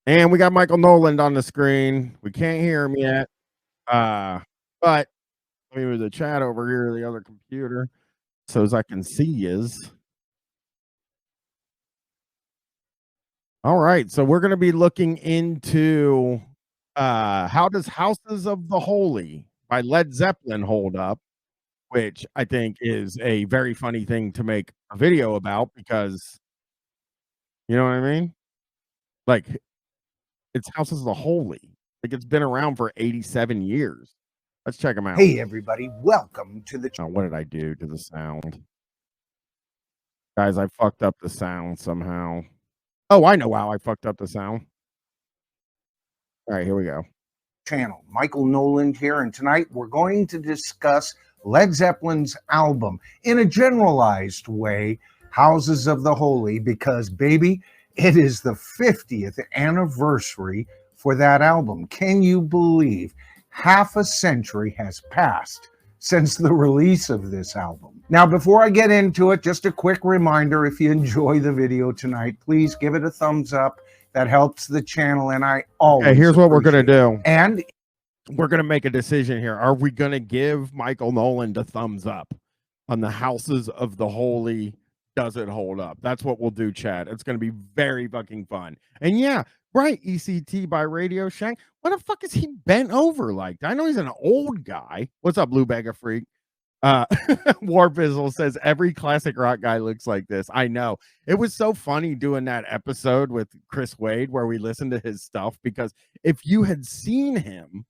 And we got Michael Noland on the screen. We can't hear him yet. But let me move the chat over here to the other computer so as I can see is. All right. So we're going to be looking into how does Houses of the Holy by Led Zeppelin hold up, which I think is a very funny thing to make a video about because you know what I mean? Like it's Houses of the Holy. Like it's been around for 87 years. Let's check them out. Hey everybody, welcome to the what did I do to the sound? Guys, I fucked up the sound somehow. Oh, I know how I fucked up the sound. All right, here we go. channel. Michael Noland here, and tonight we're going to discuss Led Zeppelin's album in a generalized way, Houses of the Holy, because baby, it is the 50th anniversary for that album. Can you believe half a century has passed since the release of this album? Now, before I get into it, just a quick reminder, if you enjoy the video tonight, please give it a thumbs up. That helps the channel, and I always here's what we're going to do. And we're going to make a decision here. Are we going to give Michael Noland a thumbs up on the Houses of the Holy? Does it hold up? That's what we'll do, Chad. It's going to be very fucking fun. And yeah, right, ECT by Radio Shack. What the fuck is he bent over like? I know he's an old guy. What's up, Blue Bag of Freak? Warbizzle says every classic rock guy looks like this. I know. It was so funny doing that episode with Chris Wade where we listened to his stuff, because if you had seen him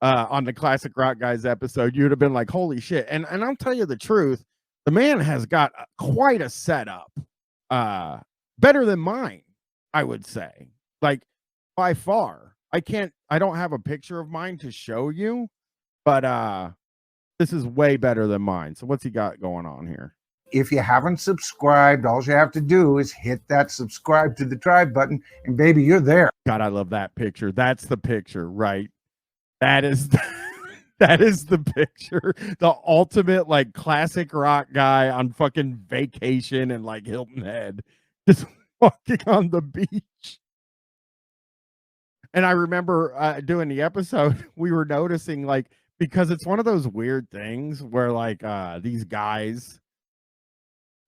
on the Classic Rock Guys episode, you'd have been like, holy shit. And I'll tell you the truth, the man has got quite a setup. Better than mine, I would say. Like by far. I don't have a picture of mine to show you, but this is way better than mine. So what's he got going on here? If you haven't subscribed, all you have to do is hit that subscribe to the tribe button, and baby, you're there. God, I love that picture. That's the picture, right? That is that is the picture. The ultimate like classic rock guy on fucking vacation and like Hilton Head, just walking on the beach. And I remember doing the episode, we were noticing like, because it's one of those weird things where like these guys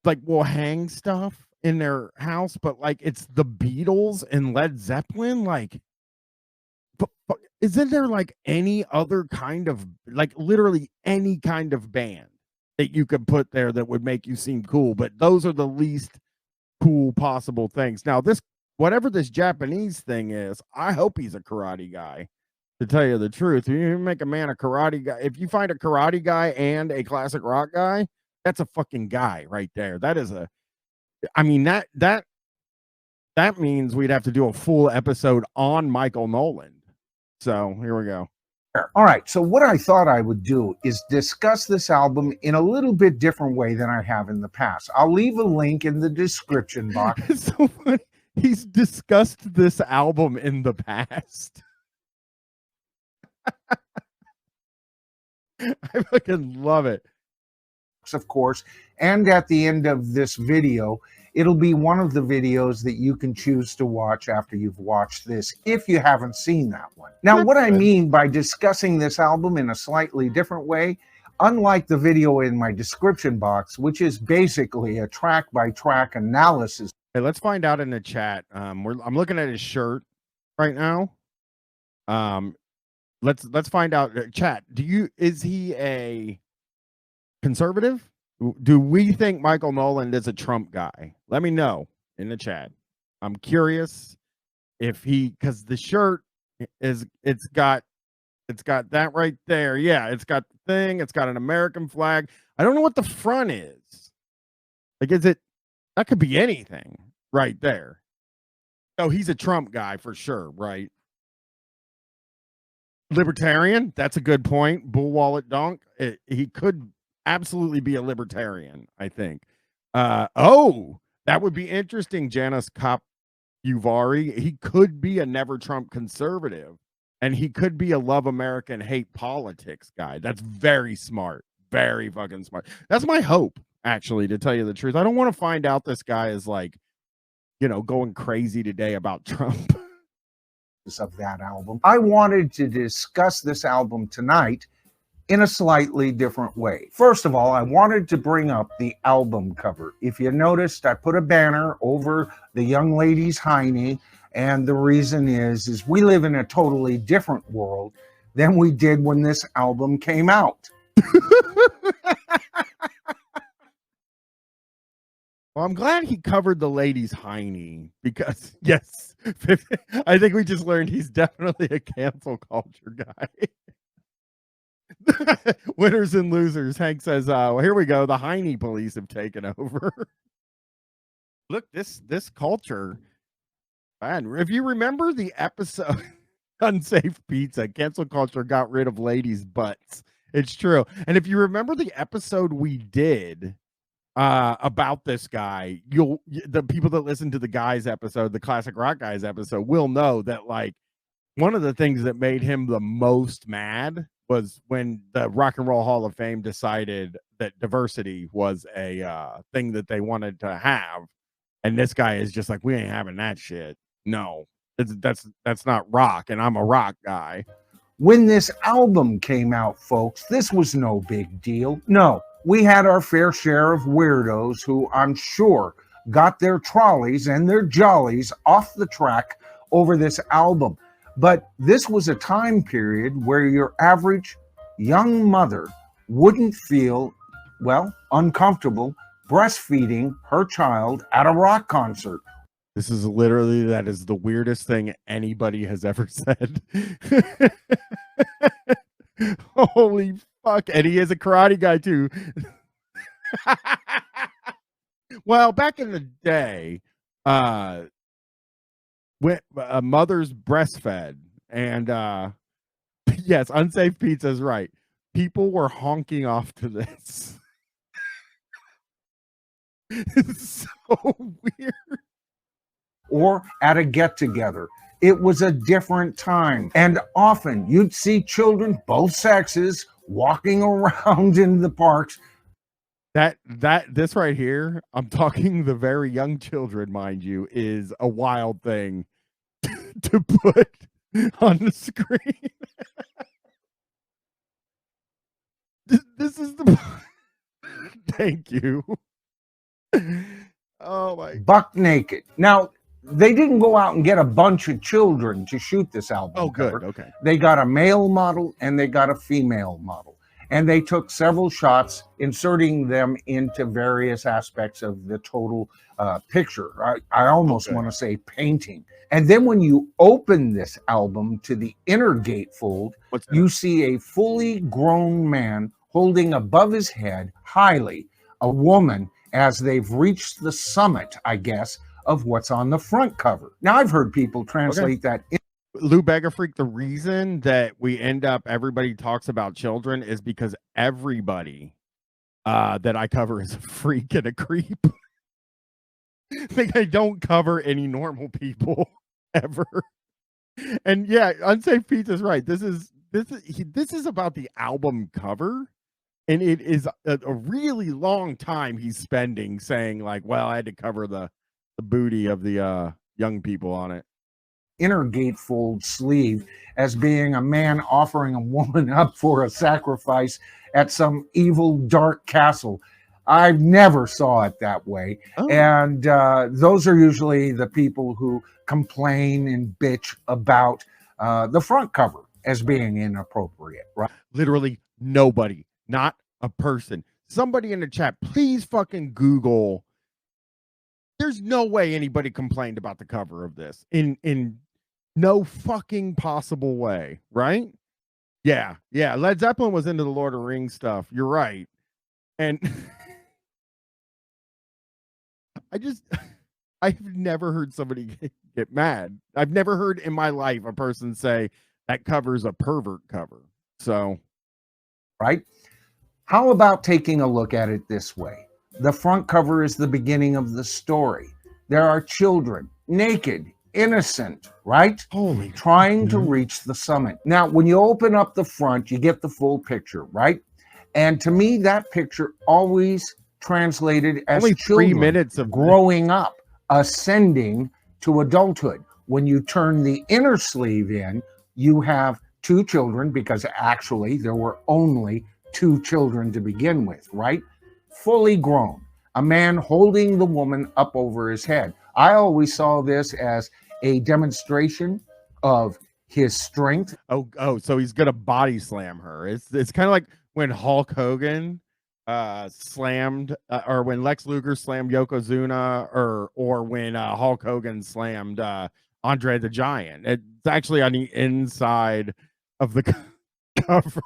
like will hang stuff in their house, but like it's the Beatles and Led Zeppelin. Like, but isn't there like any other kind of like literally any kind of band that you could put there that would make you seem cool? But those are the least cool possible things. Now, this whatever this Japanese thing is, I hope he's a karate guy. To tell you the truth, you make a man a karate guy. If you find a karate guy and a classic rock guy, that's a fucking guy right there. That is I mean, that means we'd have to do a full episode on Michael Noland. So here we go. All right. So what I thought I would do is discuss this album in a little bit different way than I have in the past. I'll leave a link in the description box. It's so funny. He's discussed this album in the past. I fucking love it. Of course, and at the end of this video, it'll be one of the videos that you can choose to watch after you've watched this, if you haven't seen that one. Now, what I mean by discussing this album in a slightly different way, unlike the video in my description box, which is basically a track-by-track analysis. Hey, let's find out in the chat. I'm looking at his shirt right now. Let's find out. Chat, is he a conservative? Do we think Michael Noland is a Trump guy? Let me know in the chat. I'm curious if because the shirt it's got that right there. Yeah, it's got the thing, it's got an American flag. I don't know what the front is. Like, that could be anything right there. Oh, he's a Trump guy for sure, right? Libertarian, that's a good point. Bull wallet donk. He could absolutely be a libertarian, I think. Oh, that would be interesting. Janice Cop Uvari. He could be a never Trump conservative, and he could be a love American, hate politics guy. That's very smart. Very fucking smart. That's my hope, actually, to tell you the truth. I don't want to find out this guy is like, going crazy today about Trump. of that album. I wanted to discuss this album tonight in a slightly different way. First of all, I wanted to bring up the album cover. If you noticed, I put a banner over the young lady's hiney, and the reason is we live in a totally different world than we did when this album came out. Well, I'm glad he covered the lady's hiney because, yes, I think we just learned he's definitely a cancel culture guy. Winners and losers. Hank says, well, here we go. The hiney police have taken over. Look, this culture, man, if you remember the episode Unsafe Pizza, cancel culture got rid of ladies' butts. It's true. And if you remember the episode we did about this guy, the people that listen to the guys episode, the classic rock guys episode, will know that like one of the things that made him the most mad was when the Rock and Roll Hall of Fame decided that diversity was a thing that they wanted to have, and this guy is just like, we ain't having that shit. No, that's not rock, and I'm a rock guy. When this album came out, folks, this was no big deal. No, we had our fair share of weirdos who I'm sure got their trolleys and their jollies off the track over this album. But this was a time period where your average young mother wouldn't feel, well, uncomfortable breastfeeding her child at a rock concert. This is literally, that is the weirdest thing anybody has ever said. Holy fuck. And he is a karate guy too. Well, back in the day, when mothers breastfed, and yes, Unsafe Pizza is right. People were honking off to this. It's so weird. Or at a get-together. It was a different time. And often you'd see children, both sexes, walking around in the parks. This right here, I'm talking the very young children, mind you, is a wild thing to put on the screen. This is the thank you. Oh my, buck naked. Now, they didn't go out and get a bunch of children to shoot this album. Oh, good. Cover. Okay. They got a male model and they got a female model. And they took several shots, inserting them into various aspects of the total picture. I almost want to say painting. And then when you open this album to the inner gatefold, you see a fully grown man holding above his head, highly, a woman as they've reached the summit, I guess, of what's on the front cover. Now, I've heard people translate that. Lou Beggar Freak, the reason that we end up, everybody talks about children is because everybody that I cover is a freak and a creep. Like, I don't cover any normal people ever. And yeah, Unsafe Pizza is right. This is about the album cover. And it is a really long time he's spending saying like, well, I had to cover the booty of the young people on it. Inner gatefold sleeve as being a man offering a woman up for a sacrifice at some evil dark castle. I never saw it that way. Oh. And those are usually the people who complain and bitch about the front cover as being inappropriate, right? Literally nobody, not a person. Somebody in the chat, please fucking Google. There's no way anybody complained about the cover of this in no fucking possible way, right? Yeah. Led Zeppelin was into the Lord of the Rings stuff. You're right. And I've never heard somebody get mad. I've never heard in my life a person say that cover's a pervert cover. So, right? How about taking a look at it this way? The front cover is the beginning of the story. There are children, naked, innocent, right? Holy, trying to reach the summit. Now, when you open up the front, you get the full picture, right? And to me, that picture always translated as only children 3 minutes of growing up, ascending to adulthood. When you turn the inner sleeve in, you have two children, because actually there were only two children to begin with, right? Fully grown. A man holding the woman up over his head. I always saw this as a demonstration of his strength. Oh, so he's gonna body slam her. It's kind of like when Hulk Hogan slammed or when Lex Luger slammed Yokozuna, or when Hulk Hogan slammed Andre the Giant. It's actually on the inside of the cover.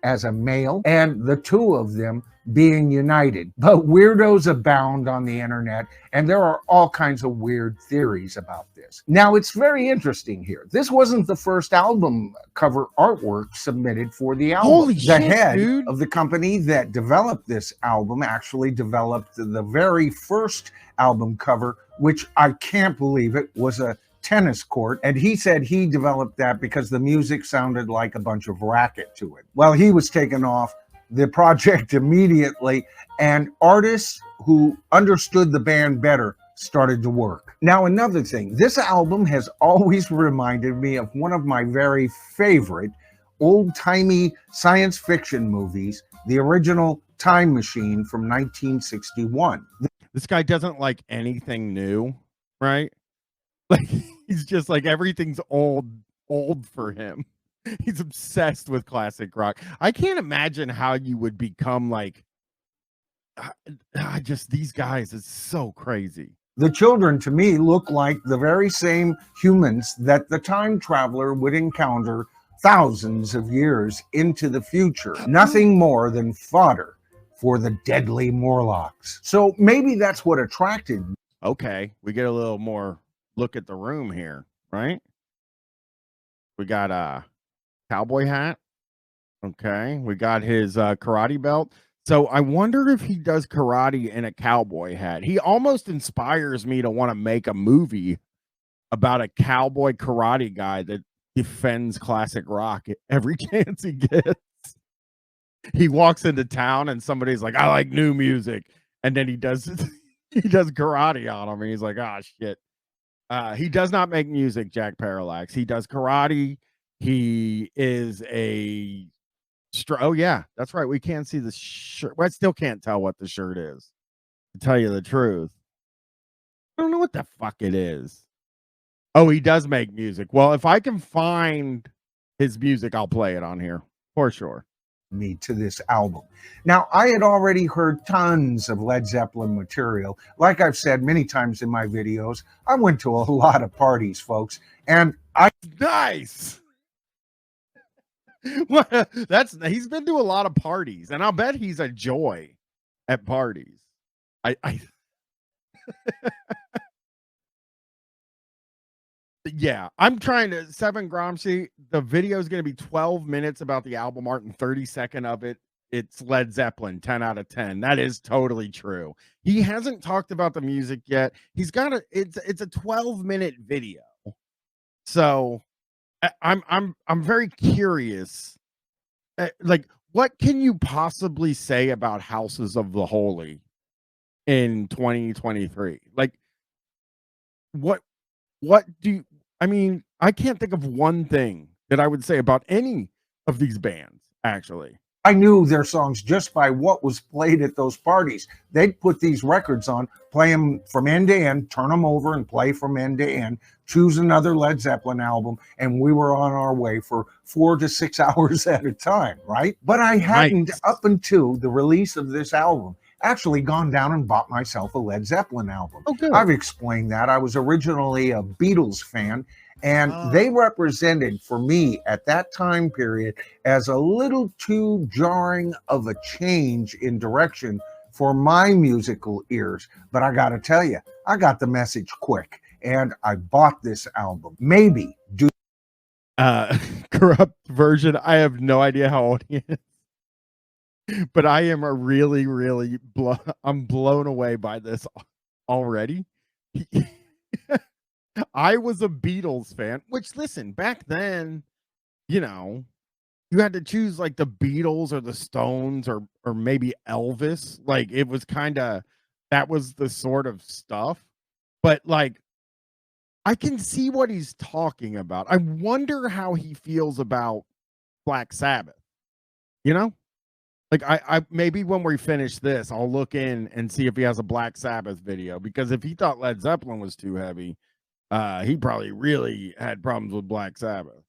As a male, and the two of them being united. But weirdos abound on the internet, and there are all kinds of weird theories about this. Now, it's very interesting here. This wasn't the first album cover artwork submitted for the album. Holy the shit, head dude. of the company that developed this album actually developed the very first album cover, which I can't believe it was a tennis court, and he said he developed that because the music sounded like a bunch of racket to it. Well, he was taken off the project immediately, and artists who understood the band better started to work. Now, another thing, this album has always reminded me of one of my very favorite old-timey science fiction movies, the original Time Machine from 1961. This guy doesn't like anything new, right? Like, he's just like, everything's old for him. He's obsessed with classic rock. I can't imagine how you would become like, just these guys. It's so crazy. The children, to me, look like the very same humans that the time traveler would encounter thousands of years into the future. Nothing more than fodder for the deadly Morlocks. So maybe that's what attracted me. Okay, we get a little more look at the room here, right? We got a cowboy hat. Okay, we got his karate belt. So I wonder if he does karate in a cowboy hat. He almost inspires me to want to make a movie about a cowboy karate guy that defends classic rock every chance he gets. He walks into town and somebody's like, I like new music. And then he does karate on him. And he's like, oh shit. He does not make music, Jack Parallax. He does karate. He is a oh yeah, that's right. We can't see the shirt. Well, I still can't tell what the shirt is, to tell you the truth. I don't know what the fuck it is. Oh, he does make music. Well, if I can find his music, I'll play it on here for sure. Me to this album. Now, I had already heard tons of Led Zeppelin material. Like I've said many times in my videos, I went to a lot of parties, folks, and nice. Well, he's been to a lot of parties, and I'll bet he's a joy at parties. I yeah, I'm trying to Seven Gramsci. The video is going to be 12 minutes about the album art and 30-second of it. It's Led Zeppelin, 10 out of 10. That is totally true. He hasn't talked about the music yet. He's got it's a 12-minute video. So I'm very curious. Like, what can you possibly say about Houses of the Holy in 2023? Like, what do I mean, I can't think of one thing that I would say about any of these bands, actually. I knew their songs just by what was played at those parties. They'd put these records on, play them from end to end, turn them over and play from end to end, choose another Led Zeppelin album, and we were on our way for 4 to 6 hours at a time, right? But I hadn't, up until the release of this album, actually gone down and bought myself a Led Zeppelin album. Oh, good. I've explained that. I was originally a Beatles fan, and they represented for me at that time period as a little too jarring of a change in direction for my musical ears. But I got to tell you, I got the message quick, and I bought this album. Maybe do corrupt version. I have no idea how old he is, but I am really I'm blown away by this already. I was a Beatles fan, which, listen, back then, you know, you had to choose like the Beatles or the Stones or maybe Elvis. Like, it was kind of, that was the sort of stuff. but like I can see what he's talking about. I wonder how he feels about Black Sabbath, you know? Like I maybe when we finish this, I'll look in and see if he has a Black Sabbath video, because if he thought Led Zeppelin was too heavy, he probably really had problems with Black Sabbath.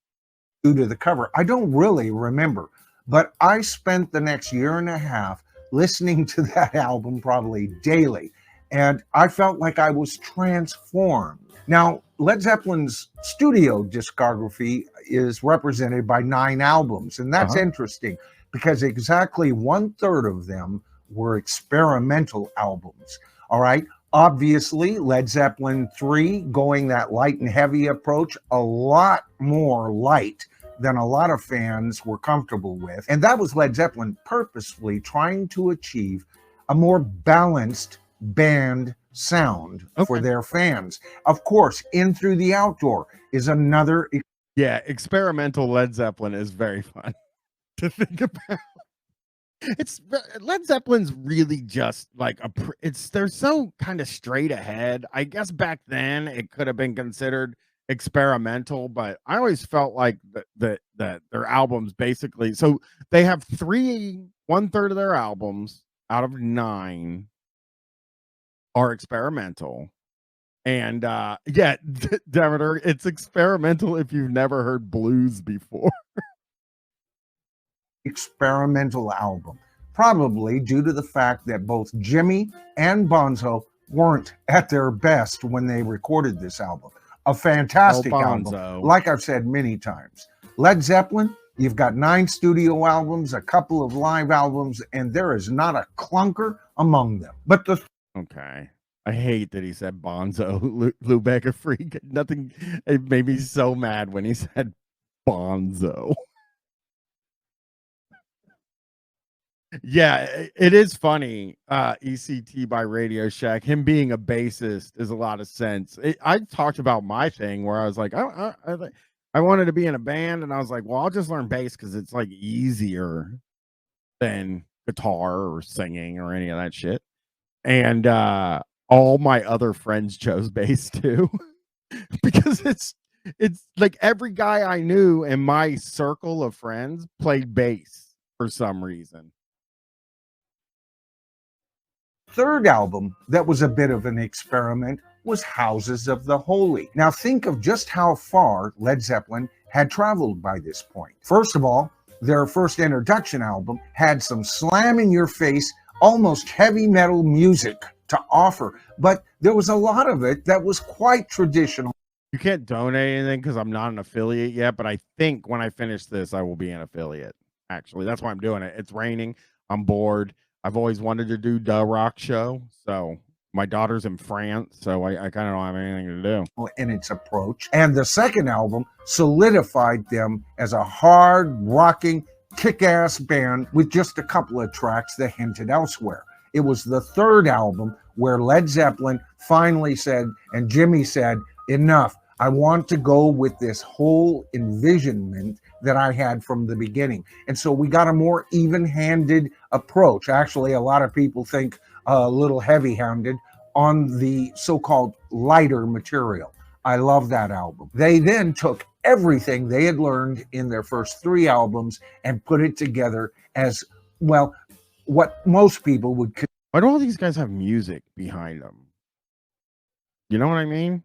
due to the cover. I don't really remember, but I spent the next year and a half listening to that album probably daily, and I felt like I was transformed. Now, Led Zeppelin's studio discography is represented by 9 albums, and that's interesting because exactly 1/3 of them were experimental albums. All right. Obviously, Led Zeppelin 3 going that light and heavy approach, a lot more light than a lot of fans were comfortable with. And that was Led Zeppelin purposefully trying to achieve a more balanced band sound for their fans. Of course, In Through the Outdoor is another. Yeah, experimental Led Zeppelin is very fun to think about. It's Led Zeppelin's really just like they're so kind of straight ahead. I guess back then it could have been considered experimental, but I always felt like that their albums basically, so they have 1/3 of their albums out of 9 are experimental. And yeah, Demeter, it's experimental if you've never heard blues before. Experimental album, probably due to the fact that both Jimmy and Bonzo weren't at their best when they recorded this album. A fantastic album, like I've said many times. Led Zeppelin, you've got 9 studio albums, a couple of live albums, and there is not a clunker among them. But okay, I hate that he said Bonzo, Lou Bega Freak. Nothing, it made me so mad when he said Bonzo. Yeah, it is funny. ECT by Radio Shack, him being a bassist is a lot of sense. I talked about my thing where I was like, I wanted to be in a band, and I was like, well, I'll just learn bass because it's like easier than guitar or singing or any of that shit. And all my other friends chose bass too, because it's like every guy I knew in my circle of friends played bass for some reason. Third album that was a bit of an experiment was Houses of the Holy. Now think of just how far Led Zeppelin had traveled by this point. First of all, their first introduction album had some slam in your face, almost heavy metal music to offer, but there was a lot of it that was quite traditional. You can't donate anything because I'm not an affiliate yet, but I think when I finish this, I will be an affiliate. Actually, that's why I'm doing it. It's raining. I'm bored. I've always wanted to do the rock show, so my daughter's in France, so I kind of don't have anything to do. In its approach, and the second album solidified them as a hard rocking, kick-ass band with just a couple of tracks that hinted elsewhere. It was the third album where Led Zeppelin finally said, and Jimmy said, enough. I want to go with this whole envisionment that I had from the beginning. And so we got a more even-handed approach. Actually, a lot of people think a little heavy-handed on the so-called lighter material. I love that album. They then took everything they had learned in their first 3 albums and put it together as, well, what most people would. Why do all these guys have music behind them? You know what I mean?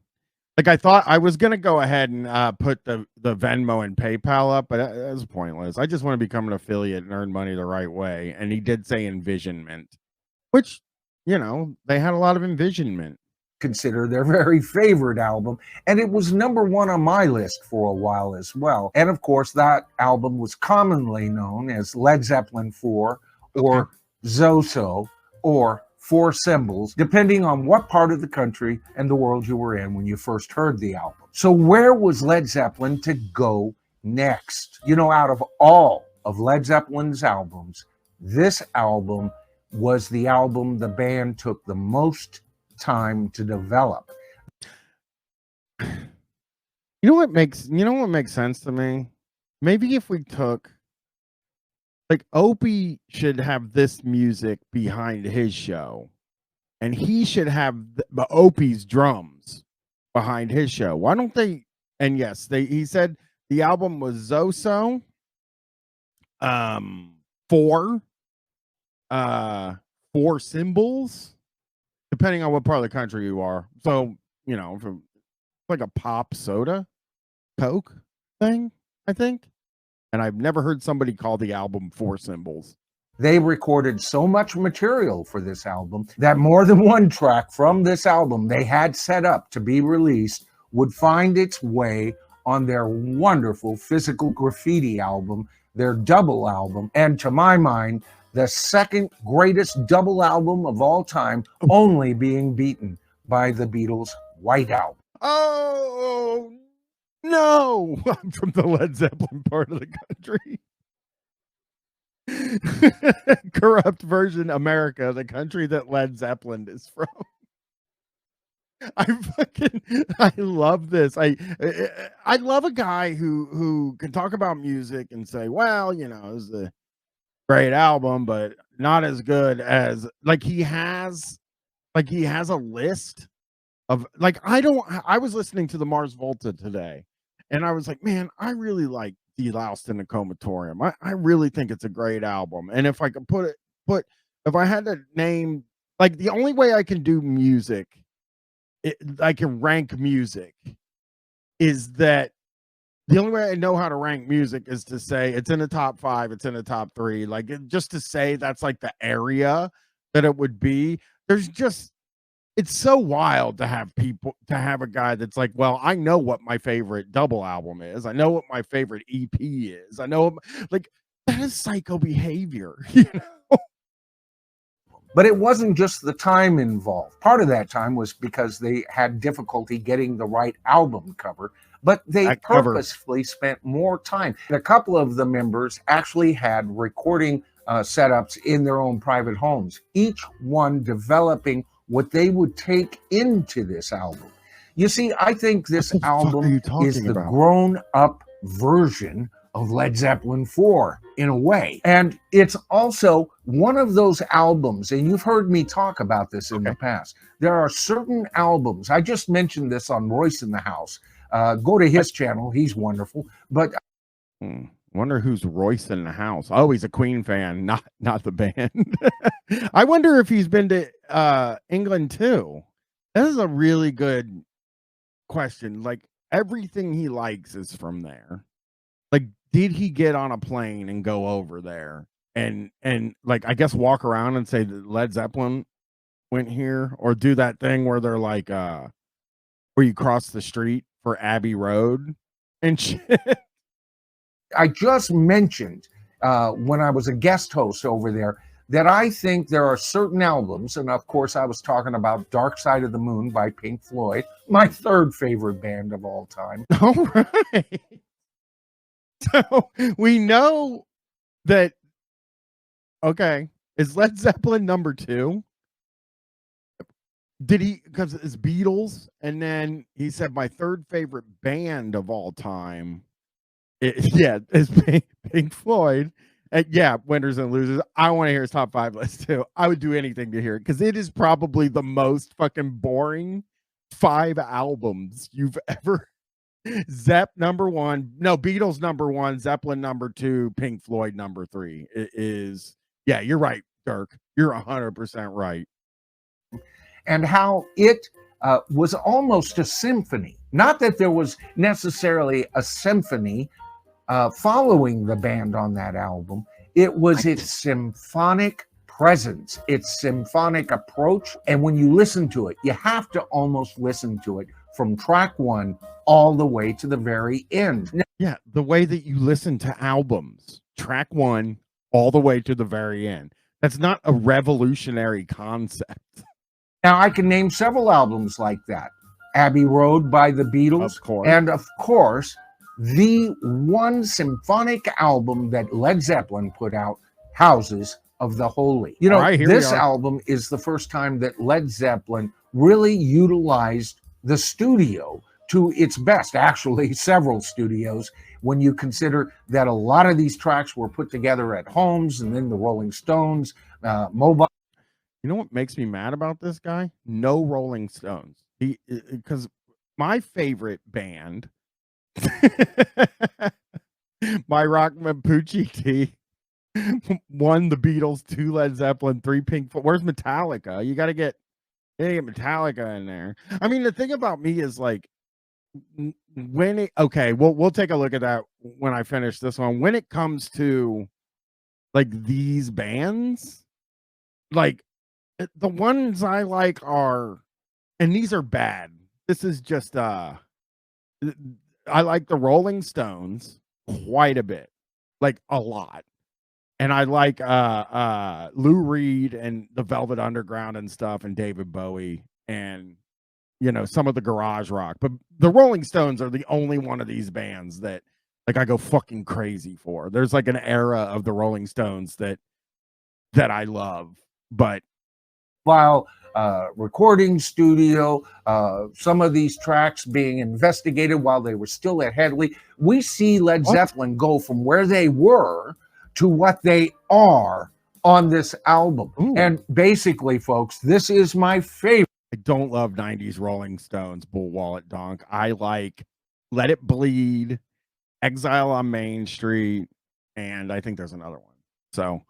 Like, I thought I was going to go ahead and put the Venmo and PayPal up, but that was pointless. I just want to become an affiliate and earn money the right way. And he did say envisionment, which, you know, they had a lot of envisionment. Consider their very favorite album, and it was #1 on my list for a while as well. And of course, that album was commonly known as Led Zeppelin 4 or Zoso or 4 Symbols, depending on what part of the country and the world you were in when you first heard the album. So where was Led Zeppelin to go next? You know, out of all of Led Zeppelin's albums, this album was the album the band took the most time to develop. You know what makes sense to me? Maybe if we took, like, Opie should have this music behind his show, and he should have Opie's drums. behind his show. Why don't they? And yes, he said the album was Zoso, um, four, uh, four symbols, depending on what part of the country you are. So, from like a pop soda, Coke thing, I think. And I've never heard somebody call the album Four Symbols. They recorded so much material for this album that more than one track from this album they had set up to be released would find its way on their wonderful Physical Graffiti album, their double album, and to my mind, the second greatest double album of all time, only being beaten by the Beatles' White Album. Oh, no! I'm from the Led Zeppelin part of the country. Corrupt version America, the country that Led Zeppelin is from. I love this. I love a guy who can talk about music and say, well, this is a great album, but not as good as he has a list of I was listening to the Mars Volta today, and I was like, man, I really like Deloused in the Comatorium. I really think it's a great album. And if I could if I had to name, the only way I can do music, I can rank music, is that the only way I know how to rank music is to say it's in the top 5, it's in the top 3, just to say that's the area that it would be. It's so wild to have a guy that's like, well, I know what my favorite double album is. I know what my favorite EP is. I know, that is psycho behavior, But it wasn't just the time involved. Part of that time was because they had difficulty getting the right album cover, but they purposefully spent more time. A couple of the members actually had recording setups in their own private homes, each one developing what they would take into this album. You see, I think this album is the grown-up version of Led Zeppelin 4 in a way. And it's also one of those albums, and you've heard me talk about this in the past. There are certain albums, I just mentioned this on Royce in the House. Go to his channel, he's wonderful. But wonder who's Royce in the House. Oh, he's a Queen fan, not the band. I wonder if he's been to England too. That is a really good question. Everything he likes is from there. Did he get on a plane and go over there and I guess walk around and say that Led Zeppelin went here, or do that thing where they're where you cross the street for Abbey Road and shit? I just mentioned when I was a guest host over there that I think there are certain albums, and of course I was talking about Dark Side of the Moon by Pink Floyd, my third favorite band of all time. All right. So we know that, okay, is Led Zeppelin number 2? Did he, because it's Beatles, and then he said my third favorite band of all time. It's Pink Floyd. And winners and losers. I want to hear his top 5 list too. I would do anything to hear it, because it is probably the most fucking boring 5 albums you've ever. Zepp number 1, no, Beatles number 1, Zeppelin number 2, Pink Floyd number 3. It is, you're right, Dirk. You're 100% right. And how it was almost a symphony. Not that there was necessarily a symphony following the band on that album. It was its symphonic presence, its symphonic approach. And when you listen to it, you have to almost listen to it from track 1 all the way to the very end. Yeah, the way that you listen to albums, track 1 all the way to the very end. That's not a revolutionary concept. Now, I can name several albums like that. Abbey Road by the Beatles. Of course. And of course, the one symphonic album that Led Zeppelin put out, Houses of the Holy. You know, this album is the first time that Led Zeppelin really utilized the studio to its best. Actually, several studios, when you consider that a lot of these tracks were put together at homes, and then the Rolling Stones, mobile. You know what makes me mad about this guy? No Rolling Stones. Because my favorite band, My Rock Mapuche Tea, 1 the Beatles, 2 Led Zeppelin, 3 Pink Floyd. Where's Metallica? You gotta get Metallica in there. I mean, the thing about me is like when it okay, we'll take a look at that when I finish this one. When it comes to like these bands, like the ones I like are, and these are bad. This is just I like the Rolling Stones quite a bit, like a lot. And I like Lou Reed and the Velvet Underground and stuff, and David Bowie, and some of the garage rock. But the Rolling Stones are the only one of these bands that like I go fucking crazy for. There's like an era of the Rolling Stones that I love, but while recording studio, some of these tracks being investigated while they were still at Headley, we see Led Zeppelin go from where they were to what they are on this album. Ooh. And basically, folks, this is my favorite. I don't love 90s Rolling Stones, Bull Wallet Donk. I like Let It Bleed, Exile on Main Street, and I think there's another one. So,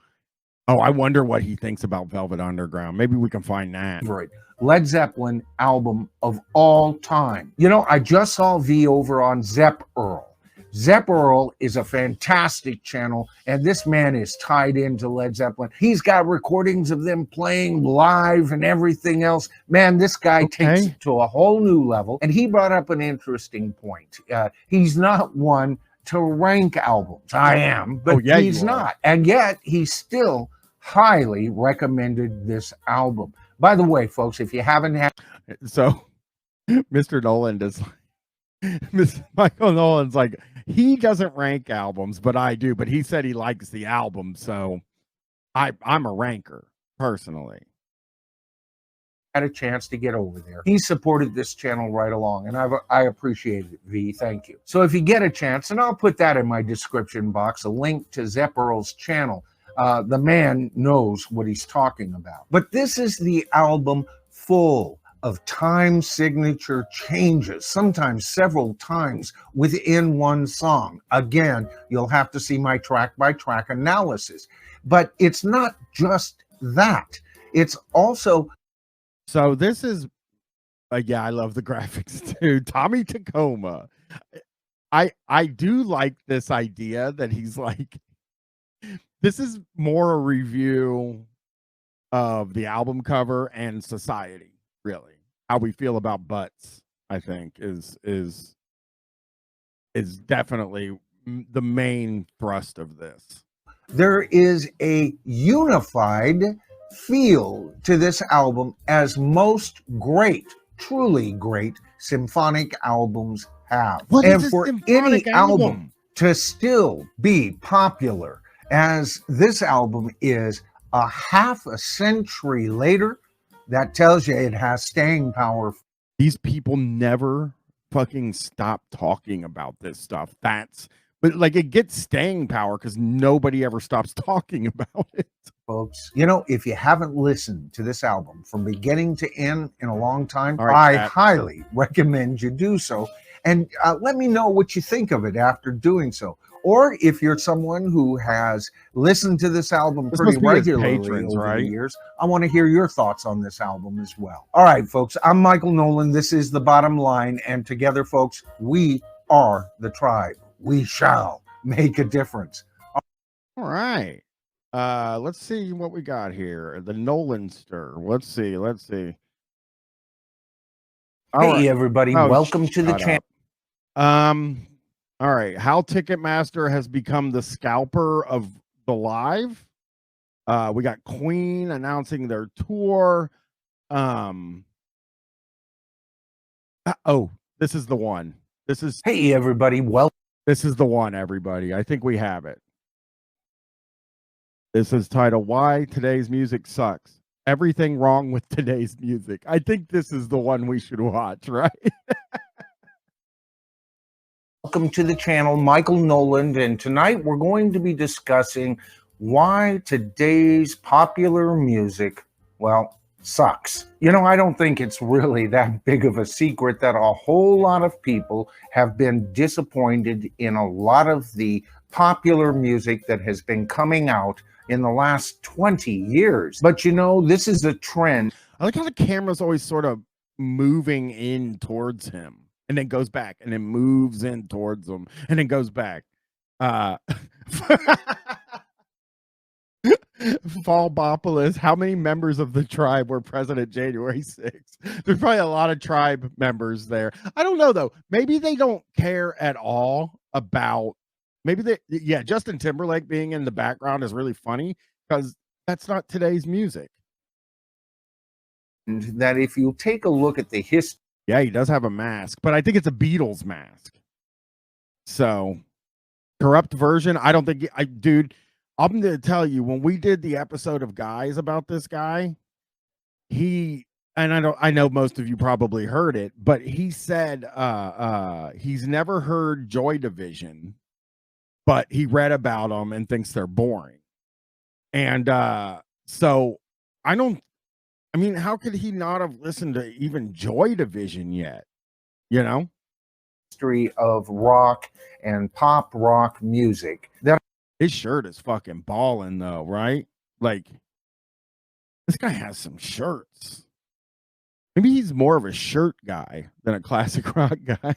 I wonder what he thinks about Velvet Underground. Maybe we can find that. Right. Led Zeppelin album of all time. I just saw V over on Zepp Earl. Zepp Earl is a fantastic channel, and this man is tied into Led Zeppelin. He's got recordings of them playing live and everything else. Man, this guy takes it to a whole new level, and he brought up an interesting point. He's not one to rank albums. I am, but he's not. And yet, he still highly recommended this album. By the way, folks, if you haven't had... So, Mr. Noland is... Michael Noland's like, he doesn't rank albums, but I do. But he said he likes the album, so I'm a ranker personally. Had a chance to get over there. He supported this channel right along, and I appreciate it, V. Thank you. So if you get a chance, and I'll put that in my description box, a link to Zepp Earl's channel. The man knows what he's talking about. But this is the album full of time signature changes, sometimes several times within one song. Again, you'll have to see my track-by-track analysis. But it's not just that. It's also... So this is... yeah, I love the graphics too. Tommy Tacoma. I do like this idea that he's like... This is more a review of the album cover and society, really. How we feel about butts, I think, is definitely the main thrust of this. There is a unified feel to this album, as most great, truly great symphonic albums have. And for any album to still be popular as this album is a half a century later, that tells you it has staying power. These people never fucking stop talking about this stuff. But like it gets staying power because nobody ever stops talking about it. Folks, if you haven't listened to this album from beginning to end in a long time, I highly recommend you do so. And let me know what you think of it after doing so. Or if you're someone who has listened to this album pretty regularly over the years, I want to hear your thoughts on this album as well. All right, folks, I'm Michael Noland. This is The Bottom Line. And together, folks, we are the tribe. We shall make a difference. All right. Let's see what we got here. The Nolandster. Let's see. Hey, everybody. Welcome to the channel. All right, how Ticketmaster has become the scalper of the live. We got Queen announcing their tour. This is the one. Hey everybody, this is the one, everybody. I think we have it. This is titled Why Today's Music Sucks. Everything wrong with today's music. I think this is the one we should watch, right? Welcome to the channel, Michael Noland, and tonight we're going to be discussing why today's popular music, well, sucks. You know, I don't think it's really that big of a secret that a whole lot of people have been disappointed in a lot of the popular music that has been coming out in the last 20 years. But you know, this is a trend. I like how the camera's always sort of moving in towards him and then goes back and then moves in towards him and then goes back. Uh Fallbopolis, how many members of the tribe were present at January 6th? There's probably a lot of tribe members there. I don't know though. Maybe they don't care at all about maybe they yeah, Justin Timberlake being in the background is really funny because that's not today's music. That if you take a look at the history, Yeah, he does have a mask, but I think it's a Beatles mask. So corrupt version. I don't think dude, I'm gonna tell you, when we did the episode of Guys about this guy, he and I know most of you probably heard it, but he said he's never heard Joy Division, but he read about them and thinks they're boring. And so I mean, how could he not have listened to even Joy Division yet? You know? history of rock and pop rock music, that His shirt is fucking balling though, right? Like this guy has some shirts. Maybe he's more of a shirt guy than a classic rock guy.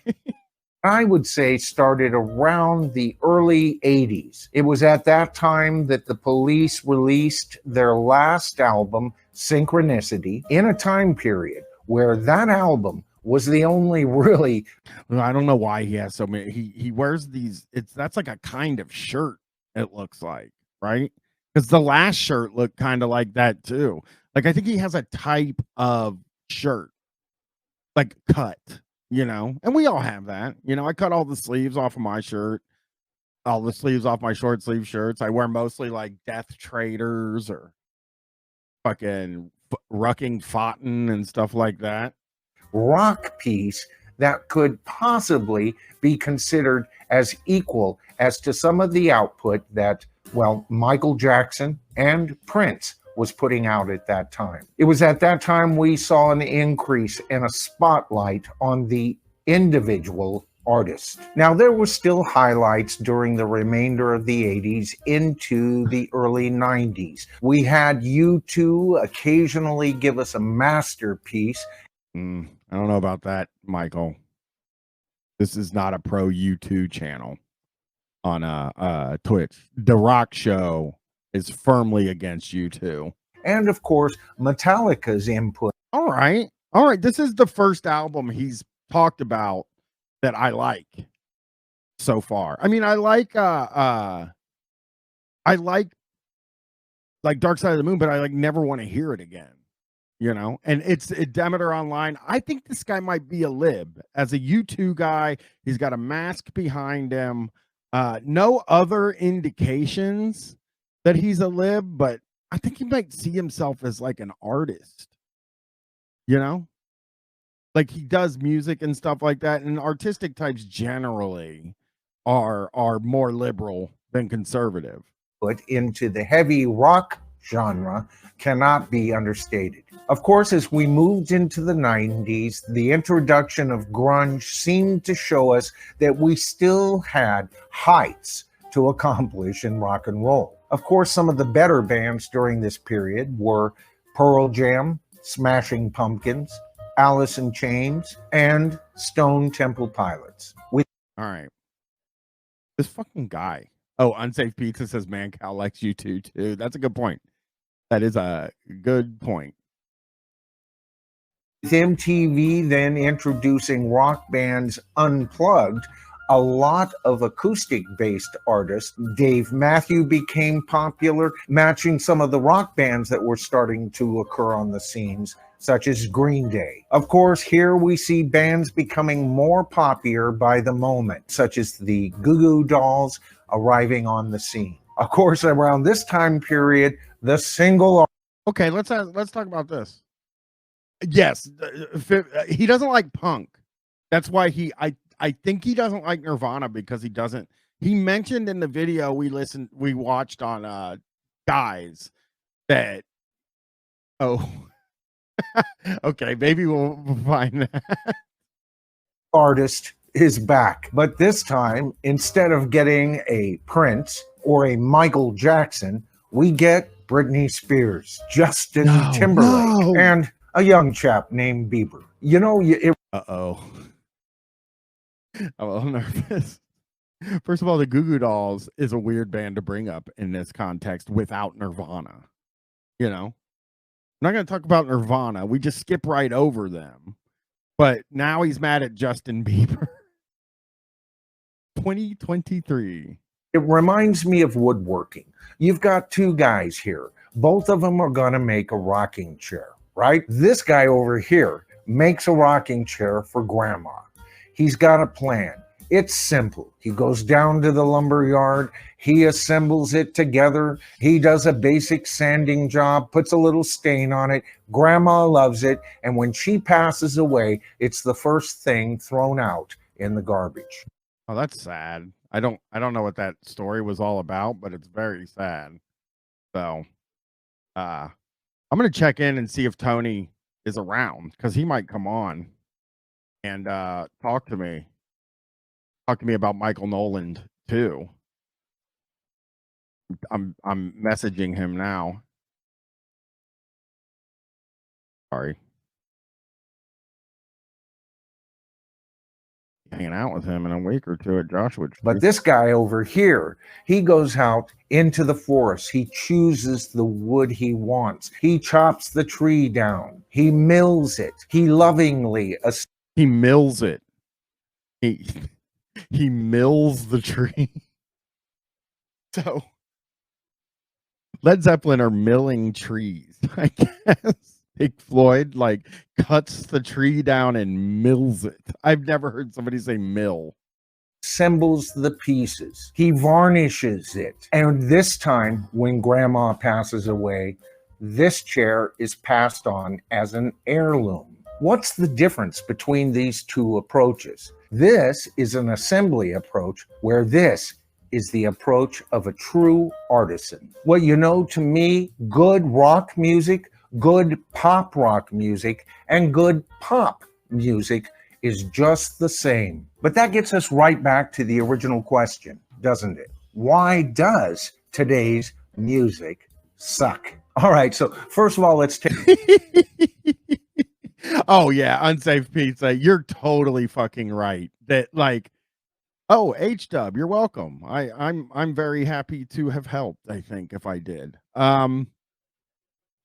I would say started around the early 80s. It was at that time that the Police released their last album, Synchronicity, in a time period where that album was the only really. I don't know why he has so many. He wears these. That's like a kind of shirt. It looks like, right? Because the last shirt looked kind of like that too. Like I think he has a type of shirt, like cut, and we all have that. I cut all the sleeves off of my shirt, all the sleeves off my short sleeve shirts. I wear mostly like Death Traders or fucking Rucking Fountain and stuff like that. Rock piece that could possibly be considered as equal as to some of the output that, well, Michael Jackson and Prince was putting out at that time. It was at that time we saw an increase and a spotlight on the individual artist. Now, there were still highlights during the remainder of the 80s into the early 90s. We had U2 occasionally give us a masterpiece. I don't know about that, Michael. This is not a pro U2 channel on Twitch. The Rock Show is firmly against U2. And of course, Metallica's input. All right. This is the first album he's talked about that I like so far. I mean, I like Dark Side of the Moon, but I never want to hear it again. And it's Demeter Online. I think this guy might be a lib. As a U2 guy, he's got a mask behind him. No other indications that he's a lib, but I think he might see himself as like an artist. Like he does music and stuff like that. And artistic types generally are more liberal than conservative. Put into the heavy rock genre cannot be understated. Of course, as we moved into the 90s, the introduction of grunge seemed to show us that we still had heights to accomplish in rock and roll. Of course, some of the better bands during this period were Pearl Jam, Smashing Pumpkins, Alice in Chains, and Stone Temple Pilots. All right. This fucking guy. Oh, Unsafe Pizza says Mancow likes U2 too. That's a good point. That is a good point. With MTV then introducing Rock Bands Unplugged, a lot of acoustic-based artists, Dave Matthews became popular, matching some of the rock bands that were starting to occur on the scenes, such as Green Day. Of course, here we see bands becoming more popular by the moment, such as the Goo Goo Dolls arriving on the scene. Of course, around this time period, the single. Okay, let's talk about this. Yes, he doesn't like punk. That's why I think he doesn't like Nirvana because he mentioned in the video we watched on Guys that Okay, maybe we'll find that. Artist is back. But this time, instead of getting a Prince or a Michael Jackson, we get Britney Spears, Justin No, Timberlake, no. and a young chap named Bieber. You know, it Uh-oh. I'm a little nervous. First of all, the Goo Goo Dolls is a weird band to bring up in this context without Nirvana. You know, I'm not going to talk about Nirvana. We just skip right over them. But now he's mad at Justin Bieber. 2023. it reminds me of woodworking. You've got two guys here. Both of them are going to make a rocking chair, right? This guy over here makes a rocking chair for grandma. He's got a plan. It's simple. He goes down to the lumber yard. He assembles it together. He does a basic sanding job, puts a little stain on it. Grandma loves it. And when she passes away, it's the first thing thrown out in the garbage. Oh, that's sad. I don't know what that story was all about, but it's very sad. So, I'm going to check in and see if Tony is around cuz he might come on and talk to me. Talk to me about Michael Noland too. I'm messaging him now. Sorry. Hanging out with him in a week or two at Joshua Tree. But this guy over here, he goes out into the forest. He chooses the wood he wants. He chops the tree down. He mills it. He lovingly He mills it. He mills the tree. So Led Zeppelin are milling trees, I guess. Pink Floyd like cuts the tree down and mills it. I've never heard somebody say mill. assembles the pieces. He varnishes it. And this time, when grandma passes away, this chair is passed on as an heirloom. What's the difference between these two approaches? This is an assembly approach, where this is the approach of a true artisan. Well, you know, to me, good rock music, good pop rock music, and good pop music is just the same. But that gets us right back to the original question, doesn't it? Why does today's music suck? All right, so first of all, let's take Oh yeah, unsafe pizza. You're totally fucking right. That like, oh H Dub, you're welcome. I'm very happy to have helped. I think if I did,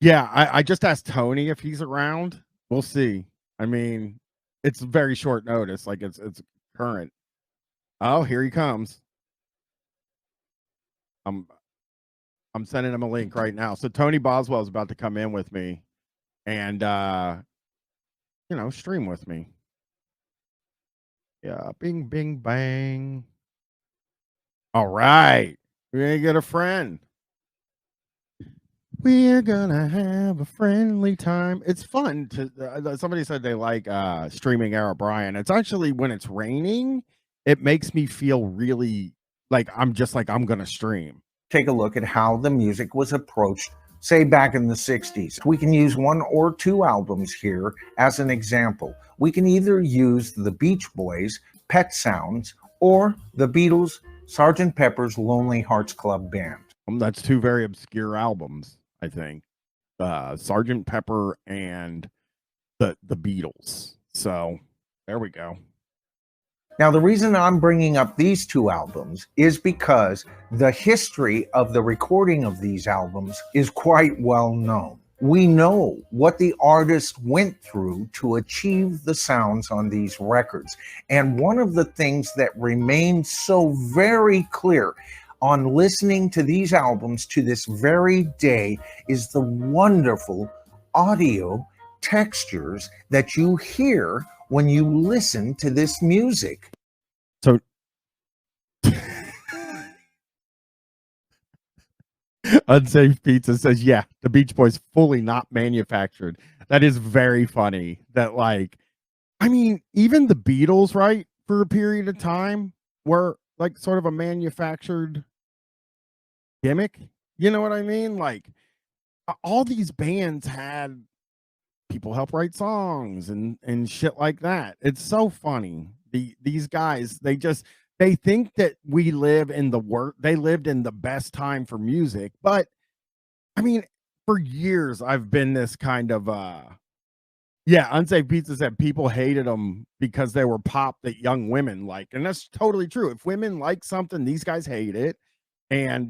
yeah, I just asked Tony if he's around. We'll see. I mean, it's very short notice. Like it's current. Oh, here he comes. I'm I'm sending him a link right now. So Tony Boswell is about to come in with me and stream with me. Yeah, bing bing bang. All right. We're gonna get a friend. We're gonna have a friendly time. It's fun to somebody said they like streaming Era Brian. It's actually when it's raining, it makes me feel really like I'm gonna stream. take a look at how the music was approached, say back in the 60s. We can use one or two albums here as an example. We can either use the Beach Boys' Pet Sounds or the Beatles' Sgt. Pepper's Lonely Hearts Club Band. That's two very obscure albums, I think. Sgt. Pepper and the Beatles. So there we go. Now, the reason I'm bringing up these two albums is because the history of the recording of these albums is quite well known. We know what the artist went through to achieve the sounds on these records. And one of the things that remains so very clear on listening to these albums to this very day is the wonderful audio textures that you hear when you listen to this music. So Unsafe Pizza says, yeah, the Beach Boys fully not manufactured. That is very funny. That like, I mean, even the Beatles, right, for a period of time were like sort of a manufactured gimmick. You know what I mean? Like all these bands had people help write songs and shit like that. It's so funny. These guys, they think that we live in they lived in the best time for music, but I mean, for years I've been this kind of yeah, Unsafe Pizza said people hated them because they were pop that young women like, and that's totally true. If women like something, these guys hate it. And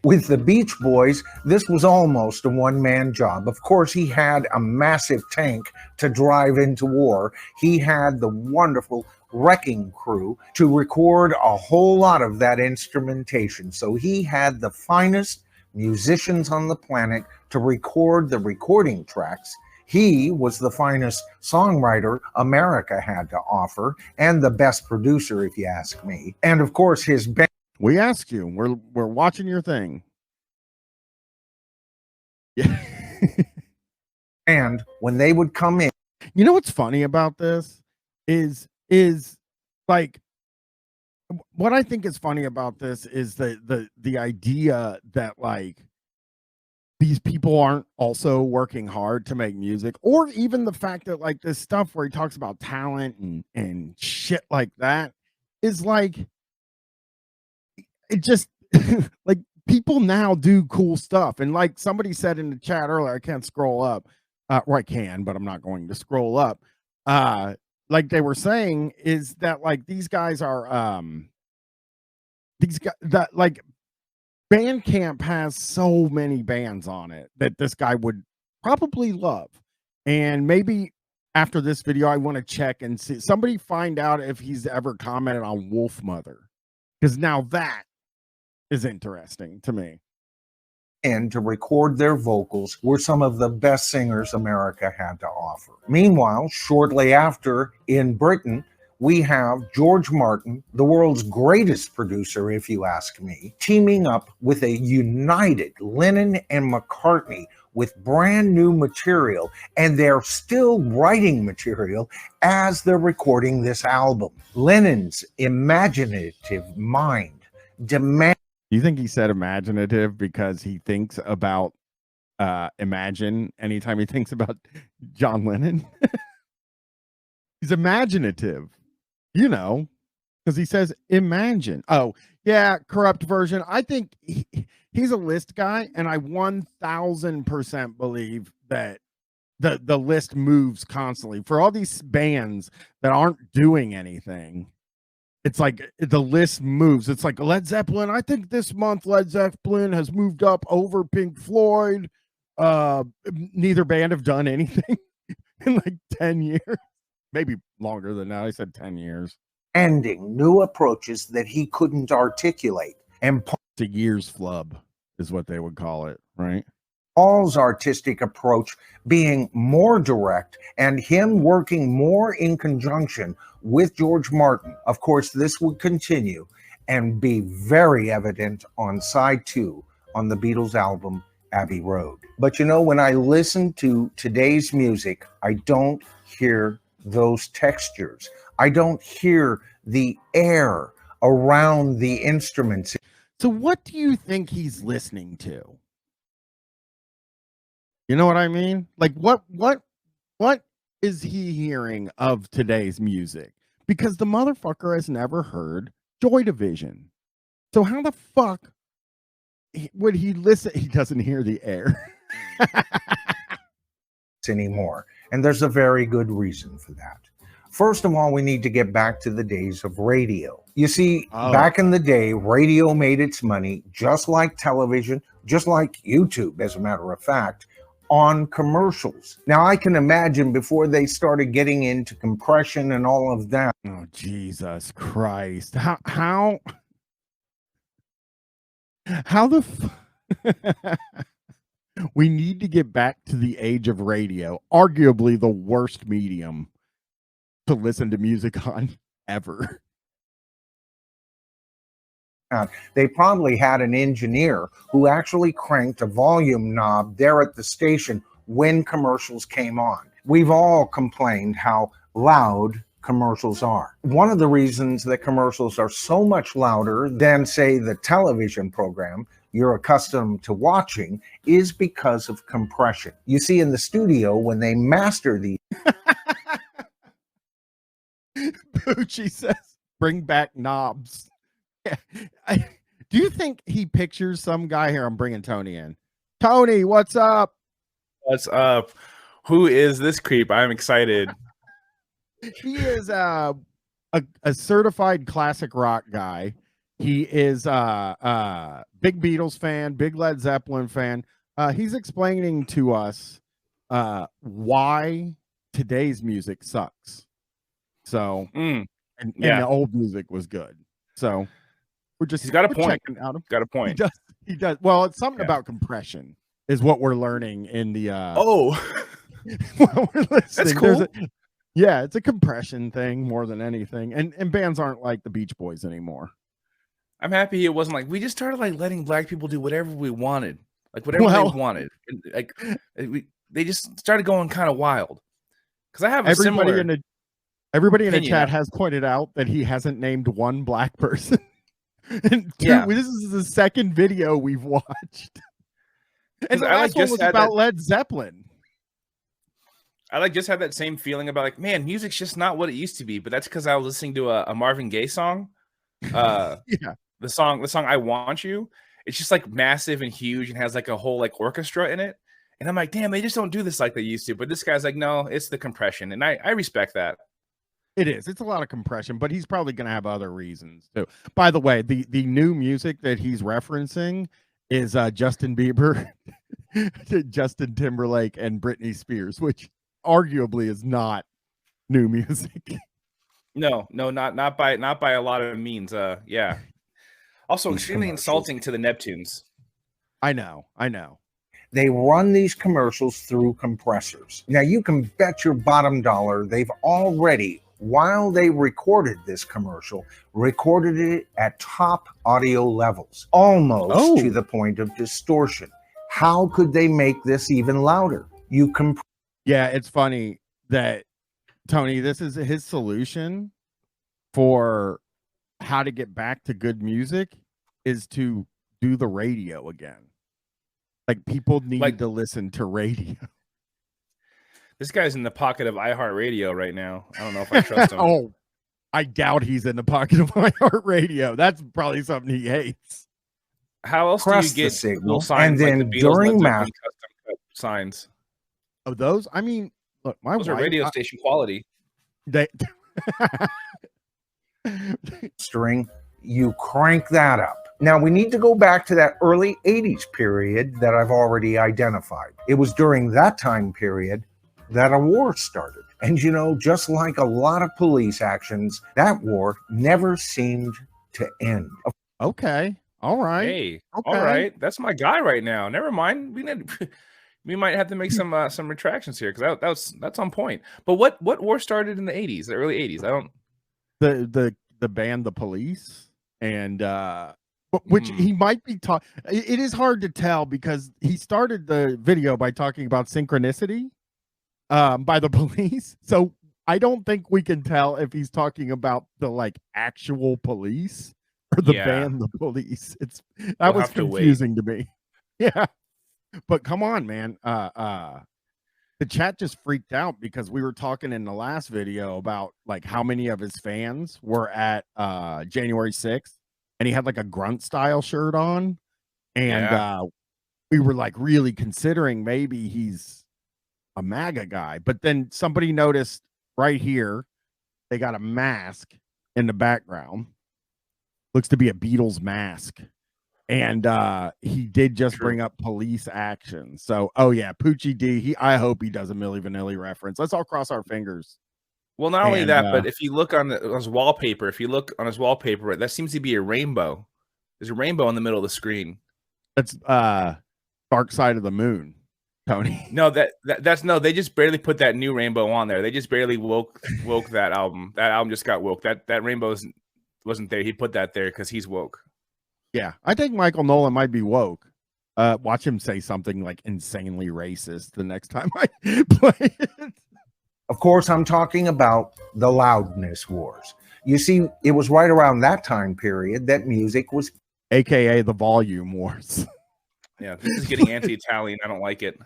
With the Beach Boys, this was almost a one-man job. Of course, he had a massive tank to drive into war. He had the wonderful wrecking crew to record a whole lot of that instrumentation. So he had the finest musicians on the planet to record the recording tracks. He was the finest songwriter America had to offer, and the best producer, if you ask me. And of course, his band. we asked you, we're watching your thing. Yeah. And when they would come in, you know what's funny about this is like, what I think is funny about this is the idea that like these people aren't also working hard to make music, or even the fact that like this stuff where he talks about talent and shit like that is like, it just like people now do cool stuff. And like somebody said in the chat earlier, I can't scroll up, or I can, but I'm not going to scroll up. Like they were saying is that like these guys are these guys that like Bandcamp has so many bands on it that this guy would probably love. And maybe after this video, I want to check and see, somebody find out if he's ever commented on Wolf Mother, because now that is interesting to me. And to record their vocals were some of the best singers America had to offer. Meanwhile, shortly after in Britain, we have George Martin, the world's greatest producer, if you ask me, teaming up with a united Lennon and McCartney with brand new material, and they're still writing material as they're recording this album. Lennon's imaginative mind demands. Do you think he said imaginative because he thinks about Imagine anytime he thinks about John Lennon? He's imaginative. You know, because he says imagine. Oh, yeah, corrupt version. I think he's a list guy, and I 1000% believe that the list moves constantly. For all these bands that aren't doing anything, it's like the list moves. It's like Led Zeppelin. I think this month Led Zeppelin has moved up over Pink Floyd. Neither band have done anything in like 10 years. Maybe longer than that. I said 10 years. Ending new approaches that he couldn't articulate. And the years flub is what they would call it, right? Paul's artistic approach being more direct and him working more in conjunction with George Martin. Of course, this would continue and be very evident on side 2 on the Beatles album, Abbey Road. But you know, when I listen to today's music, I don't hear those textures. I don't hear the air around the instruments. So what do you think he's listening to? You know what I mean? Like what is he hearing of today's music? Because the motherfucker has never heard Joy Division. So how the fuck would he listen? He doesn't hear the air anymore. And there's a very good reason for that. First of all, we need to get back to the days of radio. You see, back in the day, radio made its money just like television, just like YouTube, as a matter of fact, on commercials. Now, I can imagine before they started getting into compression and all of that. Oh, Jesus Christ. How the we need to get back to the age of radio, arguably the worst medium to listen to music on ever. They probably had an engineer who actually cranked a volume knob there at the station when commercials came on. We've all complained how loud commercials are. One of the reasons that commercials are so much louder than, say, the television program, you're accustomed to watching is because of compression. You see, in the studio, when they master these. Poochie says, bring back knobs. Yeah. Do you think he pictures some guy here? I'm bringing Tony in. Tony, what's up? What's up? Who is this creep? I'm excited. He is a certified classic rock guy. He is big Beatles fan, big Led Zeppelin fan. He's explaining to us why today's music sucks. So, and the old music was good. So, he's got a point. Got a point. He does. Well, it's something about compression is what we're learning in the. While we're listening. That's cool. It's a compression thing more than anything, and bands aren't like the Beach Boys anymore. I'm happy it wasn't like we just started like letting black people do whatever we wanted, like whatever they wanted. Like they just started going kind of wild. Because I have everybody in the chat has pointed out that he hasn't named one black person. And this is the second video we've watched, and the last one was about Led Zeppelin. I just had that same feeling about like, man, music's just not what it used to be. But that's because I was listening to a Marvin Gaye song. The song I Want You. It's just like massive and huge and has like a whole like orchestra in it. And I'm like, damn, they just don't do this like they used to. But this guy's like, no, it's the compression. And I respect that. It is. It's a lot of compression, but he's probably going to have other reasons too. By the way, the new music that he's referencing is Justin Bieber, Justin Timberlake, and Britney Spears, which arguably is not new music. No, not by a lot of means. Also extremely insulting to the Neptunes. I know. They run these commercials through compressors. Now you can bet your bottom dollar they've already, while they recorded this commercial, recorded it at top audio levels, almost to the point of distortion. How could they make this even louder? It's funny that, Tony, this is his solution for how to get back to good music is to do the radio again. Like, people need to listen to radio. This guy's in the pocket of iHeartRadio right now. I don't know if I trust him. I doubt he's in the pocket of iHeartRadio. That's probably something he hates. How else do you get the signal signs and then like the Beatles during mass custom cut signs? Oh, those? I mean, look, those are radio station quality. String, you crank that up. Now we need to go back to that early 80s period that I've already identified. It was during that time period that a war started. And just like a lot of police actions, that war never seemed to end. Okay. All right. Hey, okay. All right. That's my guy right now. Never mind. We might have to make some retractions here because that's on point. But what war started in the 80s, the early 80s? I don't. The band The Police and which he might be taught. It is hard to tell because he started the video by talking about Synchronicity by The Police. So I don't think we can tell if he's talking about the actual Police or the band The Police. That was confusing to me. Yeah. But come on, man. The chat just freaked out because we were talking in the last video about how many of his fans were at January 6th, and he had a grunt style shirt on, and we were really considering maybe he's a MAGA guy. But then somebody noticed right here they got a mask in the background. Looks to be a Beatles mask. And he did just bring up police action. So, Poochie D, I hope he does a Milli Vanilli reference. Let's all cross our fingers. Well, not only that, but if you look on his wallpaper, that seems to be a rainbow. There's a rainbow in the middle of the screen. That's Dark Side of the Moon, Tony. No, that's no. They just barely put that new rainbow on there. They just barely woke that album. That album just got woke. That rainbow wasn't there. He put that there because he's woke. Yeah, I think Michael Noland might be woke. Watch him say something insanely racist the next time I play it. Of course, I'm talking about the loudness wars. You see, it was right around that time period that music was aka the Volume Wars. Yeah, this is getting anti-Italian. I don't like it.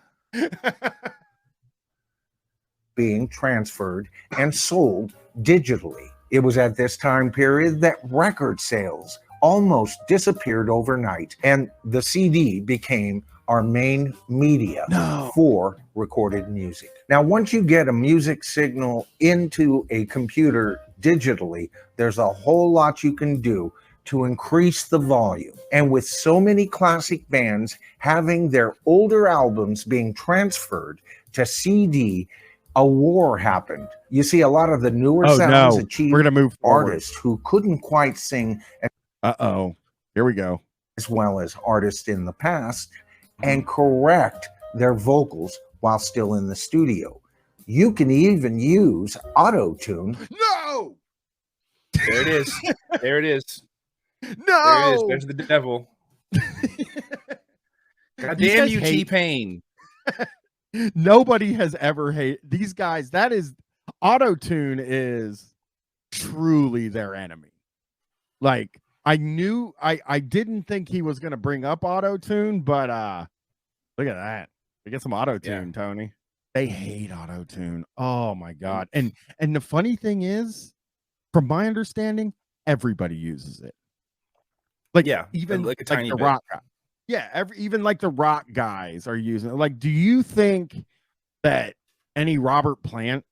Being transferred and sold digitally. It was at this time period that record sales almost disappeared overnight, and the CD became our main media for recorded music. Now, once you get a music signal into a computer digitally, there's a whole lot you can do to increase the volume. And with so many classic bands having their older albums being transferred to CD, a war happened. You see, a lot of the newer sounds achieved We're gonna move forward. Artists who couldn't quite sing here we go, as well as artists in the past, and correct their vocals while still in the studio. You can even use auto-tune. No, there it is. There it is. No, there it is. There's the devil. God damn you, T-Pain. Nobody has ever hated these guys. That is, auto-tune is truly their enemy. Like, I didn't think he was going to bring up auto-tune, but look at that. We get some auto-tune, Tony. They hate auto-tune. Oh my God. And the funny thing is, from my understanding, everybody uses it. Like, even like a tiny the bit. rock guy. Yeah, even like the rock guys are using it. Like, do you think that any Robert Plant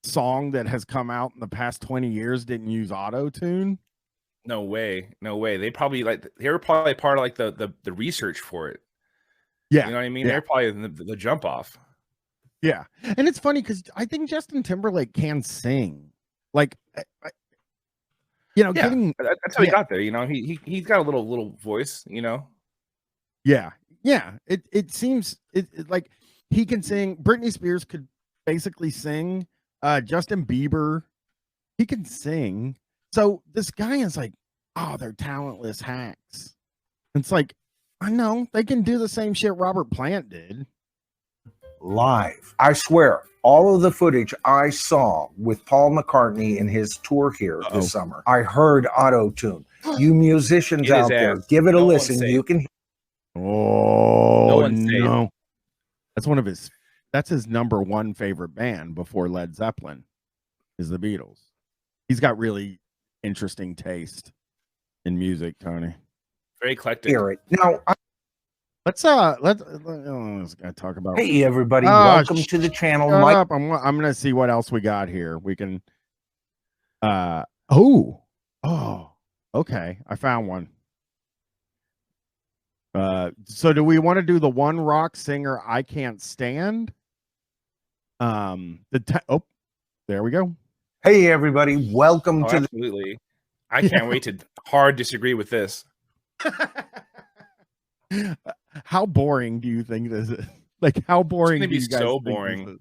song that has come out in the past 20 years didn't use auto-tune? No way. No way. They were probably part of like the research for it. Yeah. You know what I mean? Yeah. They're probably the jump off. Yeah. And it's funny because I think Justin Timberlake can sing. Like, getting, that's how he got there. You know, he's got a little voice, you know? Yeah. Yeah. It seems like he can sing. Britney Spears could basically sing. Justin Bieber, he can sing. So this guy is like, oh, they're talentless hacks. It's like, I know they can do the same shit Robert Plant did. Live. I swear, all of the footage I saw with Paul McCartney in his tour here this summer, I heard auto-tune. You musicians out there, give it a listen. You can. Oh, no. That's his number one favorite band before Led Zeppelin is the Beatles. He's got really interesting taste in music, Tony. Very eclectic. Hear it. Now, let's talk about. Hey everybody, welcome to the channel. Shut up. I'm gonna see what else we got here. We can okay. I found one. So do we want to do the one rock singer I can't stand? There we go. Hey everybody, welcome to absolutely. I can't wait to hard disagree with this. How boring do you think this is? Like, how boring? It's gonna be so boring.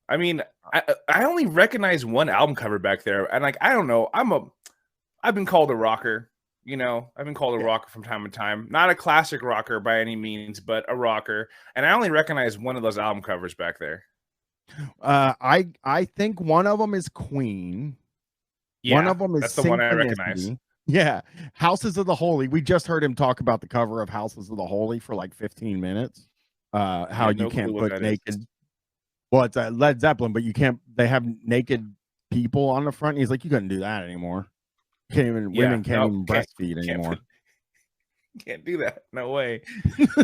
I mean, I only recognize one album cover back there, and like, I don't know. I've been called a rocker. You know, I've been called a rocker from time to time. Not a classic rocker by any means, but a rocker. And I only recognize one of those album covers back there. I think one of them is Queen. Yeah, one of them is that's the one I recognize. Yeah, Houses of the Holy. We just heard him talk about the cover of Houses of the Holy for like 15 minutes. How you can't put naked. Well, it's Led Zeppelin, but you can't. They have naked people on the front. He's like, you couldn't do that anymore. Women can't even breastfeed anymore. Can't do that. No way.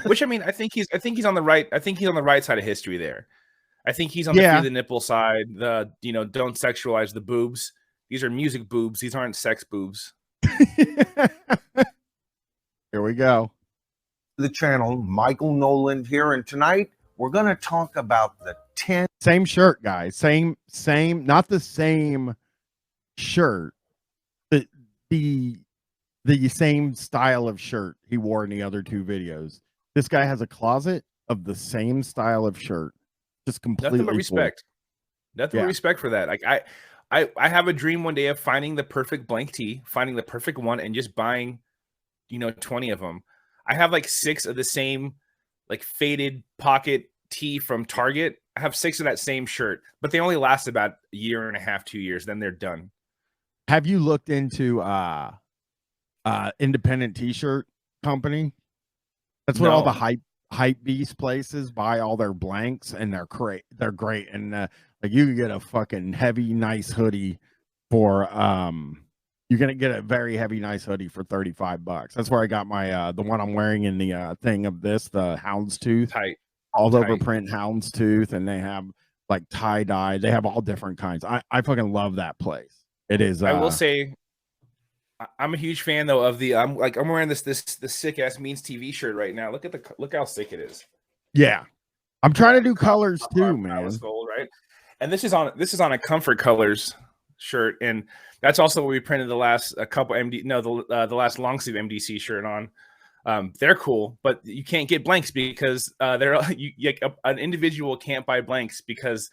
Which, I mean, I think he's on the right. I think he's on the right side of history there. I think he's on the free the nipple side. The don't sexualize the boobs. These are music boobs. These aren't sex boobs. Here we go. The channel, Michael Noland here, and tonight we're going to talk about the 10 same shirt, guys. Same, not the same shirt. The same style of shirt he wore in the other two videos. This guy has a closet of the same style of shirt. Just completely nothing but respect. Nothing but respect for that. Like I have a dream one day of finding the perfect blank tee, finding the perfect one, and just buying, 20 of them. I have like 6 of the same, like faded pocket tee from Target. I have 6 of that same shirt, but they only last about a year and a half, 2 years. Then they're done. Have you looked into independent t-shirt company. That's what all the No. hype beast places buy all their blanks, and they're great. They're great. And like you can get a fucking heavy, nice hoodie for you're gonna get a very heavy, nice hoodie for $35. That's where I got my the one I'm wearing in the thing of this, the houndstooth. Tight. All over print houndstooth, and they have like tie-dye. They have all different kinds. I fucking love that place. It is I will say I'm a huge fan though of the I'm wearing this sick ass Means TV shirt right now. Look how sick it is. Yeah. I'm trying to do colors too, man. Gold, right? And this is on a Comfort Colors shirt, and that's also what we printed the last the last long sleeve MDC shirt on. They're cool, but you can't get blanks because an individual can't buy blanks because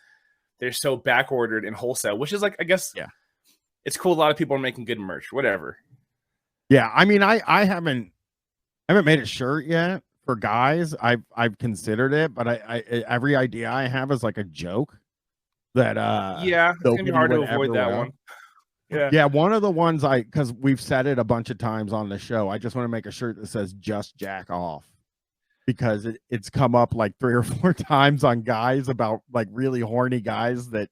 they're so back ordered in wholesale, which is like, I guess, yeah, it's cool. A lot of people are making good merch, whatever. Yeah, I mean, I haven't made a shirt yet for guys. I've considered it, but I every idea I have is like a joke that yeah, it's gonna be hard to avoid that one. Yeah, one of the ones because we've said it a bunch of times on the show. I just want to make a shirt that says "Just Jack Off" because it's come up like 3 or 4 times on guys about like really horny guys that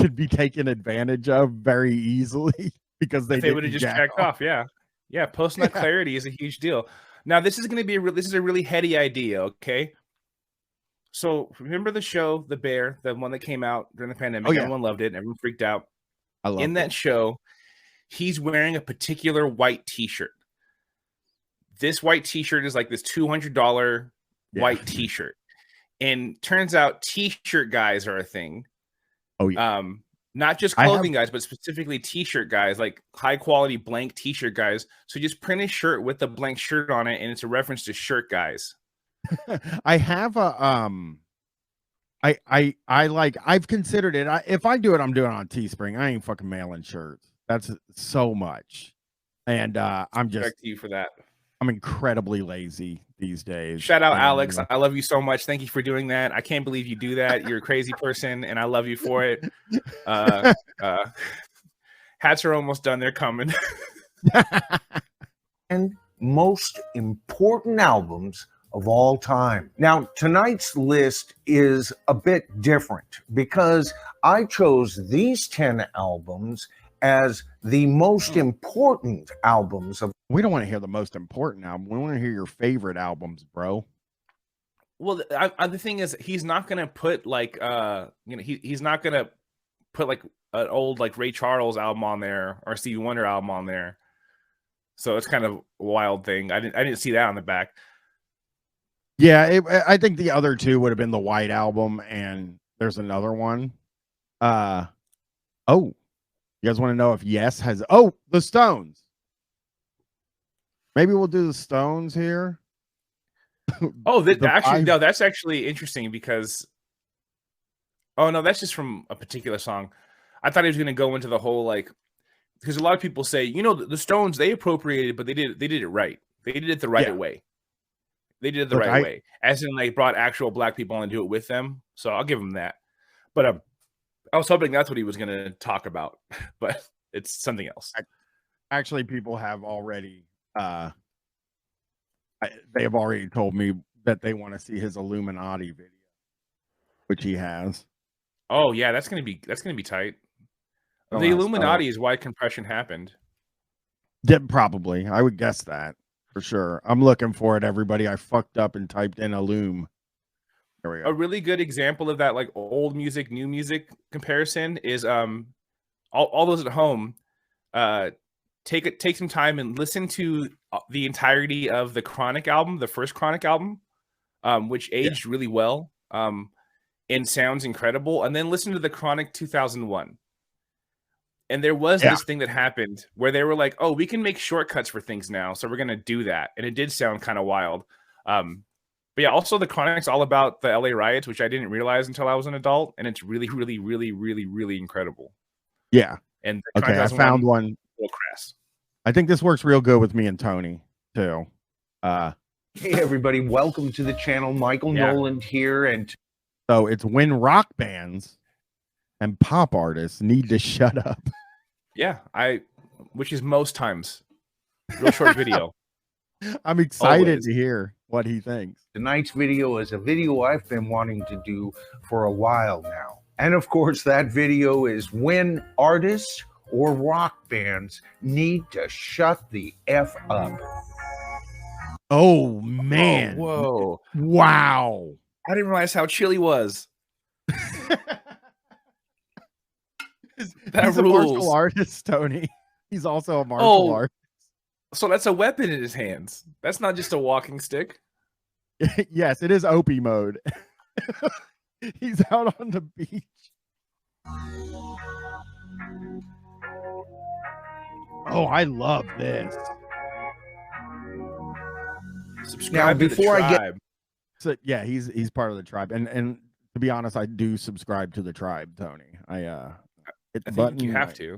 could be taken advantage of very easily because they would have just jacked off. Yeah. Post nut clarity is a huge deal. Now this is going to be a really heady idea. Okay. So remember the show, The Bear, the one that came out during the pandemic. Oh, yeah. Everyone loved it. Everyone freaked out. In that show, he's wearing a particular white t-shirt. This white t-shirt is like this $200 white t-shirt. And turns out t-shirt guys are a thing. Oh yeah. Not just clothing guys, but specifically t-shirt guys, like high quality blank t-shirt guys. So just print a shirt with the blank shirt on it, and it's a reference to shirt guys. I have a I've considered it. If I do it, I'm doing it on Teespring. I ain't fucking mailing shirts. That's so much. And I'm just respect you for that. I'm incredibly lazy these days. Shout out Alex. I love you so much. Thank you for doing that. I can't believe you do that. You're a crazy person, and I love you for it. Hats are almost done. They're coming. And most important albums of all time. Now, tonight's list is a bit different because I chose these 10 albums as the most important albums of. We don't want to hear the most important album. We want to hear your favorite albums, bro. Well, the thing is, he's not gonna put like he's not gonna put like an old like Ray Charles album on there or Stevie Wonder album on there. So it's kind of a wild thing. I didn't see that on the back. Yeah, I think the other two would have been the White Album, and there's another one. Oh, you guys want to know if Yes has? Oh, the Stones. Maybe we'll do the Stones here. Oh, no, that's actually interesting because. Oh no, that's just from a particular song. I thought he was going to go into the whole like, because a lot of people say, the Stones, they appropriated, but they did it right. They did it the right way. They did it the right way, as in like brought actual black people on and do it with them. So I'll give him that. But I was hoping that's what he was going to talk about, but it's something else. Actually, people have already they have already told me that they want to see his Illuminati video, which he has. Oh yeah, that's gonna be tight. The Illuminati is why compression happened. Yeah, probably. I would guess that for sure. I'm looking for it, everybody. I fucked up and typed in Illum. There we go. A really good example of that, like old music, new music comparison is all those at home. Take some time and listen to the entirety of the Chronic album, the first Chronic album, which aged really well and sounds incredible. And then listen to the Chronic 2001. And there was this thing that happened where they were like, oh, we can make shortcuts for things now. So we're going to do that. And it did sound kind of wild. But yeah, also the Chronic's all about the LA riots, which I didn't realize until I was an adult. And it's really, really, really, really, really incredible. Yeah. And okay, I found one. Crass. I think this works real good with me and Tony too. Hey everybody, welcome to the channel. Michael Noland here. And so it's when rock bands and pop artists need to shut up. Yeah, which is most times. Real short video. I'm excited to hear what he thinks. Tonight's video is a video I've been wanting to do for a while now. And of course, that video is when artists or rock bands need to shut the F up. Oh, man. Oh, whoa. Wow. I didn't realize how chill he was. He's a martial artist, Tony. He's also a martial artist. So that's a weapon in his hands. That's not just a walking stick. Yes, it is Opie mode. He's out on the beach. Oh, I love this. Subscribe now, before to the tribe. So yeah, he's part of the tribe, and to be honest, I do subscribe to the tribe, Tony. I think you have to.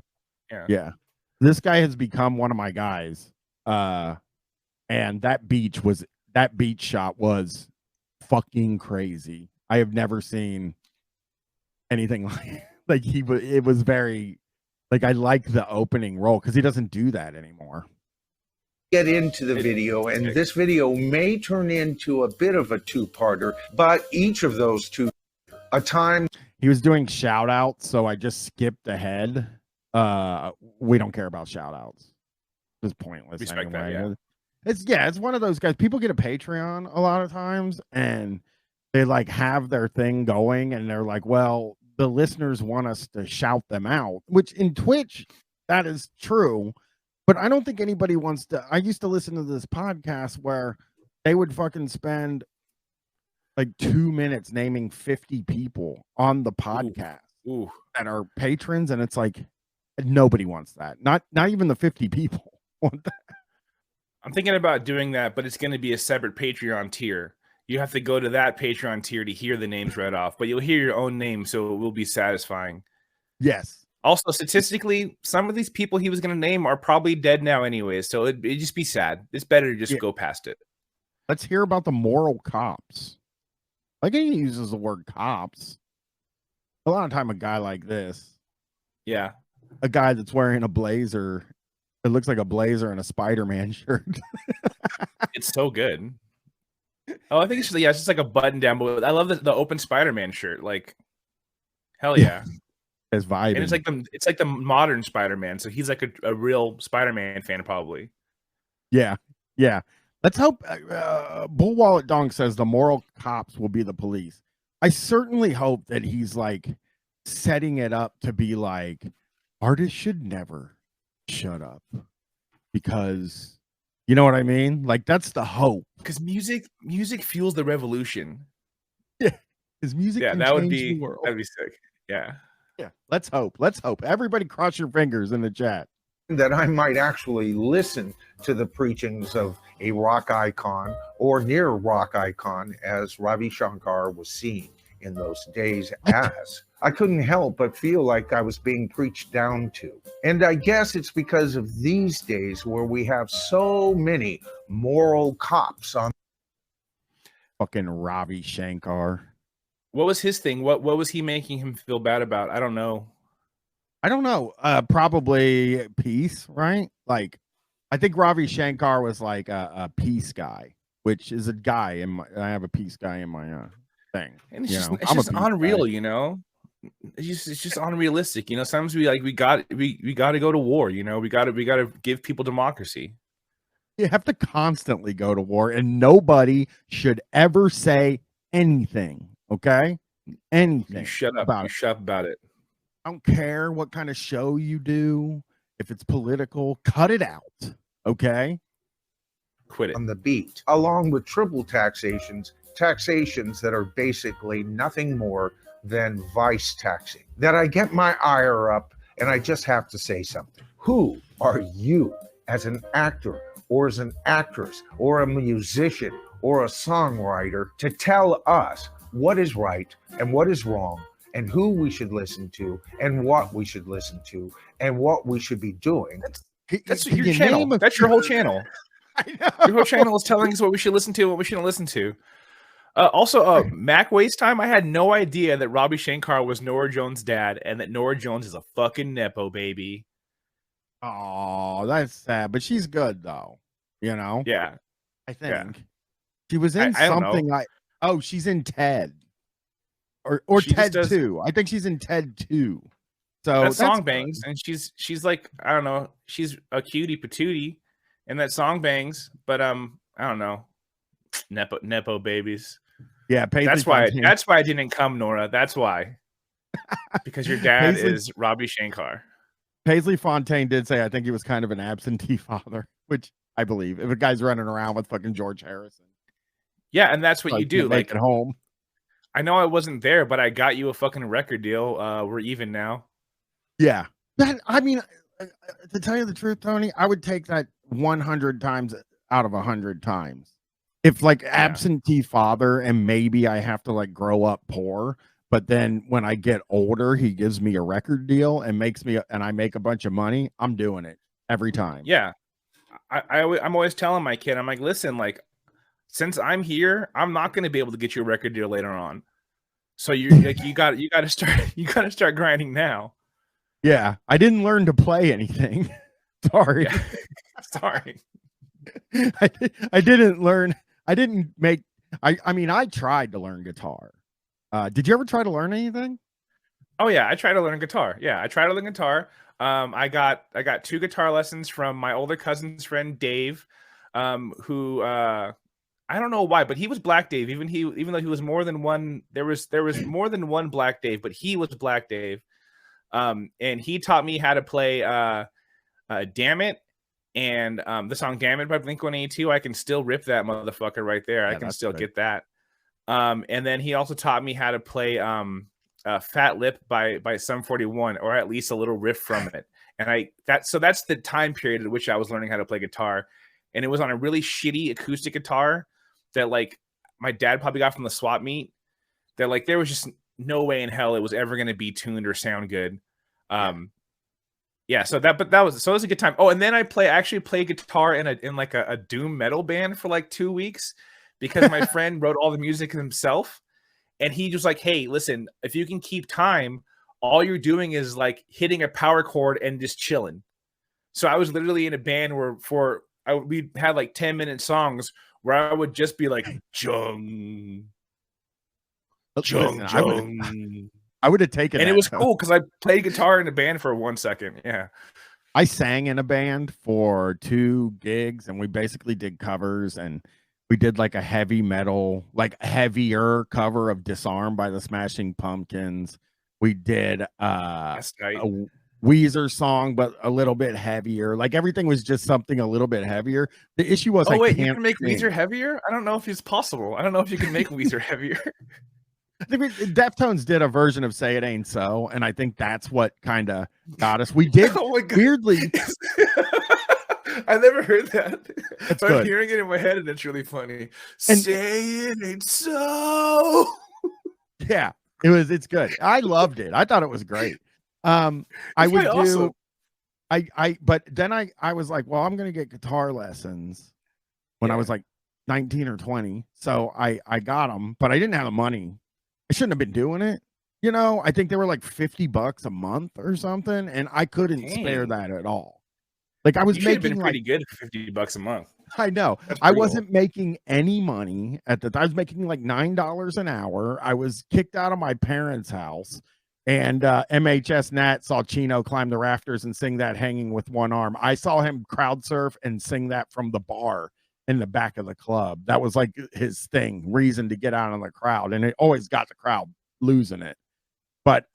Yeah. This guy has become one of my guys. And that beach shot was fucking crazy. I have never seen anything like it was very like, I like the opening roll because he doesn't do that anymore. Get into the video, and this video may turn into a bit of a two-parter, but each of those two a time he was doing shout outs, so I just skipped ahead. We don't care about shout outs. It's pointless. Respect anyway. That, it's one of those guys. People get a Patreon a lot of times and they like have their thing going and they're like, well, the listeners want us to shout them out, which in Twitch, that is true. But I don't think anybody wants to. I used to listen to this podcast where they would fucking spend like 2 minutes naming 50 people on the podcast that are patrons. And it's like, nobody wants that. Not even the 50 people want that. I'm thinking about doing that, but it's going to be a separate Patreon tier. You have to go to that Patreon tier to hear the names read off, but you'll hear your own name, so it will be satisfying. Yes. Also, statistically, some of these people he was going to name are probably dead now anyways, so it'd just be sad. It's better to just go past it. Let's hear about the moral cops. Like, he uses the word cops. A lot of time, a guy like this. Yeah. A guy that's wearing a blazer. It looks like a blazer and a Spider-Man shirt. It's so good. Oh, I think it's just like a button down, but I love the open Spider-Man shirt. Like, hell yeah. It's vibing. And it's like the modern Spider-Man, so he's like a real Spider-Man fan, probably. Yeah. Let's hope Bull Wallet Dong says the moral cops will be the police. I certainly hope that he's like setting it up to be like, artists should never shut up because you know what I mean? Like, that's the hope. Because music fuels the revolution. Yeah. His music can that would change be the world. That'd be sick. Yeah. Let's hope. Everybody cross your fingers in the chat. That I might actually listen to the preachings of a rock icon or near rock icon as Ravi Shankar was seen in those days as. I couldn't help but feel like I was being preached down to. And I guess it's because of these days where we have so many moral cops on. Fucking Ravi Shankar. What was his thing? What was he making him feel bad about? I don't know. Probably peace, right? Like, I think Ravi Shankar was like a peace guy, which is a guy I have a peace guy in my thing. And it's just unreal, you know. It's just unrealistic, you know. Sometimes we got to go to war, you know. We got to give people democracy. You have to constantly go to war, and nobody should ever say anything. Okay, anything. You shut up about it. I don't care what kind of show you do. If it's political, cut it out. Okay, quit it on the beat, along with triple taxations that are basically nothing more than vice taxing. That I get my ire up and I just have to say something. Who are you as an actor or as an actress or a musician or a songwriter to tell us what is right and what is wrong and who we should listen to and what we should listen to and what we should be doing? That's your channel. That's your whole channel. I know. Your whole channel is telling us what we should listen to and what we shouldn't listen to. Also, Mac Waste Time, I had no idea that Ravi Shankar was Norah Jones' dad and that Norah Jones is a fucking Nepo baby. Oh, Oh, that's sad. But she's good though. You know? Yeah. I think. She was in I don't know. something she's in Ted. Or She just Ted does 2. I think she's in Ted 2. So that song bangs, and she's like, I don't know, she's a cutie patootie, and that song bangs, but I don't know. Nepo babies. Yeah, Paisley That's why Fontaine. that's why I didn't come, Nora. That's why. Because your dad is Ravi Shankar. Paisley Fontaine did say I think he was kind of an absentee father, which I believe. If a guy's running around with fucking George Harrison. Yeah, and that's what you do. Make it home. I know I wasn't there, but I got you a fucking record deal. We're even now. Yeah. I mean, to tell you the truth, Tony, I would take that 100 times out of 100 times. If like absentee father, and maybe I have to like grow up poor, but then when I get older, he gives me a record deal and I make a bunch of money. I'm doing it every time. Yeah. I'm always telling my kid, I'm like, listen, like, since I'm here, I'm not going to be able to get you a record deal later on. So you got to start grinding now. Yeah, I didn't learn to play anything. Sorry. Yeah. Sorry. I didn't learn. I didn't make. I mean, I tried to learn guitar. Did you ever try to learn anything? Oh yeah, I tried to learn guitar. Yeah, I tried to learn guitar. I got 2 guitar lessons from my older cousin's friend Dave, who I don't know why, but he was Black Dave. Even though he was more than one, there was more than one Black Dave, but he was Black Dave. And he taught me how to play Damn It, and the song Damn It by Blink-182. I can still rip that motherfucker right there. I can still get that. And then he also taught me how to play Fat Lip by Sum 41, or at least a little riff from it. And that's the time period at which I was learning how to play guitar. And it was on a really shitty acoustic guitar that like my dad probably got from the swap meet, that like there was just no way in hell it was ever going to be tuned or sound good. Yeah, so it was a good time. Oh, and then I actually play guitar in like a doom metal band for like 2 weeks, because my friend wrote all the music himself, and he was like, hey, listen, if you can keep time, all you're doing is like hitting a power chord and just chilling. So I was literally in a band where we had like 10-minute songs where I would just be like, chung, chung, chung. I would have taken it. And it was cool because I played guitar in a band for 1 second. Yeah. I sang in a band for 2 gigs, and we basically did covers, and we did like a heavy metal, like heavier cover of Disarm by the Smashing Pumpkins. We did a Weezer song, but a little bit heavier. Like everything was just something a little bit heavier. The issue was, you can make Weezer heavier? I don't know if it's possible. I don't know if you can make Weezer heavier. I think Deftones did a version of Say It Ain't So, and I think that's what kind of got us. We did weirdly. I never heard that. I'm hearing it in my head, and it's really funny. Say it ain't so. Yeah, it's good. I loved it. I thought it was great. I would do awesome. But then I was like, well, I'm gonna get guitar lessons when I was like 19 or 20. So I got them, but I didn't have the money. I shouldn't have been doing it. You know, I think they were like $50 a month or something, and I couldn't spare that at all. Like I was making pretty good for $50 a month. I know. I wasn't making any money at the time. I was making like $9 an hour. I was kicked out of my parents' house, and MHS Nat saw Chino climb the rafters and sing that hanging with one arm. I saw him crowd surf and sing that from the bar in the back of the club. That was like his thing, reason to get out of the crowd, and it always got the crowd losing it. But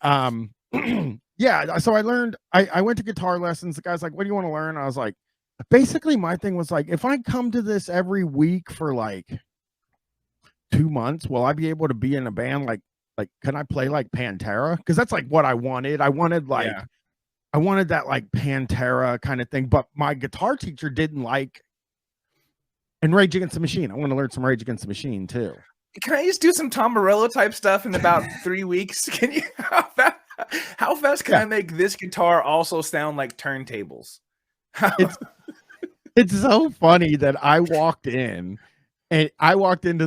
yeah, so I learned. I went to guitar lessons. The guy's like, what do you want to learn? I was like, basically my thing was like, if I come to this every week for like 2 months, will I be able to be in a band? Like can I play like Pantera? Because that's like what I wanted. I wanted like I wanted that like Pantera kind of thing, but my guitar teacher didn't like. And Rage Against the Machine. I want to learn some Rage Against the Machine too. Can I just do some Tom Morello type stuff in about 3 weeks? Can you? How fast can I make this guitar also sound like turntables? It's so funny that I walked into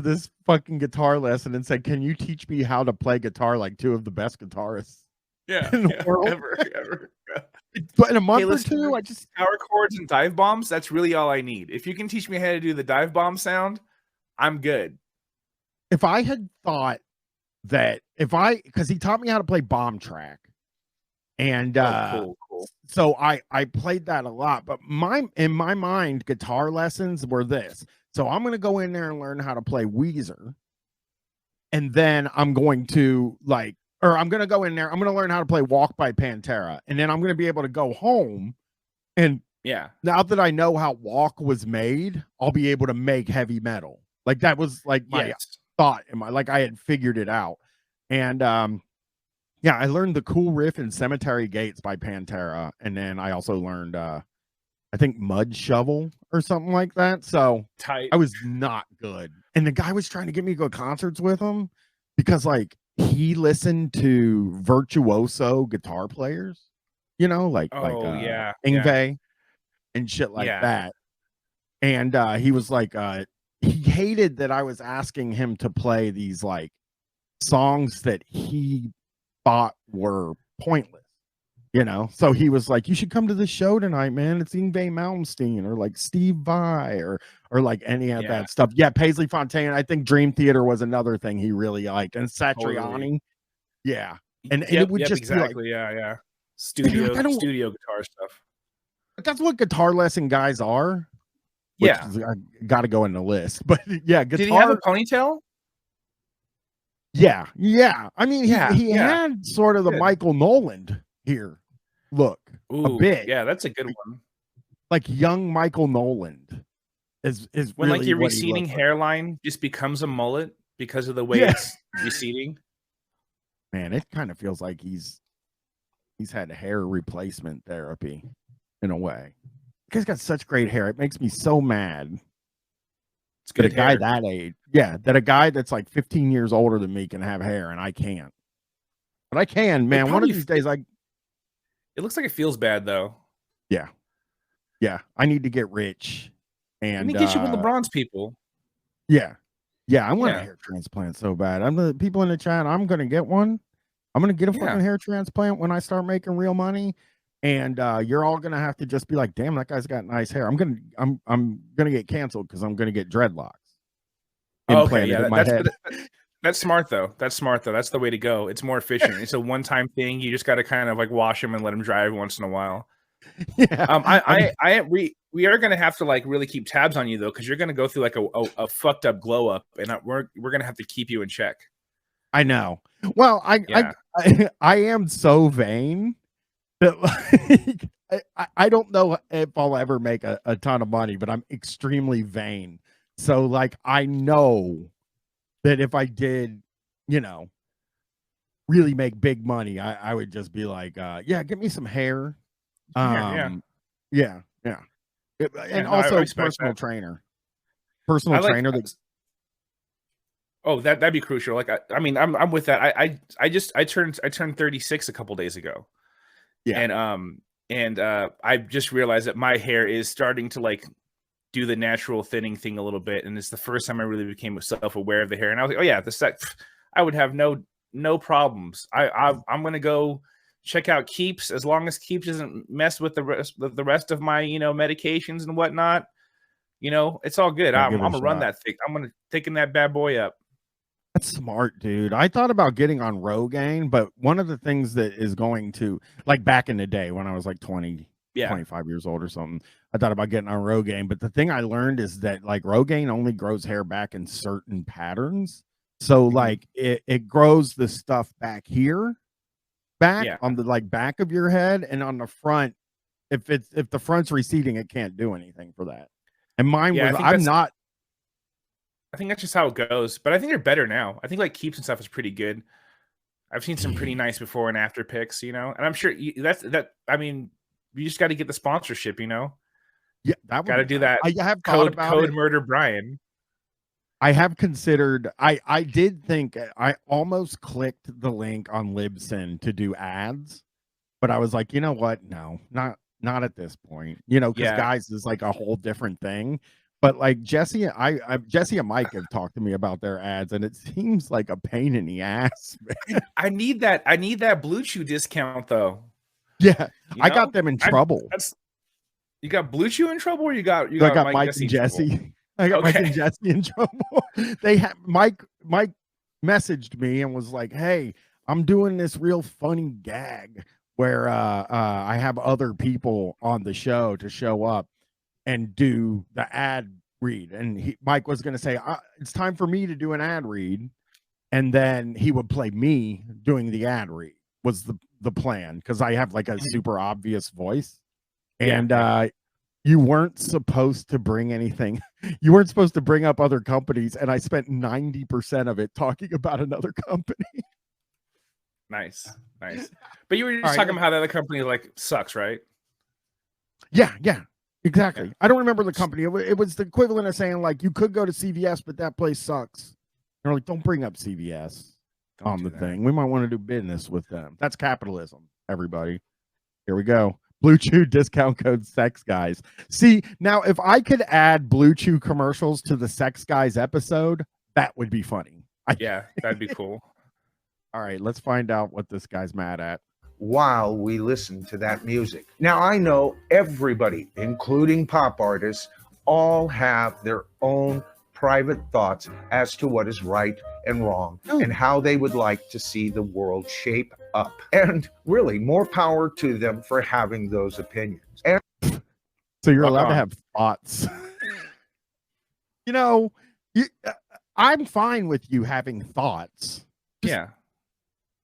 this fucking guitar lesson and said, "Can you teach me how to play guitar like 2 of the best guitarists in the world?" Ever. in a month or listen, two, I just power chords and dive bombs. That's really all I need. If you can teach me how to do the dive bomb sound, I'm good. if I had thought that because he taught me how to play bomb track, and cool. so I played that a lot. But in my mind, guitar lessons were this. So I'm going to go in there and learn how to play Weezer, and then I'm going to I'm going to go in there. I'm going to learn how to play Walk by Pantera, and then I'm going to be able to go home. And now that I know how Walk was made, I'll be able to make heavy metal. Like that was like my thought in my, like I had figured it out. And I learned the cool riff in Cemetery Gates by Pantera, and then I also learned I think Mud Shovel or something like that. So tight. I was not good. And the guy was trying to get me to go to concerts with him because like he listened to virtuoso guitar players, like Yngwie and shit like that. And he was like he hated that I was asking him to play these like songs that he thought were pointless, so he was like, you should come to the show tonight, man. It's Yngwie Malmsteen or like Steve Vai or like any of that stuff. Paisley Fontaine. I think Dream Theater was another thing he really liked, and Satriani. And it would just exactly be like, studio guitar stuff. But that's what guitar lesson guys are. I got to go in the list. But guitar. Did he have a ponytail? Yeah. I mean, he had sort of the Michael Noland here look a bit. Yeah, that's a good one. Like young Michael Noland is when really like your receding hairline just becomes a mullet because of the way it's receding. Man, it kind of feels like he's had hair replacement therapy in a way. He's got such great hair. It makes me so mad. It's good. That a guy that age, that a guy that's like 15 years older than me can have hair, and I can't. But I can, man. One of these days, it looks like it feels bad though. Yeah. I need to get rich, and let me get you with LeBron's people. Yeah. I want a hair transplant so bad. I'm the people in the chat. I'm gonna get one. I'm gonna get a fucking hair transplant when I start making real money. And you're all gonna have to just be like, damn, that guy's got nice hair. I'm gonna get canceled because I'm gonna get dreadlocks implanted in my head. That's smart though. That's the way to go. It's more efficient. It's a one-time thing. You just got to kind of like wash them and let them dry every once in a while. We are gonna have to like really keep tabs on you though, because you're gonna go through like a fucked up glow up, and we're gonna have to keep you in check. I know. Well, I am so vain. I don't know if I'll ever make a ton of money, but I'm extremely vain. So like I know that if I did, really make big money, I would just be like, get me some hair. And also personal trainer. Personal trainer that'd be crucial. Like I'm with that. I turned 36 a couple days ago. And I just realized that my hair is starting to like do the natural thinning thing a little bit, and it's the first time I really became self-aware of the hair. And I was like, I would have no problems. I'm gonna go check out Keeps as long as Keeps doesn't mess with the rest of my medications and whatnot. It's all good. I'm gonna run that thing. I'm gonna taking that bad boy up. That's smart, dude. I thought about getting on Rogaine, but one of the things that is going to, like back in the day when I was like 20, 25 years old or something, I thought about getting on Rogaine. But the thing I learned is that like Rogaine only grows hair back in certain patterns. So like it grows the stuff back here, on the like back of your head, and on the front. If the front's receding, it can't do anything for that. And mine was I think that's just how it goes, but I think they're better now. I think like Keeps and stuff is pretty good. I've seen some pretty nice before and after pics, and I'm sure I mean, you just got to get the sponsorship, Yeah, that got to do that. I have code Murder Brian. I have considered. I did think I almost clicked the link on Libsyn to do ads, but I was like, you know what? No, not at this point. Because guys is like a whole different thing. But like Jesse and Mike have talked to me about their ads, and it seems like a pain in the ass, man. I need that Blue Chew discount though. Yeah, You I know? ite them in trouble. You got Blue Chew in trouble, or you got I got Mike Jesse and Jesse. I got Mike and Jesse in trouble. They had Mike messaged me and was like, "Hey, I'm doing this real funny gag where I have other people on the show to show up and do the ad read." And Mike was going to say, "It's time for me to do an ad read," and then he would play me doing the ad read. Was the plan, because I have like a super obvious voice, and you weren't supposed to bring anything. You weren't supposed to bring up other companies, and I spent 90% of it talking about another company. Nice. But you were just talking about how the other company like sucks, right? Yeah, exactly. Yeah. I don't remember the company. It was the equivalent of saying like, you could go to CVS, but that place sucks. They're like, don't bring up CVS on the thing. We might want to do business with them. That's capitalism, everybody. Here we go. Blue Chew discount code Sex Guys. See, now if I could add Blue Chew commercials to the Sex Guys episode, that would be funny. Yeah, that'd be cool. All right, let's find out what this guy's mad at while we listen to that music. Now, I know everybody, including pop artists, all have their own private thoughts as to what is right and wrong and how they would like to see the world shape up. And really, more power to them for having those opinions. And so you're allowed to have thoughts. You know, I'm fine with you having thoughts. Yeah.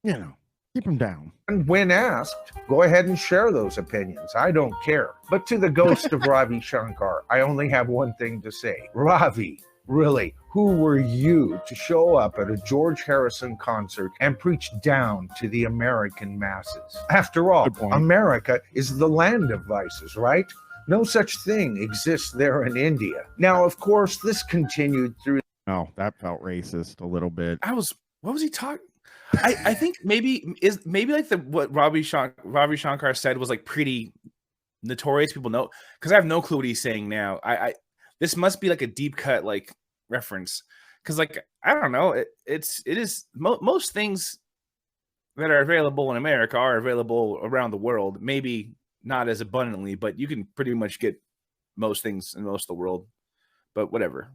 You know, keep them down. And when asked, go ahead and share those opinions. I don't care. But to the ghost of Ravi Shankar, I only have one thing to say. Ravi, really, who were you to show up at a George Harrison concert and preach down to the American masses? After all, America is the land of vices, right? No such thing exists there in India. Now, of course, this continued through. Oh, that felt racist a little bit. What was he talking? I think maybe like what Ravi Shankar said was like pretty notorious. People know, because I have no clue what he's saying now. This must be like a deep cut like reference, because like I don't know, it is most things that are available in America are available around the world. Maybe not as abundantly, but you can pretty much get most things in most of the world. But whatever.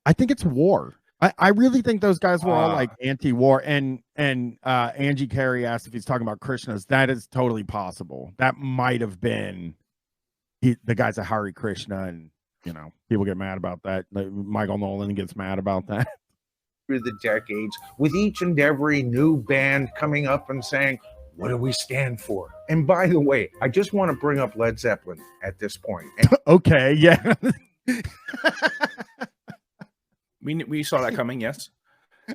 I think it's war. I really think those guys were all like anti-war, and Angie Carey asked if he's talking about Krishnas. That is totally possible. That might have been the guys at Hare Krishna, and you know, people get mad about that. Like Michael Noland gets mad about that. Through the decades, with each and every new band coming up and saying, what do we stand for? And by the way, I just want to bring up Led Zeppelin at this point. Okay, yeah. We saw that coming, yes.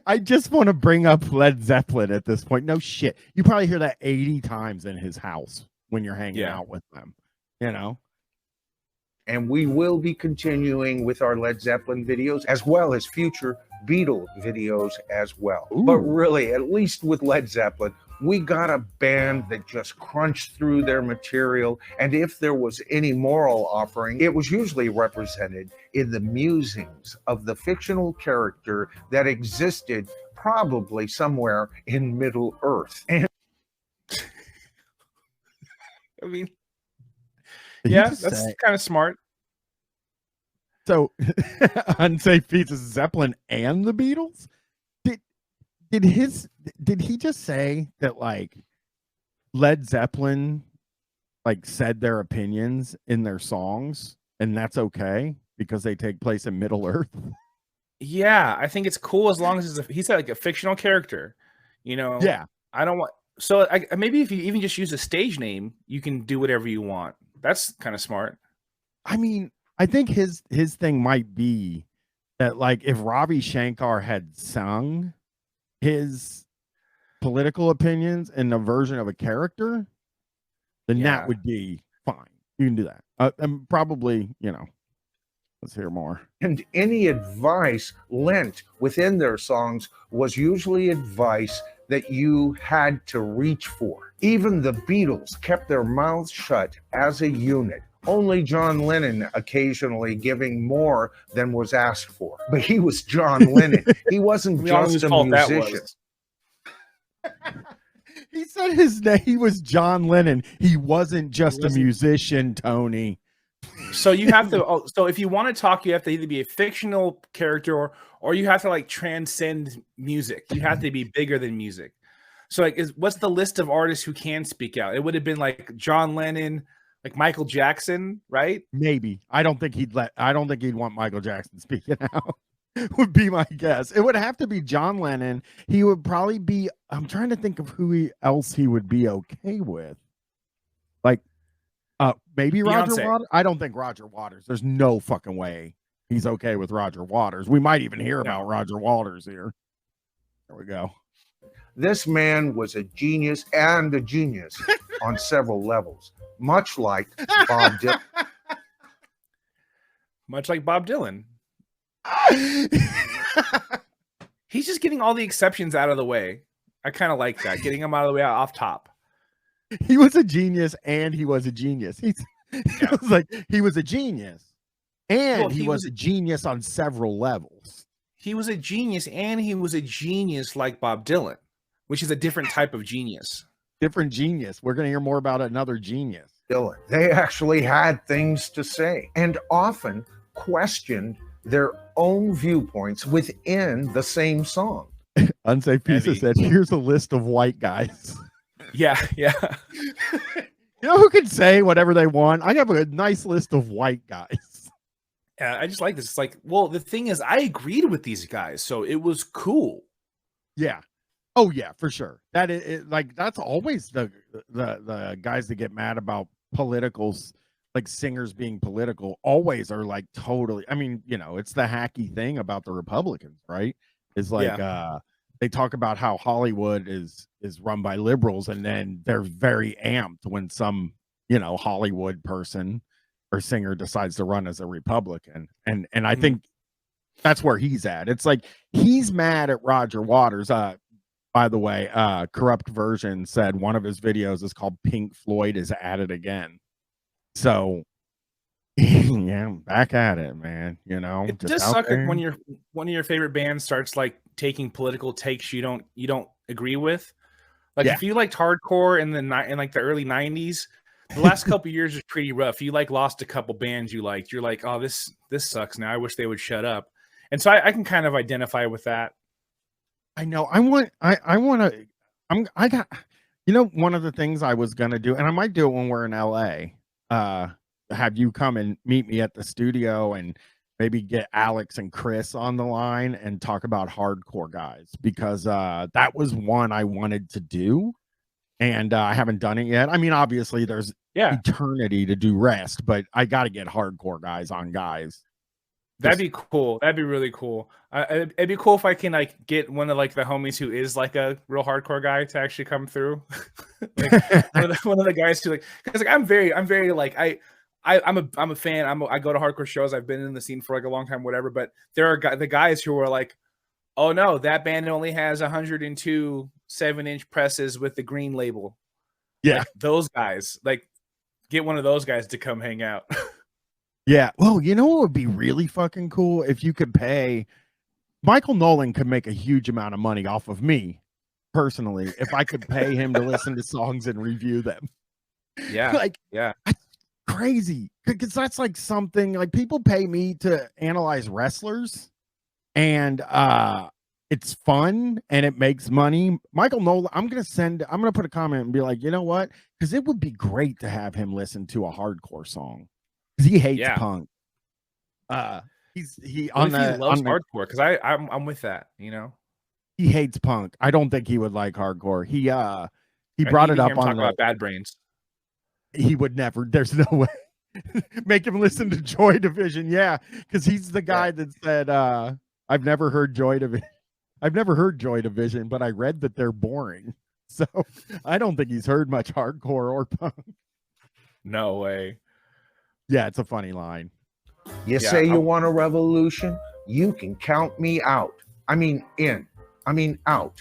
I just want to bring up Led Zeppelin at this point. No shit. You probably hear that 80 times in his house when you're hanging out with them, you know? And we will be continuing with our Led Zeppelin videos as well as future Beatle videos as well. Ooh. But really, at least with Led Zeppelin, we got a band that just crunched through their material, and if there was any moral offering, it was usually represented in the musings of the fictional character that existed probably somewhere in Middle Earth. And I mean, yeah, that's kind of smart. So, Unsafe Feats is Zeppelin and the Beatles? Did he just say that like Led Zeppelin like said their opinions in their songs and that's okay because they take place in Middle Earth? Yeah, I think it's cool as long as he said like a fictional character, you know. Yeah, I don't want. So maybe if you even just use a stage name, you can do whatever you want. That's kind of smart. I mean, I think his thing might be that like if Ravi Shankar had sung his political opinions in a version of a character, then that would be fine. You can do that. And probably, you know, let's hear more. And any advice lent within their songs was usually advice that you had to reach for. Even the Beatles kept their mouths shut as a unit. Only John Lennon occasionally giving more than was asked for. But he was John Lennon. He wasn't just a musician. He said his name was John Lennon. He wasn't just a musician, Tony. So you have to. So if you want to talk, you have to either be a fictional character or you have to like transcend music. You have to be bigger than music. So like, what's the list of artists who can speak out? It would have been like John Lennon, like Michael Jackson, right? Maybe. I don't think he'd want Michael Jackson speaking out. Would be my guess. It would have to be John Lennon. He would probably be. I'm trying to think of who else he would be okay with. Like, maybe Roger Waters. I don't think Roger Waters. There's no fucking way he's okay with Roger Waters. We might even hear about Roger Waters here. There we go. This man was a genius and a genius on several levels, much like Bob Dylan. Much like Bob Dylan. He's just getting all the exceptions out of the way. I kind of like that, getting him out of the way off top. He was a genius and he was a genius. It was like he was a genius and he was a genius on several levels. He was a genius and he was a genius like Bob Dylan, which is a different type of genius. Different genius. We're going to hear more about another genius. Dylan. They actually had things to say and often questioned their own viewpoints within the same song. Unsafe Pizza said, here's a list of white guys. Yeah. You know who can say whatever they want? I have a nice list of white guys. Yeah, I just like this. It's like, well, the thing is, I agreed with these guys, so it was cool. Yeah. Oh yeah, for sure. That is like that's always the guys that get mad about politicals, like singers being political, always are like totally. I mean, you know, it's the hacky thing about the Republicans, right? Is like they talk about how Hollywood is run by liberals, and then they're very amped when some, you know, Hollywood person or singer decides to run as a Republican. And I think that's where he's at. It's like he's mad at Roger Waters. By the way, Corrupt Version said one of his videos is called Pink Floyd is at it again. So yeah, I'm back at it, man. You know, it does suck when one of your favorite bands starts like taking political takes you don't agree with. Like if you liked hardcore in like the early 90s, the last couple of years is pretty rough. You like lost a couple bands you liked. You're like, oh, this sucks now. I wish they would shut up. And so I can kind of identify with that. I know. I got, you know, one of the things I was gonna do, and I might do it when we're in LA, have you come and meet me at the studio and maybe get Alex and Chris on the line and talk about hardcore guys, because that was one I wanted to do and I haven't done it yet. I mean, obviously there's eternity to do rest, but I got to get hardcore guys on guys. That'd be cool. That'd be really cool. It'd be cool if I can like get one of like the homies who is like a real hardcore guy to actually come through. Like, one of the guys who like, because like I'm very like I'm a fan. I go to hardcore shows. I've been in the scene for like a long time, whatever. But there are the guys who are like, oh no, that band only has 102 7-inch presses with the green label. Yeah, like, those guys. Like, get one of those guys to come hang out. Yeah. Well, you know what would be really fucking cool if you could pay Michael Noland could make a huge amount of money off of me personally if I could pay him to listen to songs and review them. Yeah. Like, yeah. That's crazy. Because that's like something like people pay me to analyze wrestlers and it's fun and it makes money. Michael Noland, I'm gonna put a comment and be like, you know what? Because it would be great to have him listen to a hardcore song. He hates punk. He loves hardcore, because I'm with that. You know, he hates punk. I don't think he would like hardcore. He brought it up on about Bad Brains. He would never. There's no way. Make him listen to Joy Division. Yeah, because he's the guy that said, "I've never heard Joy Division. I've never heard Joy Division, but I read that they're boring." So I don't think he's heard much hardcore or punk. No way. Yeah, it's a funny line. You say you want a revolution? You can count me out. I mean out.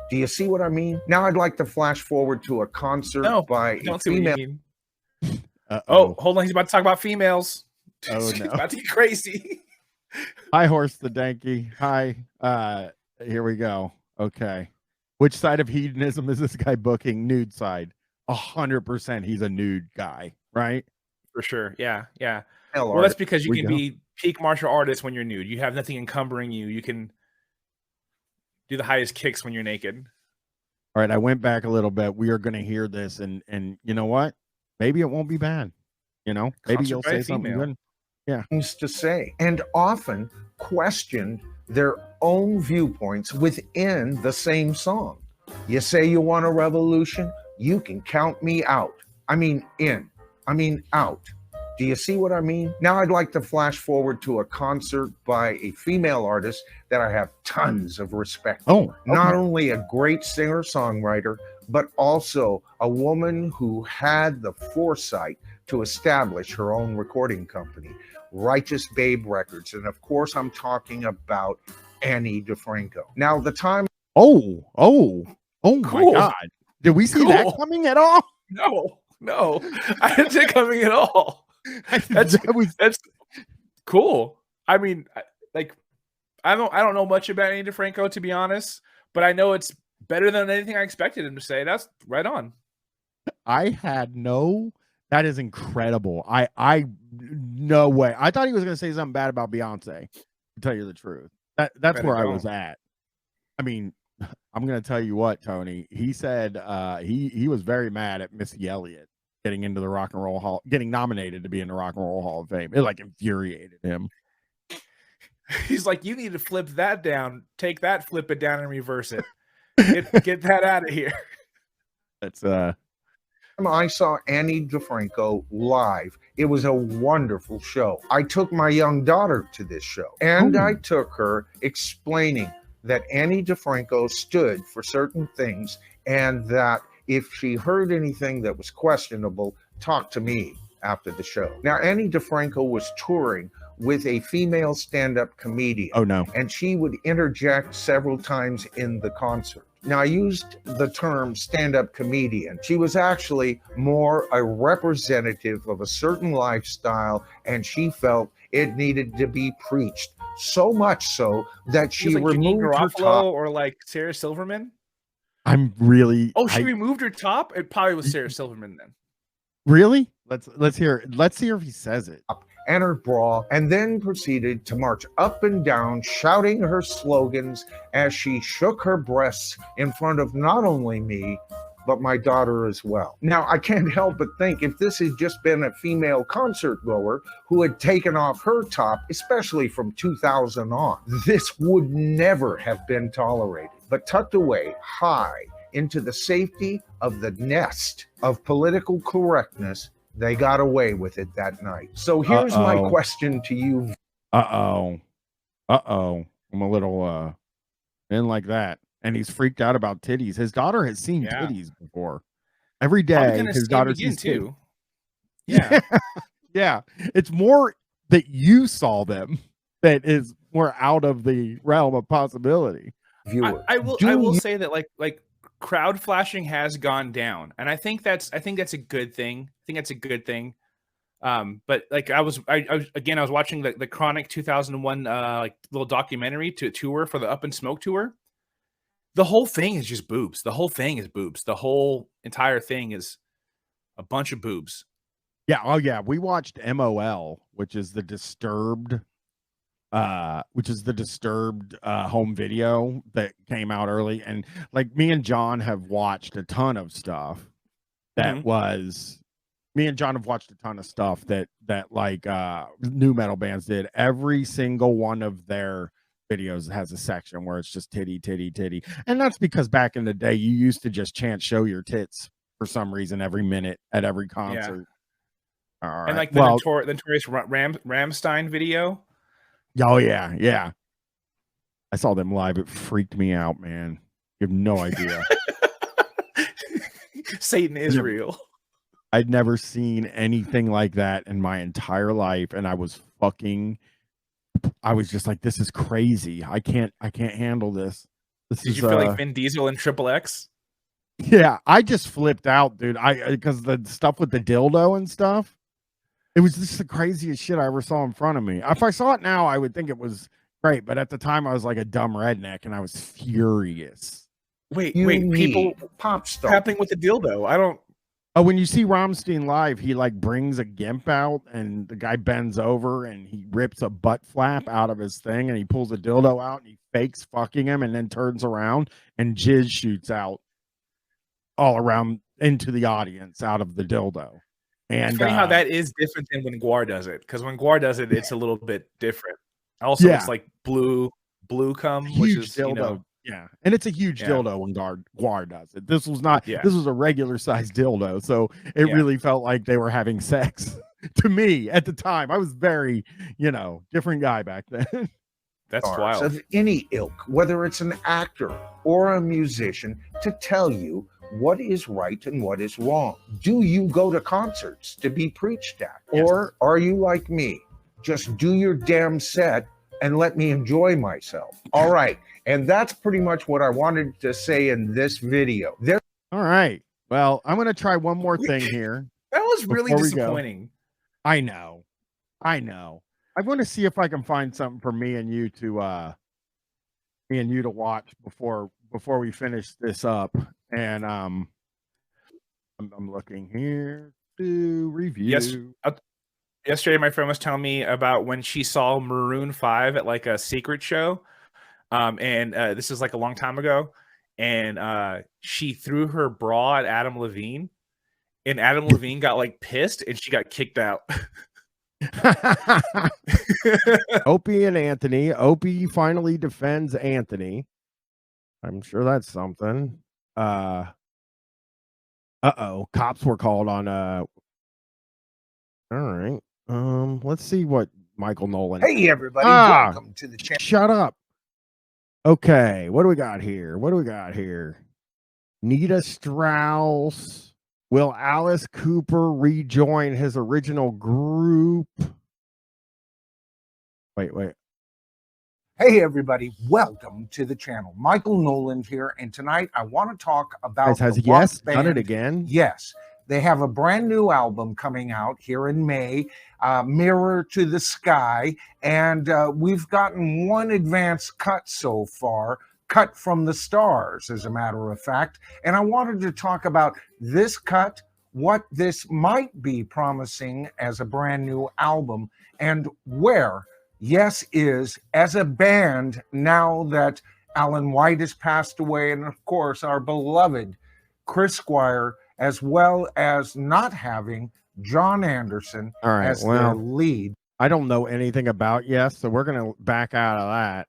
Do you see what I mean? Now I'd like to flash forward to a concert by a female. Oh, hold on. He's about to talk about females. Oh, He's no. about to get crazy. Hi, Horse the Danky. Hi. Here we go. Okay. Which side of hedonism is this guy booking? Nude side. 100% he's a nude guy, right? For sure. Yeah. Yeah. Hell, Well, that's because you We can go. be peak martial artist when you're nude. You have nothing encumbering you. You can do the highest kicks when you're naked. All right, I went back a little bit. We are going to hear this, and you know what? Maybe it won't be bad. You know, maybe Concert you'll by a say something female. good. Yeah. things to say, and often questioned their own viewpoints within the same song. You say you want a revolution, you can count me out. I mean, out. Do you see what I mean? Now I'd like to flash forward to a concert by a female artist that I have tons of respect for. Oh, okay. Not only a great singer-songwriter, but also a woman who had the foresight to establish her own recording company, Righteous Babe Records. And of course, I'm talking about Annie DeFranco. Now, the time. Oh my Cool. God. Did we see that Cool. coming at all? No, I didn't see it coming at all. That's cool. I mean, I don't know much about Annie DeFranco, to be honest, but I know it's better than anything I expected him to say. That's right on. That is incredible. I no way. I thought he was going to say something bad about Beyonce, to tell you the truth. That's where I was at. I mean, I'm going to tell you what, Tony. He said he was very mad at Missy Elliott getting into the Rock and Roll Hall, getting nominated to be in the Rock and Roll Hall of Fame. It like infuriated him. He's like, you need to flip that down, take that, flip it down, and reverse it. Get that out of here. That's I saw Annie DeFranco live. It was a wonderful show. I took my young daughter to this show, and I took her explaining that Annie DeFranco stood for certain things, and that if she heard anything that was questionable, talk to me after the show. Now, Annie DeFranco was touring with a female stand-up comedian. Oh, no. And she would interject several times in the concert. Now, I used the term stand-up comedian. She was actually more a representative of a certain lifestyle, and she felt it needed to be preached. So much so that she removed her top. Or like Sarah Silverman. I'm really. Oh, she removed her top? It probably was Sarah Silverman then. Really? Let's hear it. Let's hear if he says it. And her bra, and then proceeded to march up and down, shouting her slogans as she shook her breasts in front of not only me, but my daughter as well. Now, I can't help but think if this had just been a female concert goer who had taken off her top, especially from 2000 on, this would never have been tolerated. But tucked away high into the safety of the nest of political correctness, they got away with it that night. So here's my question to you. I'm a little in like that. And he's freaked out about titties. His daughter has seen titties before. Every day his daughter sees too. Yeah. Yeah. It's more that you saw them that is more out of the realm of possibility. I will say that like crowd flashing has gone down, and I think that's a good thing. But like I was watching the Chronic 2001 like little documentary tour for the Up in Smoke tour. The whole thing is just boobs. The whole thing is boobs. The whole entire thing is a bunch of boobs. Yeah. Oh yeah. We watched MOL, which is the Disturbed home video that came out early, and like me and John have watched a ton of stuff that like new metal bands did. Every single one of their videos has a section where it's just titty, and that's because back in the day you used to just chant "show your tits" for some reason every minute at every concert. Yeah. All right. And like the notorious Rammstein video. Oh yeah. I saw them live. It freaked me out, man. You have no idea. Satan is real. I'd never seen anything like that in my entire life, and I was just like, this is crazy. I can't handle this. Did you feel like Vin Diesel and Triple X? Yeah, I just flipped out, dude. Because the stuff with the dildo and stuff. It was just the craziest shit I ever saw in front of me. If I saw it now, I would think it was great. But at the time, I was like a dumb redneck, and I was furious. Wait, You wait, people need pop stars. happening with the dildo. I don't. Oh, when you see Rammstein live, he like brings a gimp out and the guy bends over and he rips a butt flap out of his thing and he pulls a dildo out and he fakes fucking him and then turns around and jizz shoots out all around into the audience out of the dildo. And it's funny how that is different than when Guar does it, because when Guar does it, it's a little bit different. Also, it's like blue cum, huge which is dildo. you know, yeah, and it's a huge dildo when Guar does it. This was not. Yeah. This was a regular sized dildo, so it really felt like they were having sex. To me, at the time, I was very, different guy back then. That's wild. Of any ilk, whether it's an actor or a musician, to tell you what is right and what is wrong. Do you go to concerts to be preached at? Yes. Or are you like me? Just do your damn set and let me enjoy myself. All right. And that's pretty much what I wanted to say in this video. All right. Well, I'm going to try one more thing here. That was really disappointing. I know. I want to see if I can find something for me and you to watch before we finish this up. And I'm looking here to review. Yesterday, my friend was telling me about when she saw Maroon 5 at like a secret show. And this is like a long time ago. And she threw her bra at Adam Levine. And Adam Levine got like pissed and she got kicked out. Opie and Anthony. Opie finally defends Anthony. I'm sure that's something. Cops were called on all right. Let's see what Michael Noland. Hey everybody, welcome to the channel. Shut up. Okay, what do we got here? Nita Strauss. Will Alice Cooper rejoin his original group? Wait. Hey everybody, welcome to the channel. Michael Noland here, and tonight I want to talk about has the Yes rock done band. it again? Yes, they have a brand new album coming out here in May, Mirror to the Sky, and we've gotten one advance cut so far, cut from the stars, as a matter of fact. And I wanted to talk about this cut, what this might be promising as a brand new album, and where Yes is as a band now that Alan White has passed away, and of course our beloved Chris Squire, as well as not having John Anderson as their lead. I don't know anything about Yes, so we're going to back out of that.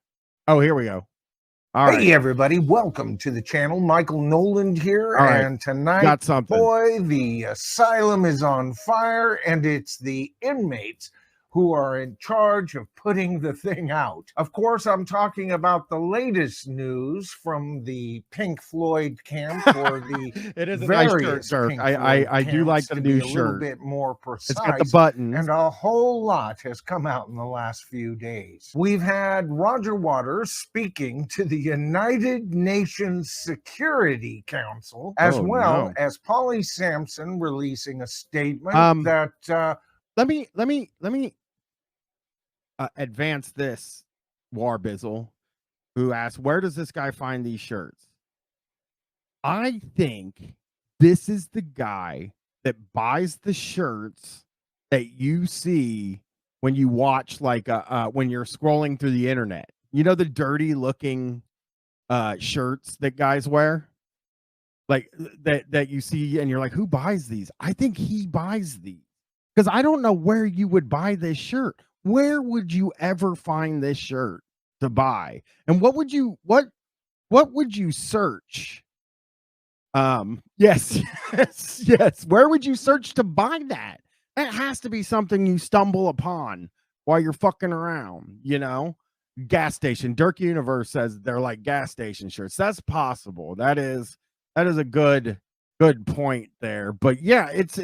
Oh, here we go. Hey everybody, welcome to the channel. Michael Noland here, and tonight, got something. Boy, the asylum is on fire, and it's the inmates who are in charge of putting the thing out. Of course, I'm talking about the latest news from the Pink Floyd camp, or the it is a nice shirt, sir. I do like the new shirt. A little bit more precise. It's got the buttons. And a whole lot has come out in the last few days. We've had Roger Waters speaking to the United Nations Security Council, as well as Polly Sampson releasing a statement that let me advance this. Warbizzle, who asked, where does this guy find these shirts? I think this is the guy that buys the shirts that you see when you watch, like when you're scrolling through the internet. You know, the dirty looking shirts that guys wear, like that you see and you're like, who buys these? I think he buys these, because I don't know where you would buy this shirt. Where would you ever find this shirt to buy? And what would you search? Yes. Where would you search to buy that? That has to be something you stumble upon while you're fucking around, Gas station. Dirk Universe says they're like gas station shirts. That's possible. That is a good point there. But yeah, it's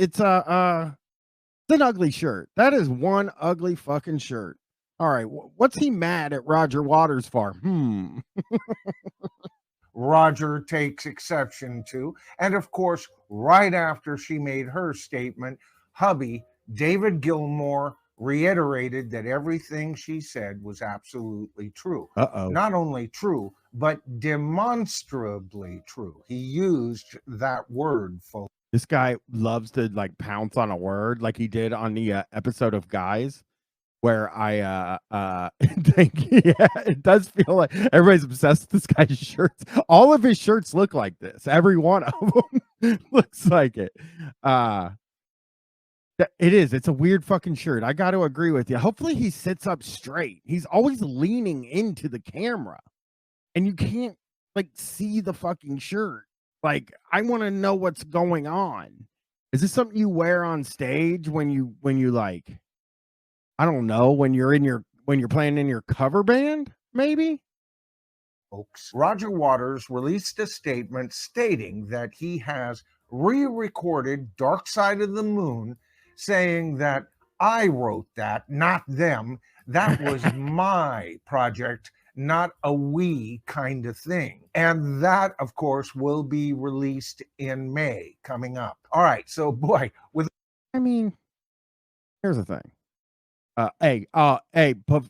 an ugly shirt. That is one ugly fucking shirt. All right, what's he mad at Roger Waters for? Roger takes exception to. And of course, right after she made her statement, hubby David Gilmour reiterated that everything she said was absolutely true. Not only true, but demonstrably true. He used that word, folks. This guy loves to like pounce on a word like he did on the episode of Guys where I think yeah, it does feel like everybody's obsessed with this guy's shirts. All of his shirts look like this. Every one of them looks like it. It is. It's a weird fucking shirt. I got to agree with you. Hopefully he sits up straight. He's always leaning into the camera and you can't like see the fucking shirt. Like, I want to know what's going on. Is this something you wear on stage when you like, I don't know, when you're playing in your cover band, maybe? Folks, Roger Waters released a statement stating that he has re-recorded Dark Side of the Moon, saying that I wrote that, not them. That was my project, not a we kind of thing. And that, of course, will be released in May coming up. All right, so boy, I mean, here's the thing. Hey, Puff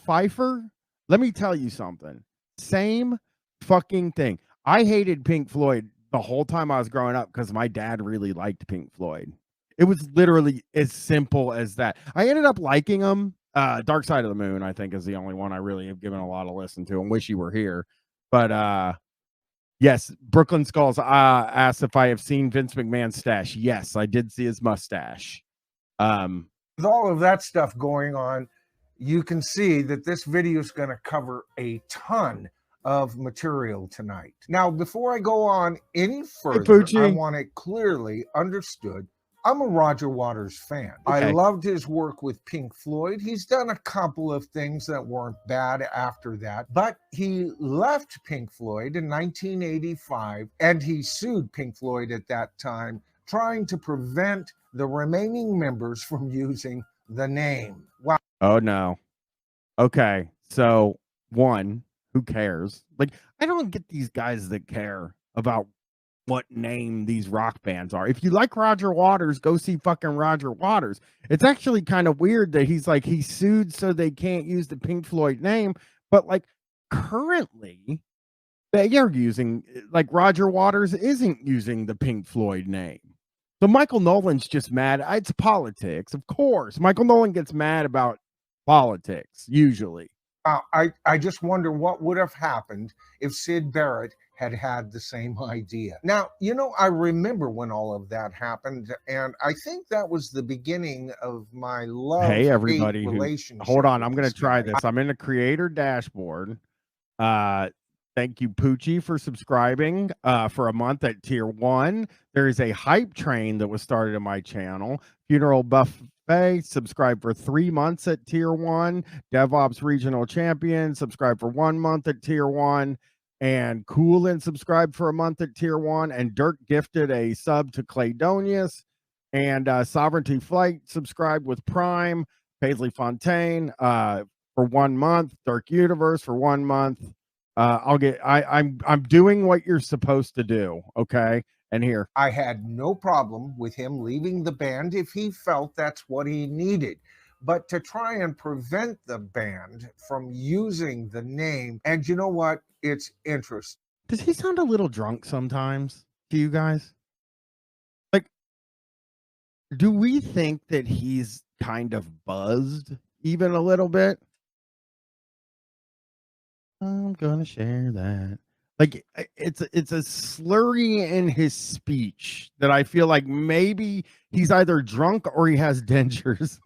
Pfeiffer, let me tell you something. Same fucking thing. I hated Pink Floyd the whole time I was growing up because my dad really liked Pink Floyd. It was literally as simple as that. I ended up liking them. Dark Side of the Moon, I think, is the only one I really have given a lot of listen to and wish you were here. But yes, Brooklyn Skulls asked if I have seen Vince McMahon's stash. Yes, I did see his mustache. With all of that stuff going on, you can see that this video is going to cover a ton of material tonight. Now, before I go on any further, I want it clearly understood I'm a Roger Waters fan. Okay. I loved his work with Pink Floyd. He's done a couple of things that weren't bad after that, but he left Pink Floyd in 1985 and he sued Pink Floyd at that time, trying to prevent the remaining members from using the name. Wow. Oh no. Okay. So one, who cares? Like, I don't get these guys that care about what name these rock bands are. If you like Roger Waters, go see fucking Roger Waters. It's actually kind of weird that he's like, he sued so they can't use the Pink Floyd name, but like currently they are using, like, Roger Waters isn't using the Pink Floyd name. So Michael Noland's just mad. It's politics, of course. Michael Nolan gets mad about politics usually. I just wonder what would have happened if Sid Barrett had had the same idea. Now, you know, I remember when all of that happened, and I think that was the beginning of my love. Hey, everybody, hold on, I'm going to try this. I'm in the creator dashboard. Thank you, Poochie, for subscribing for a month at tier 1. There is a hype train that was started in my channel. Funeral Buffet, subscribe for 3 months at tier 1. DevOps Regional Champion, subscribe for 1 month at tier 1. And Coolin subscribed for a month at tier 1. And Dirk gifted a sub to Claydonius. And Sovereignty Flight subscribed with Prime. Paisley Fontaine for 1 month. Dark Universe for 1 month. I'm doing what you're supposed to do, okay? And here, I had no problem with him leaving the band if he felt that's what he needed. But to try and prevent the band from using the name, and you know what? It's interesting. Does he sound a little drunk sometimes to you guys? Like, do we think that he's kind of buzzed even a little bit? I'm gonna share that. Like, it's a slurry in his speech that I feel like maybe he's either drunk or he has dentures.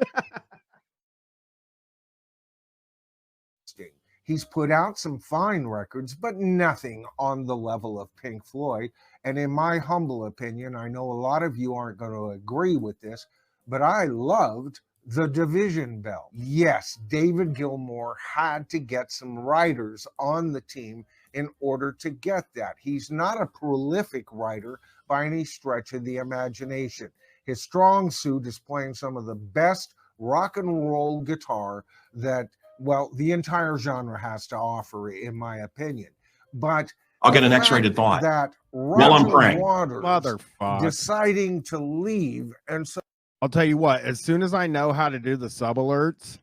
He's put out some fine records, but nothing on the level of Pink Floyd. And in my humble opinion, I know a lot of you aren't going to agree with this, but I loved The Division Bell. Yes, David Gilmour had to get some writers on the team in order to get that. He's not a prolific writer by any stretch of the imagination. His strong suit is playing some of the best rock and roll guitar that, well, the entire genre has to offer, in my opinion. But I'll get an X-rated thought. That Roger Waters deciding to leave, and so I'll tell you what, as soon as I know how to do the sub alerts,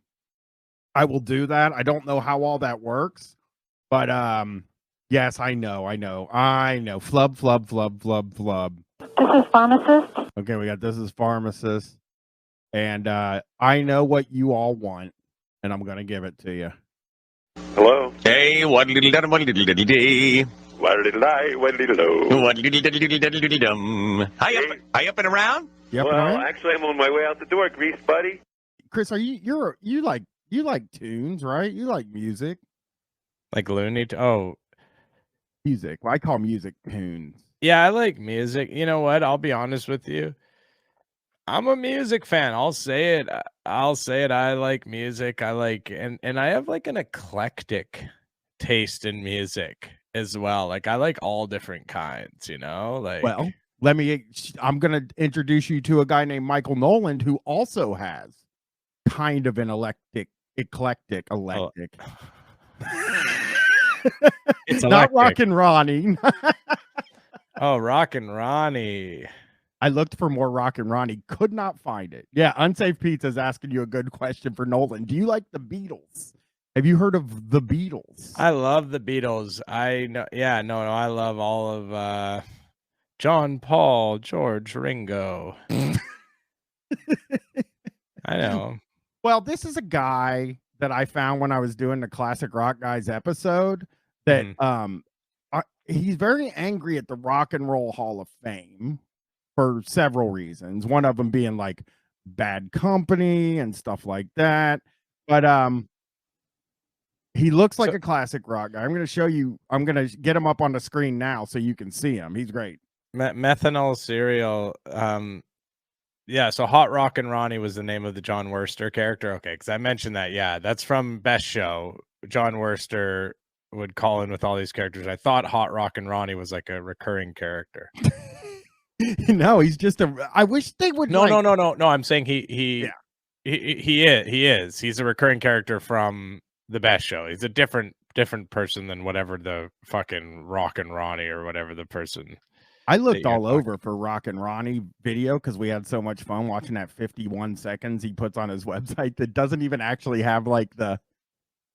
I will do that. I don't know how all that works, But yes, I know. Flub, flub, flub, flub, flub. This is pharmacist. Okay, we got this is pharmacist. And I know what you all want, and I'm gonna give it to you. Hello. Hey, what little dum, what little diddly dee. What little I, what little do. What little diddly diddly dum. Hi up and around? Yep, Well, actually, I'm on my way out the door, Grease buddy. Chris, are you like tunes, right? You like music. Like Looney. Oh, Music. Well, I call music tunes. yeah, I like music. You know what? I'll be honest with you. I'm a music fan. I'll say it. I like music. I like and I have like an eclectic taste in music as well. Like I like all different kinds, you know? Like Well, I'm gonna introduce you to a guy named Michael Noland who also has kind of an eclectic. It's not electric. Rockin' Ronnie. Oh, Rockin' Ronnie. I looked for more Rockin' Ronnie, could not find it. Yeah, Unsafe Pizza's asking you a good question for Nolan. Do you like the Beatles? Have you heard of the Beatles? I love the Beatles. I know. Yeah, no, I love all of John, Paul, George, Ringo. I know. Well, this is a guy that I found when I was doing the Classic Rock Guys episode that he's very angry at the Rock and Roll Hall of Fame for several reasons. One of them being like bad company and stuff like that. But he looks like a classic rock guy. I'm going to show you. I'm going to get him up on the screen now so you can see him. He's great. Methanol cereal. Yeah, so Hot Rockin' Ronnie was the name of the John Wurster character. Okay, because I mentioned that. Yeah, that's from Best Show. John Wurster would call in with all these characters. I thought Hot Rockin' Ronnie was like a recurring character. No, he's just a. I wish they would. No. I'm saying he is. He's a recurring character from the Best Show. He's a different person than whatever the fucking Rockin' Ronnie or whatever the person. I looked all over for Rockin' Ronnie video because we had so much fun watching that 51 seconds he puts on his website that doesn't even actually have like you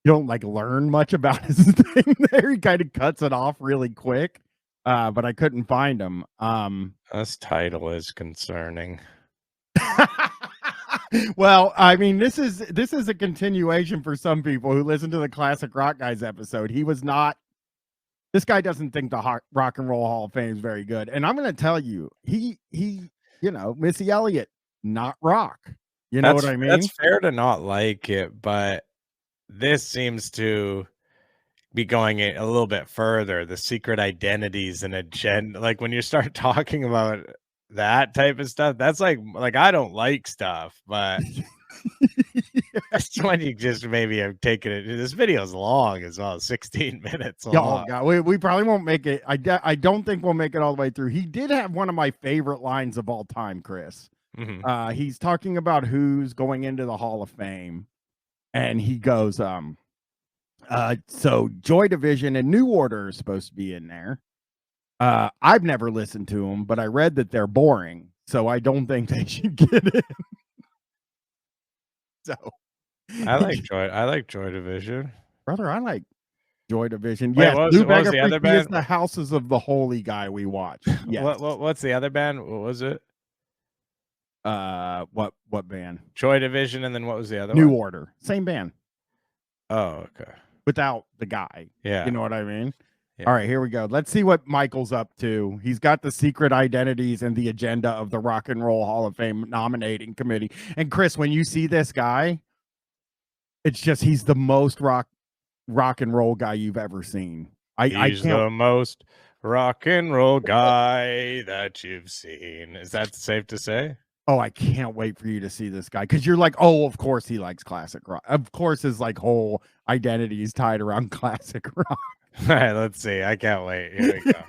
don't like learn much about his thing there. He kind of cuts it off really quick. But I couldn't find him. This title is concerning. Well, I mean, this is a continuation for some people who listen to the Classic Rock Guys episode. He was not. This guy doesn't think the Rock and Roll Hall of Fame is very good, and I'm going to tell you, he, Missy Elliott, not rock. You know what I mean? That's fair to not like it, but this seems to be going a little bit further. The secret identities and agenda, like when you start talking about that type of stuff, that's like I don't like stuff, but that's when you just maybe have taken it. This video is long as well, 16 minutes long. Oh God, we probably won't make it. I don't think we'll make it all the way through. He did have one of my favorite lines of all time, Chris. Mm-hmm. He's talking about who's going into the Hall of Fame, and he goes, so Joy Division and New Order are supposed to be in there. I've never listened to them, but I read that they're boring, so I don't think they should get in. So I like Joy Division. Brother, I like Joy Division. Wait, Yes, what was the other Freaky is band? the Houses of the Holy guy we watch. Yes. What's the other band? What was it? What band? Joy Division, and then what was the other New one? Order. Same band. Oh, okay. Without the guy. Yeah. You know what I mean? Yeah. All right, here we go. Let's see what Michael's up to. He's got the secret identities and the agenda of the Rock and Roll Hall of Fame nominating committee. And Chris, when you see this guy, it's just he's the most rock and roll guy you've ever seen. He's the most rock and roll guy that you've seen. Is that safe to say? Oh, I can't wait for you to see this guy because you're like, oh, of course he likes classic rock. Of course, his like whole identity is tied around classic rock. All right, let's see. I can't wait. Here we go.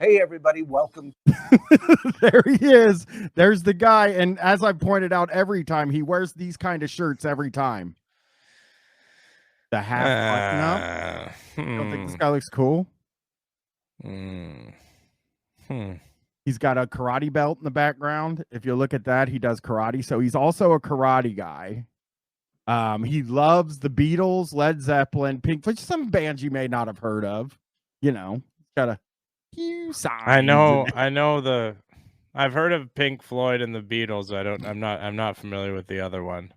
Hey, everybody, welcome. There he is. There's the guy. And as I pointed out every time, he wears these kind of shirts every time. The half button up. You don't think this guy looks cool? He's got a karate belt in the background. If you look at that, he does karate. So he's also a karate guy. He loves the Beatles, Led Zeppelin, Pink Floyd, some bands you may not have heard of. You know, got a few signs. I know I've heard of Pink Floyd and the Beatles. I'm not familiar with the other one.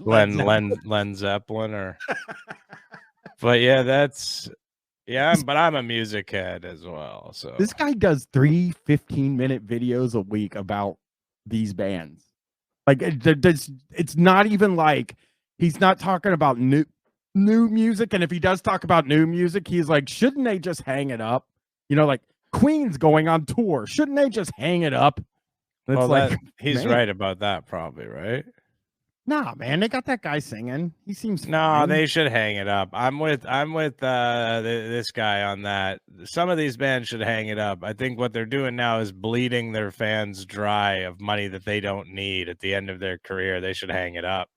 Len Zeppelin or but yeah, but I'm a music head as well. So this guy does 3 15-minute videos a week about these bands. Like it's not even like he's not talking about new music. And if he does talk about new music, he's like, shouldn't they just hang it up? You know, like Queen's going on tour. Shouldn't they just hang it up? It's well, he's right about that, probably, right? Nah, man, they got that guy singing. He seems no, they should hang it up. I'm with this guy on that. Some of these bands should hang it up. I think what they're doing now is bleeding their fans dry of money that they don't need at the end of their career. They should hang it up.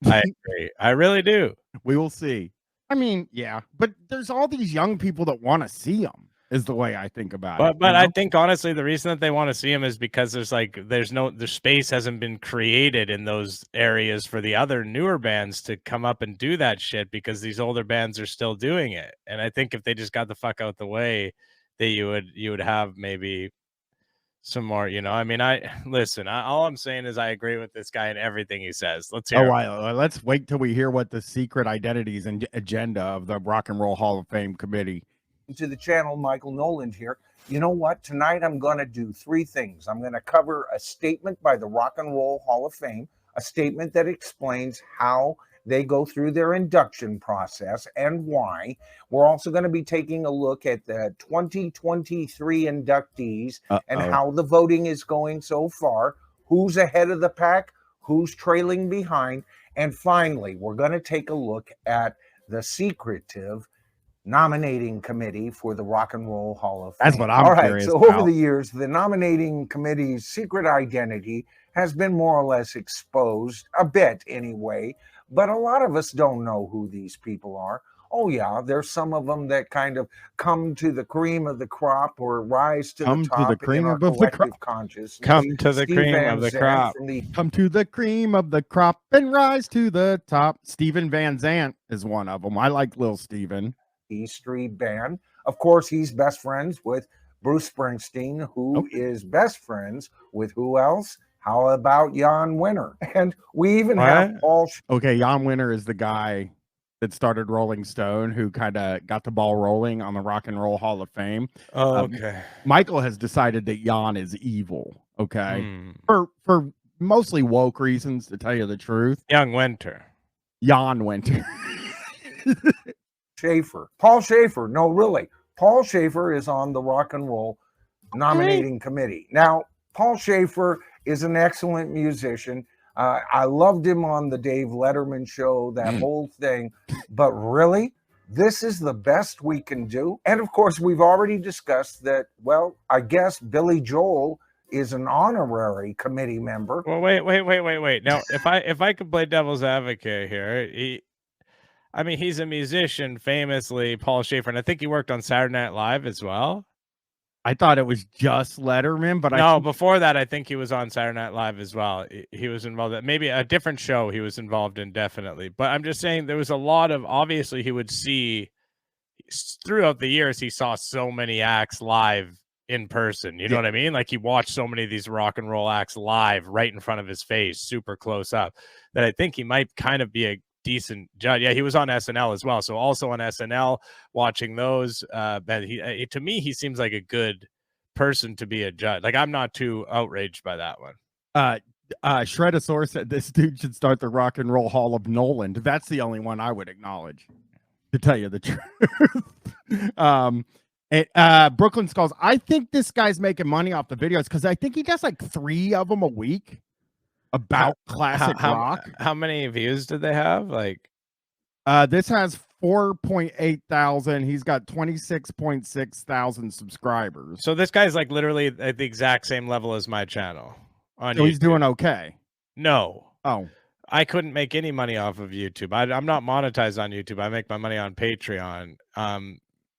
I agree. I really do. We will see. I mean, yeah, but there's all these young people that want to see them. Is the way I think about it. But I think honestly, the reason that they want to see him is because the space hasn't been created in those areas for the other newer bands to come up and do that shit, because these older bands are still doing it. And I think if they just got the fuck out the way, that you would have maybe some more, you know. I mean, all I'm saying is I agree with this guy and everything he says. Let's hear. Let's wait till we hear what the secret identities and agenda of the Rock and Roll Hall of Fame committee. To the channel, Michael Noland here. You know what? Tonight I'm going to do 3 things. I'm going to cover a statement by the Rock and Roll Hall of Fame, a statement that explains how they go through their induction process and why. We're also going to be taking a look at the 2023 inductees and how the voting is going so far, who's ahead of the pack, who's trailing behind, and finally, we're going to take a look at the secretive nominating committee for the Rock and Roll Hall of Fame. That's what I'm curious about. Over the years, the nominating committee's secret identity has been more or less exposed, a bit anyway, but a lot of us don't know who these people are. Oh yeah, there's some of them that kind of come to the cream of the crop or rise to the top in our collective consciousness. Come to the cream of the crop. Come to the cream of the crop and rise to the top. Steven Van Zandt is one of them. I like Lil Steven. E Street Band. Of course, he's best friends with Bruce Springsteen, who is best friends with who else? How about Jan Winter? And we even have Paul. Okay, Jan Winter is the guy that started Rolling Stone, who kind of got the ball rolling on the Rock and Roll Hall of Fame. Oh, okay. Michael has decided that Jan is evil. Okay, for mostly woke reasons, to tell you the truth. Jan Winter. Paul Schaefer. No, really. Paul Schaefer is on the Rock and Roll nominating committee. Now, Paul Schaefer is an excellent musician. I loved him on the Dave Letterman show, that whole thing. But really, this is the best we can do. And of course, we've already discussed that, well, I guess Billy Joel is an honorary committee member. Well, wait. Now, if I could play devil's advocate here, he's a musician, famously, Paul Schaefer, and I think he worked on Saturday Night Live as well. I thought it was just Letterman, but before that, I think he was on Saturday Night Live as well. He was involved in maybe a different show he was involved in, definitely. But I'm just saying there was a lot of, obviously, he would see throughout the years, he saw so many acts live in person. You know what I mean? Like he watched so many of these rock and roll acts live right in front of his face, super close up, that I think he might kind of be a decent judge. Yeah, he was on SNL as well. So also on SNL, watching those, but to me, he seems like a good person to be a judge. Like I'm not too outraged by that one. Shredosaur said this dude should start the Rock and Roll Hall of Noland. That's the only one I would acknowledge, to tell you the truth. Brooklyn Skulls, I think this guy's making money off the videos because I think he does like 3 of them a week about classic rock. How many views did they have? Like, this has 4.8 thousand. He's got 26.6 thousand subscribers. So this guy's like literally at the exact same level as my channel. So he's doing okay. No. Oh, I couldn't make any money off of YouTube. I'm not monetized on YouTube. I make my money on Patreon.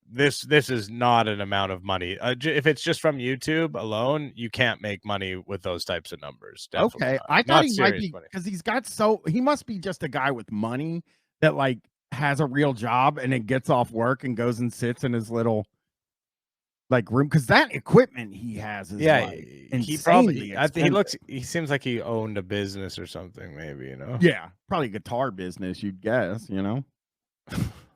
this is not an amount of money. If it's just from YouTube alone, you can't make money with those types of numbers. Definitely Okay, not. I thought Not he might serious be money. because he must be just a guy with money that like has a real job and then gets off work and goes and sits in his little like room because that equipment he has is Yeah, like he insanely probably. I think expensive. he seems like he owned a business or something. Maybe, you know. Yeah, probably guitar business, you'd guess, you know.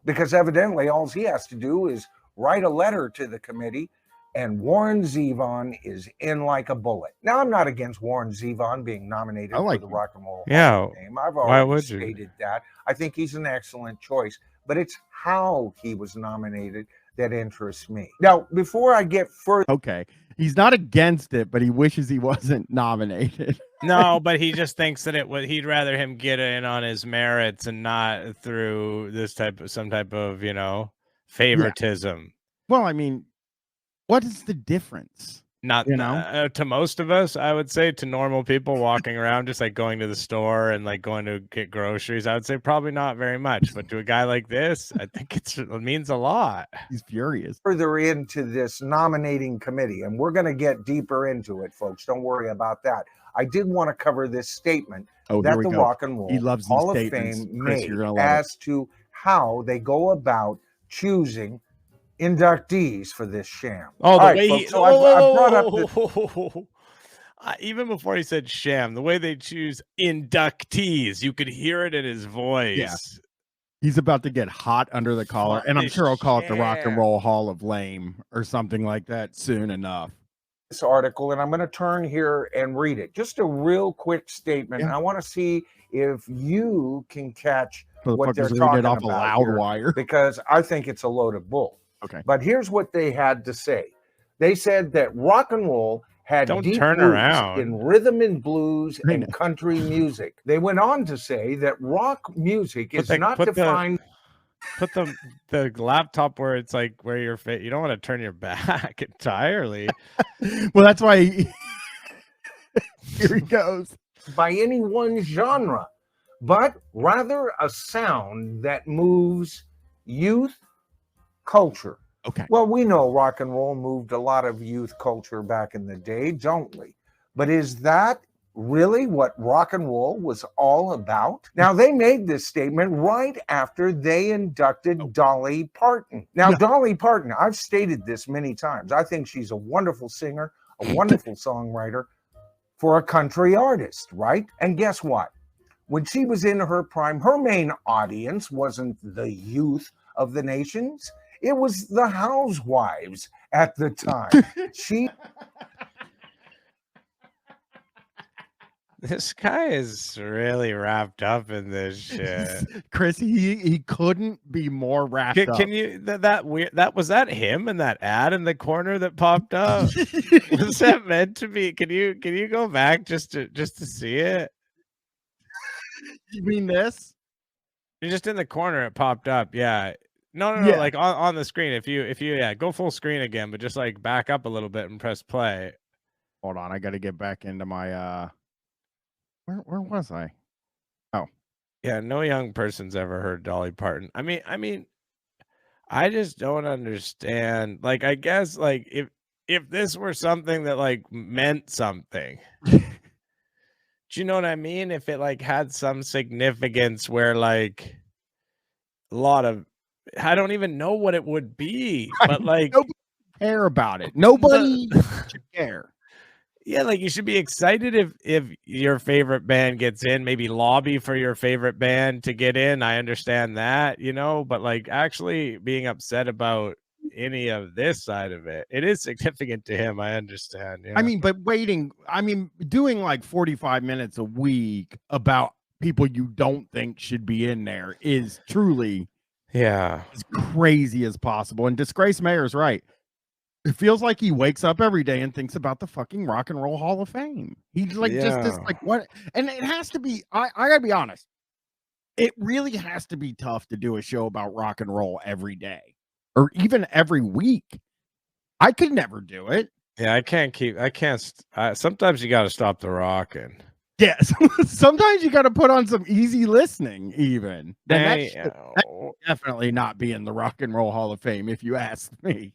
Because evidently all he has to do is write a letter to the committee, and Warren Zevon is in like a bullet. Now, I'm not against Warren Zevon being nominated for the Rock and Roll Hall of Fame. I've already stated that. I think he's an excellent choice, but it's how he was nominated that interests me. Now, before I get further, okay, he's not against it, but he wishes he wasn't nominated. No, but he just thinks that he'd rather him get in on his merits and not through some type of, you know, favoritism. Yeah. Well, I mean, what is the difference? Not, you know, to most of us, I would say, to normal people walking around, just like going to the store and like going to get groceries, I would say probably not very much. But to a guy like this, I think it means a lot. He's furious. Further into this nominating committee, and we're going to get deeper into it, folks. Don't worry about that. I did want to cover this statement that the Rock and Roll Hall of Fame made as to how they go about choosing inductees for this sham. Oh, the way folks, so I brought up the even before he said sham, the way they choose inductees, you could hear it in his voice. Yeah. He's about to get hot under the collar, and I'm sure he'll call it the Rock and Roll Hall of Lame or something like that soon enough. This article, and I'm going to turn here and read it. Just a real quick statement. I want to see if you can catch what they're talking about here, because I think it's a load of bull. Okay. But here's what they had to say. They said that rock and roll had deep roots in rhythm and blues and country music. They went on to say that rock music is not defined. Put the laptop where it's like where you're fit. You don't want to turn your back entirely. Well, that's why here he goes. By any one genre, but rather a sound that moves youth culture. Okay. Well, we know rock and roll moved a lot of youth culture back in the day, don't we? But is that really what rock and roll was all about? Now, they made this statement right after they inducted Dolly Parton. Now, Dolly Parton, I've stated this many times. I think she's a wonderful singer, a wonderful songwriter for a country artist, right? And guess what? When she was in her prime, her main audience wasn't the youth of the nations. It was the housewives at the time. This guy is really wrapped up in this shit. Chris, he couldn't be more wrapped up. Can you was that him in that ad in the corner that popped up? Was that meant to be? Can you go back just to see it? You mean this? You're just in the corner, it popped up. Yeah. No, like on the screen. If you go full screen again, but just like back up a little bit and press play. Hold on, I got to get back into my where was I? Oh. Yeah, no young person's ever heard Dolly Parton. I mean I just don't understand. Like, I guess like if this were something that like meant something. Do you know what I mean? If it like had some significance where like a lot of, I don't even know what it would be, but like nobody care about it. Nobody should care. Yeah, like you should be excited if your favorite band gets in, maybe lobby for your favorite band to get in. I understand that, you know, but like actually being upset about any of this side of it, it is significant to him. I understand. Yeah. I mean, but doing like 45 minutes a week about people you don't think should be in there is truly as crazy as possible. And Disgrace Mayor's right. It feels like he wakes up every day and thinks about the fucking Rock and Roll Hall of Fame. He's like just this like what, and it has to be. I gotta be honest. It really has to be tough to do a show about rock and roll every day or even every week. I could never do it. Yeah, I can't. Sometimes you got to stop the rocking. Yes. Sometimes you got to put on some easy listening, even. Then that should definitely not be in the Rock and Roll Hall of Fame, if you ask me.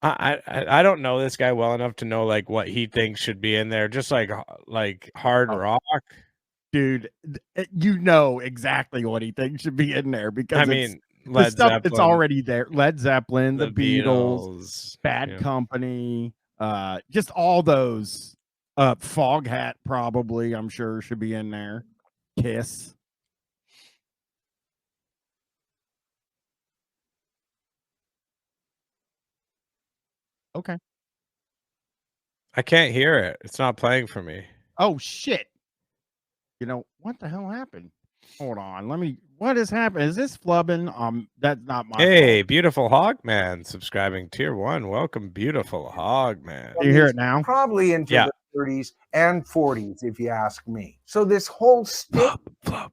I don't know this guy well enough to know like what he thinks should be in there. Just like hard rock. Dude, you know exactly what he thinks should be in there because I mean, the stuff that's already there. Led Zeppelin, the Beatles, Bad Company, just all those. Foghat probably, I'm sure, should be in there. Kiss. Okay. I can't hear it. It's not playing for me. Oh shit. You know, what the hell happened? Hold on. What has happened? Is this flubbing? That's not my fault. Beautiful Hogman subscribing tier 1. Welcome, beautiful Hogman. Do you hear it now? Probably into the 30s and 40s, if you ask me. So this whole stick doesn't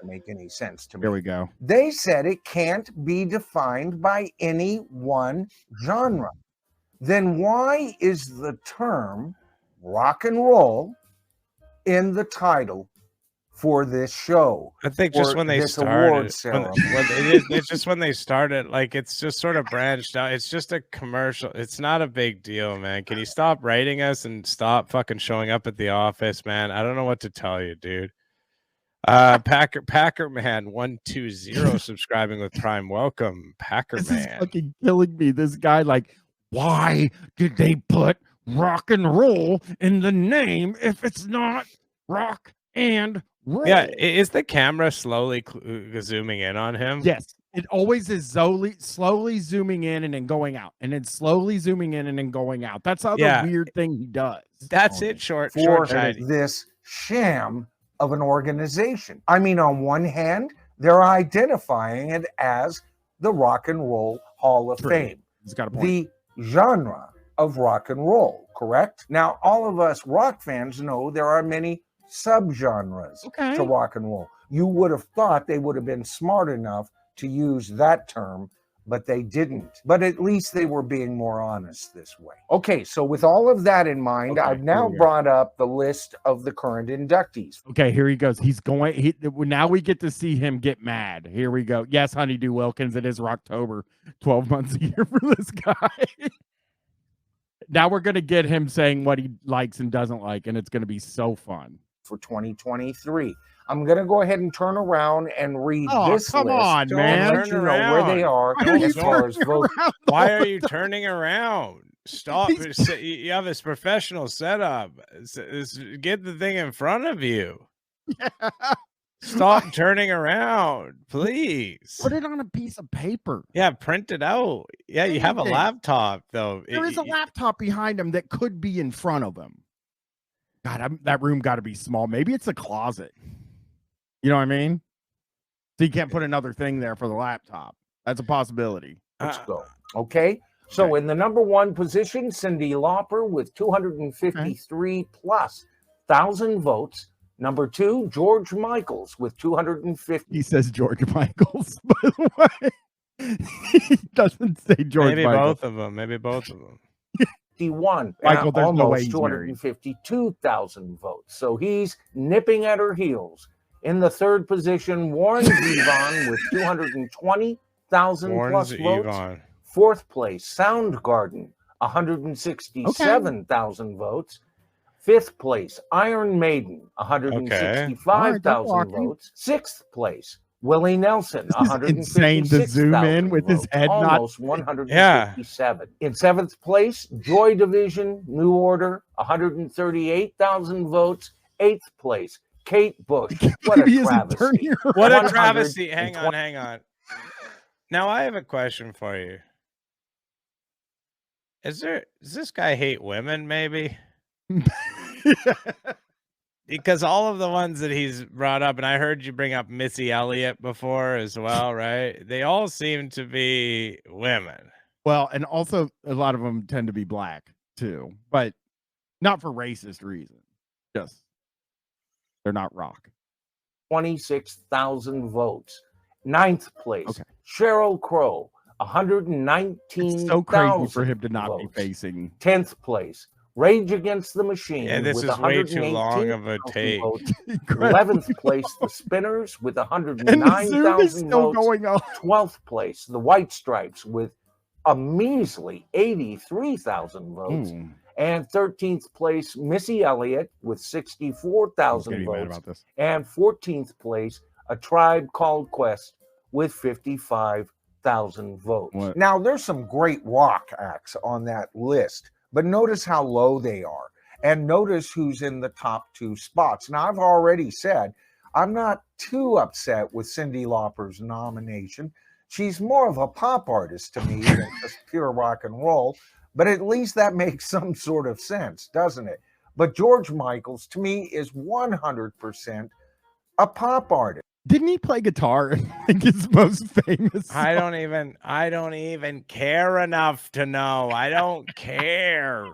make any sense to me. Here we go. They said it can't be defined by any one genre. Then why is the term rock and roll in the title for this show? I think just when they started, it's just when they started, like it's just sort of branched out. It's just a commercial. It's not a big deal, man. Can you stop writing us and stop fucking showing up at the office, man? I don't know what to tell you, dude. Packer Man 120 subscribing with Prime. Welcome, Packer This Man. is fucking killing me. This guy, like, why did they put rock and roll in the name if it's not rock and roll? Yeah, is the camera slowly zooming in on him? Yes, it always is slowly zooming in and then going out, and then slowly zooming in and then going out. That's how the weird thing he does. That's it. Short this sham of an organization. I mean, on one hand, they're identifying it as the Rock and Roll Hall of Fame. He's got a point. The genre of rock and roll, correct? Now, all of us rock fans know there are many subgenres to rock and roll. You would have thought they would have been smart enough to use that term, but they didn't. But at least they were being more honest this way. Okay, so with all of that in mind, I've now brought up the list of the current inductees. Okay, here he goes. He's going. Now we get to see him get mad. Here we go. Yes, Honeydew Wilkins, it is Rocktober. 12 months a year for this guy. Now we're going to get him saying what he likes and doesn't like, and it's going to be so fun. For 2023. I'm going to go ahead and turn around and read this come list. on, man. Let you know where they are as far as vote. Why are you turning around? Stop. You have this professional setup. Get the thing in front of you. Yeah. Stop turning around, please. Put it on a piece of paper. Yeah, print it out. Yeah, you have a laptop, though. There is a laptop behind him that could be in front of him. God, that room got to be small. Maybe it's a closet. You know what I mean? So you can't put another thing there for the laptop. That's a possibility. Let's go. Okay. So in the number one position, Cyndi Lauper with 253 plus 1,000 votes. Number two, George Michaels with 250. He says George Michaels, by the way. He doesn't say George Maybe Michaels. both of them. Maybe both of them. 51. Michael, there's almost no way he's 252,000 votes. So he's nipping at her heels. In the third position, Warren Zevon with 220,000 plus votes. Fourth place, Soundgarden, 167,000 votes. Fifth place, Iron Maiden, 165,000 votes. Sixth place, Willie Nelson, 156,000 insane to zoom in with his head almost 157. In seventh place, Joy Division, New Order, 138,000 votes. Eighth place, Kate Bush. What a travesty. What a travesty. Hang on. Now I have a question for you. Does this guy hate women, maybe? Because all of the ones that he's brought up, and I heard you bring up Missy Elliott before as well, right? They all seem to be women. Well, and also a lot of them tend to be black too, but not for racist reasons. Just they're not rock. 26,000 votes. Ninth place, Sheryl Crow, It's so crazy for 119,000 him to not be votes. facing. 10th place, Rage Against the Machine Yeah, this with is way too long of a 118,000 take. votes. Incredibly 11th place, The Spinners with And the Zoom is 109,000 still votes. going on. 12th place, The White Stripes with a measly 83,000 votes. Mm. And 13th place, Missy Elliott with He's 64,000 getting mad votes. about this. And 14th place, A Tribe Called Quest with 55,000 votes. What? Now, there's some great rock acts on that list, but notice how low they are. And notice who's in the top 2 spots. Now, I've already said I'm not too upset with Cyndi Lauper's nomination. She's more of a pop artist to me than just pure rock and roll, but at least that makes some sort of sense, doesn't it? But George Michael's, to me, is 100% a pop artist. Didn't he play guitar in like his most famous I song? don't even care enough to know. I don't care.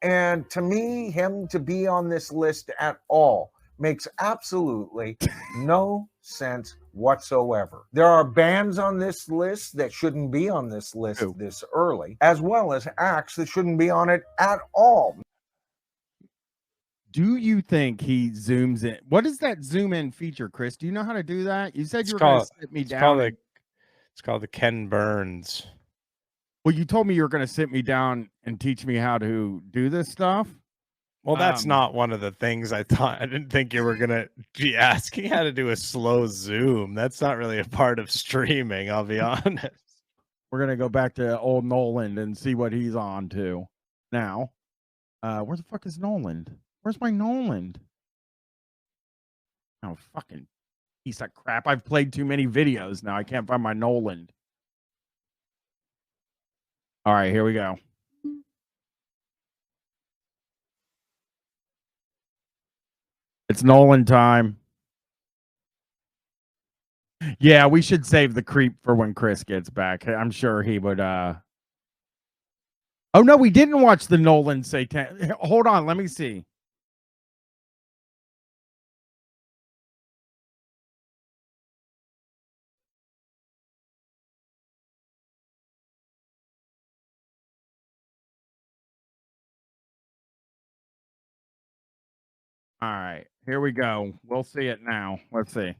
And to me, him to be on this list at all makes absolutely no sense whatsoever. There are bands on this list that shouldn't be on this list Who? this early, as well as acts that shouldn't be on it at all. Do you think he zooms in? What is that zoom in feature, Chris? Do you know how to do that? You said It's you were going to called- sit me It's down. called the Ken Burns. Well, you told me you were going to sit me down and teach me how to do this stuff. Well, that's not one of the things I thought. I didn't think you were going to be asking how to do a slow zoom. That's not really a part of streaming, I'll be honest. We're going to go back to old Noland and see what he's on to now. Where the fuck is Noland? Where's my Noland? Oh, fucking piece of crap. I've played too many videos now. I can't find my Noland. All right, here we go. It's Nolan time. Yeah, we should save the creep for when Chris gets back. I'm sure he would Oh no, we didn't watch the Nolan Satan. Hold on, let me see. All right, here we go. We'll see it now. Let's see.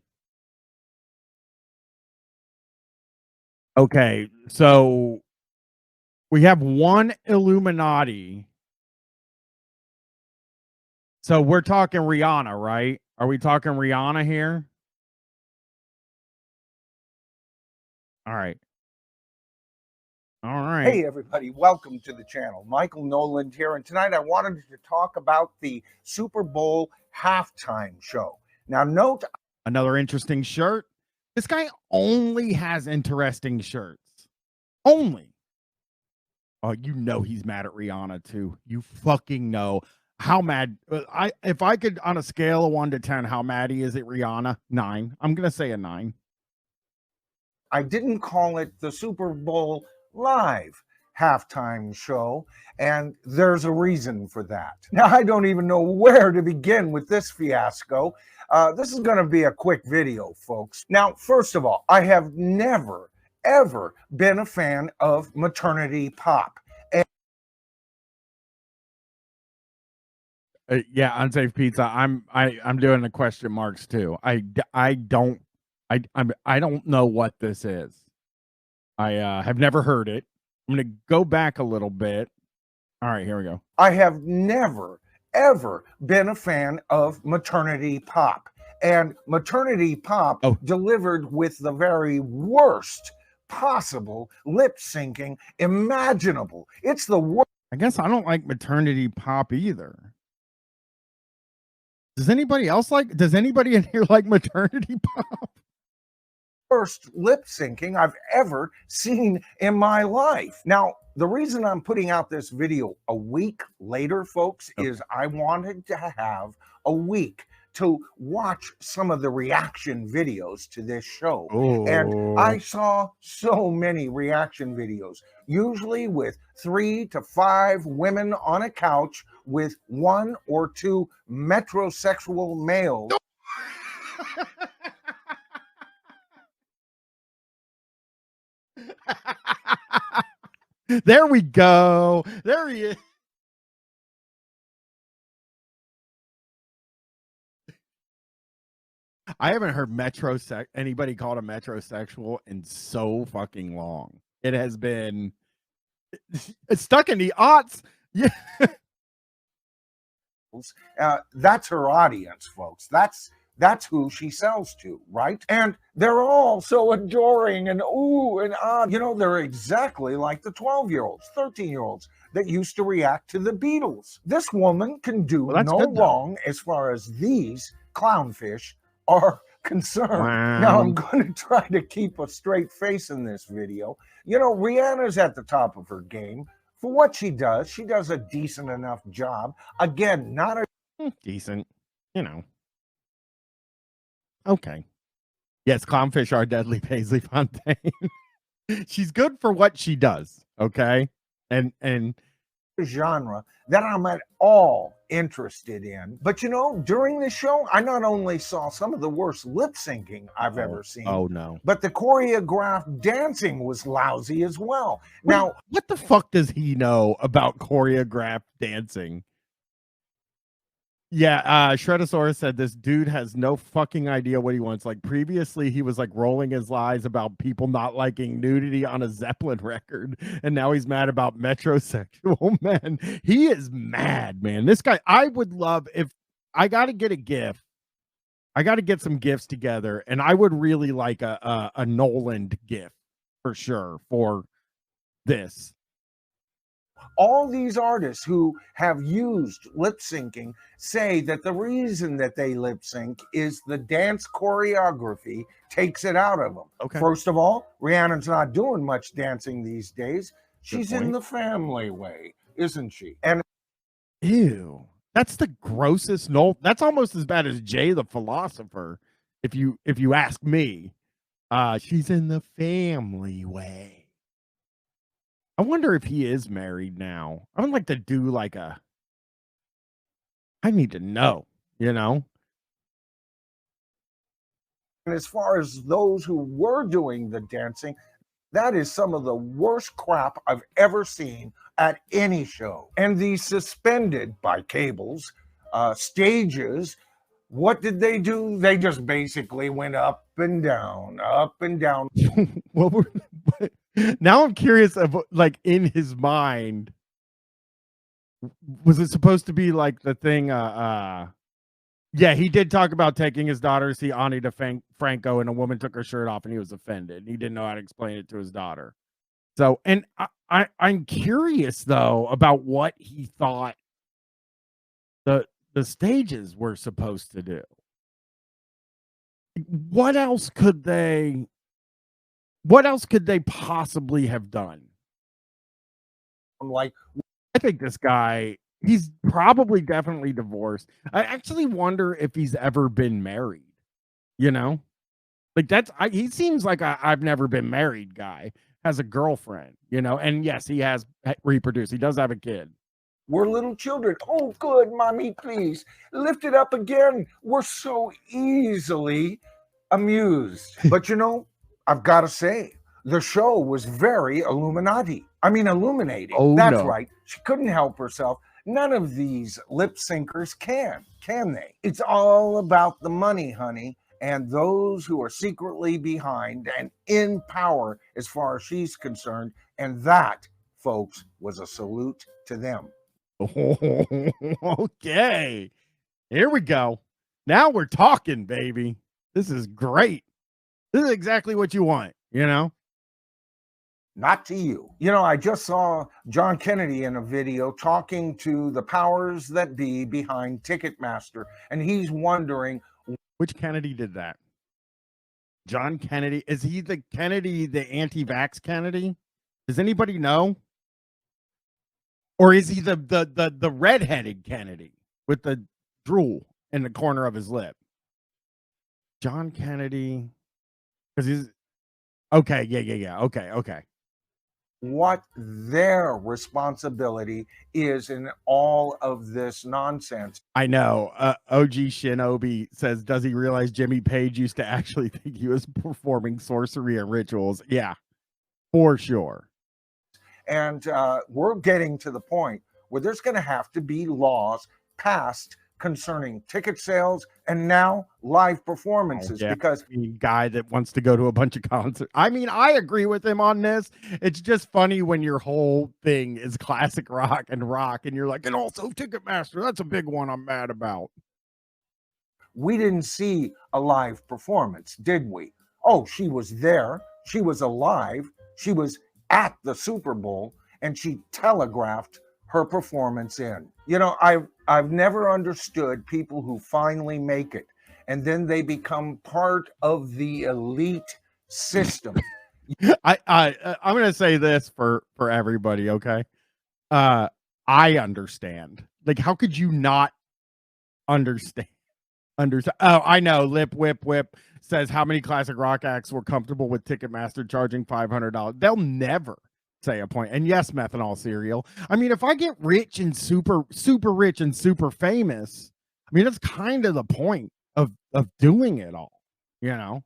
Okay, so we have one Illuminati. So we're talking Rihanna, right? Are we talking Rihanna here? All right. All right. Hey, everybody, welcome to the channel. Michael Noland here, and tonight I wanted to talk about the Super Bowl halftime show. Now, note Another interesting shirt. This guy only has interesting shirts. Only. Oh, you know he's mad at Rihanna too. You fucking know. How mad? If I could, on a scale of 1 to 10, how mad he is at Rihanna? 9. I'm gonna say a 9. I didn't call it the Super Bowl live halftime show, and there's a reason for that. Now, I don't even know where to begin with this fiasco. This is going to be a quick video, folks. Now, first of all, I have never, ever been a fan of maternity pop. Yeah, unsafe pizza. I'm doing the question marks too. I don't know what this is. I have never heard it. I'm gonna go back a little bit. All right, here we go. I have never, ever been a fan of maternity pop. And maternity pop delivered with the very worst possible lip syncing imaginable. It's the worst. I guess I don't like maternity pop either. Does anybody in here like maternity pop? Worst lip syncing I've ever seen in my life. Now, the reason I'm putting out this video a week later, folks, is I wanted to have a week to watch some of the reaction videos to this show. And I saw so many reaction videos, usually with 3 to 5 women on a couch with 1 or 2 metrosexual males There we go. There he is. I haven't heard anybody called a metrosexual in so fucking long. It has been it's stuck in the aughts. Yeah. That's her audience, folks. That's who she sells to, right? And they're all so adoring and ooh and ah. You know, they're exactly like the 12-year-olds, 13-year-olds that used to react to the Beatles. This woman can do no wrong as far as these clownfish are concerned. Wow. Now, I'm going to try to keep a straight face in this video. You know, Rihanna's at the top of her game. For what she does a decent enough job. Again, not a decent, you know. Okay. Yes, clownfish are deadly, Paisley Fontaine. She's good for what she does, okay? And genre that I'm at all interested in. But you know, during this show, I not only saw some of the worst lip syncing I've ever seen. Oh no. But the choreographed dancing was lousy as well. Now, what the fuck does he know about choreographed dancing? Yeah, Shredosaurus said this dude has no fucking idea what he wants. Like previously, he was like rolling his eyes about people not liking nudity on a Zeppelin record, and now he's mad about metrosexual men. He is mad, man. This guy, I would love if I got to get a GIF. I got to get some GIFs together, and I would really like a Noland GIF for sure for this. All these artists who have used lip syncing say that the reason that they lip sync is the dance choreography takes it out of them. Okay. First of all, Rihanna's not doing much dancing these days. She's in the family way, isn't she? And ew, that's the grossest. No, that's almost as bad as Jay the Philosopher. If you ask me, she's in the family way. I wonder if he is married now. I would like to do like I need to know, you know? And as far as those who were doing the dancing, that is some of the worst crap I've ever seen at any show. And these suspended by cables stages, what did they do? They just basically went up and down, up and down. Now I'm curious of like in his mind, was it supposed to be like the thing? Yeah, he did talk about taking his daughter to see Ani DeFranco, and a woman took her shirt off, and he was offended. He didn't know how to explain it to his daughter. So, and I'm curious though about what he thought the stages were supposed to do. What else could they possibly have done? I'm like, I think this guy, he's probably definitely divorced. I actually wonder if he's ever been married, you know? Like he seems like I've never been married guy, has a girlfriend, you know? And yes, he has reproduced. He does have a kid. We're little children. Oh, good, mommy, please lift it up again. We're so easily amused. But you know, I've got to say, the show was very illuminating. Oh, That's no. right. She couldn't help herself. None of these lip syncers can they? It's all about the money, honey, and those who are secretly behind and in power as far as she's concerned. And that, folks, was a salute to them. Okay. Here we go. Now we're talking, baby. This is great. This is exactly what you want, you know? Not to you. You know, I just saw John Kennedy in a video talking to the powers that be behind Ticketmaster, and he's wondering. Which Kennedy did that? John Kennedy? Is he the Kennedy, the anti-vax Kennedy? Does anybody know? Or is he the redheaded Kennedy with the drool in the corner of his lip? John Kennedy. Because he's okay, yeah. Okay. What their responsibility is in all of this nonsense. I know. OG Shinobi says, does he realize Jimmy Page used to actually think he was performing sorcery and rituals? Yeah, for sure. And we're getting to the point where there's going to have to be laws passed concerning ticket sales and now live performances, because the guy that wants to go to a bunch of concerts. I mean, I agree with him on this. It's just funny when your whole thing is classic rock, and you're like, and also Ticketmaster. That's a big one I'm mad about. We didn't see a live performance, did we? Oh, she was there. She was alive. She was at the Super Bowl, and she telegraphed her performance in. You know, I've never understood people who finally make it and then they become part of the elite system. I'm going to say this for everybody, okay? I understand. Like, how could you not understand? Oh, I know. Lip Whip says how many classic rock acts were comfortable with Ticketmaster charging $500. They'll never say a point. And yes, methanol cereal. I mean, if I get rich and super rich and super famous, I mean, that's kind of the point of doing it all, you know?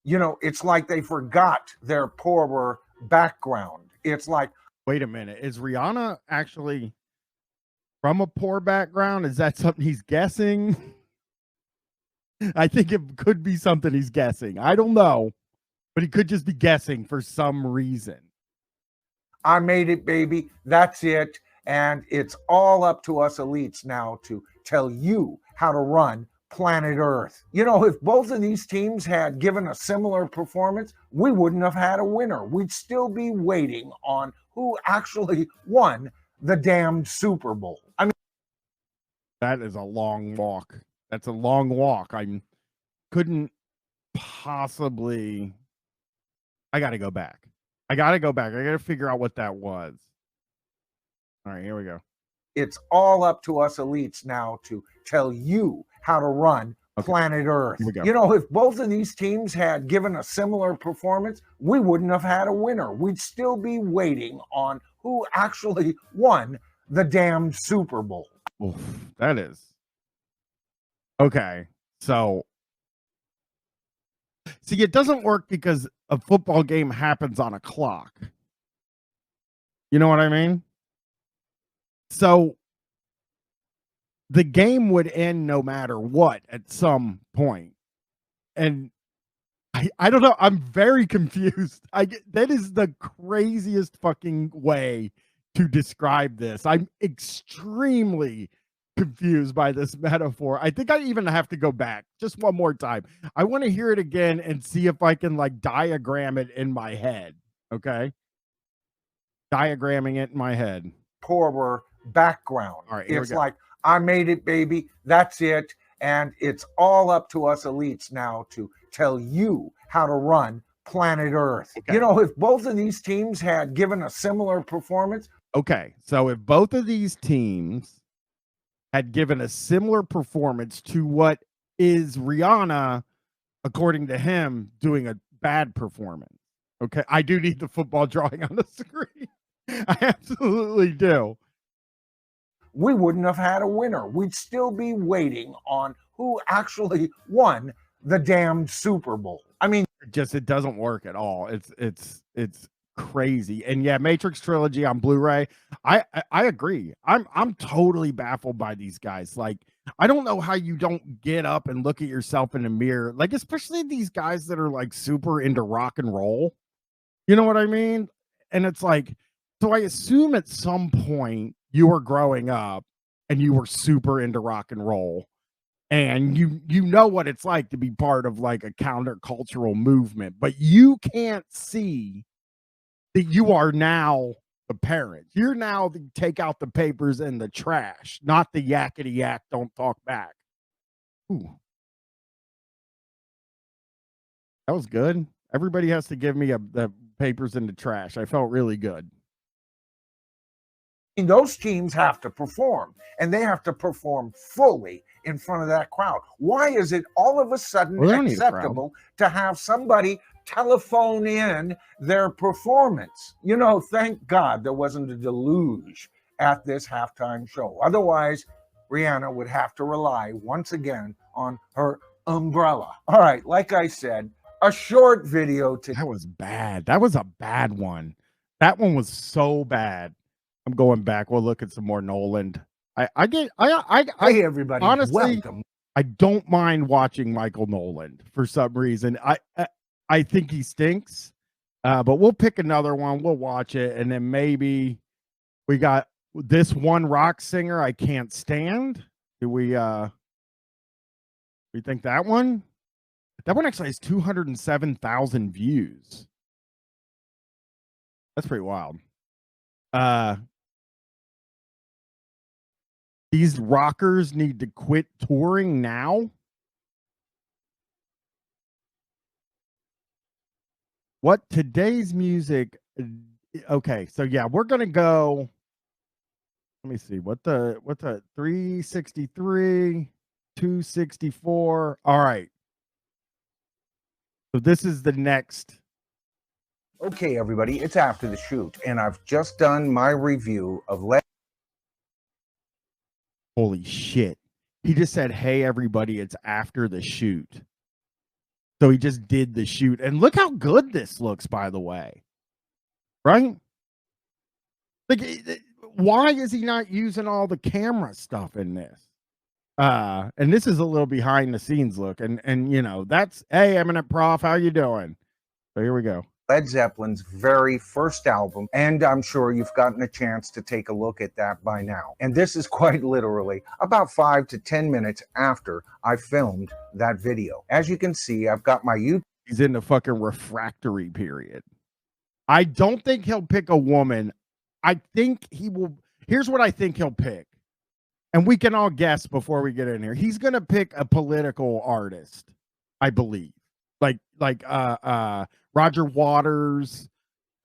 You know, it's like they forgot their poorer background. It's like, wait a minute, is Rihanna actually from a poor background? Is that something he's guessing? I think it could be something he's guessing. I don't know, but he could just be guessing for some reason. I made it, baby. That's it. And it's all up to us elites now to tell you how to run planet Earth. You know, if both of these teams had given a similar performance, we wouldn't have had a winner. We'd still be waiting on who actually won the damned Super Bowl. I mean, that is a long walk. That's a long walk. I couldn't possibly. I got to go back. I got to figure out what that was. All right, here we go. It's all up to us elites now to tell you how to run planet Earth. You know, if both of these teams had given a similar performance, we wouldn't have had a winner. We'd still be waiting on who actually won the damned Super Bowl. Oof, that is. Okay, so see, it doesn't work because a football game happens on a clock. You know what I mean? So the game would end no matter what at some point. And I don't know. I'm very confused. That is the craziest fucking way to describe this. I'm extremely confused by this metaphor. I think I even have to go back just one more time. I want to hear it again and see if I can like diagram it in my head. Okay. Diagramming it in my head. Poorer background. All right, it's like, I made it, baby. That's it. And it's all up to us elites now to tell you how to run planet Earth. Okay. You know, if both of these teams had given a similar performance. Okay. So if both of these teams had given a similar performance to what is Rihanna, according to him, doing a bad performance. Okay. I do need the football drawing on the screen. I absolutely do. We wouldn't have had a winner. We'd still be waiting on who actually won the damned Super Bowl. I mean, it doesn't work at all. It's crazy. And yeah, Matrix Trilogy on Blu-ray. I agree. I'm totally baffled by these guys. Like, I don't know how you don't get up and look at yourself in the mirror. Like, especially these guys that are like super into rock and roll. You know what I mean? And it's like, so I assume at some point you were growing up and you were super into rock and roll, and you know what it's like to be part of like a countercultural movement, but you can't see that you are now the parent. You're now the take out the papers and the trash, not the yakety yak, don't talk back. Ooh. That was good. Everybody has to give me the papers in the trash. I felt really good. Those teams have to perform, and they have to perform fully in front of that crowd. Why is it all of a sudden acceptable to have somebody telephone in their performance? You know, thank God there wasn't a deluge at this halftime show. Otherwise, Rihanna would have to rely once again on her umbrella. All right, like I said, a short video. That was bad. That was a bad one. That one was so bad. I'm going back. We'll look at some more Noland. Hey, everybody, honestly, welcome. I don't mind watching Michael Noland for some reason. I think he stinks, but we'll pick another one. We'll watch it, and then maybe we got this one rock singer I can't stand. Do we think that one? That one actually has 207,000 views. That's pretty wild. These rockers need to quit touring now. What today's music? Okay, so yeah, we're gonna go. Let me see what the 363, 264. All right. So this is the next. Okay, everybody, it's after the shoot, and I've just done my review of Holy shit. He just said, hey, everybody, it's after the shoot. So he just did the shoot. And look how good this looks, by the way. Right? Like, why is he not using all the camera stuff in this? And this is a little behind the scenes look. And you know, that's, hey, Eminent Prof, how you doing? So here we go. Led Zeppelin's very first album, and I'm sure you've gotten a chance to take a look at that by now. And this is quite literally about 5 to 10 minutes after I filmed that video. As you can see, I've got my YouTube. He's in the fucking refractory period. I don't think he'll pick a woman. I think he will. Here's what I think he'll pick. And we can all guess before we get in here. He's going to pick a political artist, I believe. Like Roger Waters,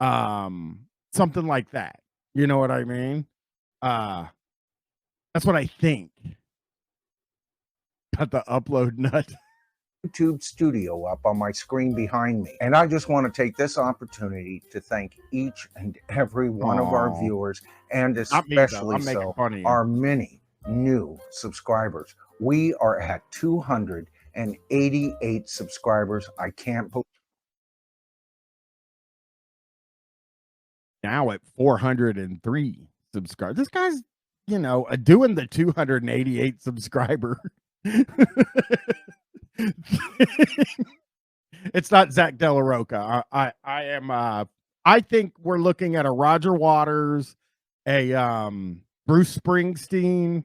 something like that. You know what I mean? That's what I think. Got the upload nut. YouTube studio up on my screen behind me. And I just want to take this opportunity to thank each and every one of our viewers, and especially so our many new subscribers. We are at 288 subscribers. I can't believe. Now at 403 subscribers. This guy's, you know, doing the 288 subscriber. It's not Zach De La Roca. I am I think we're looking at a Roger Waters, a Bruce Springsteen,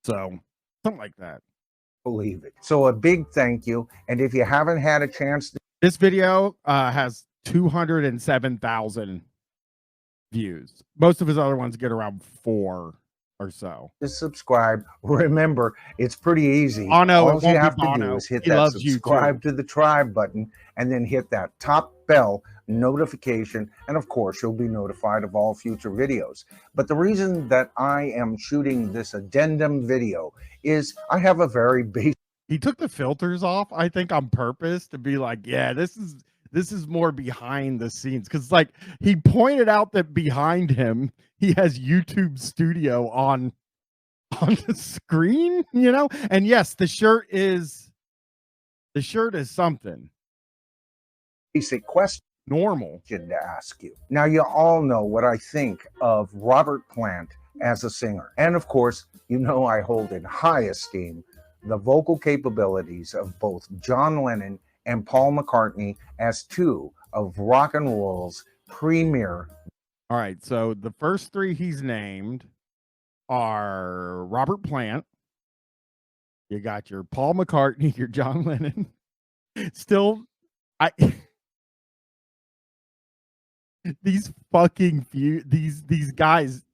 so something like that. Believe it. So a big thank you. And if you haven't had a chance to, this video has 207,000 views. Most of his other ones get around 4 or so. to subscribe, remember, it's pretty easy. Oh no, all you have to do is hit that subscribe to the tribe button, and then hit that top bell notification, and of course you'll be notified of all future videos. But the reason that I am shooting this addendum video is I have a very basic. He took the filters off, I think, on purpose to be like, yeah, this is more behind the scenes, because like he pointed out that behind him he has YouTube Studio on the screen, you know. And yes, the shirt is something. Basic question Normal to ask you. Now, you all know what I think of Robert Plant as a singer, and of course, you know I hold in high esteem the vocal capabilities of both John Lennon and Paul McCartney as two of rock and roll's premier. All right, so the first 3 he's named are Robert Plant. You got your Paul McCartney, your John Lennon. Still, these fucking these guys.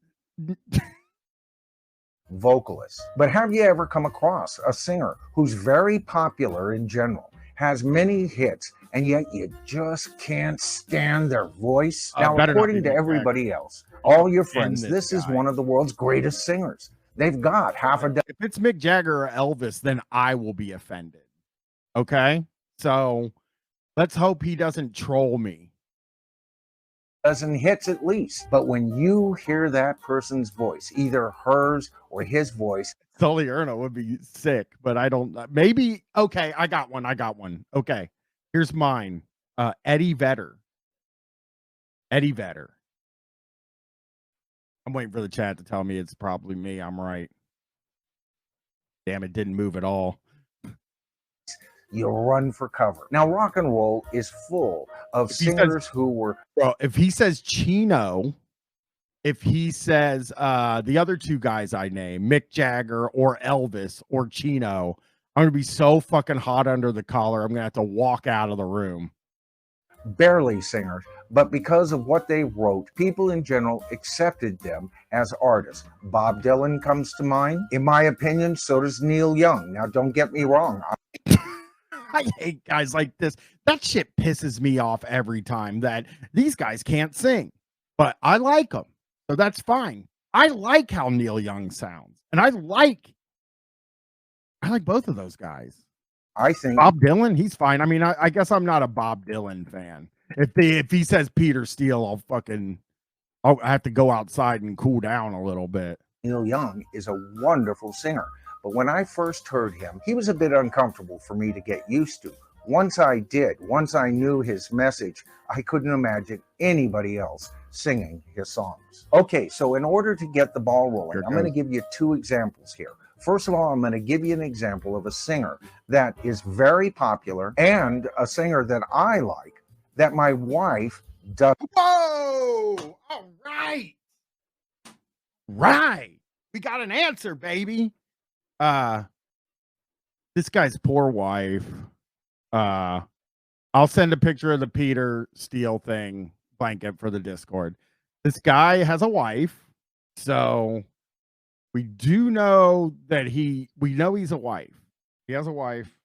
Vocalists. But have you ever come across a singer who's very popular in general, has many hits, and yet you just can't stand their voice? Now, according to everybody else, all your friends, this is one of the world's greatest singers. They've got half a dozen. If it's Mick Jagger or Elvis, then I will be offended. Okay? So let's hope he doesn't troll me. Dozen hits at least. But when you hear that person's voice, either hers or his voice, Sully Erna would be sick, but I don't. Maybe. Okay, I got one. Okay, here's mine. Eddie Vedder. Eddie Vedder. I'm waiting for the chat to tell me it's probably me. I'm right. Damn, it didn't move at all. You run for cover. Now, rock and roll is full of singers who were... Bro, if he says Chino, if he says the other two guys I named, Mick Jagger or Elvis or Chino, I'm going to be so fucking hot under the collar, I'm going to have to walk out of the room. Barely singers, but because of what they wrote, people in general accepted them as artists. Bob Dylan comes to mind. In my opinion, so does Neil Young. Now, don't get me wrong. I hate guys like this. That shit pisses me off every time that these guys can't sing, but I like them. So that's fine. I like how Neil Young sounds, and I like both of those guys. I think Bob Dylan, he's fine. I mean, I guess I'm not a Bob Dylan fan. If he says Peter Steele, I'll have to go outside and cool down a little bit. Neil Young is a wonderful singer, but when I first heard him, he was a bit uncomfortable for me to get used to. Once I knew his message, I couldn't imagine anybody else singing his songs. Okay, so in order to get the ball rolling, I'm going to give you two examples here. First of all, I'm going to give you an example of a singer that is very popular and a singer that I like that my wife does. Whoa! All right. Right. We got an answer, baby. This guy's poor wife. I'll send a picture of the Peter Steele thing blanket for the Discord. This guy has a wife, so we do know that we know he's a wife. He has a wife.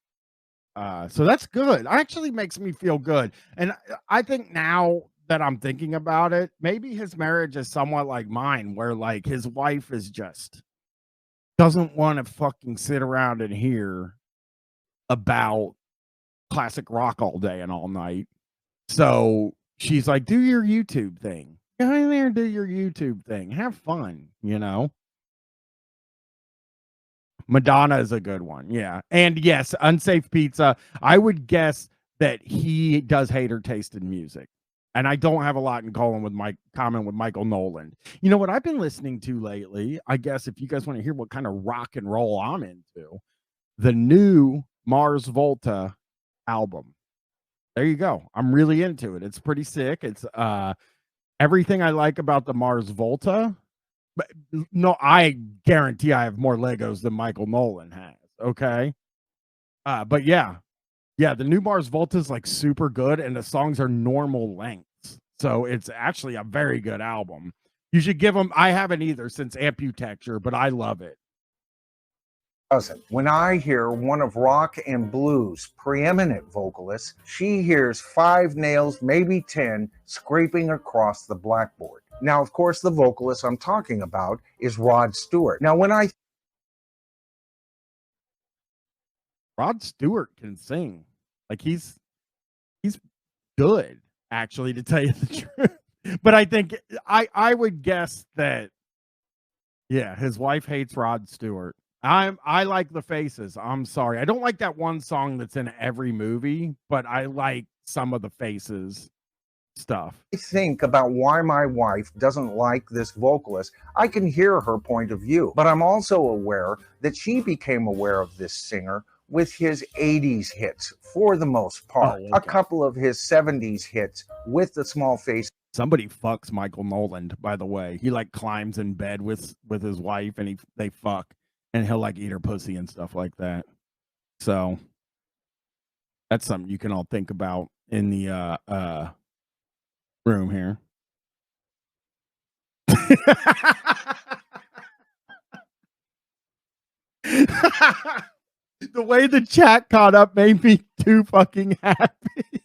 So that's good. Actually makes me feel good. And I think now that I'm thinking about it, maybe his marriage is somewhat like mine, where like his wife is just doesn't want to fucking sit around and hear about classic rock all day and all night. So she's like, do your YouTube thing. Go in there and do your YouTube thing. Have fun, you know? Madonna is a good one. Yeah. And yes, Unsafe Pizza. I would guess that he does hate her taste in music. And I don't have a lot in common with Michael Noland. You know what I've been listening to lately? I guess if you guys want to hear what kind of rock and roll I'm into, the new Mars Volta album. There you go. I'm really into it. It's pretty sick. It's everything I like about the Mars Volta. But no, I guarantee I have more Legos than Michael Noland has. Okay. But yeah, the new Mars Volta is like super good, and the songs are normal lengths. So it's actually a very good album. You should give them. I haven't either since Amputecture, but I love it. When I hear one of rock and blues preeminent vocalists, she hears 5 nails, maybe 10, scraping across the blackboard. Now, of course, the vocalist I'm talking about is Rod Stewart. Now, Rod Stewart can sing. Like he's good, actually, to tell you the truth. But I think I would guess that, yeah, his wife hates Rod Stewart. I like the Faces. I'm sorry. I don't like that one song that's in every movie, but I like some of the Faces stuff. I think about why my wife doesn't like this vocalist. I can hear her point of view, but I'm also aware that she became aware of this singer with his 80s hits for the most part. Oh, okay. A couple of his 70s hits with the small face. Somebody fucks Michael Noland, by the way. He like climbs in bed with his wife, and they fuck, and he'll like eat her pussy and stuff like that. So that's something you can all think about in the room here. The way the chat caught up made me too fucking happy.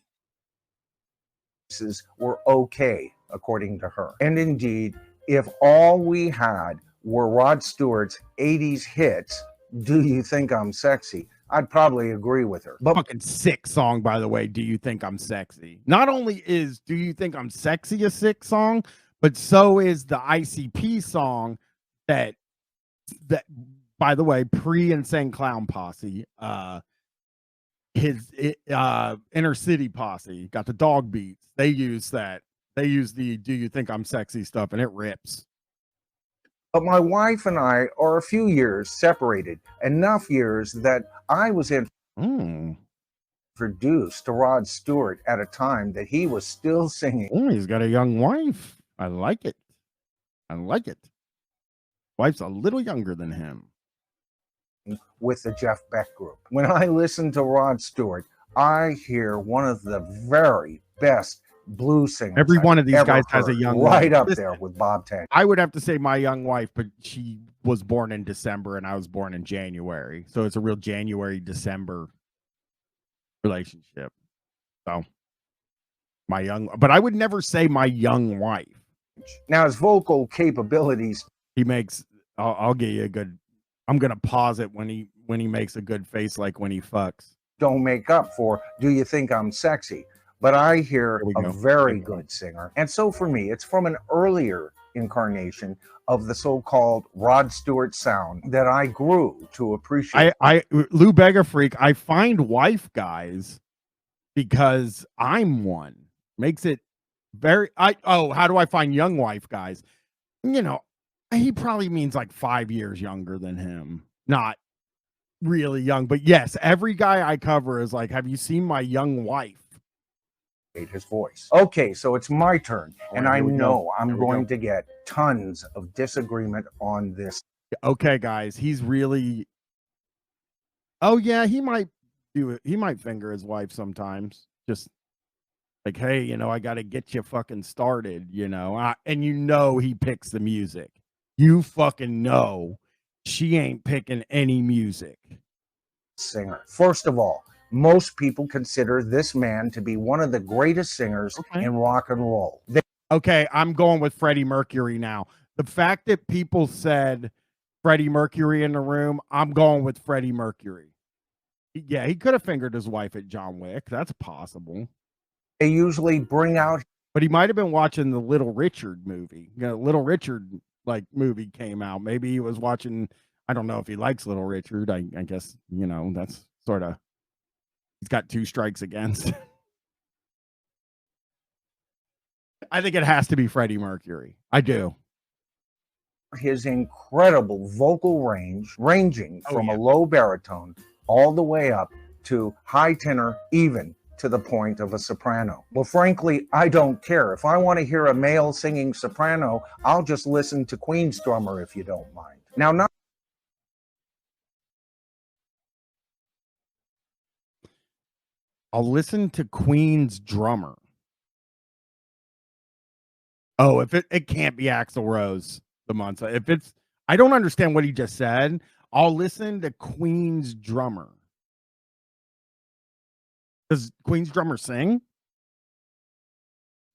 Were okay, according to her. And indeed, if all we had were Rod Stewart's 80s hits, Do You Think I'm Sexy? I'd probably agree with her. But fucking sick song, by the way. Do You Think I'm Sexy? Not only is Do You Think I'm Sexy a sick song, but so is the ICP song that by the way, pre-Insane Clown Posse, his Inner City Posse got the dog beats. They use that They use the "Do you think I'm sexy" stuff, and it rips. But my wife and I are a few years separated, enough years that I was introduced to Rod Stewart at a time that he was still singing. Oh, he's got a young wife. I like it. I like it. Wife's a little younger than him. With the Jeff Beck group. When I listen to Rod Stewart, I hear one of the very best blues singers. Every one of these I've guys ever has a heard, young right wife. up there with Bob Tank. I would have to say my young wife, but she was born in December and I was born in January. So it's a real January-December relationship. So but I would never say my young wife. Now his vocal capabilities, He makes, I'll give you a good, I'm going to pause it when he makes a good face, like when he fucks. don't make up for "Do You Think I'm Sexy?" But I hear There we a go. very good singer. And so for me, it's from an earlier incarnation of the so-called Rod Stewart sound that I grew to appreciate. Lou Bega Freak, I find wife guys because I'm one. Makes it very, how do I find young wife guys? You know, he probably means like 5 years younger than him. Not really young, but yes, every guy I cover is like, have you seen my young wife? His voice. Okay, so it's my turn, and right, I here we go. know I'm Here we going go. to get tons of disagreement on this. Okay, guys, he's really, oh yeah, he might do it. He might finger his wife sometimes. Just like, hey, I got to get you fucking started, and he picks the music. You fucking know she ain't picking any music. Singer. First of all, most people consider this man to be one of the greatest singers in rock and roll. Okay, I'm going with Freddie Mercury now. The fact that people said Freddie Mercury in the room, I'm going with Freddie Mercury. Yeah, he could have fingered his wife at John Wick. That's possible. They usually bring out, But he might have been watching the Little Richard movie. Little Richard movie came out. Maybe he was watching. I don't know if he likes Little Richard. I guess that's sort of, he's got 2 strikes against. I think it has to be Freddie Mercury. I do. his incredible vocal range, ranging from a low baritone all the way up to high tenor, even to the point of a soprano. Well, frankly, I don't care. If I want to hear a male singing soprano, I'll just listen to Queen's drummer, if you don't mind. Now, not I'll listen to Queen's drummer. Oh, if it can't be Axl Rose, the Monza. If it's, I don't understand what he just said. I'll listen to Queen's drummer. Does Queen's drummer sing?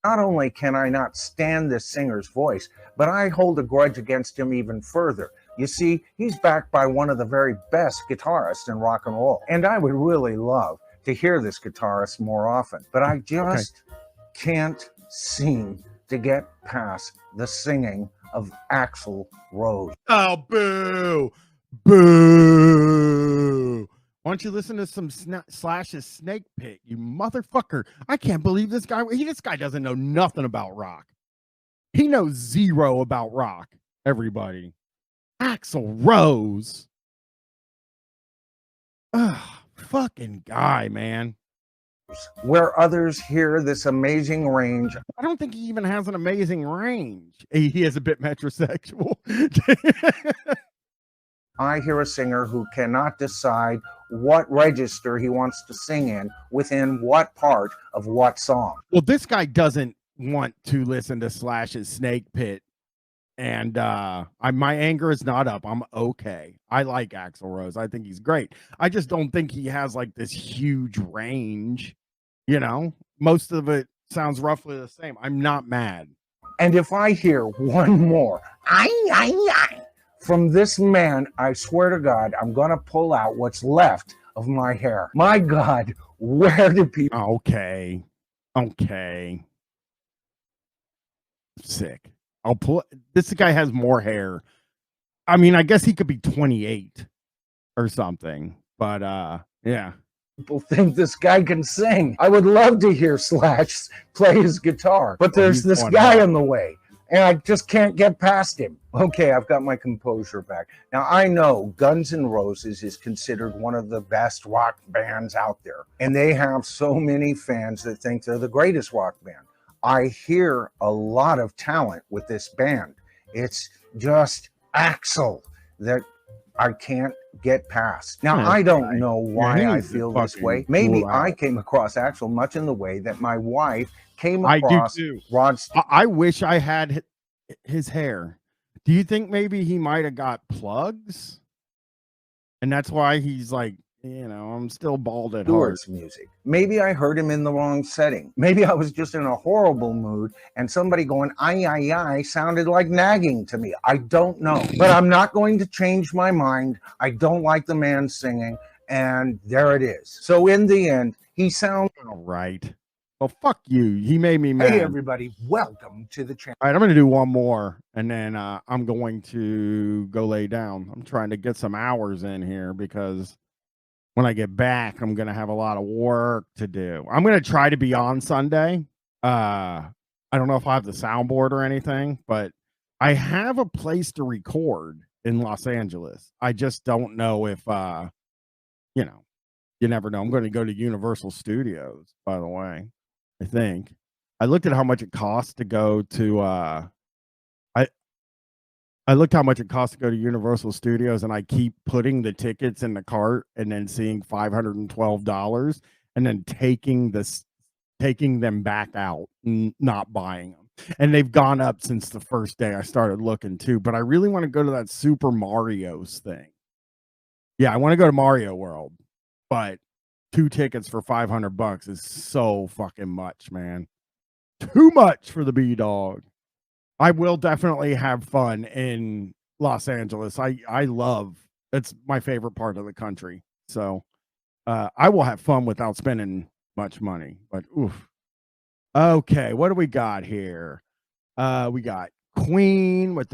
Not only can I not stand this singer's voice, but I hold a grudge against him even further. You see, he's backed by one of the very best guitarists in rock and roll, and I would really love to hear this guitarist more often, but I just can't seem to get past the singing of Axl Rose. Oh, boo! Boo! Why don't you listen to some Slash's Snake Pit, you motherfucker? I can't believe this guy. This guy doesn't know nothing about rock. He knows zero about rock, everybody. Axl Rose. Ugh, fucking guy, man. Where others hear this amazing range, I don't think he even has an amazing range. He is a bit metrosexual. I hear a singer who cannot decide what register he wants to sing in within what part of what song. Well, this guy doesn't want to listen to Slash's Snake Pit, and my anger is not up. I'm okay. I like Axl Rose. I think he's great. I just don't think he has like this huge range. Most of it sounds roughly the same. I'm not mad. And if I hear one more from this man, I swear to God, I'm going to pull out what's left of my hair. My God, where do people... Okay. Sick. I'll pull... This guy has more hair. I mean, I guess he could be 28 or something. But, yeah. People think this guy can sing. I would love to hear Slash play his guitar, but there's this guy in the way, and I just can't get past him. Okay, I've got my composure back. Now, I know Guns N' Roses is considered one of the best rock bands out there, and they have so many fans that think they're the greatest rock band. I hear a lot of talent with this band. It's just Axl that I can't get past. Now, I don't know why I feel this way. Maybe I came across Axl much in the way that my wife came across Rod Stewart. I wish I had his hair. Do you think maybe he might have got plugs? And that's why he's like, you know, I'm still bald at heart. Music. Maybe I heard him in the wrong setting. Maybe I was just in a horrible mood and somebody going, I sounded like nagging to me. I don't know. But I'm not going to change my mind. I don't like the man singing. And there it is. So in the end, he sounds all right. Well, fuck you. He made me mad. Hey, everybody. Welcome to the channel. All right, I'm going to do one more, and then I'm going to go lay down. I'm trying to get some hours in here because when I get back, I'm going to have a lot of work to do. I'm going to try to be on Sunday. I don't know if I have the soundboard or anything, but I have a place to record in Los Angeles. I just don't know if, you know, you never know. I'm going to go to Universal Studios, by the way, I think. I looked at how much it costs to go to, I looked how much it costs to go to Universal Studios, and I keep putting the tickets in the cart and then seeing $512 and then taking them back out and not buying them. And they've gone up since the first day I started looking too. But I really want to go to that Super Mario's thing. Yeah, I want to go to Mario World, but 2 tickets for $500 is so fucking much, man. Too much for the B-Dog. I will definitely have fun in Los Angeles. I love, it's my favorite part of the country. So I will have fun without spending much money. But oof. Okay, what do we got here? We got Queen with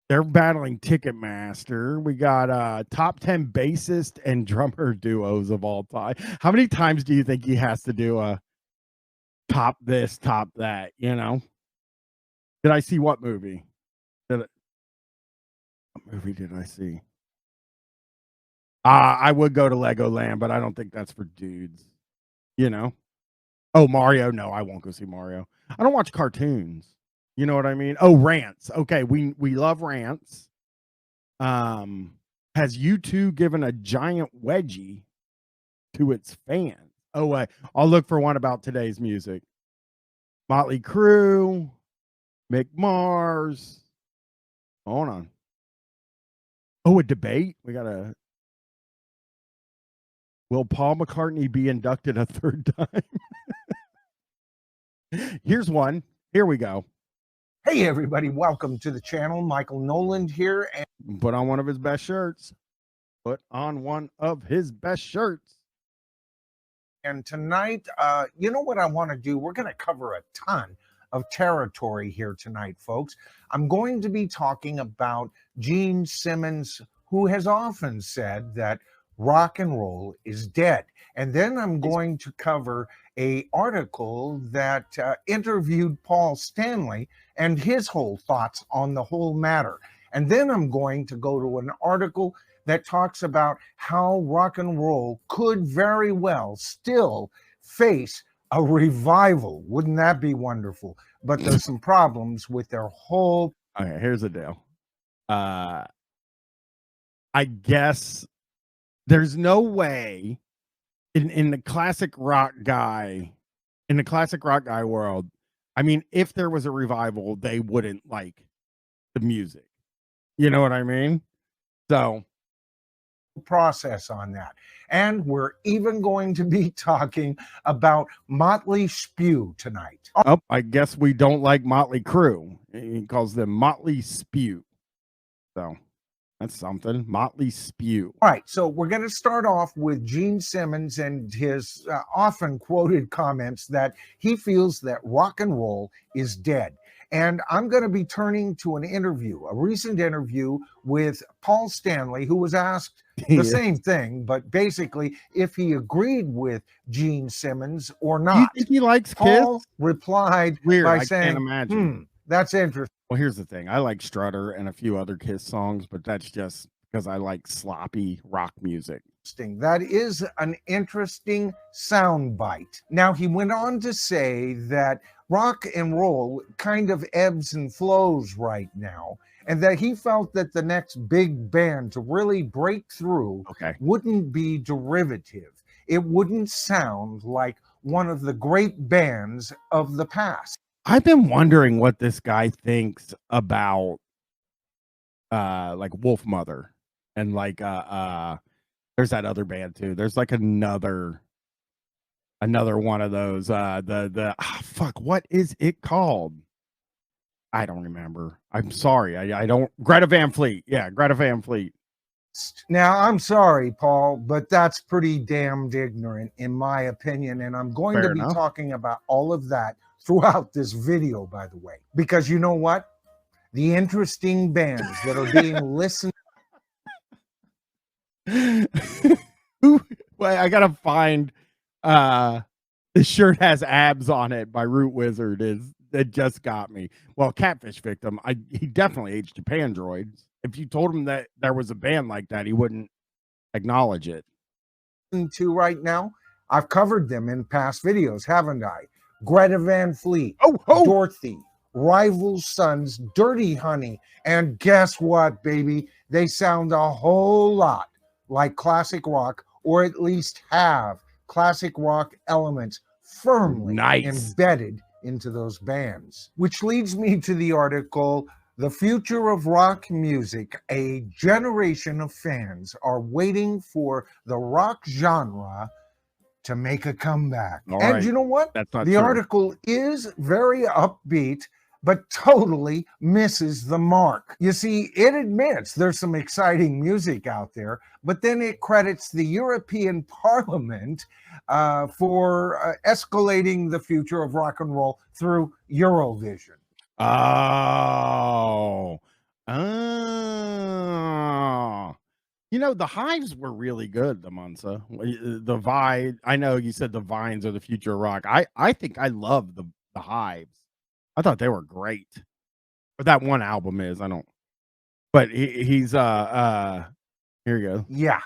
they're battling Ticketmaster. We got top 10 bassist and drummer duos of all time. How many times do you think he has to do a top this, top that, you know? Did I see what movie? What movie did I see? I would go to Legoland, but I don't think that's for dudes. You know? Oh, Mario. No, I won't go see Mario. I don't watch cartoons. You know what I mean? Oh, Rants. Okay, we love Rants. Has U2 given a giant wedgie to its fans? Oh, I'll look for one about today's music. Motley Crue. Mick Mars. Hold on. Oh, a debate. We got a. Will Paul McCartney be inducted a third time? Here's one. Here we go. Hey, everybody. Welcome to the channel. Michael Noland here. And put on one of his best shirts. Put on one of his best shirts. And tonight, you know what I want to do? We're going to cover a ton of territory here tonight, folks. I'm going to be talking about Gene Simmons, who has often said that rock and roll is dead. And then I'm going to cover an article that interviewed Paul Stanley and his whole thoughts on the whole matter. And then I'm going to go to an article that talks about how rock and roll could very well still face a revival. Wouldn't that be wonderful? But there's some problems with their whole. Okay, here's the deal. I guess there's no way in the classic rock guy world. I mean, if there was a revival, they wouldn't like the music. You know what I mean? So process on that. And we're even going to be talking about Motley Spew tonight. Oh, I guess we don't like Motley Crue. He calls them Motley Spew. So that's something. Motley Spew. All right, so we're going to start off with Gene Simmons and his often quoted comments that he feels that rock and roll is dead. And I'm going to be turning to an interview, a recent interview with Paul Stanley, who was asked the same thing, but basically if he agreed with Gene Simmons or not. Do you think he likes Paul Kiss? replied Weird. by I saying, can't imagine. That's interesting. Well, here's the thing. I like Strutter and a few other Kiss songs, but that's just because I like sloppy rock music. That is an interesting soundbite. Now, he went on to say that rock and roll kind of ebbs and flows right now, and that he felt that the next big band to really break through wouldn't be derivative. It wouldn't sound like one of the great bands of the past. I've been wondering what this guy thinks about like Wolf Mother and like there's that other band too. There's like another one of those. Fuck, what is it called? I don't remember. I'm sorry. I don't. Greta Van Fleet. Yeah, Greta Van Fleet. Now, I'm sorry, Paul, but that's pretty damned ignorant in my opinion. And I'm going to be talking about all of that throughout this video, by the way, because you know what? The interesting bands that are being listened. Well, I gotta find the shirt has abs on it by Root Wizard. It just got me. Well, Catfish Victim, he definitely aged Japan Droids. If you told him that there was a band like that, he wouldn't acknowledge it. To right now, I've covered them in past videos, haven't I? Greta Van Fleet, Dorothy, Rival Sons, Dirty Honey, and guess what, baby? They sound a whole lot like classic rock, or at least have classic rock elements firmly embedded into those bands. Which leads me to the article, The Future of Rock Music. A generation of fans are waiting for the rock genre to make a comeback. And you know what? That's not the true. article is very upbeat, but totally misses the mark. You see, it admits there's some exciting music out there, but then it credits the European Parliament for escalating the future of rock and roll through Eurovision. You know, the Hives were really good, the Munza. The Vine, I know you said the Vines are the future of rock. I think I love the Hives. I thought they were great. But that one album is, I don't. But he's here you go. Yeah.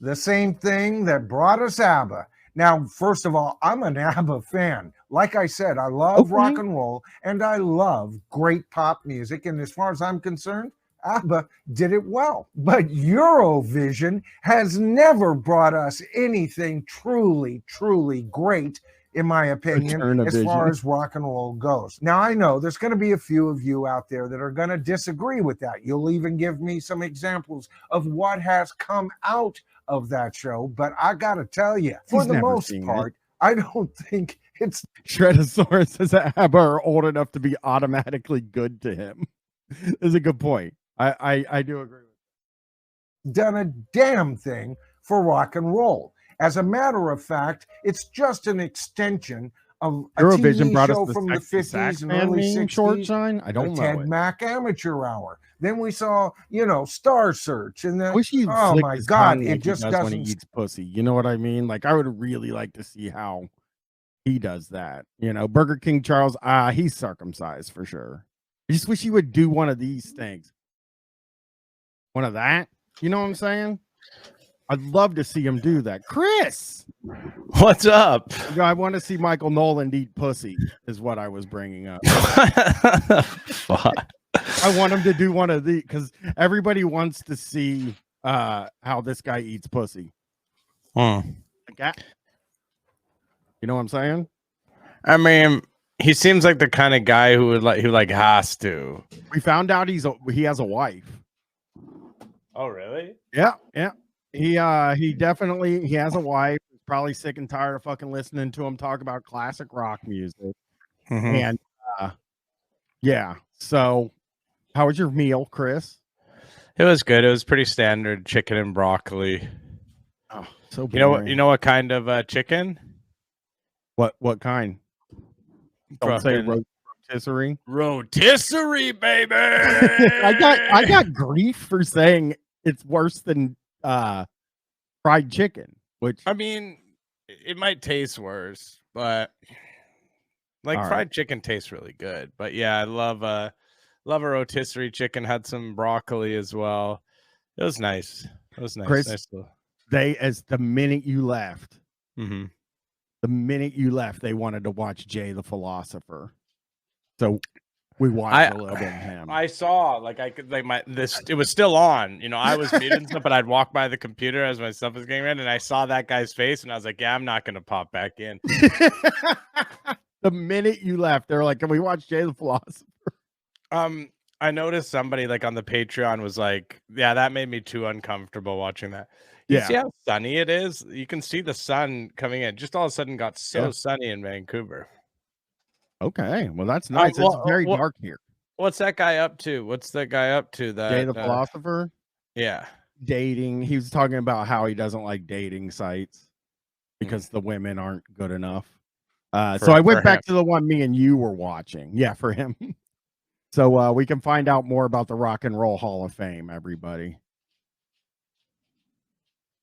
The same thing that brought us ABBA. Now, first of all, I'm an ABBA fan. Like I said, I love rock and roll and I love great pop music. And as far as I'm concerned, ABBA did it well. But Eurovision has never brought us anything truly, truly great, in my opinion, as far as rock and roll goes. Now, I know there's going to be a few of you out there that are going to disagree with that. You'll even give me some examples of what has come out of that show. But I got to tell you, for the most part, I don't think it's... Shredosaurus says that ABBA are old enough to be automatically good to him. That's a good point. I do agree with done a damn thing for rock and roll. As a matter of fact, it's just an extension of a Eurovision TV show from the 50s and early 60s. Short shine? I don't know. Ted Mack Amateur Hour. Then we saw, Star Search. And then, oh my God, it just doesn't. When he eats pussy. You know what I mean? Like, I would really like to see how he does that. Burger King Charles, he's circumcised for sure. I just wish he would do one of these things. One of that. You know what I'm saying? I'd love to see him do that. Chris, what's up? I want to see Michael Noland eat pussy is what I was bringing up. Fuck. I want him to do one of these because everybody wants to see how this guy eats pussy. You know what I'm saying? I mean, he seems like the kind of guy who has to. We found out he has a wife. Oh, really? Yeah. He definitely has a wife. He's probably sick and tired of fucking listening to him talk about classic rock music. And yeah. So how was your meal, Chris? It was good. It was pretty standard chicken and broccoli. Oh, so boring. You know what kind of chicken? What kind? Don't say roast rotisserie. Rotisserie, baby. I got grief for saying it's worse than fried chicken, which I mean, it might taste worse, but like All fried right. chicken tastes really good. But yeah, I love a rotisserie chicken. Had some broccoli as well. It was nice. It was nice. Chris, Nice little... the minute you left, Mm-hmm. the minute you left, they wanted to watch Jay the Philosopher. So we watched a little bit of him. I saw like I could like it was still on. You know, I was muted and stuff, but I'd walk by the computer as my stuff was getting ready, and I saw that guy's face, and I was like, yeah, I'm not gonna pop back in. The minute you left, they were like, "Can we watch Jay the Philosopher?" I noticed somebody like on the Patreon was like, yeah, that made me too uncomfortable watching that. You see how sunny it is? You can see the sun coming in. Just all of a sudden got so sunny in Vancouver. Okay, well that's nice. It's very dark here. What's that guy up to? What's that guy up to? That Jay the Philosopher? Yeah. Dating. He was talking about how he doesn't like dating sites because the women aren't good enough. So I went back to the one me and you were watching. Yeah, for him. So we can find out more about the Rock and Roll Hall of Fame, everybody.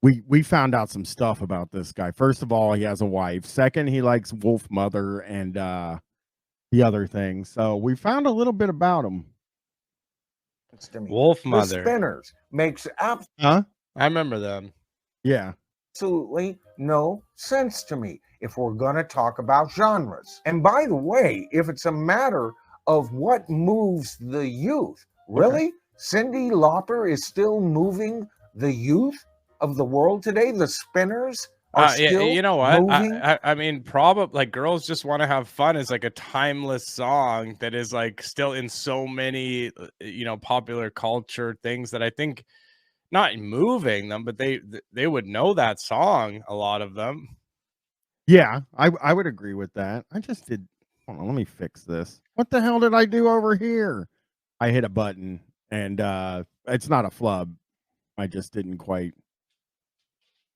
We found out some stuff about this guy. First of all, he has a wife. Second, he likes Wolf Mother and the other thing. So we found a little bit about him. Wolf Mother. The Spinners makes Huh? I remember them. Yeah. absolutely no sense to me if we're going to talk about genres. And by the way, if it's a matter of what moves the youth, really? Cyndi Lauper is still moving the youth of the world today? The Spinners are still you know what? moving? I mean, probably like Girls Just Want to Have Fun is like a timeless song that is like still in so many, popular culture things that I think not moving them, but they would know that song, a lot of them. Yeah, I would agree with that. I just did. Hold on, let me fix this. What the hell did I do over here? I hit a button and it's not a flub. I just didn't quite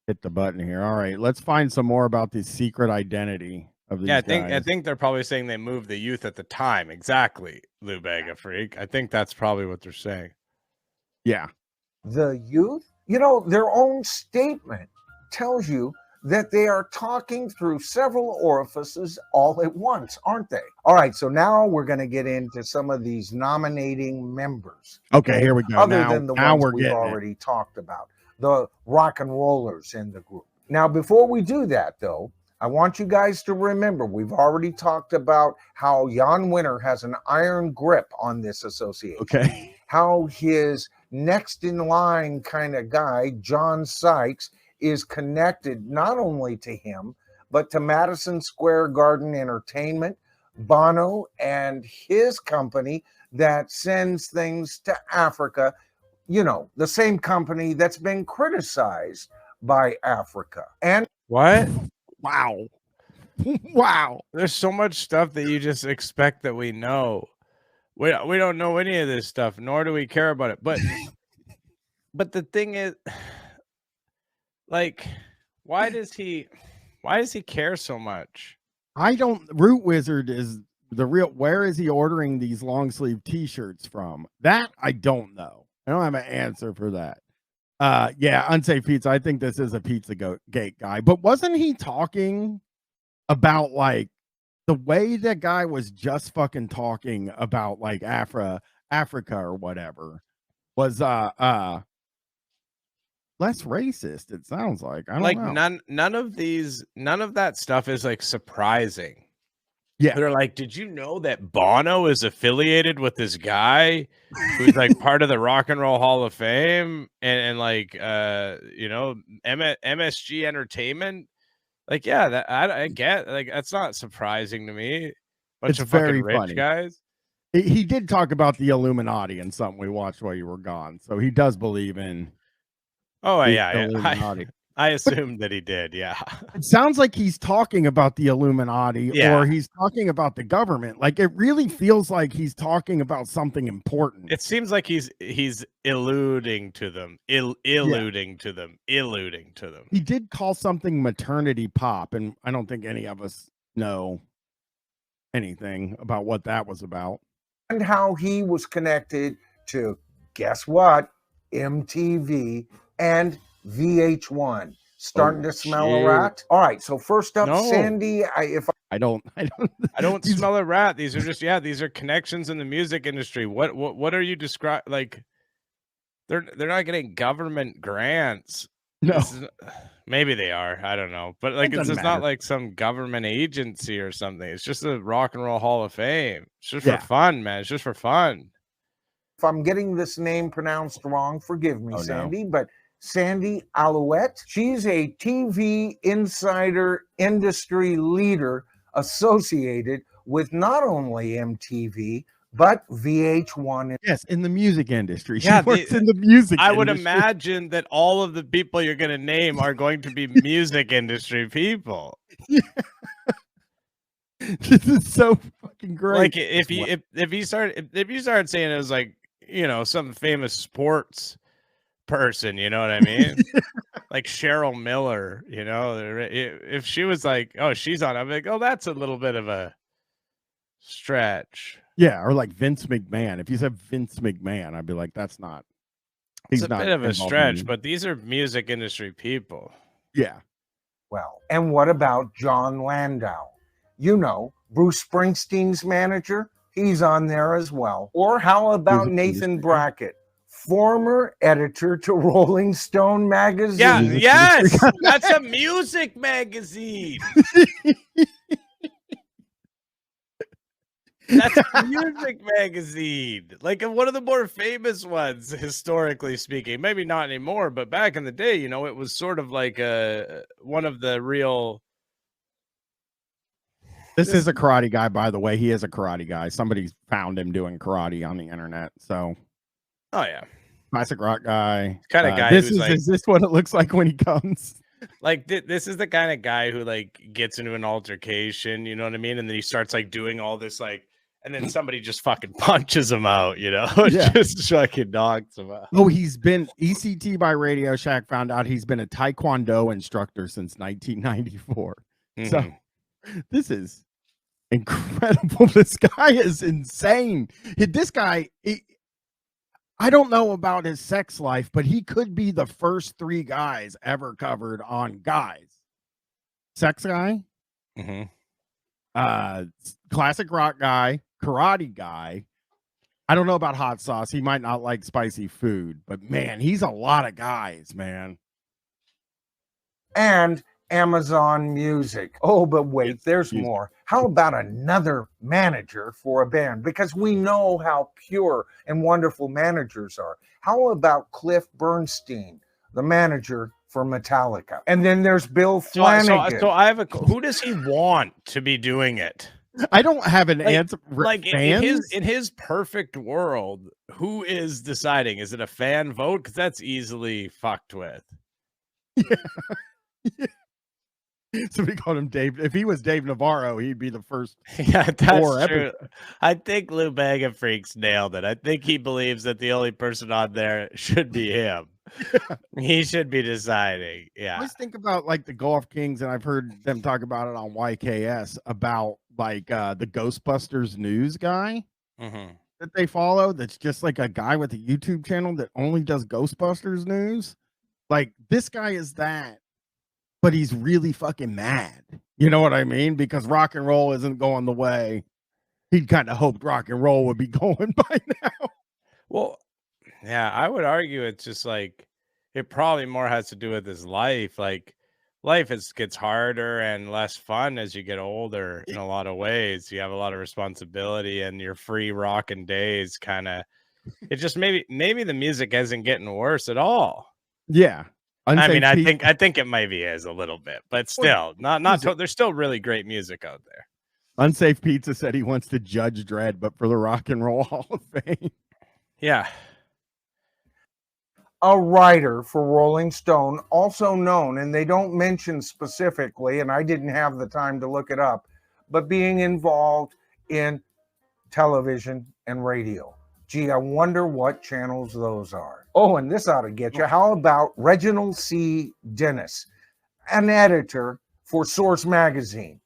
hit the button here. All right, let's find some more about the secret identity of these guys. I think they're probably saying they moved the youth at the time. Exactly, Lou Bega Freak. I think that's probably what they're saying. Yeah. The youth, their own statement tells you that they are talking through several orifices all at once, aren't they? All right, so now we're going to get into some of these nominating members. Okay, here we go. Other than the ones we've getting already talked about, the rock and rollers in the group. Now, before we do that, though, I want you guys to remember we've already talked about how Jan Winter has an iron grip on this association. Okay. How his next in line kind of guy, John Sykes, is connected not only to him, but to Madison Square Garden Entertainment, Bono, and his company that sends things to Africa. The same company that's been criticized by Africa. And what? Wow. Wow. There's so much stuff that you just expect that we know. We don't know any of this stuff, nor do we care about it. But but the thing is, like, why does he care so much? Root Wizard is the real. Where is he ordering these long sleeve t-shirts from? That I don't know. I don't have an answer for that. Yeah, Unsafe Pizza. I think this is a Pizza Gate guy. But wasn't he talking about like the way that guy was just fucking talking about like Africa or whatever was less racist, it sounds like. I don't know. None of that stuff is like surprising. Yeah. They're like, did you know that Bono is affiliated with this guy who's like part of the Rock and Roll Hall of Fame and like MSG Entertainment? Like, yeah, that I get, like, that's not surprising to me. Bunch of fucking rich guys. He did talk about the Illuminati and something we watched while you were gone. So he does believe in Illuminati. I assumed that he did, yeah. It sounds like he's talking about the Illuminati or he's talking about the government. Like, it really feels like he's talking about something important. It seems like he's alluding to them, alluding to them. He did call something maternity pop, and I don't think any of us know anything about what that was about. And how he was connected to, guess what, MTV and VH1. Starting to smell a rat? All right, so first up, No. Sandy, I don't I don't smell a rat. These are just these are connections in the music industry. What are you describing? Like, they're not getting government grants. no. Maybe they are. I don't know. But like, it's just not matter. like some government agency or something. It's just a Rock and Roll Hall of Fame. It's just Yeah. for fun, man. It's just for fun. If I'm getting this name pronounced wrong, forgive me, Oh, no. Sandy, but Sandy Alouette, she's a TV insider industry leader associated with not only MTV, but VH1. Yes, in the music industry. She Yeah, works in the music I would industry. imagine that all of the people you're going to name are going to be music industry people. This is so fucking great. Like if you started saying it was like, you know, some famous sports person, you know what I mean? Like Cheryl Miller, you know, if she was like, oh, she's on, I'm like, oh, that's a little bit of a stretch. Yeah, or like Vince McMahon. If you said Vince McMahon, I'd be like, that's not. It's a bit of a stretch, but these are music industry people. Yeah. Well, and what about John Landau? You know, Bruce Springsteen's manager, he's on there as well. Or how about Nathan Brackett, former editor to Rolling Stone magazine? Yeah, yes, that's a music magazine. That's a music magazine, like one of the more famous ones, historically speaking. Maybe not anymore, but back in the day, you know, it was sort of like one of the real. This is a karate guy, by the way. He is a karate guy. Somebody found him doing karate on the internet. So, oh yeah, classic rock guy. Kind of guy. Is this what it looks like when he comes? Like this is the kind of guy who like gets into an altercation, you know what I mean? And then he starts like doing all this like, and then somebody just fucking punches him out, you know? Yeah. Just fucking knocks him out. Oh, he's been ECT by Radio Shack found out he's been a Taekwondo instructor since 1994. Mm-hmm. So this is incredible. This guy is insane. This guy, I don't know about his sex life, but he could be the first 3 guys ever covered on Guys. Sex guy, classic rock guy, karate guy. I don't know about hot sauce. He might not like spicy food, but man, he's a lot of guys, man. And Amazon Music. Oh, but wait, there's more. How about another manager for a band? Because we know how pure and wonderful managers are. How about Cliff Bernstein, the manager for Metallica? And then there's Bill Flanagan. So I have who does he want to be doing it? I don't have an answer. Like in his perfect world, who is deciding? Is it a fan vote? Because that's easily fucked with. Yeah. Somebody called him Dave. If he was Dave Navarro, he'd be the first. Yeah, that's true. I think Lou Bega Freaks nailed it. I think he believes that the only person on there should be him. Yeah. He should be deciding. Yeah. I always think about like the Golf Kings, and I've heard them talk about it on YKS about like the Ghostbusters news guy that they follow. That's just like a guy with a YouTube channel that only does Ghostbusters news. Like this guy is that. But he's really fucking mad. You know what I mean? Because rock and roll isn't going the way he'd kind of hoped rock and roll would be going by now. Well, yeah, I would argue it's just like it probably more has to do with his life. Like life gets harder and less fun as you get older in a lot of ways. You have a lot of responsibility and your free rocking days kind of it just maybe the music isn't getting worse at all. Yeah. I mean, I think it maybe is a little bit, but still, there's still really great music out there. Unsafe Pizza said he wants to Judge Dredd, but for the Rock and Roll Hall of Fame. Yeah. A writer for Rolling Stone, also known, and they don't mention specifically, and I didn't have the time to look it up, but being involved in television and radio. Gee, I wonder what channels those are. Oh, and this ought to get you. How about Reginald C. Dennis, an editor for Source Magazine?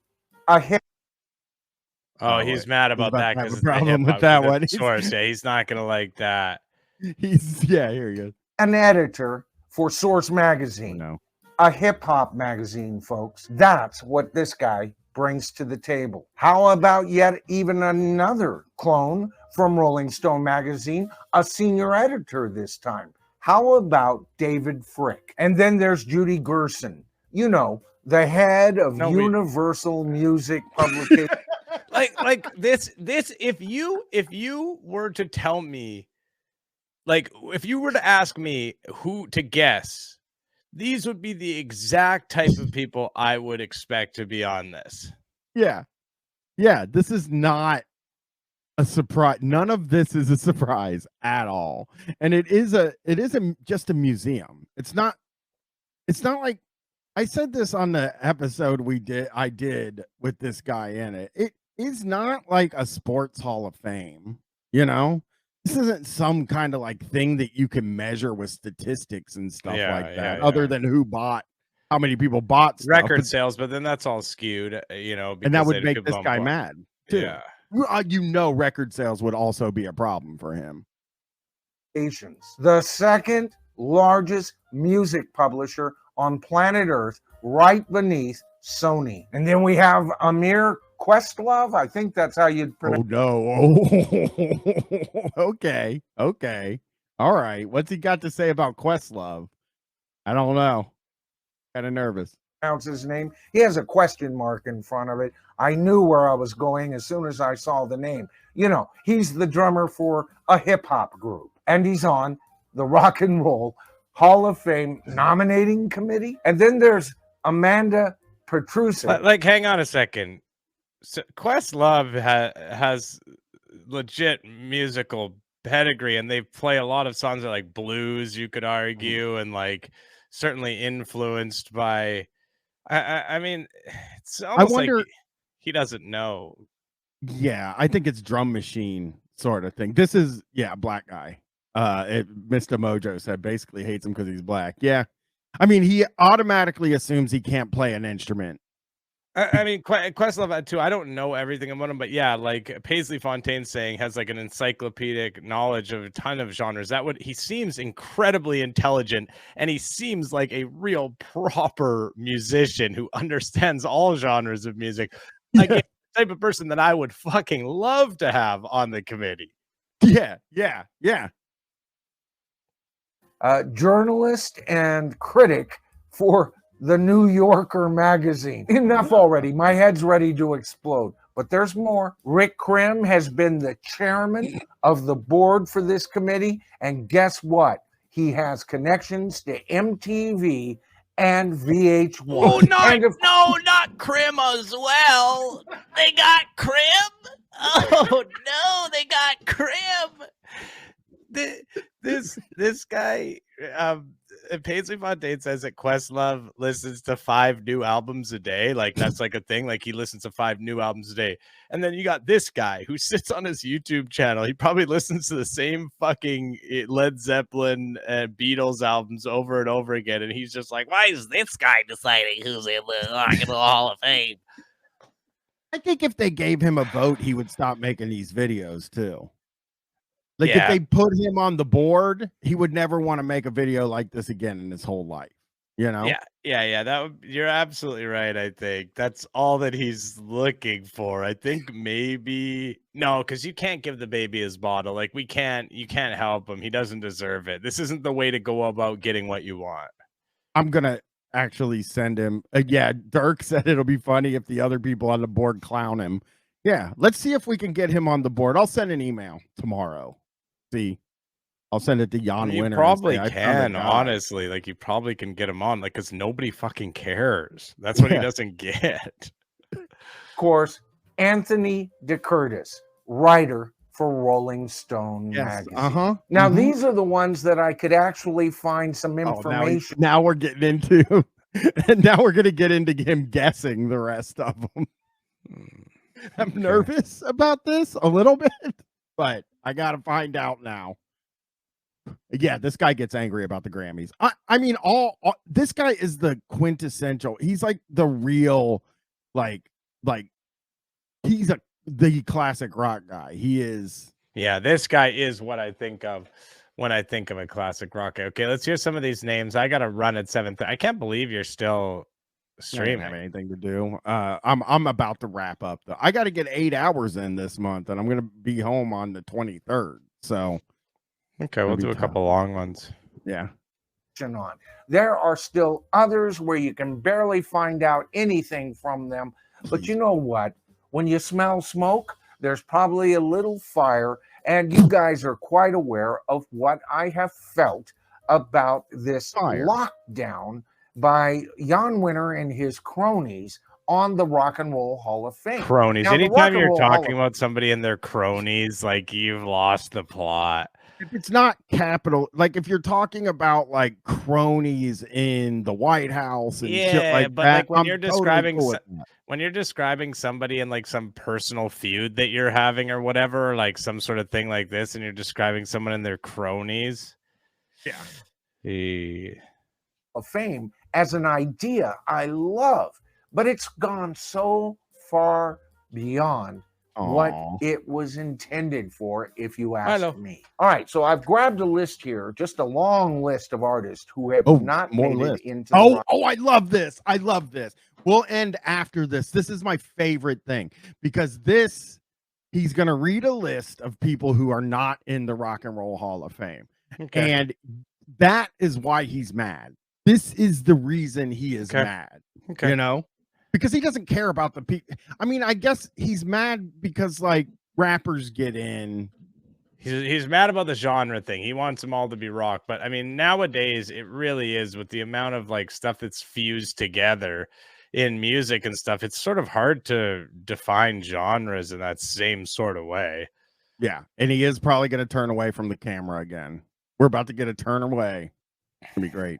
Oh, he's mad about that to have because a it's the problem with hip-hop, that 'cause one. it's the source. Yeah, he's not gonna like that. Here he goes. An editor for Source Oh, Magazine, no. a hip hop magazine, folks. That's what this guy brings to the table. How about yet even another clone from Rolling Stone Magazine, a senior editor this time? How about David Frick? And then there's Judy Gerson, you know, the head of Universal Music Publication. like this if you were to tell me, like, if you were to ask me who to guess, these would be the exact type of people I would expect to be on this. Yeah. Yeah, this is not a surprise. None of this is a surprise at all. And it is just a museum. It's not like, I said this on the episode I did with this guy in it. It is not like a sports hall of fame, you know? This isn't some kind of like thing that you can measure with statistics and stuff like that, other than how many people bought stuff. Record sales, but then that's all skewed, you know, because and that would make this guy mad too. Yeah. You know, record sales would also be a problem for him. The second largest music publisher on planet Earth, right beneath Sony. And then we have Amir Questlove. I think that's how you'd pronounce it. Oh, no. Okay. All right. What's he got to say about Questlove? I don't know. Kind of nervous. His name. He has a question mark in front of it. I knew where I was going as soon as I saw the name. You know, he's the drummer for a hip hop group, and he's on the Rock and Roll Hall of Fame nominating committee. And then there's Amanda Petrucci. Like, hang on a second. So Questlove has legit musical pedigree, and they play a lot of songs that like blues, you could argue, and like certainly influenced by. I mean, it's almost like he doesn't know. Yeah, I think it's drum machine sort of thing. This is black guy. Mr. Mojo said basically hates him because he's black. Yeah, I mean he automatically assumes he can't play an instrument. I mean, Questlove too. I don't know everything about him, but yeah, like Paisley Fontaine saying, has like an encyclopedic knowledge of a ton of genres. He seems incredibly intelligent, and he seems like a real proper musician who understands all genres of music. Again, the type of person that I would fucking love to have on the committee. Yeah. Journalist and critic for the New Yorker magazine. Enough already. My head's ready to explode. But there's more. Rick Krim has been the chairman of the board for this committee. And guess what? He has connections to MTV and VH1. Oh, not Krim as well. They got Krim? Oh, no, they got Krim. This guy, Paisley Fontaine says that Questlove listens to 5 new albums a day. Like, that's like a thing. Like, he listens to 5 new albums a day. And then you got this guy who sits on his YouTube channel. He probably listens to the same fucking Led Zeppelin and Beatles albums over and over again. And he's just like, why is this guy deciding who's in the Rock and Roll Hall of Fame? I think if they gave him a vote, he would stop making these videos too. Like, if they put him on the board, he would never want to make a video like this again in his whole life. You know? Yeah. You're absolutely right. I think that's all that he's looking for. I think maybe because you can't give the baby his bottle. Like, you can't help him. He doesn't deserve it. This isn't the way to go about getting what you want. I'm gonna actually send him. Dirk said it'll be funny if the other people on the board clown him. Yeah, let's see if we can get him on the board. I'll send an email tomorrow. I'll send it to Jan Winter. You probably can, honestly. Like, you probably can get him on, like, because nobody fucking cares. That's what he doesn't get. Of course, Anthony DeCurtis, writer for Rolling Stone magazine. Now, these are the ones that I could actually find some information. Now we're getting into, and now we're going to get into him guessing the rest of them. I'm nervous about this a little bit, but I got to find out now. Yeah, this guy gets angry about the Grammys. I mean, this guy is the quintessential. He's like the real, like he's the classic rock guy. He is. Yeah, this guy is what I think of when I think of a classic rock. Okay, let's hear some of these names. I got to run at 7:30. I can't believe you're still I don't streaming. have anything to do. I'm about to wrap up though. I got to get 8 hours in this month, and I'm gonna be home on the 23rd. So okay, we'll do a couple long ones. Yeah. On. There are still others where you can barely find out anything from them. But you know what? When you smell smoke, there's probably a little fire. And you guys are quite aware of what I have felt about this lockdown by Jan Winter and his cronies on the Rock and Roll Hall of Fame. Cronies. Now, anytime you're talking about somebody and their cronies, like you've lost the plot. If it's not capital, like if you're talking about like cronies in the White House and shit like but that, like when I'm you're totally describing cool with that. when you're describing somebody in like some personal feud that you're having or whatever, or like some sort of thing like this, and you're describing someone and their cronies. Yeah. Of fame as an idea I love, but it's gone so far beyond what it was intended for, if you ask me. All right, so I've grabbed a list here, just a long list of artists who have not made it into I love this. I love this. We'll end after this. This is my favorite thing because he's going to read a list of people who are not in the Rock and Roll Hall of Fame. Okay. And that is why he's mad. This is the reason he is mad. Okay. You know? Because he doesn't care about the people. I mean, I guess he's mad because like rappers get in. He's mad about the genre thing. He wants them all to be rock. But I mean, nowadays it really is, with the amount of like stuff that's fused together in music and stuff. It's sort of hard to define genres in that same sort of way. Yeah. And he is probably going to turn away from the camera again. We're about to get a turn away. It's going to be great.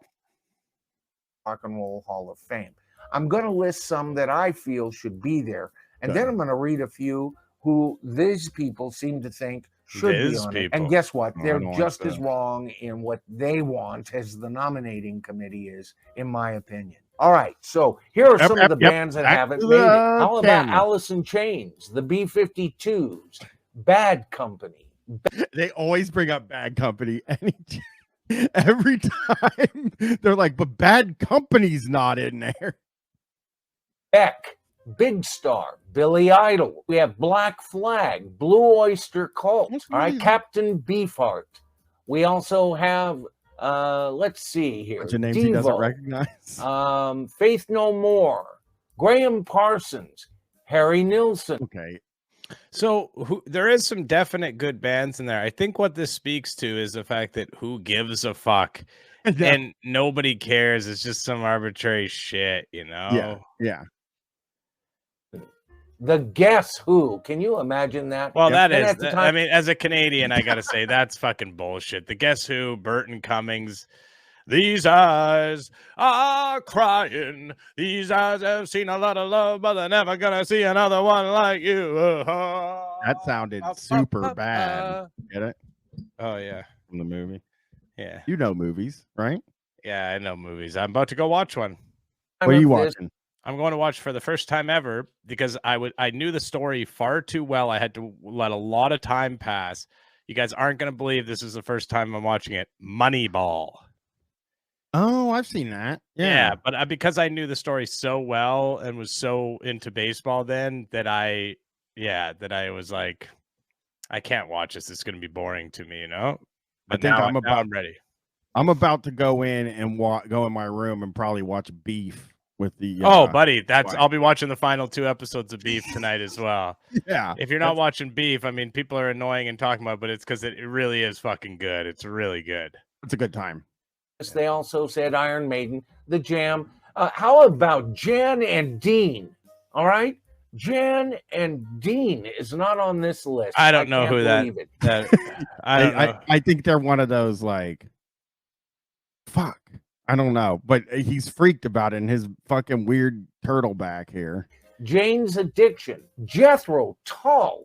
Rock and Roll Hall of Fame. I'm going to list some that I feel should be there. And then I'm going to read a few who these people seem to think should be on it. And guess what? They're just as wrong in what they want as the nominating committee is, in my opinion. All right. So here are some of the bands that haven't made it. How about Alice in Chains, the B-52s, Bad Company? They always bring up Bad Company. Every time they're like, but Bad Company's not in there. Beck, Big Star, Billy Idol. We have Black Flag, Blue Oyster Cult, all right, Captain Beefheart. We also have, let's see here, names Devo, he doesn't recognize. Faith No More, Graham Parsons, Harry Nilsson. Okay. So there is some definite good bands in there. I think what this speaks to is the fact that who gives a fuck and nobody cares. It's just some arbitrary shit, you know? Yeah. The Guess Who. Can you imagine that? Well, that is. I mean, as a Canadian, I got to say, that's fucking bullshit. The Guess Who, Burton Cummings. These eyes are crying. These eyes have seen a lot of love, but they're never going to see another one like you. That sounded super bad. Get it? Oh, yeah. From the movie. Yeah. You know movies, right? Yeah, I know movies. I'm about to go watch one. What are you watching? I'm going to watch for the first time ever because I knew the story far too well. I had to let a lot of time pass. You guys aren't going to believe this is the first time I'm watching it. Moneyball. Oh, I've seen that. Yeah, but because I knew the story so well and was so into baseball then that I was like, I can't watch this. It's going to be boring to me, you know? But now I'm ready. I'm about to go in and go in my room and probably watch Beef. With the buddy, I'll be watching the final 2 episodes of Beef tonight as well. Yeah. If you're not watching Beef, I mean, people are annoying and talking about it, but it's because it really is fucking good. It's really good. It's a good time. They also said Iron Maiden, The Jam. How about Jan and Dean? All right. Jan and Dean is not on this list. I don't know who that I think they're one of those like, fuck. I don't know, but he's freaked about it in his fucking weird turtle back here. Jane's Addiction, Jethro Tull,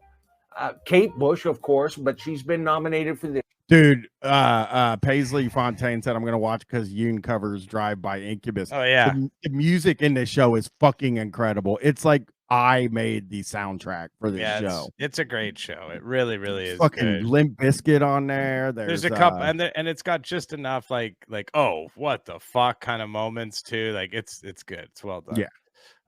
Kate Bush, of course, but she's been nominated for this. Dude, Paisley Fontaine said I'm gonna watch because Yoon covers Drive by Incubus. Oh yeah, the music in this show is fucking incredible. It's like I made the soundtrack for this show. It's a great show. It really, really is Fucking good. Limp Bizkit on there. There's a couple, and it's got just enough like oh, what the fuck kind of moments too. Like it's good. It's well done. Yeah.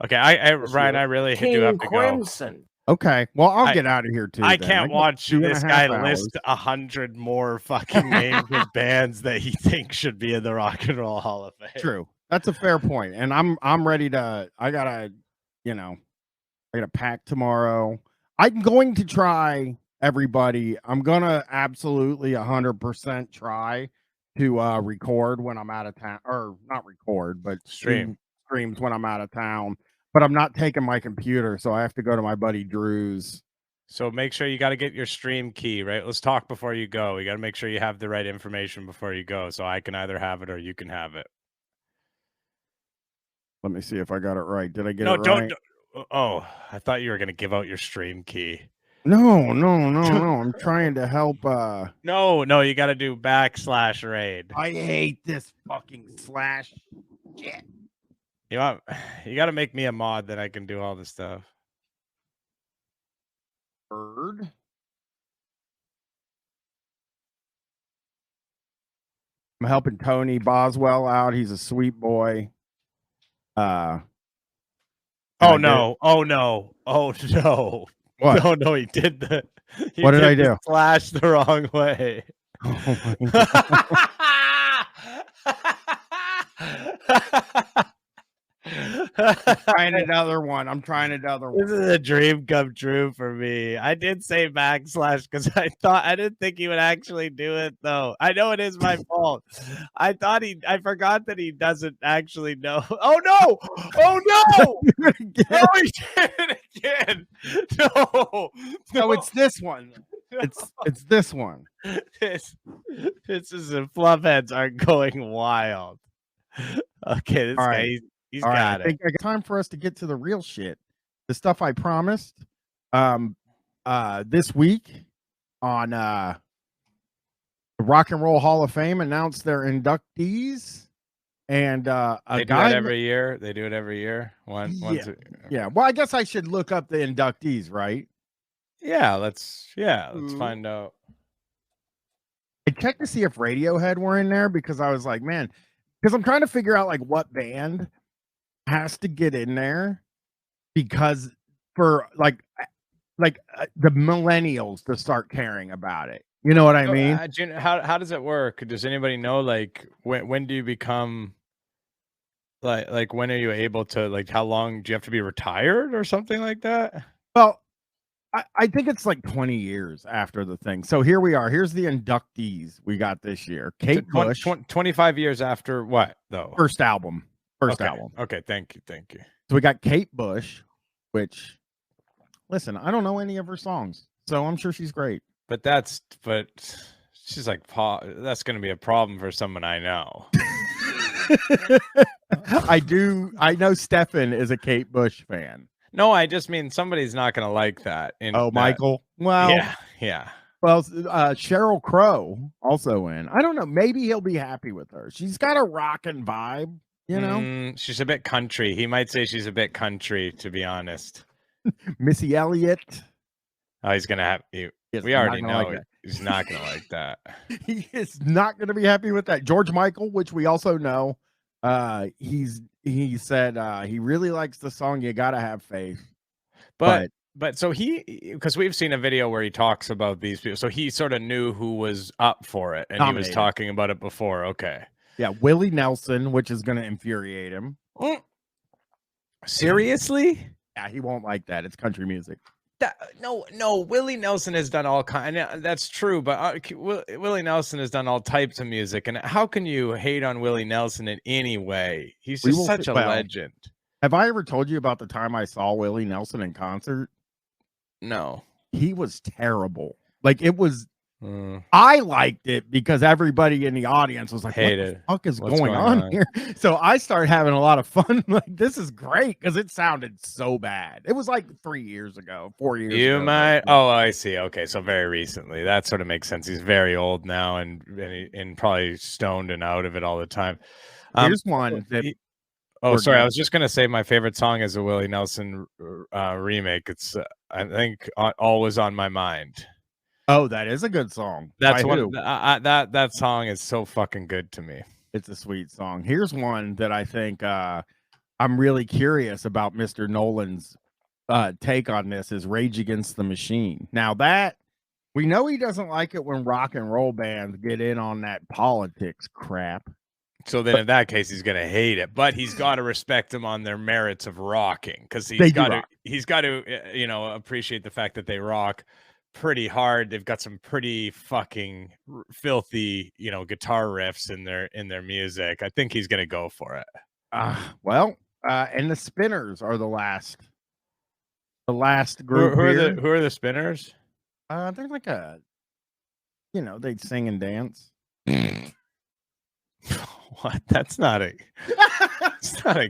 Okay, Ryan, I really do have to Crimson. go. Okay, well, I'll get out of here too. I then. can't watch 2.5 this guy hours. list 100 more fucking names of bands that he thinks should be in the Rock and Roll Hall of Fame. True, that's a fair point, and I'm ready to. I gotta pack tomorrow. I'm going to try, everybody. I'm gonna absolutely 100% try to record when I'm out of town, or not record, but streams when I'm out of town. But I'm not taking my computer, so I have to go to my buddy Drew's. So make sure you got to get your stream key, right? Let's talk before you go. You got to make sure you have the right information before you go, so I can either have it or you can have it. Let me see if I got it right. Did I get it right? Don't. Oh, I thought you were going to give out your stream key. No. I'm trying to help. No, you got to do /raid. I hate this fucking slash shit. You got to make me a mod, then I can do all this stuff. Bird. I'm helping Tony Boswell out. He's a sweet boy. Oh no! What? No, he did the. What did I do? Slash the wrong way. Oh my God. I'm trying another one. This is a dream come true for me. I did say / because I didn't think he would actually do it though. I know it is my fault. I forgot that he doesn't actually know. Oh no! No, he did it again. No, it's this one. It's this one. This is Fluffheads are going wild. Okay, this All guy. right. He's All got right, I think I got time for us to get to the real shit. The stuff I promised. This week on the Rock and Roll Hall of Fame announced their inductees, and they do it every year. They do it every year. Once. Yeah. Well, I guess I should look up the inductees, right? Yeah. Let's find out. I checked to see if Radiohead were in there because I was like, man, because I'm trying to figure out like what band has to get in there because for like the millennials to start caring about it. You know what I mean? How does it work? Does anybody know like when do you become like when are you able to like how long do you have to be retired or something like that? Well, I think it's like 20 years after the thing. So here we are. Here's the inductees we got this year. Kate Bush. 25 years after what though? First album. Okay, thank you. So we got Kate Bush, which, listen, I don't know any of her songs, so I'm sure she's great. But she's like, that's going to be a problem for someone I know. I know Stefan is a Kate Bush fan. No, I just mean somebody's not going to like that. Michael. Well, yeah. Well, Sheryl Crow also in. I don't know. Maybe he'll be happy with her. She's got a rockin' vibe. You know, she's a bit country. He might say she's a bit country, to be honest. Missy Elliott. Oh, he's gonna have you. We already know he's not gonna like that. He is not gonna be happy with that. George Michael, which we also know, he said he really likes the song "You Gotta Have Faith." But so because we've seen a video where he talks about these people, so he sort of knew who was up for it, and nominated. He was talking about it before. Okay. Yeah, Willie Nelson, which is going to infuriate him. Seriously? Yeah, he won't like that. It's country music. No. Willie Nelson has done all kind. That's true, but Willie Nelson has done all types of music. And how can you hate on Willie Nelson in any way? He's just such a legend. Have I ever told you about the time I saw Willie Nelson in concert? No. He was terrible. Like it was. I liked it because everybody in the audience was like, what the fuck is going on here? So I started having a lot of fun. Like, this is great because it sounded so bad. It was like 4 years ago. Oh, I see. Okay, so very recently. That sort of makes sense. He's very old now and probably stoned and out of it all the time. Here's one that Oh, We're sorry. I good. was just gonna say my favorite song is a Willie Nelson remake. It's I think Always on My Mind. Oh, that is a good song. That's By one. who? That song is so fucking good to me. It's a sweet song. Here's one that I think I'm really curious about Mr. Nolan's take on this is Rage Against the Machine. Now that we know he doesn't like it when rock and roll bands get in on that politics crap. So then, in that case, he's gonna hate it, but he's got to respect them on their merits of rocking, because They he's do got to rock. appreciate the fact that they rock pretty hard. They've got some pretty fucking filthy guitar riffs in their music. I think he's gonna go for it. And the Spinners are the last Who, group who are here. the Spinners? They're like they'd sing and dance. What? That's not a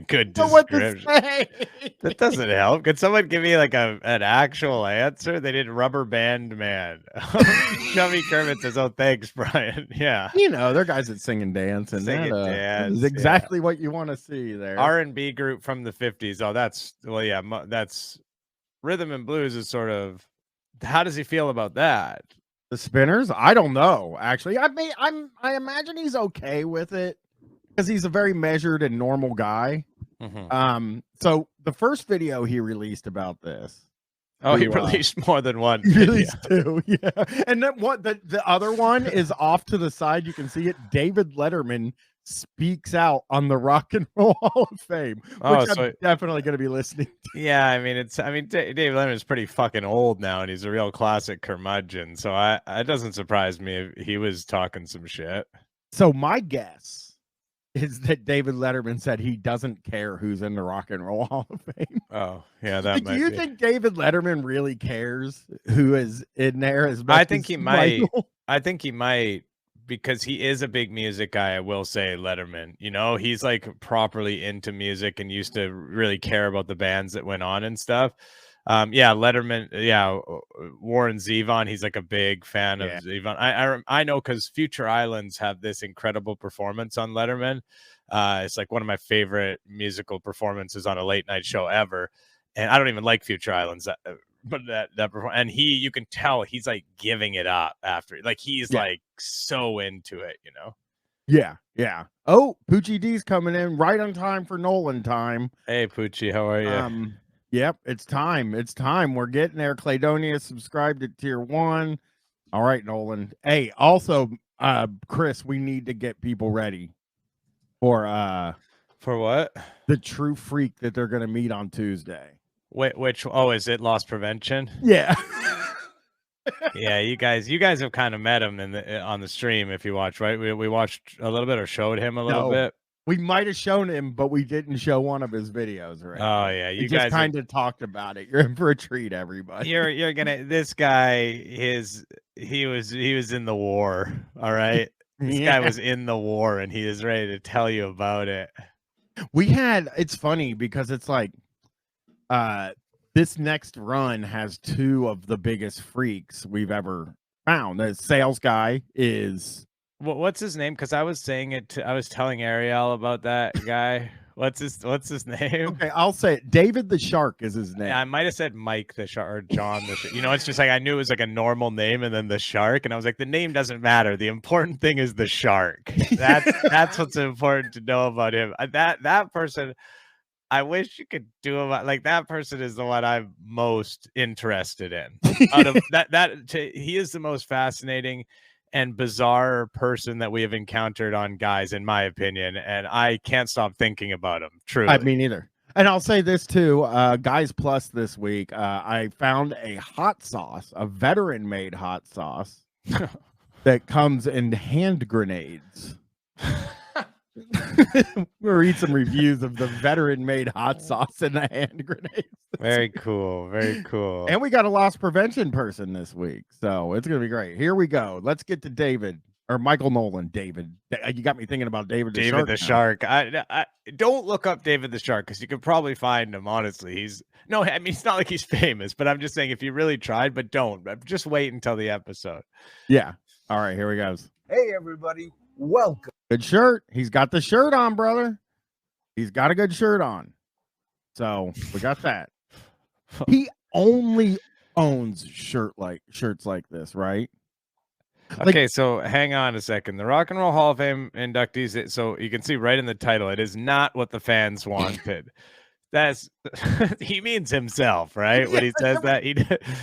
good Know what to description. say. That doesn't help. Could someone give me like an actual answer? They did Rubber Band Man. Chubby Kermit says, "Oh, thanks, Brian." Yeah, They're guys that sing and dance, and Sing and that dance, is exactly what you want to see there. R&B group from the 50s. Oh, that's that's rhythm and blues is sort of. How does he feel about that? The Spinners? I don't know. Actually, I mean, I imagine he's okay with it because he's a very measured and normal guy. Mm-hmm. So the first video he released about this. Oh, he released more than one. He released two, yeah. And then the other one is off to the side. You can see it. David Letterman speaks out on the Rock and Roll Hall of Fame, which I'm definitely going to be listening to. Yeah, I mean, David Letterman's pretty fucking old now, and he's a real classic curmudgeon. So it doesn't surprise me if he was talking some shit. So my guess is that David Letterman said he doesn't care who's in the Rock and Roll Hall of Fame. Oh, yeah, that might be. Do you think David Letterman really cares who is in there as much? I think he might. Michael? I think he might, because he is a big music guy. I will say, Letterman. He's like properly into music and used to really care about the bands that went on and stuff. Letterman. Yeah, Warren Zevon. He's like a big fan of Zevon. I know, because Future Islands have this incredible performance on Letterman. It's like one of my favorite musical performances on a late night show ever. And I don't even like Future Islands, but and you can tell he's like giving it up after. Like he's like so into it, Yeah. Oh, Poochie D's coming in right on time for Nolan time. Hey, Poochie, how are you? Yep, it's time. We're getting there. Cladonia subscribed to tier 1. All right, Nolan. Hey, also, Chris, we need to get people ready for what? The true freak that they're gonna meet on Tuesday. Wait, is it Loss Prevention? Yeah. Yeah, you guys have kind of met him on the stream if you watch, right? We watched a little bit or showed him a little bit. We might have shown him, but we didn't show one of his videos, right? Oh yeah, you guys just kind of talked about it. You're in for a treat, everybody. You're gonna. This guy, he was in the war. All right, this guy was in the war, and he is ready to tell you about it. It's funny because it's like, this next run has 2 of the biggest freaks we've ever found. The sales guy is. What's his name? Because I was saying it. I was telling Ariel about that guy. What's his name? Okay, I'll say it. David the Shark is his name. Yeah, I might have said Mike the Shark or John the Shark. It's just like I knew it was like a normal name and then the Shark, and I was like, the name doesn't matter. The important thing is the Shark. That's what's important to know about him. That person, I wish you could do him. Like that person is the one I'm most interested in. Out of he is the most fascinating and bizarre person that we have encountered on Guys, in my opinion, and I can't stop thinking about him. Truly, I mean, neither. And I'll say this too, Guys Plus this week, I found a hot sauce, a veteran-made hot sauce that comes in hand grenades. We'll read some reviews of the veteran-made hot sauce and the hand grenades. Very cool. Very cool. And we got a loss prevention person this week, so it's gonna be great. Here we go. Let's get to David or Michael Noland. David, you got me thinking about David the Shark. I don't look up David the Shark because you could probably find him. Honestly, it's not like he's famous, but I'm just saying if you really tried, but don't. Just wait until the episode. Yeah. All right. Here we go. Hey everybody, welcome. Good shirt. He's got the shirt on, brother. He's got a good shirt on. So we got that. He only owns shirts like this, right? Okay, so hang on a second. The Rock and Roll Hall of Fame inductees, so you can see right in the title, it is not what the fans wanted. That's he means himself, right? When he says that,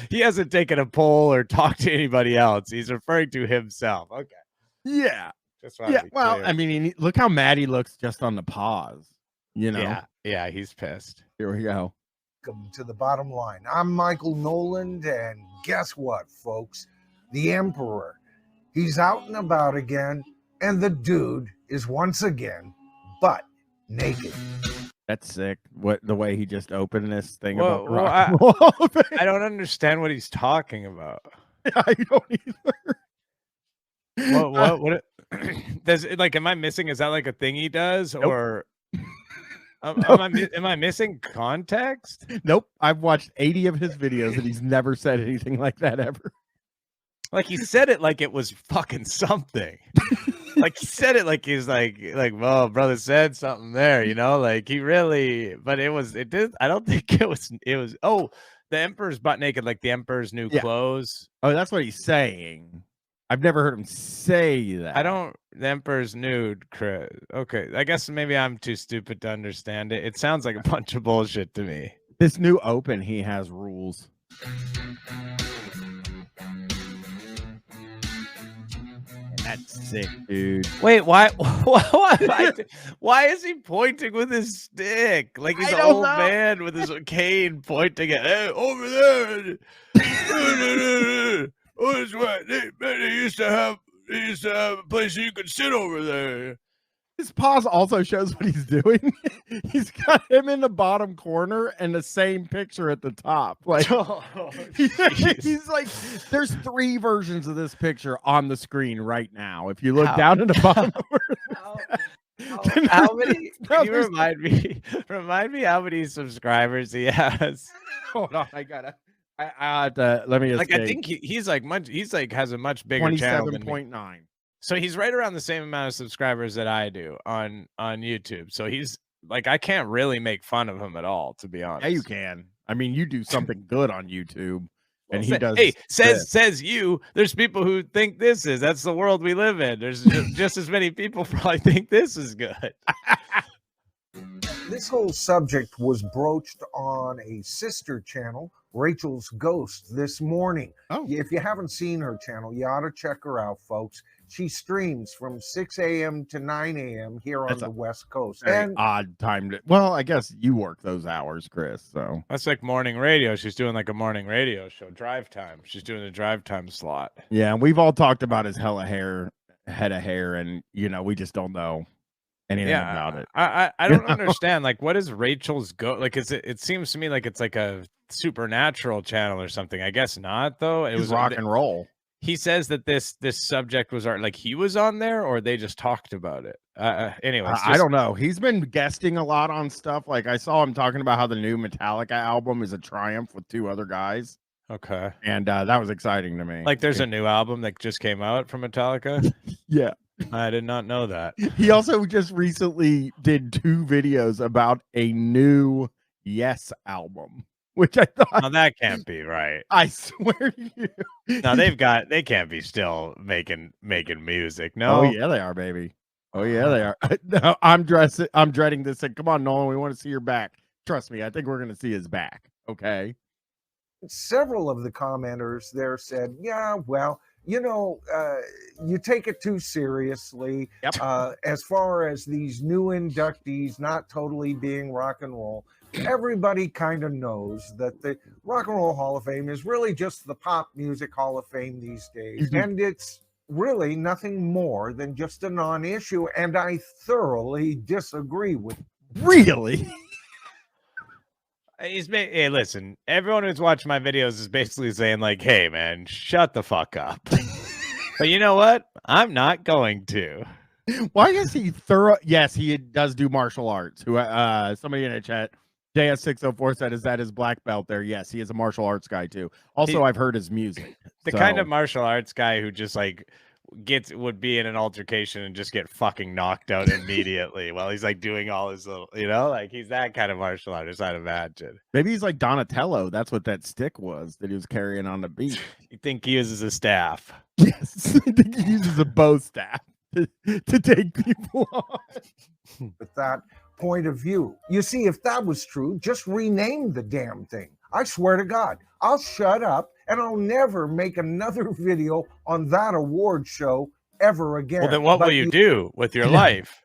he hasn't taken a poll or talked to anybody else. He's referring to himself. Okay. Yeah. Just Yeah. Well, I mean, look how mad he looks just on the pause. You know? Yeah, he's pissed. Here we go. Welcome to the bottom line. I'm Michael Noland, and guess what, folks? The Emperor. He's out and about again, and the dude is once again butt naked. That's sick. What the way he just opened this thing Well, about the Rock and Roll Hall of Fame. I don't understand what he's talking about. I don't either. What does it, like, am I missing? Is that like a thing he does? Nope. Or am I missing context? Nope. I've watched 80 of his videos and he's never said anything like that ever. Like, he said it like it was fucking something. Like, he said it like he's like, well, brother said something there, you know, like he really, but it did. I don't think it was, oh, the Emperor's butt naked, like the Emperor's new clothes. Oh, that's what he's saying. I've never heard him say that. The Emperor's nude, Chris. Okay. I guess maybe I'm too stupid to understand it. It sounds like a bunch of bullshit to me. This new open, he has rules. That's sick, dude. Wait, why is he pointing with his stick? Like he's an old man with his cane pointing at, hey, over there. Oh, that's right. They used to have a place you could sit over there. His pause also shows what he's doing. He's got him in the bottom corner and the same picture at the top. Like he's like, there's 3 versions of this picture on the screen right now. If you look down in the bottom corner. How many? Can you remind me how many subscribers he has? Hold on, I have to let me. Like, I think he's like has a much bigger channel than 27.9. So he's right around the same amount of subscribers that I do on YouTube. So he's like, I can't really make fun of him at all, to be honest. Yeah, you can. I mean, you do something good on YouTube, and he does. Hey, says you. There's people who think that's the world we live in. There's just as many people probably think this is good. This whole subject was broached on a sister channel, Rachel's Ghost, this morning. Oh. If you haven't seen her channel, you ought to check her out, folks. She streams from 6 a.m. to 9 a.m. here on the West Coast. And odd time to. Well, I guess you work those hours, Chris. So that's like morning radio. She's doing like a morning radio show, drive time. She's doing the drive time slot. Yeah, and we've all talked about his head of hair, and we just don't know anything about it. I don't understand. Like, what is Rachel's Like, it seems to me like it's like a supernatural channel or something. I guess not, though. It was rock and roll. He says that this subject was like he was on there, or they just talked about it. Anyways, I don't know. He's been guesting a lot on stuff. Like, I saw him talking about how the new Metallica album is a triumph with 2 other guys. Okay, and that was exciting to me. Like, there's a new album that just came out from Metallica. Yeah, I did not know that. He also just recently did 2 videos about a new Yes album, which I thought, no, that can't be right. I swear to you. No, they can't be still making music. No. Oh yeah, they are, baby. Oh yeah, they are. No, I'm dreading this. And come on, Nolan, we want to see your back. Trust me, I think we're gonna see his back. Okay. Several of the commenters there said, yeah, well, you take it too seriously. Yep. As far as these new inductees not totally being rock and roll, everybody kind of knows that the Rock and Roll Hall of Fame is really just the Pop Music Hall of Fame these days. Mm-hmm. And it's really nothing more than just a non-issue. And I thoroughly disagree with it. Really? Hey, listen, everyone who's watching my videos is basically saying, like, hey, man, shut the fuck up. But you know what? I'm not going to. Why is he thorough? Yes, he does do martial arts. Who somebody in the chat, JS604 said, is that his black belt there? Yes, he is a martial arts guy too. Also, I've heard his music. The kind of martial arts guy who just like would be in an altercation and just get fucking knocked out immediately while he's like doing all his little, like he's that kind of martial artist, I'd imagine. Maybe he's like Donatello. That's what that stick was that he was carrying on the beach. You think he uses a staff? Yes, I think he uses a bow staff to take people on. With that point of view, you see, if that was true, just rename the damn thing. I swear to God, I'll shut up and I'll never make another video on that award show ever again. Well, then what will you do with your life?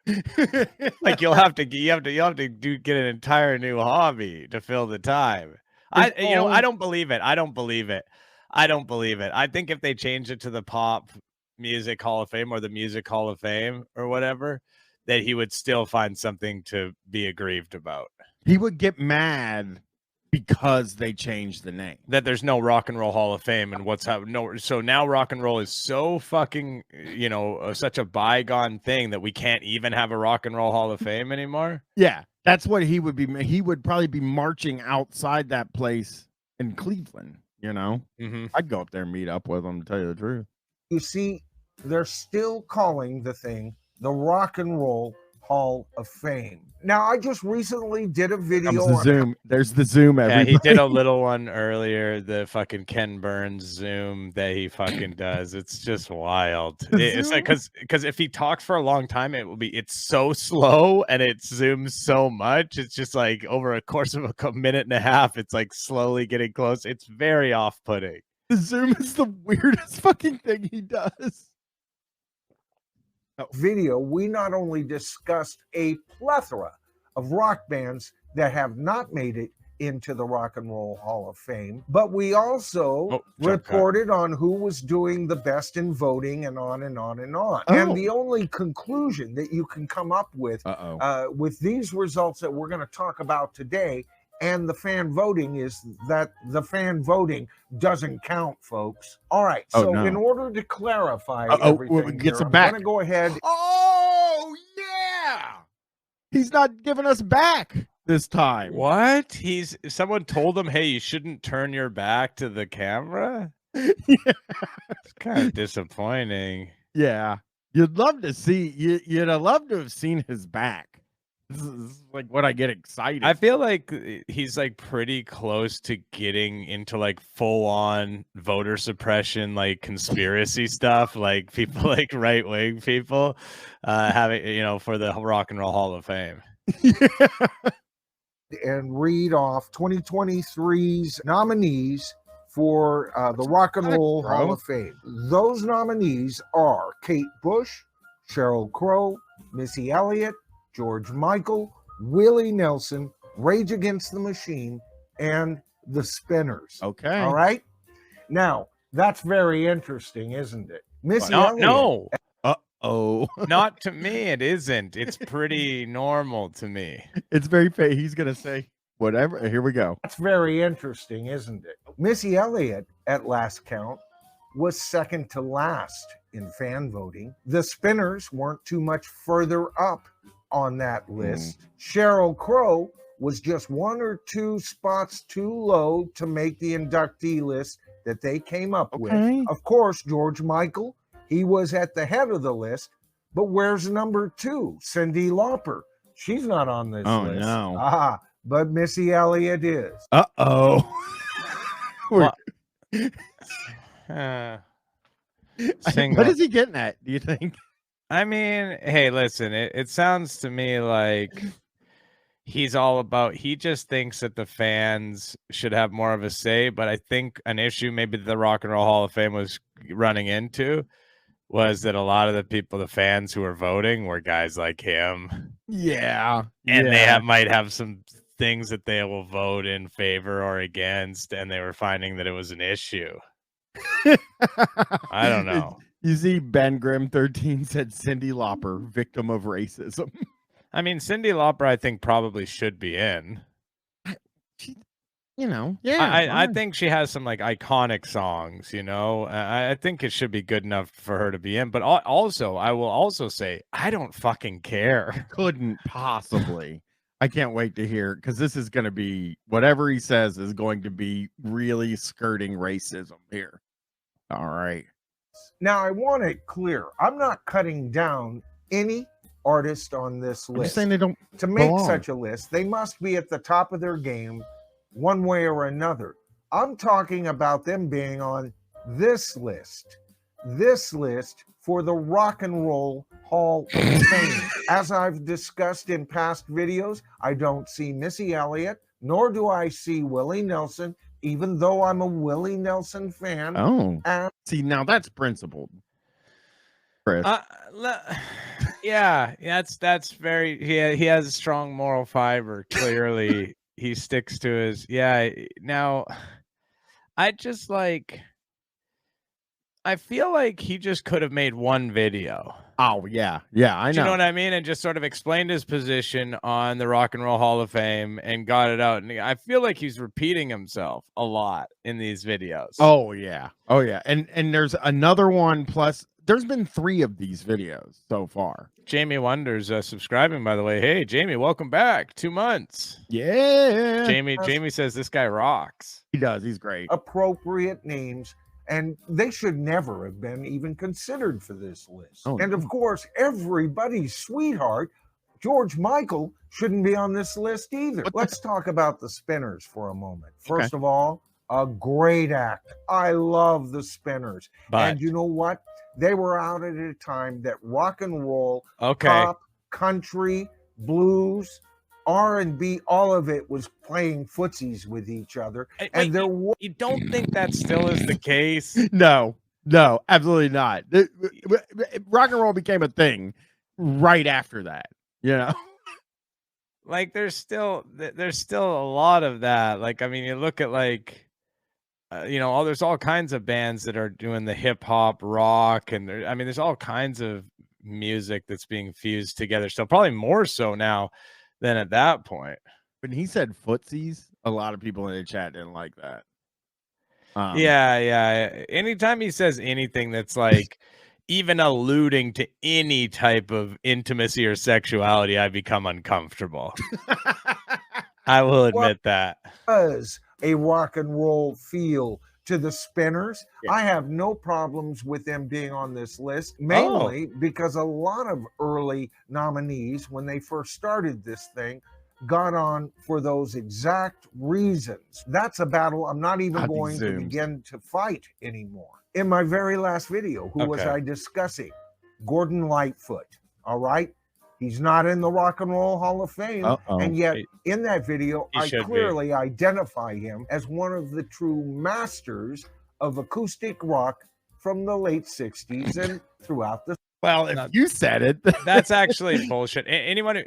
Like you have to get an entire new hobby to fill the time. I don't believe it. I don't believe it. I think if they change it to the Pop Music Hall of Fame or the Music Hall of Fame or whatever, that he would still find something to be aggrieved about. He would get mad because they changed the name. That there's no Rock and Roll Hall of Fame, and so now rock and roll is so fucking, such a bygone thing that we can't even have a Rock and Roll Hall of Fame anymore. Yeah, that's what he would be. He would probably be marching outside that place in Cleveland. I'd go up there and meet up with him, to tell you the truth. You see, they're still calling the thing the Rock and Roll Hall of Fame. Now, I just recently did a video on Zoom. There's the Zoom. Yeah, he did a little one earlier, the fucking Ken Burns Zoom that he fucking does. It's just wild. It's like because if he talks for a long time, it's so slow and it zooms so much. It's just like over a course of a minute and a half, it's like slowly getting close. It's very off-putting. The Zoom is the weirdest fucking thing he does. Video, we not only discussed a plethora of rock bands that have not made it into the Rock and Roll Hall of Fame, but we also reported on who was doing the best in voting and on and on and on. And the only conclusion that you can come up with these results that we're going to talk about today and the fan voting is that the fan voting doesn't count, folks. All right. So in order to clarify everything, gets I'm back. going to go ahead. Oh, yeah. He's not giving us back this time. What? Someone told him, hey, you shouldn't turn your back to the camera? Yeah. It's kind of disappointing. Yeah. You'd love to see, you'd have loved to have seen his back. This is like what I get excited. I feel like he's like pretty close to getting into like full on voter suppression, like conspiracy stuff, like people like right wing people having, for the Rock and Roll Hall of Fame. And read off 2023's nominees for the Rock and Roll Hall of Fame. Those nominees are Kate Bush, Sheryl Crow, Missy Elliott, George Michael, Willie Nelson, Rage Against the Machine, and the Spinners. Okay. All right. Now, that's very interesting, isn't it? Missy Elliott. No. Uh-oh. Not to me, it isn't. It's pretty normal to me. It's very fake. He's going to say whatever. Here we go. That's very interesting, isn't it? Missy Elliott, at last count, was second to last in fan voting. The Spinners weren't too much further up on that list. Sheryl Crow was just one or two spots too low to make the inductee list that they came up with. Of course, George Michael, he was at the head of the list, but where's number 2? Cyndi Lauper. She's not on this list. No. But Missy Elliott is. Uh-oh. What is he getting at, do you think? I mean, hey, listen, it sounds to me like he just thinks that the fans should have more of a say, but I think an issue maybe the Rock and Roll Hall of Fame was running into was that a lot of the fans who were voting were guys like him. Yeah. And they might have some things that they will vote in favor or against, and they were finding that it was an issue. I don't know. You see, Ben Grimm 13 said Cyndi Lauper, victim of racism. I mean, Cyndi Lauper, I think probably should be in. I think she has some like iconic songs. I think it should be good enough for her to be in. But also, I will also say, I don't fucking care. Couldn't possibly. I can't wait to hear, because this is going to be, whatever he says is going to be really skirting racism here. All right. Now, I want it clear. I'm not cutting down any artist on this I'm just list. saying they don't To make belong. such a list, they must be at the top of their game one way or another. I'm talking about them being on this list for the Rock and Roll Hall of Fame. As I've discussed in past videos, I don't see Missy Elliott, nor do I see Willie Nelson, even though I'm a Willie Nelson fan. Oh, And see, now that's principled, Chris. Yeah, that's very. He has a strong moral fiber. Clearly, he sticks to his. Yeah. Now, I just like. I feel like he just could have made one video. Oh yeah, I Do you know know. what I mean? And just sort of explained his position on the Rock and Roll Hall of Fame and got it out. And I feel like he's repeating himself a lot in these videos. Oh yeah, and there's another one. Plus, there's been 3 of these videos so far. Jamie Wonders subscribing, by the way. Hey, Jamie, welcome back. 2 months. Yeah, Jamie says this guy rocks. He does. He's great. appropriate names, and they should never have been even considered for this list. Oh, and of course, everybody's sweetheart, George Michael, shouldn't be on this list either. Let's talk about the Spinners for a moment. First of all, a great act. I love the Spinners. And you know what? They were out at a time that rock and roll, pop, country, blues, R&B, all of it was playing footsies with each other. And there was... You don't think that still is the case? No, absolutely not. Rock and roll became a thing right after that, you know. Like there's still a lot of that. Like, I mean, you look at like there's all kinds of bands that are doing the hip hop rock, and there's all kinds of music that's being fused together. So probably more so now than at that point. When he said footsies, a lot of people in the chat didn't like that. Yeah. Anytime he says anything that's like even alluding to any type of intimacy or sexuality, I become uncomfortable. I will admit that. Was a rock and roll feel to the Spinners. I have no problems with them being on this list, mainly because a lot of early nominees, when they first started this thing, got on for those exact reasons. That's a battle I'm not even going to begin to fight anymore. In my very last video, who was I discussing? Gordon Lightfoot, all right? He's not in the Rock and Roll Hall of Fame, and yet in that video, I clearly identify him as one of the true masters of acoustic rock from the late 60s and throughout the... Well, if you said it, that's actually bullshit. Anyone,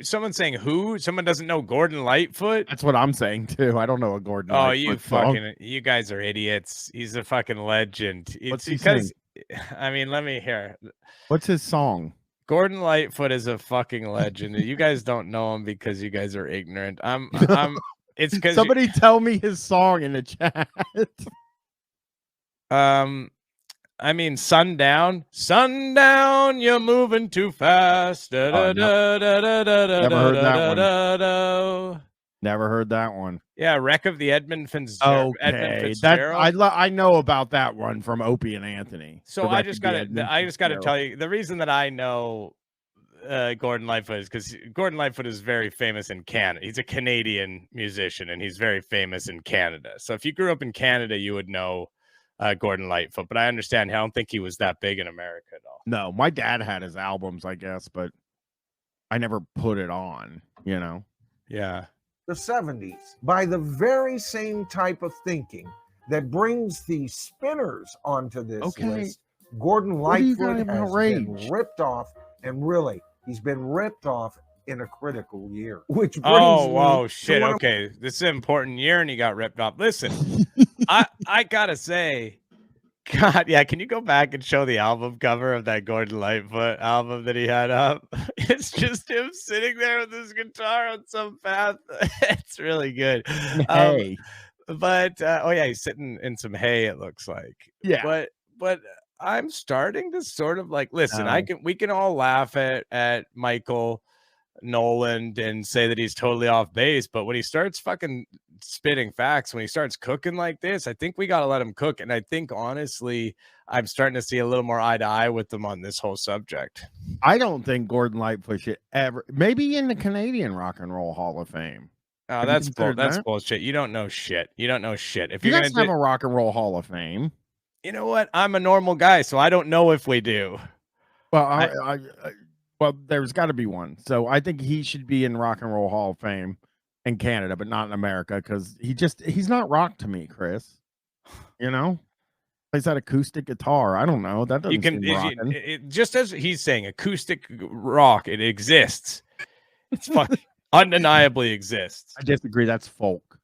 someone saying who? Someone doesn't know Gordon Lightfoot? That's what I'm saying too. I don't know a Gordon. Oh, Lightfoot you guys are idiots. He's a fucking legend. What's he saying? I mean, let me hear. What's his song? Gordon Lightfoot is a fucking legend. You guys don't know him because you guys are ignorant. It's because somebody tell me his song in the chat. I mean, sundown, you're moving too fast. Never heard that one. Never heard that one. Yeah, Wreck of the Edmund Fitzgerald. I know about that one from Opie and Anthony. So I just got to tell you the reason that I know Gordon Lightfoot is because Gordon Lightfoot is very famous in Canada. He's a Canadian musician, and he's very famous in Canada. So if you grew up in Canada, you would know Gordon Lightfoot, but I understand. I don't think he was that big in America at all. No, my dad had his albums, I guess, but I never put it on, you know? Yeah. The 70s, by the very same type of thinking that brings the Spinners onto this list, Gordon Lightfoot has been ripped off, and really, he's been ripped off in a critical year. Which brings shit. Okay, this is an important year, and he got ripped off. Listen, I gotta say, God, yeah. Can you go back and show the album cover of that Gordon Lightfoot album that he had up? It's just him sitting there with his guitar on some path. It's really good. Hey, but he's sitting in some hay. It looks like. Yeah, but I'm starting to sort of like listen. We can all laugh at Michael. Noland and say that he's totally off base, but when he starts fucking spitting facts, when he starts cooking like this, I think we got to let him cook. And I think honestly, I'm starting to see a little more eye to eye with them on this whole subject. I don't think Gordon Lightfoot should ever, maybe in the Canadian Rock and Roll Hall of Fame. Oh, that's bullshit. You don't know shit. You don't know shit. If you you're guys gonna have a Rock and Roll Hall of Fame, you know what? I'm a normal guy, so I don't know if we do. Well, well, there's got to be one. So I think he should be in Rock and Roll Hall of Fame in Canada, but not in America, because he's not rock to me, Chris. You know, plays that acoustic guitar. I don't know. That doesn't seem rockin'. Just as he's saying, acoustic rock, it exists. It's fucking undeniably exists. I disagree. That's folk.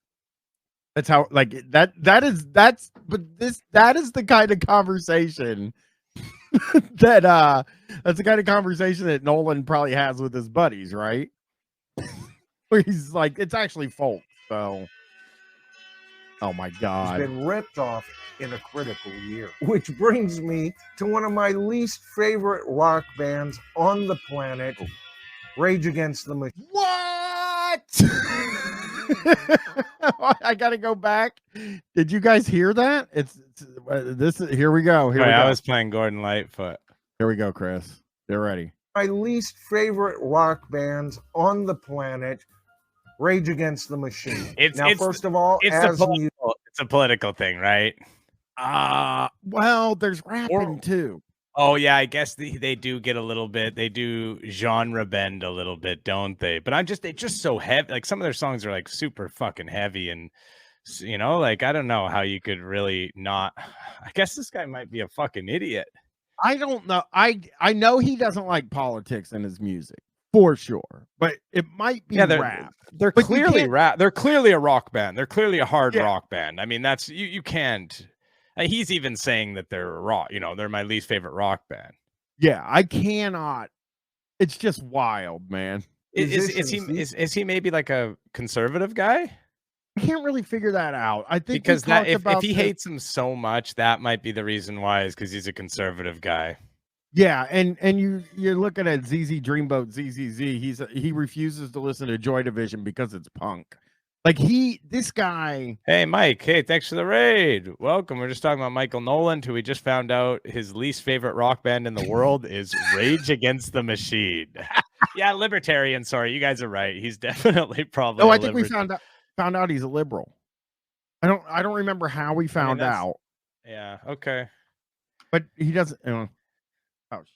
That's how that is the kind of conversation that's the kind of conversation that Nolan probably has with his buddies, right? Where he's like, it's actually folk. So, oh my God. It's been ripped off in a critical year. Which brings me to one of my least favorite rock bands on the planet, Rage Against the Machine. What? I gotta go back. Did you guys hear that? Here we go. I was playing Gordon Lightfoot. Here we go, Chris. They're ready. My least favorite rock bands on the planet, Rage Against the Machine. First of all, it's a political thing, right? Well, there's rapping too. Oh yeah, I guess they do get a little bit. They do genre bend a little bit, don't they? But they're just so heavy. Like some of their songs are like super fucking heavy, and you know, like I don't know how you could really not. I guess this guy might be a fucking idiot. I don't know. I know he doesn't like politics in his music for sure, but it might be rap. They're clearly rap. They're clearly a rock band. They're clearly a hard rock band. I mean, that's you can't. He's even saying that they're rock. You know, they're my least favorite rock band. Yeah, I cannot. It's just wild, man. Is he maybe like a conservative guy? I can't really figure that out. I think because if he hates him so much, that might be the reason why, is because he's a conservative guy. Yeah, and you're looking at ZZ Dreamboat, ZZZ. He refuses to listen to Joy Division because it's punk. Like this guy. Hey, Mike. Hey, thanks for the raid. Welcome. We're just talking about Michael Noland, who we just found out his least favorite rock band in the world is Rage Against the Machine. Yeah, libertarian. Sorry, you guys are right. He's definitely probably. No, I think we found out he's a liberal. I don't remember how we found out. Yeah. Okay. But he doesn't. Oh shit.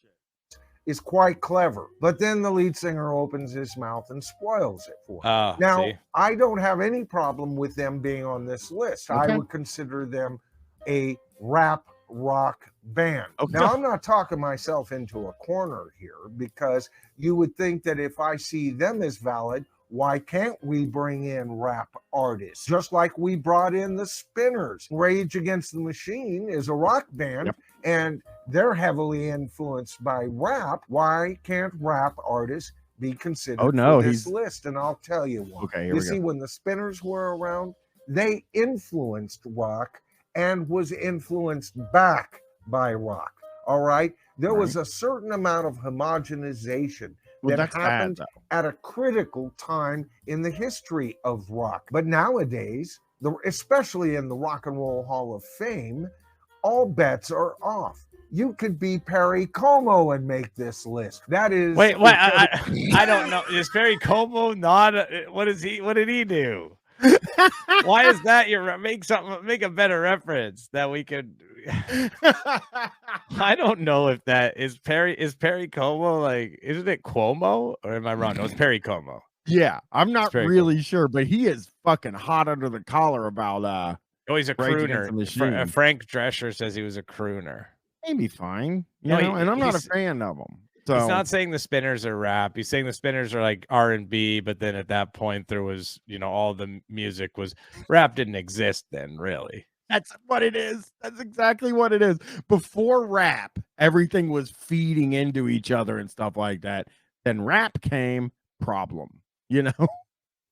Is quite clever, but then the lead singer opens his mouth and spoils it for him. Now, I don't have any problem with them being on this list. Okay. I would consider them a rap rock band. Okay. Now, I'm not talking myself into a corner here, because you would think that if I see them as valid, why can't we bring in rap artists? Just like we brought in the Spinners. Rage Against the Machine is a rock band, and they're heavily influenced by rap. Why can't rap artists be considered for this list? And I'll tell you why. Okay, you see, when the Spinners were around, they influenced rock and was influenced back by rock. All right? There was a certain amount of homogenization that happened at a critical time in the history of rock. But nowadays, especially in the Rock and Roll Hall of Fame, all bets are off. You could be Perry Como and make this list. That is. Wait, I don't know. Is Perry Como not? What is he? What did he do? Why is that make a better reference that we could? I don't know if that is Perry Como, like, isn't it Cuomo, or am I wrong? No, it's Perry Como. Yeah, I'm not really sure, but he is fucking hot under the collar about he's a crooner. Frank Drescher says he was a crooner. Maybe fine, you know, and I'm not a fan of him. So he's not saying the Spinners are rap. He's saying the Spinners are like R&B, but then at that point there was, you know, all the music was rap didn't exist then, really. That's what it is. That's exactly what it is. Before rap, everything was feeding into each other and stuff like that. Then rap came, problem, you know?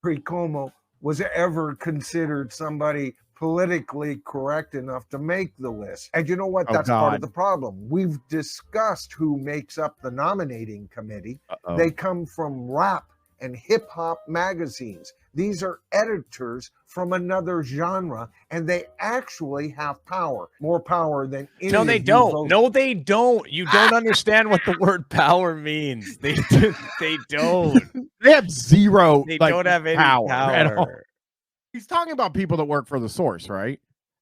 Perry Como was ever considered somebody politically correct enough to make the list. And you know what? That's part of the problem. We've discussed who makes up the nominating committee. They come from rap and hip hop magazines. These are editors from another genre, and they actually have power, more power than any No, of they you don't. vote. No, they don't. You don't understand what the word power means. They don't. They have zero. They like, don't have any power at all. power. He's talking about people that work for the source, right?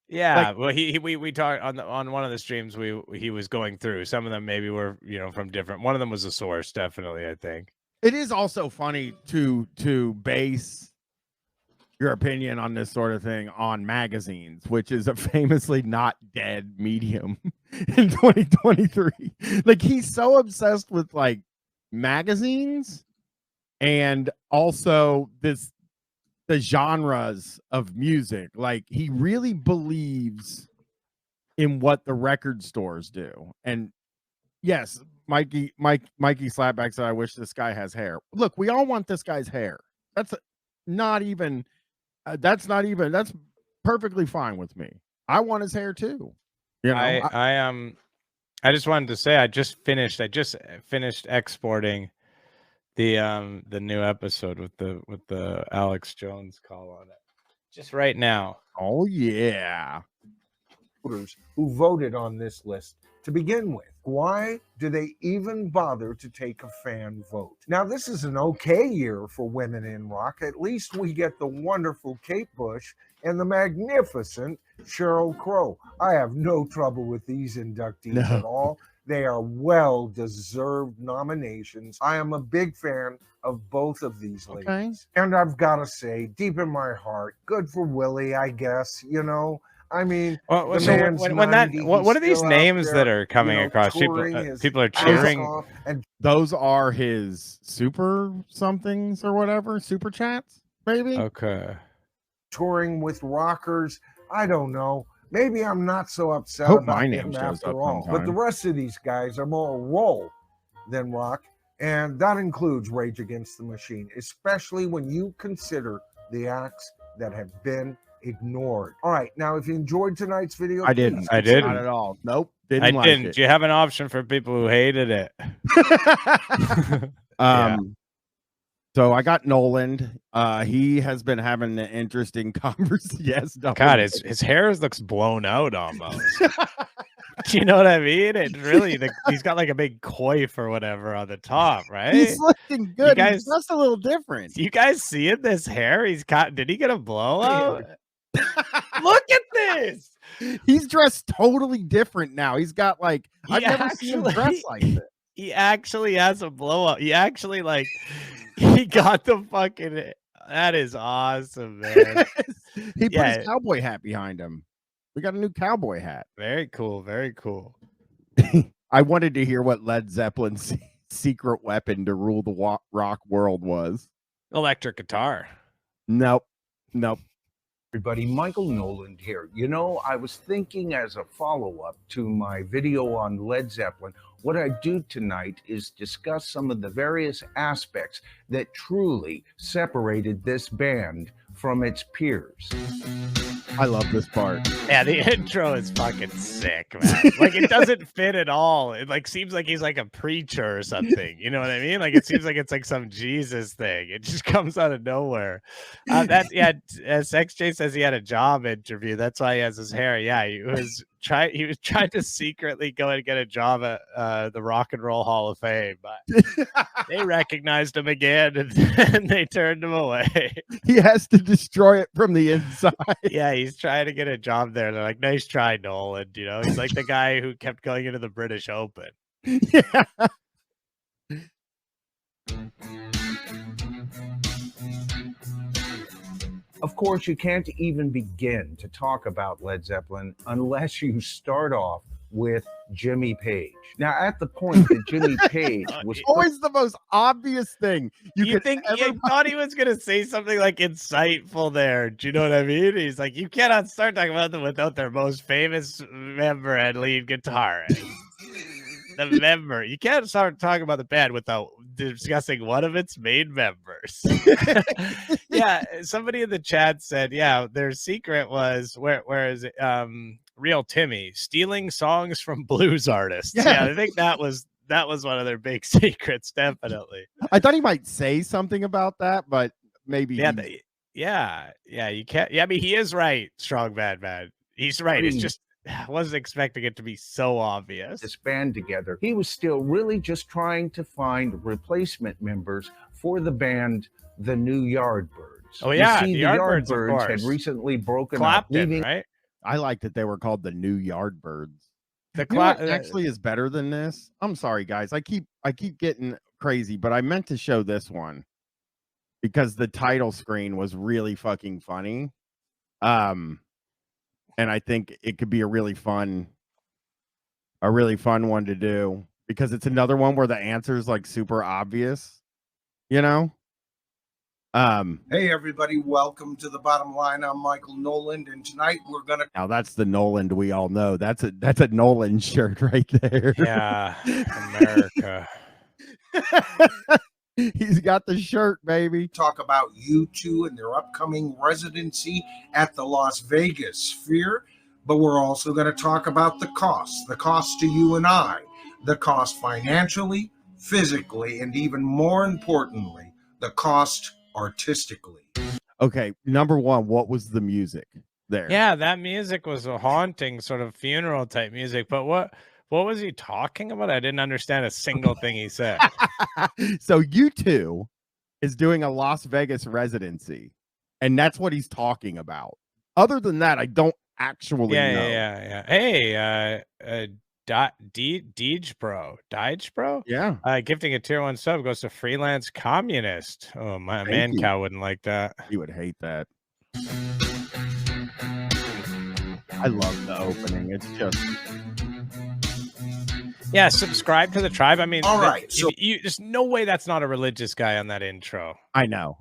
Yeah, well, we talked on one of the streams he was going through. Some of them maybe were from different. One of them was a source, definitely. I think It is also funny to base your opinion on this sort of thing on magazines, which is a famously not dead medium in 2023. Like, he's so obsessed with like magazines and also the genres of music. Like, he really believes in what the record stores do. And yes, Mikey Slapback said, I wish this guy has hair. Look, we all want this guy's hair. That's that's perfectly fine with me. I want his hair too. I just wanted to say I just finished exporting the new episode with the Alex Jones call on it just right now. Oh yeah. Voters who voted on this list to begin with. Why do they even bother to take a fan vote? Now, this is an okay year for women in rock. At least we get the wonderful Kate Bush and the magnificent Sheryl Crow. I have no trouble with these inductees at all. They are well-deserved nominations. I am a big fan of both of these ladies. And I've got to say, deep in my heart, good for Willie, I guess, I mean, what are these names that are coming across? People are cheering. And those are his super somethings or whatever, super chats, maybe. Okay. Touring with rockers. I don't know. Maybe I'm not so upset Hope about my name him shows after up all. sometime. But the rest of these guys are more roll than rock, and that includes Rage Against the Machine, especially when you consider the acts that have been ignored. All right, now if you enjoyed tonight's video, I didn't. Not at all. Nope. Didn't like it. Do you have an option for people who hated it? So I got Noland. He has been having an interesting conversation. Yes, God, his hair looks blown out almost. Do you know what I mean? It really, he's got like a big coif or whatever on the top, right? He's looking good. He's just a little different. You guys seeing this hair? Did he get a blowout? Look at this. He's dressed totally different now. He's got like, I've never seen him dress like this. He actually has a blowout. He actually he got the fucking. That is awesome, man. He put his cowboy hat behind him. We got a new cowboy hat. Very cool. Very cool. I wanted to hear what Led Zeppelin's secret weapon to rule the rock world was. Electric guitar. Nope. Everybody, Michael Noland here. I was thinking as a follow-up to my video on Led Zeppelin, what I do tonight is discuss some of the various aspects that truly separated this band from its peers. I love this part. Yeah, the intro is fucking sick, man. Like, it doesn't fit at all. It seems like he's like a preacher or something. You know what I mean? Like, it seems like it's like some Jesus thing. It just comes out of nowhere. As XJ says, he had a job interview. That's why he has his hair. Yeah, he was trying to secretly go and get a job at the Rock and Roll Hall of Fame, but they recognized him again and they turned him away. He has to destroy it from the inside. Yeah, he's trying to get a job there. They're like, nice try, Nolan. He's like the guy who kept going into the British Open. Yeah. Of course, you can't even begin to talk about Led Zeppelin unless you start off with Jimmy Page. Now, at the point that Jimmy Page was always the most obvious thing you thought he was going to say something like insightful there. Do you know what I mean? He's like, you cannot start talking about them without their most famous member and lead guitarist. The member. You can't start talking about the band without discussing one of its main members. Yeah, somebody in the chat said, yeah, their secret was where is it? Real Timmy stealing songs from blues artists. Yeah, I think that was that was one of their big secrets, definitely. I thought he might say something about that, but maybe Yeah, you can't. Yeah, I mean, he is right. Strong bad man. He's right. It's just I wasn't expecting it to be so obvious. This band together. He was still really just trying to find replacement members for the band, the New Yardbirds. Oh yeah, you see, the Yardbirds had recently broken Clapton, up, leaving. Right? I like that they were called the New Yardbirds. The You know what actually is better than this. I'm sorry, guys. I keep getting crazy, but I meant to show this one because the title screen was really fucking funny. And I think it could be a really fun one to do because it's another one where the answer is like super obvious, you know? Hey everybody, welcome to the Bottom Line. I'm Michael Noland, and tonight we're gonna. Now that's the Noland we all know. That's a Noland shirt right there. Yeah, America. He's got the shirt, baby. Talk about U2 and their upcoming residency at the Las Vegas Sphere, but we're also going to talk about the cost to you and I, the cost financially, physically, and even more importantly, the cost artistically. Okay, number one, what was the music there? Yeah, that music was a haunting sort of funeral type music, but what was he talking about? I didn't understand a single thing he said. So U2 is doing a Las Vegas residency, and that's what he's talking about. Other than that, I don't actually know. Yeah. Hey, Deej Bro. Yeah. Gifting a tier 1 sub goes to Freelance Communist. Oh, my Thank you. cow wouldn't like that. He would hate that. I love the opening. It's just yeah. Subscribe to the tribe. I mean, all right. So there's no way that's not a religious guy on that intro. I know.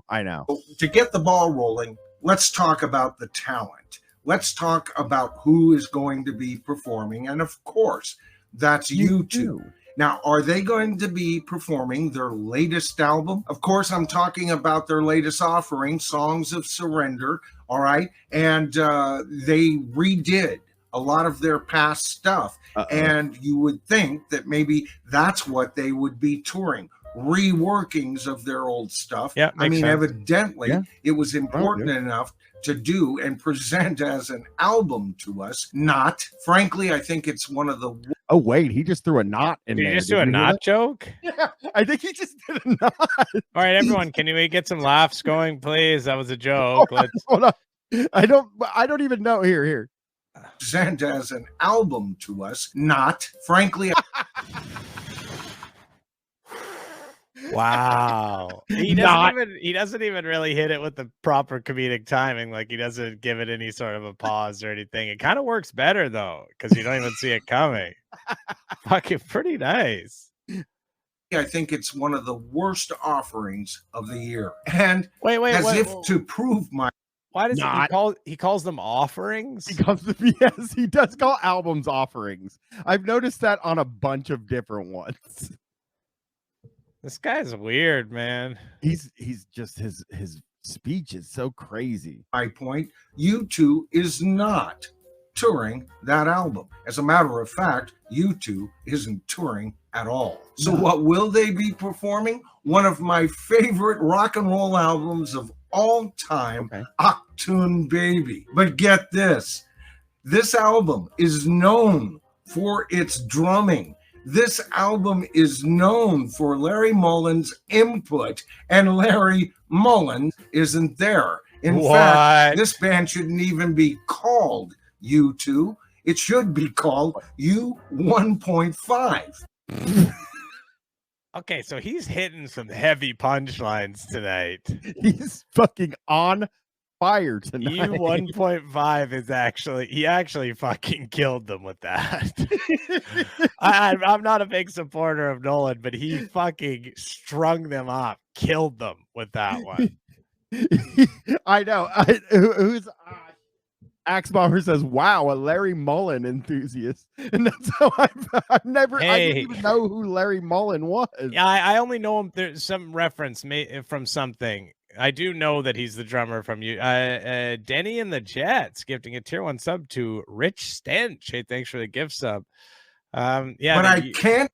To get the ball rolling, let's talk about the talent. Let's talk about who is going to be performing, and of course, that's U2. Now, are they going to be performing their latest album? Of course, I'm talking about their latest offering, Songs of Surrender, all right? And they redid a lot of their past stuff. And you would think that maybe that's what they would be touring, reworkings of their old stuff. Yeah, I mean, sense. Evidently, it was important enough to do and present as an album to us. Not, frankly, I think it's one of the... Oh, wait, he just threw a knot in there. Did you just do a knot joke? Yeah, I think he just did a knot. All right, everyone, can we get some laughs going, please? That was a joke. Hold on. I don't even know. Here. Present as an album to us. Not, frankly... Wow. He doesn't even really hit it with the proper comedic timing. Like he doesn't give it any sort of a pause or anything. It kind of works better though, because you don't even see it coming. Fucking pretty nice. I think it's one of the worst offerings of the year. And wait, to prove my... Why does he calls them offerings? Yes, he does call albums offerings. I've noticed that on a bunch of different ones. This guy's weird, man. He's just his speech is so crazy. My point, U2 is not touring that album. As a matter of fact, U2 isn't touring at all. So what will they be performing? One of my favorite rock and roll albums of all time, Achtung Baby. But get this album is known for its drumming. This album is known for Larry Mullen's input, and Larry Mullen isn't there. In fact, this band shouldn't even be called U2. It should be called U1.5. Okay, so he's hitting some heavy punchlines tonight. He's fucking on fire tonight. U1.5 is he actually fucking killed them with that. I'm not a big supporter of Nolan, but he fucking strung them up, killed them with that one. I know. Who's Axe Bomber says, "Wow, a Larry Mullen enthusiast," and that's how I've never. I didn't even know who Larry Mullen was. Yeah, I only know him. There's some reference from something. I do know that he's the drummer from you. Denny and the Jets gifting a tier 1 sub to Rich Stench. Hey, thanks for the gift sub. Yeah, but I can't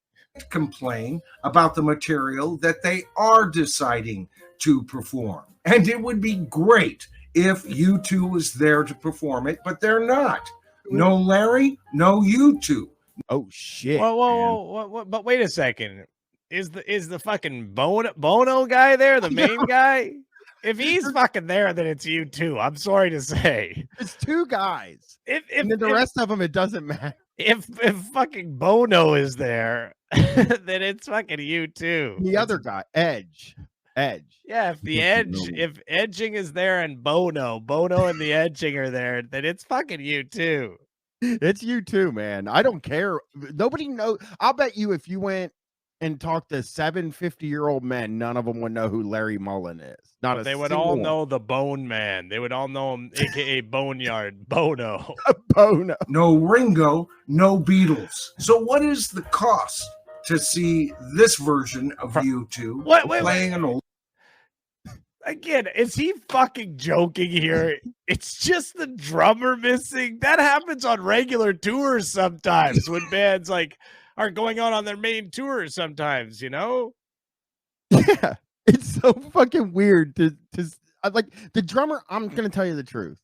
complain about the material that they are deciding to perform. And it would be great if U2 was there to perform it, but they're not. No Larry, no U2. Oh shit. Whoa, but wait a second. Is the fucking Bono guy there, the main guy? If he's fucking there, then it's U2. I'm sorry to say. It's two guys. If and then the rest of them, it doesn't matter. If fucking Bono is there, then it's fucking U2. The other guy, Edge. Yeah, if Edging is there and Bono and the Edging are there, then it's fucking U2. It's U2, man. I don't care. Nobody knows. I'll bet you if you went and talked to 50-year-old men, none of them would know who Larry Mullen is. They would all know the Bone Man. They would all know him, aka Boneyard Bono. Bono. No Ringo, no Beatles. So what is the cost to see this version of U2 playing an old? Again, is he fucking joking here? It's just the drummer missing. That happens on regular tours sometimes when bands like are going on their main tours sometimes, you know? Yeah. It's so fucking weird to like the drummer. I'm going to tell you the truth.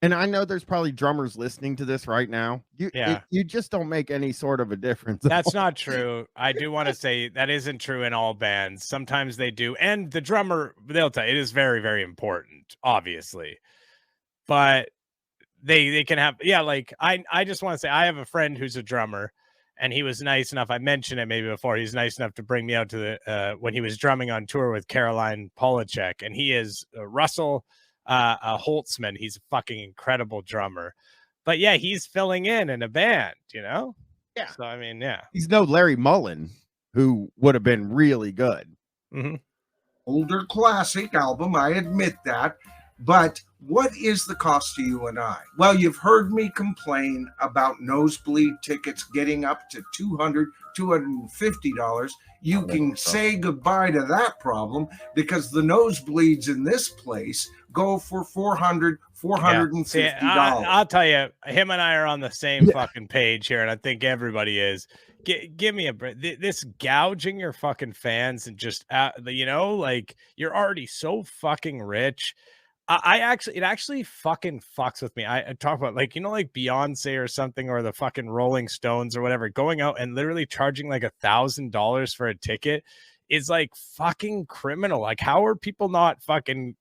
And I know there's probably drummers listening to this right now. You just don't make any sort of a difference. That's not true. I do want to say that isn't true in all bands. Sometimes they do. And the drummer, they'll tell you, it is very, very important, obviously. But they can have, like I just want to say I have a friend who's a drummer, and he was nice enough. I mentioned it maybe before. He's nice enough to bring me out to the when he was drumming on tour with Caroline Polachek, and he is Russell Holtzman. He's a fucking incredible drummer. But yeah, he's filling in a band, you know? Yeah. So I mean, yeah. He's no Larry Mullen, who would have been really good. Mm-hmm. Older classic album, I admit that. But what is the cost to you and I? Well, you've heard me complain about nosebleed tickets getting up to $200, $250. You can say goodbye to that problem because the nosebleeds in this place go for $400, $450. Yeah. I'll tell you, him and I are on the same fucking page here, and I think everybody is. Give me a break. This gouging your fucking fans and just, like you're already so fucking rich. It actually fucking fucks with me. I talk about like Beyonce or something, or the fucking Rolling Stones or whatever, going out and literally charging like $1,000 for a ticket is like fucking criminal. Like, how are people not fucking,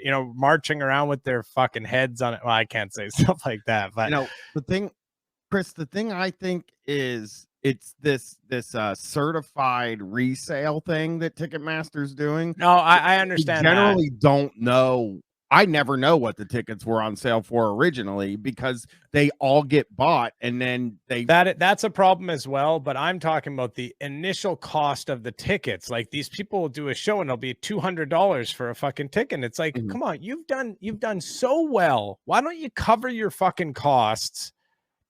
marching around with their fucking heads on it? Well, I can't say stuff like that, but the thing, Chris, I think is it's this certified resale thing that Ticketmaster's doing. No, I understand. We generally don't know. I never know what the tickets were on sale for originally because they all get bought and then that's a problem as well. But I'm talking about the initial cost of the tickets. Like, these people will do a show and it'll be $200 for a fucking ticket. And it's like, come on, you've done so well. Why don't you cover your fucking costs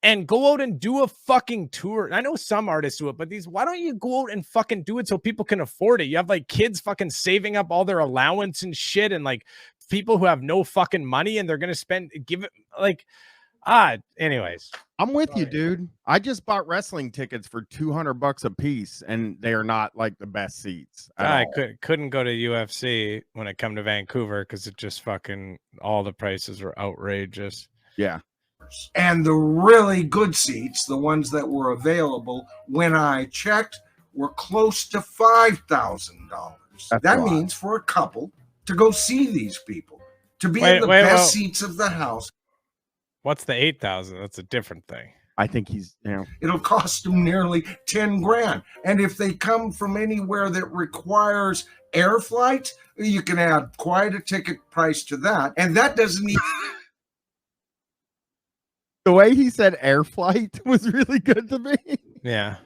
and go out and do a fucking tour? I know some artists do it, but why don't you go out and fucking do it so people can afford it? You have like kids fucking saving up all their allowance and shit, and like people who have no fucking money and they're going to anyways. I'm with you, dude. I just bought wrestling tickets for $200 a piece and they are not like the best seats. I couldn't go to UFC when it come to Vancouver because it just fucking, all the prices were outrageous. Yeah. And the really good seats, the ones that were available when I checked, were close to $5,000. That means for a couple to go see these people, to be in the best seats of the house. What's the 8,000? That's a different thing. I think it'll cost them nearly 10 grand. And if they come from anywhere that requires air flight, you can add quite a ticket price to that. And that doesn't even... The way he said air flight was really good to me. Yeah.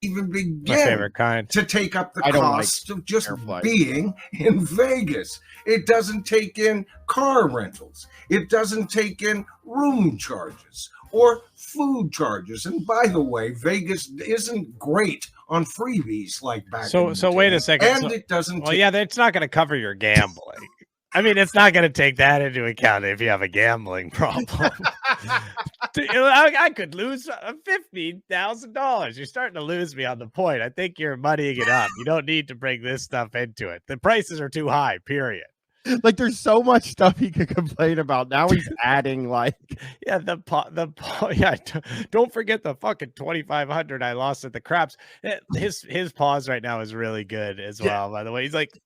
Even begin my favorite kind to take up the cost of just being in Vegas. It doesn't take in car rentals. It doesn't take in room charges or food charges. And by the way, Vegas isn't great on freebies like back. So wait a second. And it doesn't. Well, it's not going to cover your gambling. I mean, it's not going to take that into account if you have a gambling problem. I could lose $15,000. You're starting to lose me on the point. I think you're muddying it up. You don't need to bring this stuff into it. The prices are too high, period. Like, there's so much stuff he could complain about. Now he's adding, like, yeah, yeah. Don't forget the fucking 2,500 I lost at the craps. His pause right now is really good as well. By the way, he's like,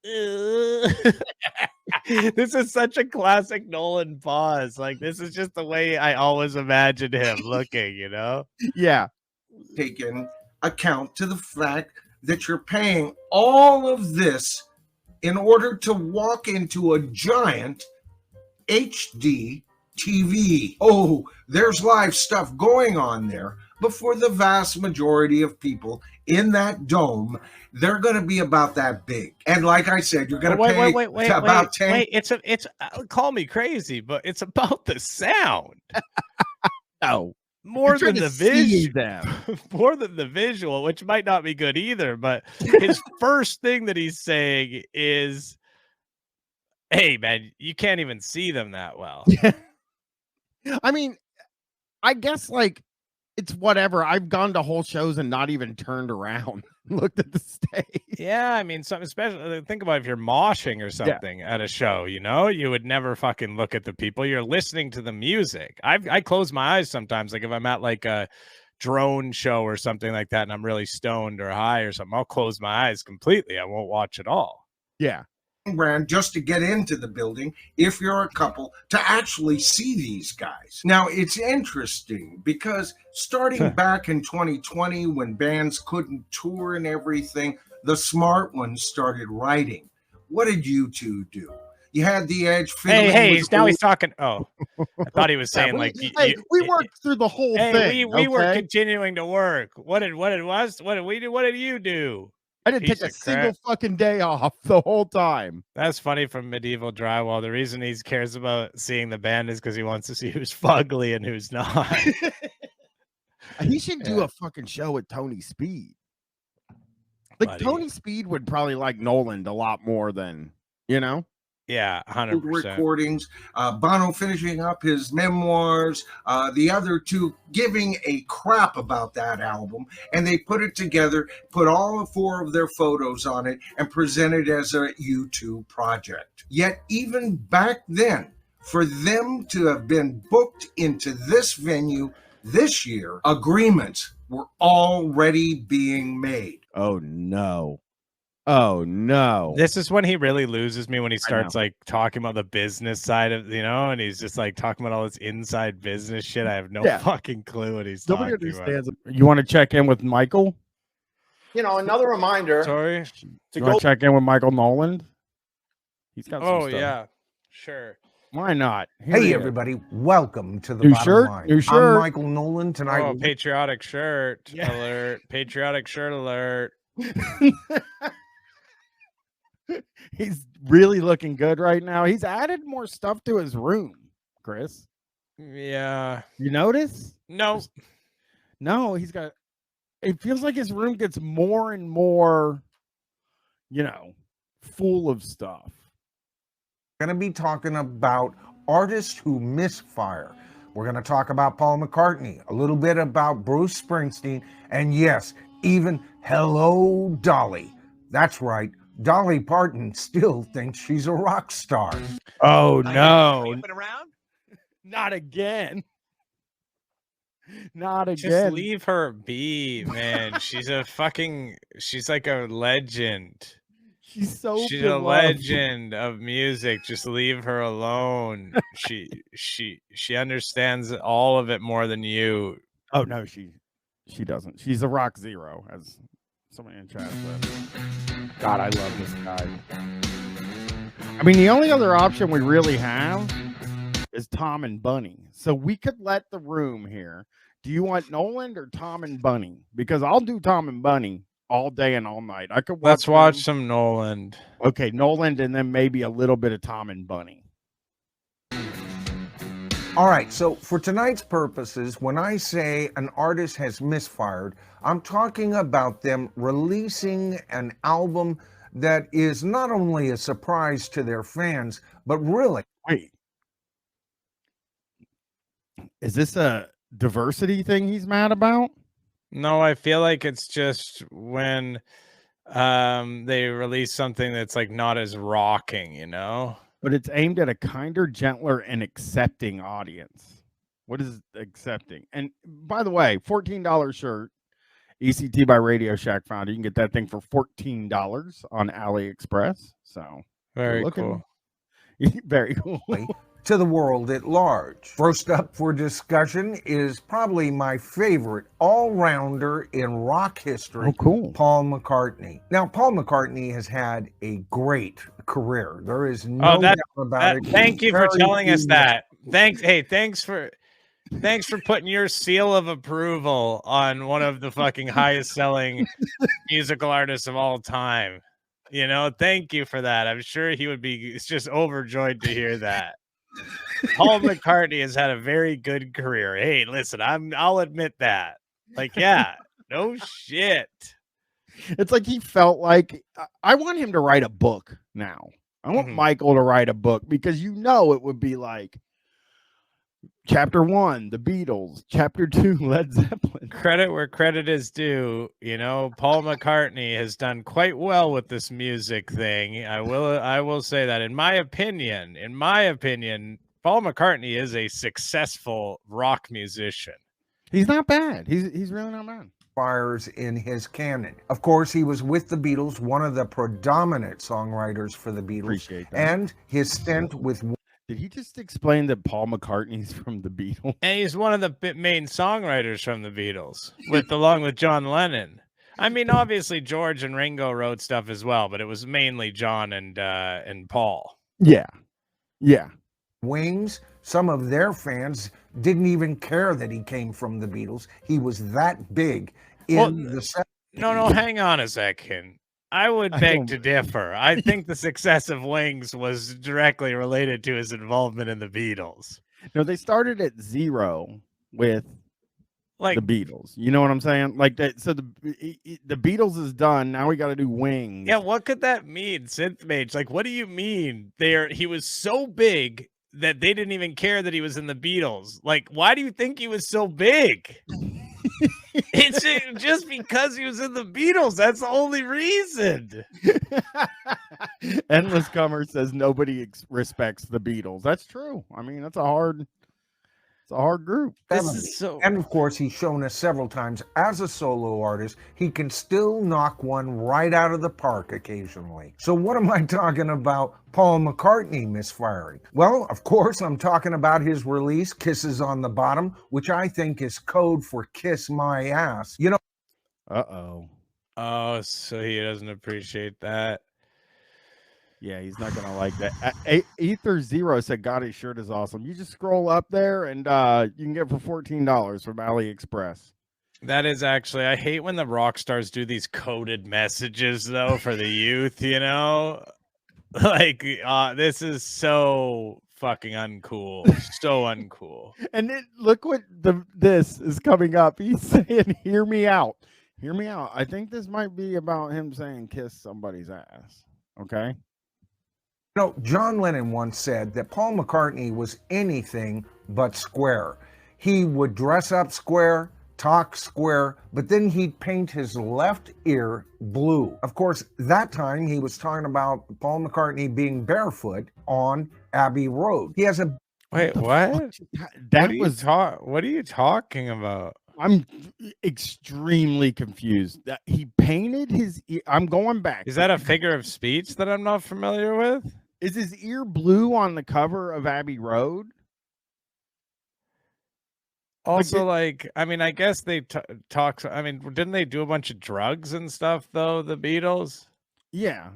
this is such a classic Nolan pause. Like, this is just the way I always imagined him looking. You know? Yeah. Taken account to the fact that you're paying all of this in order to walk into a giant HD TV. Oh, there's live stuff going on there. But for the vast majority of people in that dome, they're going to be about that big. And like I said, you're going to pay about 10. Wait, it's call me crazy, but it's about the sound. No. More than the visual, more than the visual, which might not be good either. But his first thing that he's saying is, "Hey, man, you can't even see them that well." Yeah. I mean, I guess like it's whatever. I've gone to whole shows and not even turned around, looked at the stage. Yeah, I mean, something special. Think about if you're moshing or something at a show, you know, you would never fucking look at the people. You're listening to the music. I close my eyes sometimes, like if I'm at like a drone show or something like that and I'm really stoned or high or something, I'll close my eyes completely. I won't watch at all. Yeah. Grand just to get into the building, if you're a couple, to actually see these guys. Now, it's interesting because starting back in 2020 when bands couldn't tour and everything, the smart ones started writing. What did you two do? You had the Edge. Hey, now he's talking. Oh, I thought he was saying we worked through the whole thing. We were continuing to work. What did we do? What did you do? I didn't take a single fucking day off the whole time. That's funny from Medieval Drywall. The reason he cares about seeing the band is because he wants to see who's fugly and who's not. He should do a fucking show with Tony Speed. Like, Tony Speed would probably like Noland a lot more than, you know? Yeah, 100%. Recordings, Bono finishing up his memoirs, the other two giving a crap about that album, and they put it together, put all four of their photos on it, and presented as a YouTube project. Yet even back then, for them to have been booked into this venue this year, agreements were already being made. Oh, no. Oh no. This is when he really loses me, when he starts like talking about the business side of, you know, and he's just like talking about all this inside business shit. I have no fucking clue what he's talking about. You want to check in with Michael? You know, another reminder. Sorry. You want to check in with Michael Noland? He's got some stuff. Yeah. Sure. Why not? Hey everybody, welcome to the bottom line. I'm Michael Noland tonight. Oh, patriotic shirt alert. Patriotic shirt alert. He's really looking good right now. He's added more stuff to his room, Chris. Yeah. You notice? No. No, he's got, it feels like his room gets more and more, you know, full of stuff. We're going to be talking about artists who misfire. We're going to talk about Paul McCartney, a little bit about Bruce Springsteen, and yes, even Hello Dolly. That's right. Dolly Parton still thinks she's a rock star. Oh no. Around? Not again. Not again. Just leave her be, man. She's like a legend. She's a legend of music. Just leave her alone. She understands all of it more than you. Oh no, she doesn't. She's a rock zero, as somebody in chat said. God, I love this guy. I mean, the only other option we really have is Tom and Bunny. So we could let the room here. Do you want Noland or Tom and Bunny? Because I'll do Tom and Bunny all day and all night. I could Let's watch some Noland. Okay, Noland, and then maybe a little bit of Tom and Bunny. All right, so for tonight's purposes, when I say an artist has misfired, I'm talking about them releasing an album that is not only a surprise to their fans, but really... Wait. Is this diversity thing he's mad about? No, I feel like it's just when they release something that's like not as rocking, you know? But it's aimed at a kinder, gentler, and accepting audience. What is accepting? And by the way, $14 shirt, ECT by Radio Shack found. You can get that thing for $14 on AliExpress. So Very cool. Very cool. To the world at large. First up for discussion is probably my favorite all-rounder in rock history, Oh, cool. Paul McCartney. Now, Paul McCartney has had a great career. There is no doubt about it. Thank you for Very telling us unique. that. Thanks for putting your seal of approval on one of the fucking highest selling musical artists of all time. You know, thank you for that. I'm sure he would be just overjoyed to hear that. Paul McCartney has had a very good career. Hey, listen, I'll admit that. Like, yeah, no shit. It's like he felt like I want him to write a book now. I want Michael to write a book because it would be like Chapter 1, The Beatles. Chapter 2, Led Zeppelin. Credit where credit is due. You know, Paul McCartney has done quite well with this music thing. I will say that in my opinion, Paul McCartney is a successful rock musician. He's not bad. He's really not bad. Fires in his canon. Of course, he was with the Beatles, one of the predominant songwriters for the Beatles. Appreciate that. And his stint with... Did he just explain that Paul McCartney's from the Beatles? And he's one of the main songwriters from the Beatles, along with John Lennon. I mean, obviously George and Ringo wrote stuff as well, but it was mainly John and Paul. Yeah. Wings, some of their fans didn't even care that he came from the Beatles. He was that big in the 70s. No, hang on a second. I would beg to differ. I think the success of Wings was directly related to his involvement in the Beatles. No, they started at 0 with like the Beatles. You know what I'm saying? Like that. So the Beatles is done. Now we got to do Wings. Yeah, what could that mean, Synthmage? Like, what do you mean? He was so big that they didn't even care that he was in the Beatles. Like, why do you think he was so big? It's just because he was in the Beatles. That's the only reason. Endless Comer says nobody respects the Beatles. That's true. I mean, it's a hard group. And of course, he's shown us several times as a solo artist, he can still knock one right out of the park occasionally. So what am I talking about Paul McCartney misfiring? Well, of course, I'm talking about his release, Kisses on the Bottom, which I think is code for Kiss My Ass. You know. Oh, so he doesn't appreciate that. Yeah, he's not gonna like that. Ether Zero said, "God, his shirt is awesome." You just scroll up there, and you can get it for $14 from AliExpress. That is actually, I hate when the rock stars do these coded messages though for the youth. You know, like this is so fucking uncool, so uncool. And look what this is coming up. He's saying, "Hear me out, hear me out." I think this might be about him saying, "Kiss somebody's ass." Okay. You know, John Lennon once said that Paul McCartney was anything but square. He would dress up square, talk square, but then he'd paint his left ear blue. Of course, that time he was talking about Paul McCartney being barefoot on Abbey Road. He has a... Wait, what? What are you talking about? I'm extremely confused. That he painted his ear. I'm going back. Is that a figure of speech that I'm not familiar with? Is his ear blue on the cover of Abbey Road? Also, I mean, I guess they talk. I mean, didn't they do a bunch of drugs and stuff though? The Beatles. Yeah,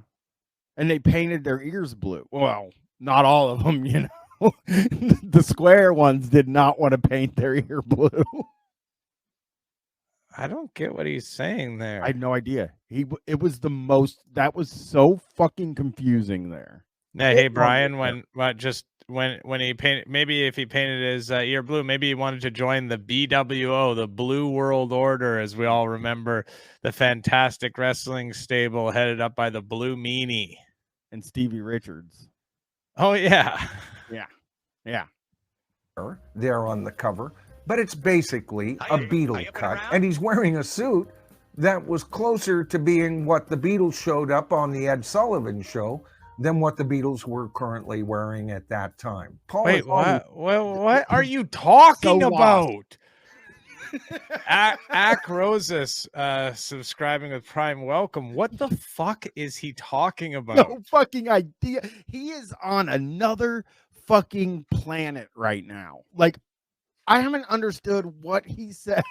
and they painted their ears blue. Well, not all of them, you know. The square ones did not want to paint their ear blue. I don't get what he's saying there. I had no idea. It was the most. That was so fucking confusing there. Yeah, hey Brian, when he painted, maybe if he painted his ear blue, maybe he wanted to join the BWO, the Blue World Order, as we all remember, the fantastic wrestling stable headed up by the Blue Meanie and Stevie Richards. Oh yeah, yeah. There on the cover. but it's basically a Beatle cut, and he's wearing a suit that was closer to being what the Beatles showed up on the Ed Sullivan Show than what the Beatles were currently wearing at that time. Paul Wait, is always- what are you talking So lost. about? Roses subscribing with Prime welcome. What the fuck is he talking about? No fucking idea. He is on another fucking planet right now. Like, I haven't understood what he said.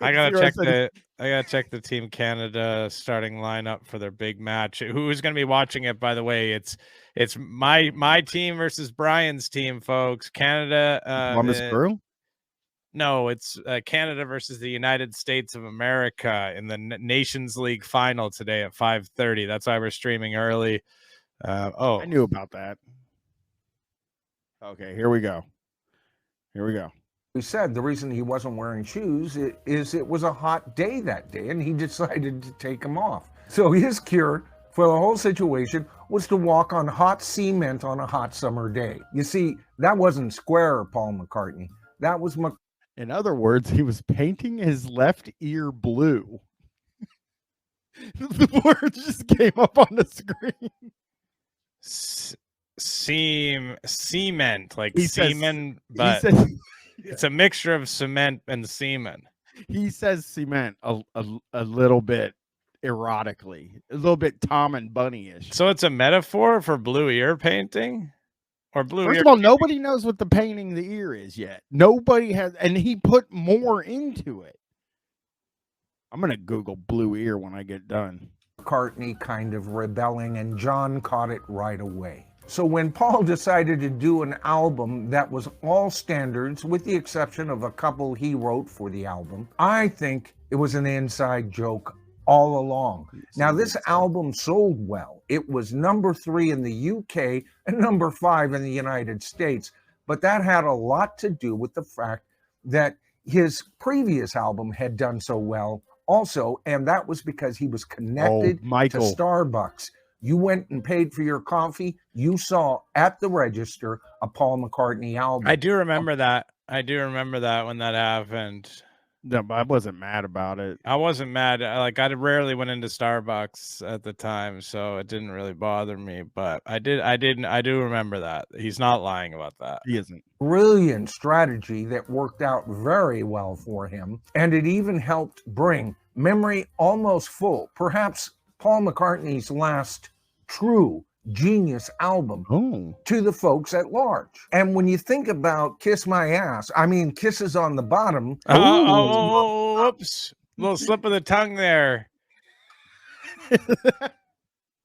I gotta check the Team Canada starting lineup for their big match. Who's gonna be watching it, by the way? It's my team versus Brian's team, folks. Canada. Columbus Crew? No, it's Canada versus the United States of America in the Nations League final today at 5:30. That's why we're streaming early. I knew about that. Okay, here we go. He said the reason he wasn't wearing shoes is it was a hot day that day, and he decided to take them off. So his cure for the whole situation was to walk on hot cement on a hot summer day. You see, that wasn't square, Paul McCartney. That was In other words, he was painting his left ear blue. The words just came up on the screen. Cement, like He semen, says, but he says, it's a mixture of cement and semen. He says cement a little bit erotically, a little bit Tom and Bunny-ish. So it's a metaphor for blue ear painting? Or blue First ear of all, painting? nobody knows what the painting the ear is yet. Nobody has, and he put more into it. I'm going to Google blue ear when I get done. McCartney kind of rebelling, and John caught it right away. So when Paul decided to do an album that was all standards, with the exception of a couple he wrote for the album, I think it was an inside joke all along. Now, this album sold well. It was #3 in the UK and #5 in the United States. But that had a lot to do with the fact that his previous album had done so well also, and that was because he was connected to Michael. Starbucks. You went and paid for your coffee. You saw at the register a Paul McCartney album. I do remember that. When that happened. No, but I wasn't mad about it. I wasn't mad. I rarely went into Starbucks at the time, so it didn't really bother me. But I do remember that. He's not lying about that. He isn't. Brilliant strategy that worked out very well for him. And it even helped bring Memory Almost Full, perhaps Paul McCartney's last true genius album, to the folks at large. And when you think about Kiss My Ass, I mean, Kisses on the Bottom. Whoops. Little slip of the tongue there.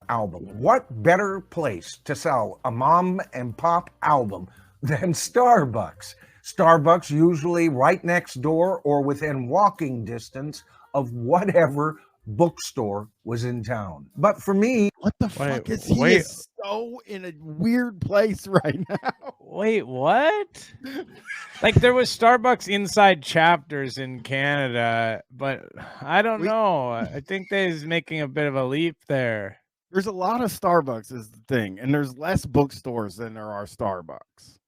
Album. What better place to sell a mom and pop album than Starbucks? Starbucks usually right next door or within walking distance of whatever bookstore was in town. But for me, what the fuck is he is so in a weird place right now? Wait, what? Like, there was Starbucks inside chapters in Canada, but I don't know. I think they's making a bit of a leap there. There's a lot of Starbucks is the thing, and there's less bookstores than there are Starbucks.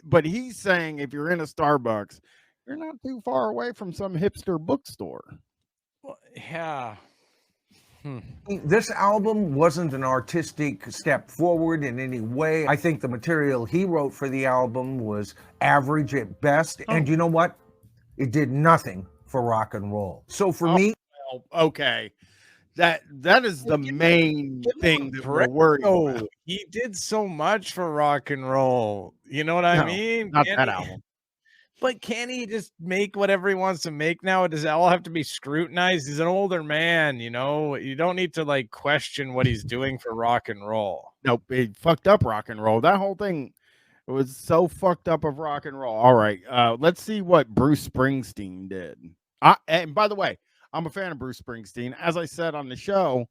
But he's saying if you're in a Starbucks, you're not too far away from some hipster bookstore. Well, yeah. This album wasn't an artistic step forward in any way. I think the material he wrote for the album was average at best. And you know what? It did nothing for rock and roll. So for me... Okay. That is the main thing that we're worried about. He did so much for rock and roll. You know what I mean? Not that album. But can he just make whatever he wants to make now? Does it all have to be scrutinized? He's an older man, you know? You don't need to, like, question what he's doing for rock and roll. Nope, it fucked up rock and roll. That whole thing was so fucked up of rock and roll. All right, let's see what Bruce Springsteen did. And by the way, I'm a fan of Bruce Springsteen. As I said on the show,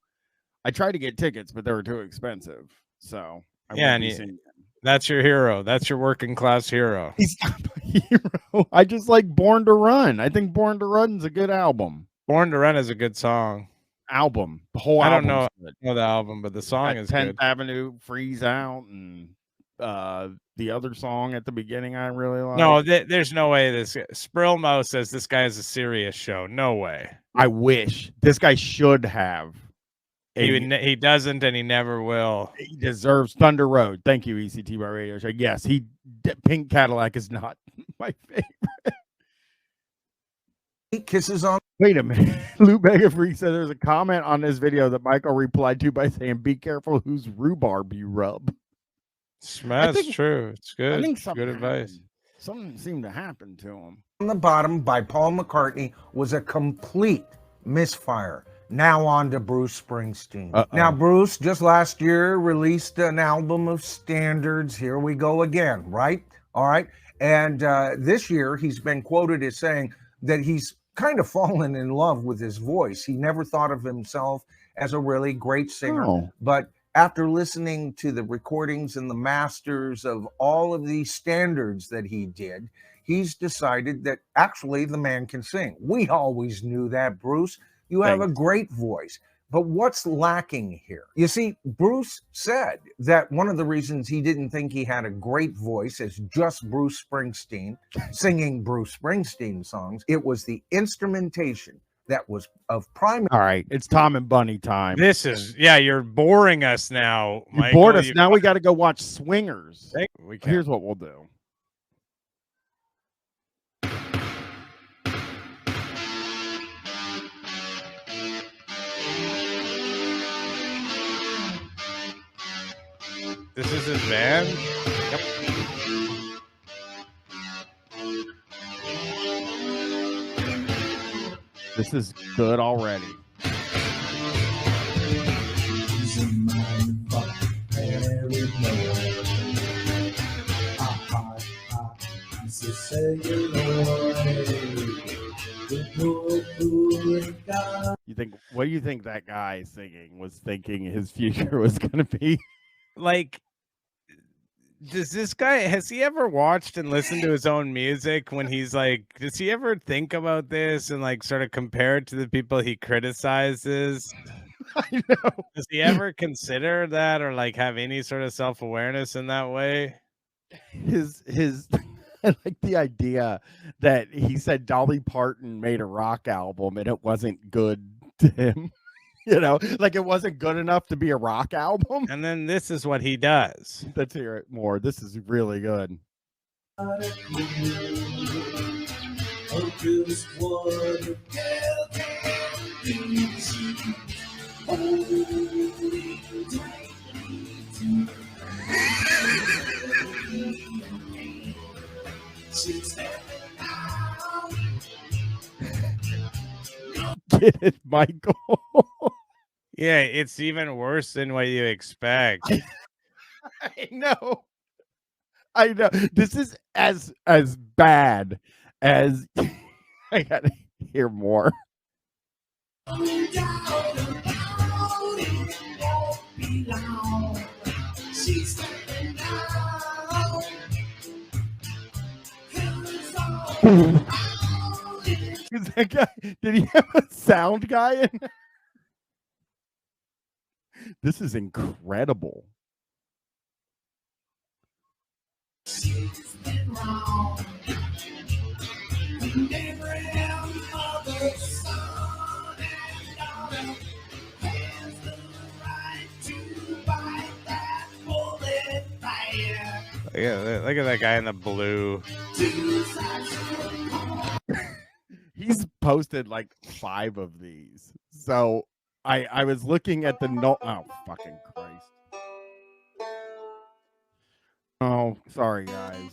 I tried to get tickets, but they were too expensive. So I won't be seeing him. That's your hero. That's your working class hero. He's not my hero. I just like Born to Run. I think Born to Run's a good album. Born to Run is a good song. The whole I album. don't know the album, but the song is 10th good. Avenue, Freeze Out, and the other song at the beginning I really like. No, there's no way this Sprilmo says this guy has a serious show. No way. I wish this guy should have. He doesn't, and he never will. He deserves Thunder Road. Thank you, ECT by Radio Show. Yes, Pink Cadillac is not my favorite. Kisses on. Wait a minute. Lou Mega Freak said there's a comment on this video that Michael replied to by saying, "Be careful whose rhubarb you rub." That's true. It's good. I think good advice. Something seemed to happen to him. On the Bottom by Paul McCartney was a complete misfire. Now on to Bruce Springsteen. Now, Bruce just last year released an album of standards. Here we go again, right? All right. And this year he's been quoted as saying that he's kind of fallen in love with his voice. He never thought of himself as a really great singer, but after listening to the recordings and the masters of all of these standards that he did, he's decided that actually the man can sing. We always knew that, Bruce. You have a great voice. But what's lacking here? You see, Bruce said that one of the reasons he didn't think he had a great voice as just Bruce Springsteen singing Bruce Springsteen songs, it was the instrumentation that was of primary. All right, it's Tom and Bunny time. This is, you're boring us now, You bored us. Now we got to go watch Swingers. Here's what we'll do. This is his band? Yep. This is good already. What do you think that guy singing was thinking his future was going to be? Like, does this guy, has he ever watched and listened to his own music when he's like, does he ever think about this and like sort of compare it to the people he criticizes? I know. Does he ever consider that or like have any sort of self-awareness in that way? I like the idea that he said Dolly Parton made a rock album and it wasn't good to him. You know, like it wasn't good enough to be a rock album. And then this is what he does. Let's hear it more. This is really good. Get it, Michael? Yeah, it's even worse than what you expect. I know. This is as bad as I gotta hear more. Is that guy? Did he have a sound guy in there? This is incredible. Yeah, look at that guy in the blue. He's posted like 5 of these. So I was looking at the oh fucking Christ. Oh, sorry guys.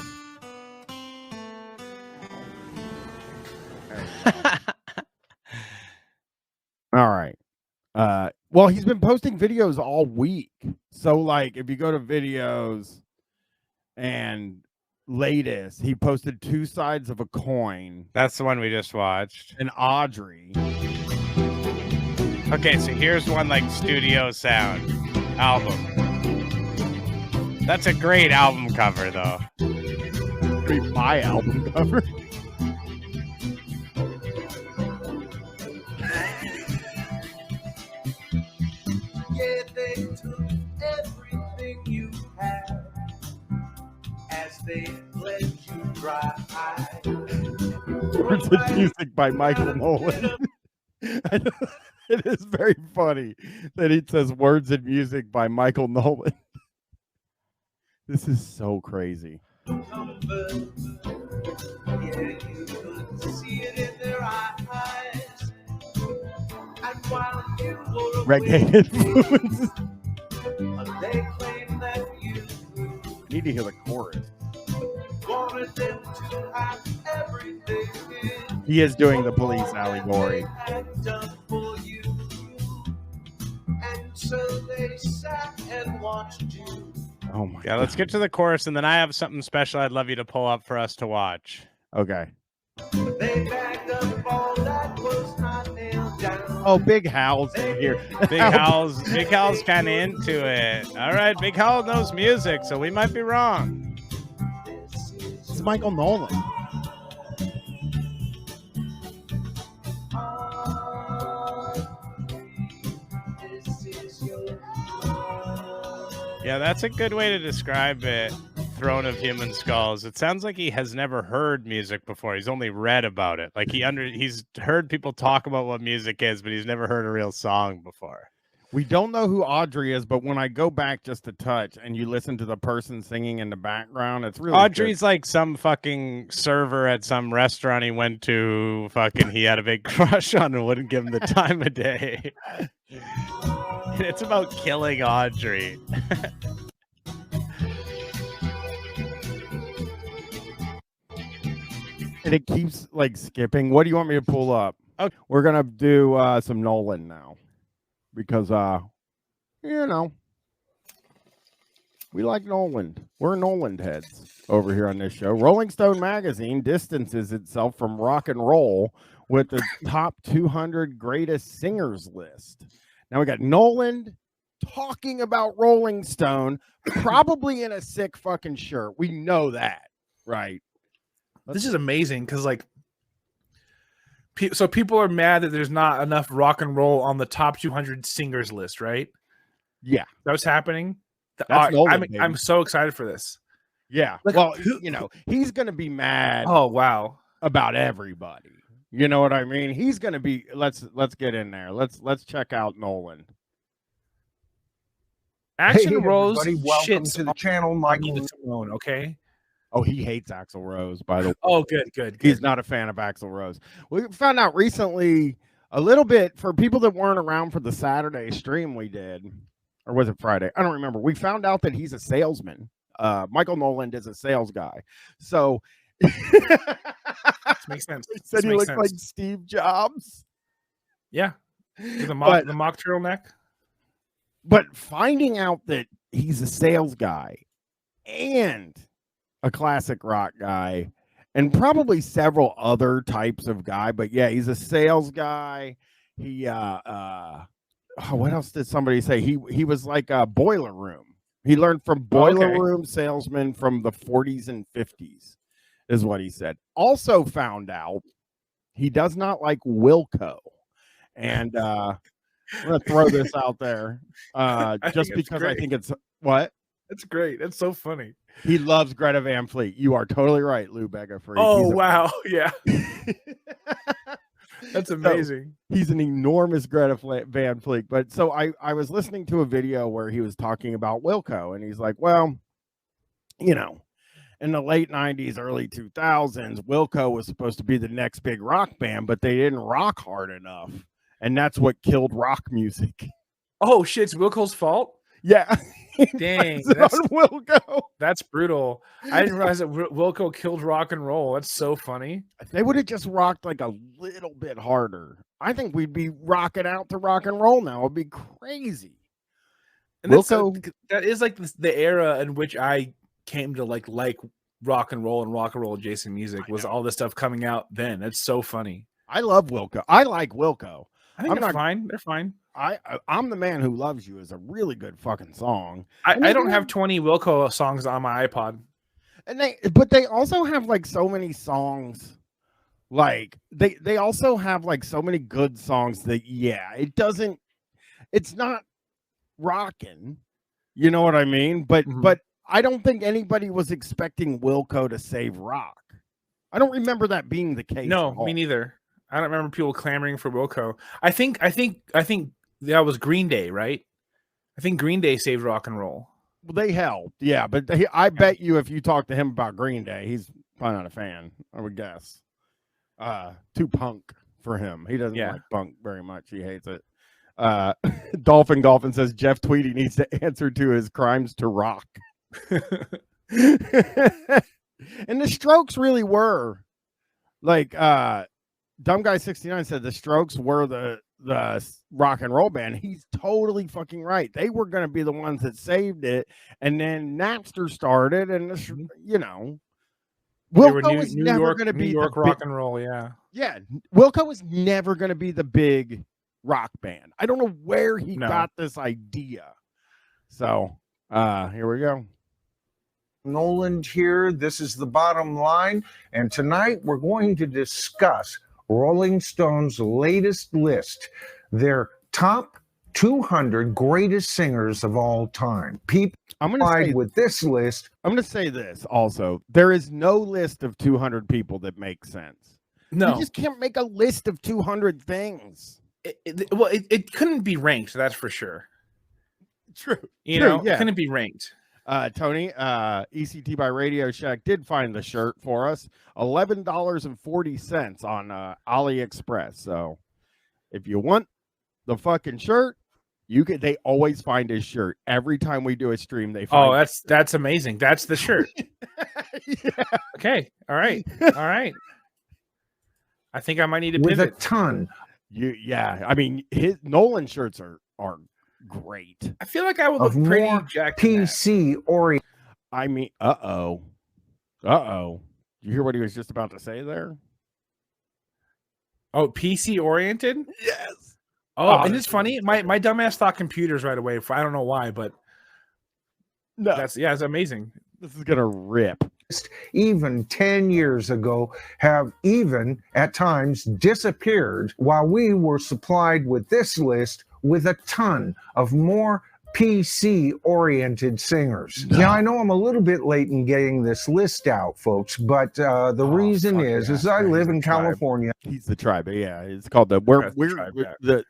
All right. Well, he's been posting videos all week. So like if you go to videos and latest, he posted 2 sides of a coin. That's the one we just watched. And Audrey. Okay, so here's one like studio sound album. That's a great album cover though. Great my album cover. Yeah, they took everything you had. Words and Music by Michael Noland. It is very funny that it says Words and Music by Michael Noland. This is so crazy. Reggae influence. I need to hear the chorus. He is doing the police allegory. Oh my Yeah, let's get to the chorus, and then I have something special I'd love you to pull up for us to watch. Okay. Oh, Big Hal's in here. Big Hal's kind of into it. All right, Big Hal knows music, so we might be wrong. It's Michael Noland. Yeah, that's a good way to describe it. Throne of Human Skulls. It sounds like he has never heard music before. He's only read about it. Like he's heard people talk about what music is, but he's never heard a real song before. We don't know who Audrey is, but when I go back just a touch and you listen to the person singing in the background, it's really Audrey's good. like some fucking server at some restaurant he went to. He had a big crush on and wouldn't give him the time of day. And it's about killing Audrey. And it keeps like skipping. What do you want me to pull up? Okay. We're gonna do some Nolan now. Because you know, we like Nolan. We're Nolan heads over here on this show. Rolling Stone magazine distances itself from rock and roll with the top 200 greatest singers list. Now we got Nolan talking about Rolling Stone, probably in a sick fucking shirt. We know that, right? This is amazing because, like, so people are mad that there's not enough rock and roll on the top 200 singers list, right? Yeah, that was happening. That's Nolan, I'm so excited for this. Yeah, like, well, you know, he's gonna be mad. Oh wow, about everybody. You know what I mean? He's gonna be. Let's get in there. Let's check out Nolan. Action Rose. Welcome to the channel, Michael. Okay. Oh, he hates Axl Rose, by the way. Oh, good. He's not a fan of Axl Rose. We found out recently a little bit for people that weren't around for the Saturday stream we did, or was it Friday? I don't remember. We found out that he's a salesman. Michael Noland is a sales guy. So this makes sense. He said he looked like Steve Jobs. Yeah. The mock turtleneck. But finding out that he's a sales guy and a classic rock guy and probably several other types of guy, but yeah, he's a sales guy. He what else did somebody say? He was like a boiler room. He learned from boiler room salesmen from the 40s and 50s is what he said. Also found out he does not like Wilco. And I'm gonna throw this out there just because I think it's what? That's great. That's so funny. He loves Greta Van Fleet. You are totally right, Lou Bega. Oh, wow. Yeah. That's amazing. So, he's an enormous Greta Van Fleet. But so I was listening to a video where he was talking about Wilco, and he's like, well, you know, in the late 90s, early 2000s, Wilco was supposed to be the next big rock band, but they didn't rock hard enough. And that's what killed rock music. Oh, shit. It's Wilco's fault? Yeah. Dang. That's Wilco. That's brutal. I didn't realize that Wilco killed rock and roll. That's so funny. If they would have just rocked like a little bit harder, I think we'd be rocking out to rock and roll now. It'd be crazy. And Wilco, that is like the era in which I came to like rock and roll adjacent music was all this stuff coming out then. That's so funny. I love Wilco. I like Wilco. I think they're fine. They're fine. I'm the Man Who Loves You is a really good fucking song. I don't have 20 Wilco songs on my iPod. And they also have like so many songs. Like they also have like so many good songs that it's not rocking. You know what I mean? But I don't think anybody was expecting Wilco to save Rock. I don't remember that being the case. No, me neither. I don't remember people clamoring for Wilco. I think that was Green Day, right? I think Green Day saved rock and roll. Well, they helped, yeah, but I bet you if you talk to him about Green Day, he's probably not a fan, I would guess. Too punk for him. He doesn't like punk very much. He hates it. Dolphin Golfin says Jeff Tweedy needs to answer to his crimes to rock. And the Strokes really were like Dumb Guy 69 said the Strokes were the rock and roll band. He's totally fucking right. They were going to be the ones that saved it, and then Napster started, and this, you know, Wilco was never going to be New York rock and roll. Yeah, Wilco was never going to be the big rock band. I don't know where he got this idea. So here we go. Noland here. This is the bottom line, and tonight we're going to discuss Rolling Stone's latest list, their top 200 greatest singers of all time. People with this list. I'm going to say this also. There is no list of 200 people that makes sense. No. You just can't make a list of 200 things. It couldn't be ranked, that's for sure. True. It couldn't be ranked. Tony, ECT by Radio Shack did find the shirt for us. $11.40 on AliExpress. So if you want the fucking shirt, they always find his shirt. Every time we do a stream, they find that's amazing. That's the shirt. Yeah. Okay. All right. I think I might need to pivot. With a ton. I mean, his Nolan shirts are great. I feel like I would look pretty jacked. PC oriented. I mean, you hear what he was just about to say there? Oh, PC oriented? Yes. Oh, and it's funny. My dumbass thought computers right away. I don't know why, but no, it's amazing. This is gonna rip. Even 10 years ago, have even at times disappeared, while we were supplied with this list with a ton of more PC-oriented singers. No. Now, I know I'm a little bit late in getting this list out, folks, but the reason is I live in California. He's the tribe, yeah. It's called the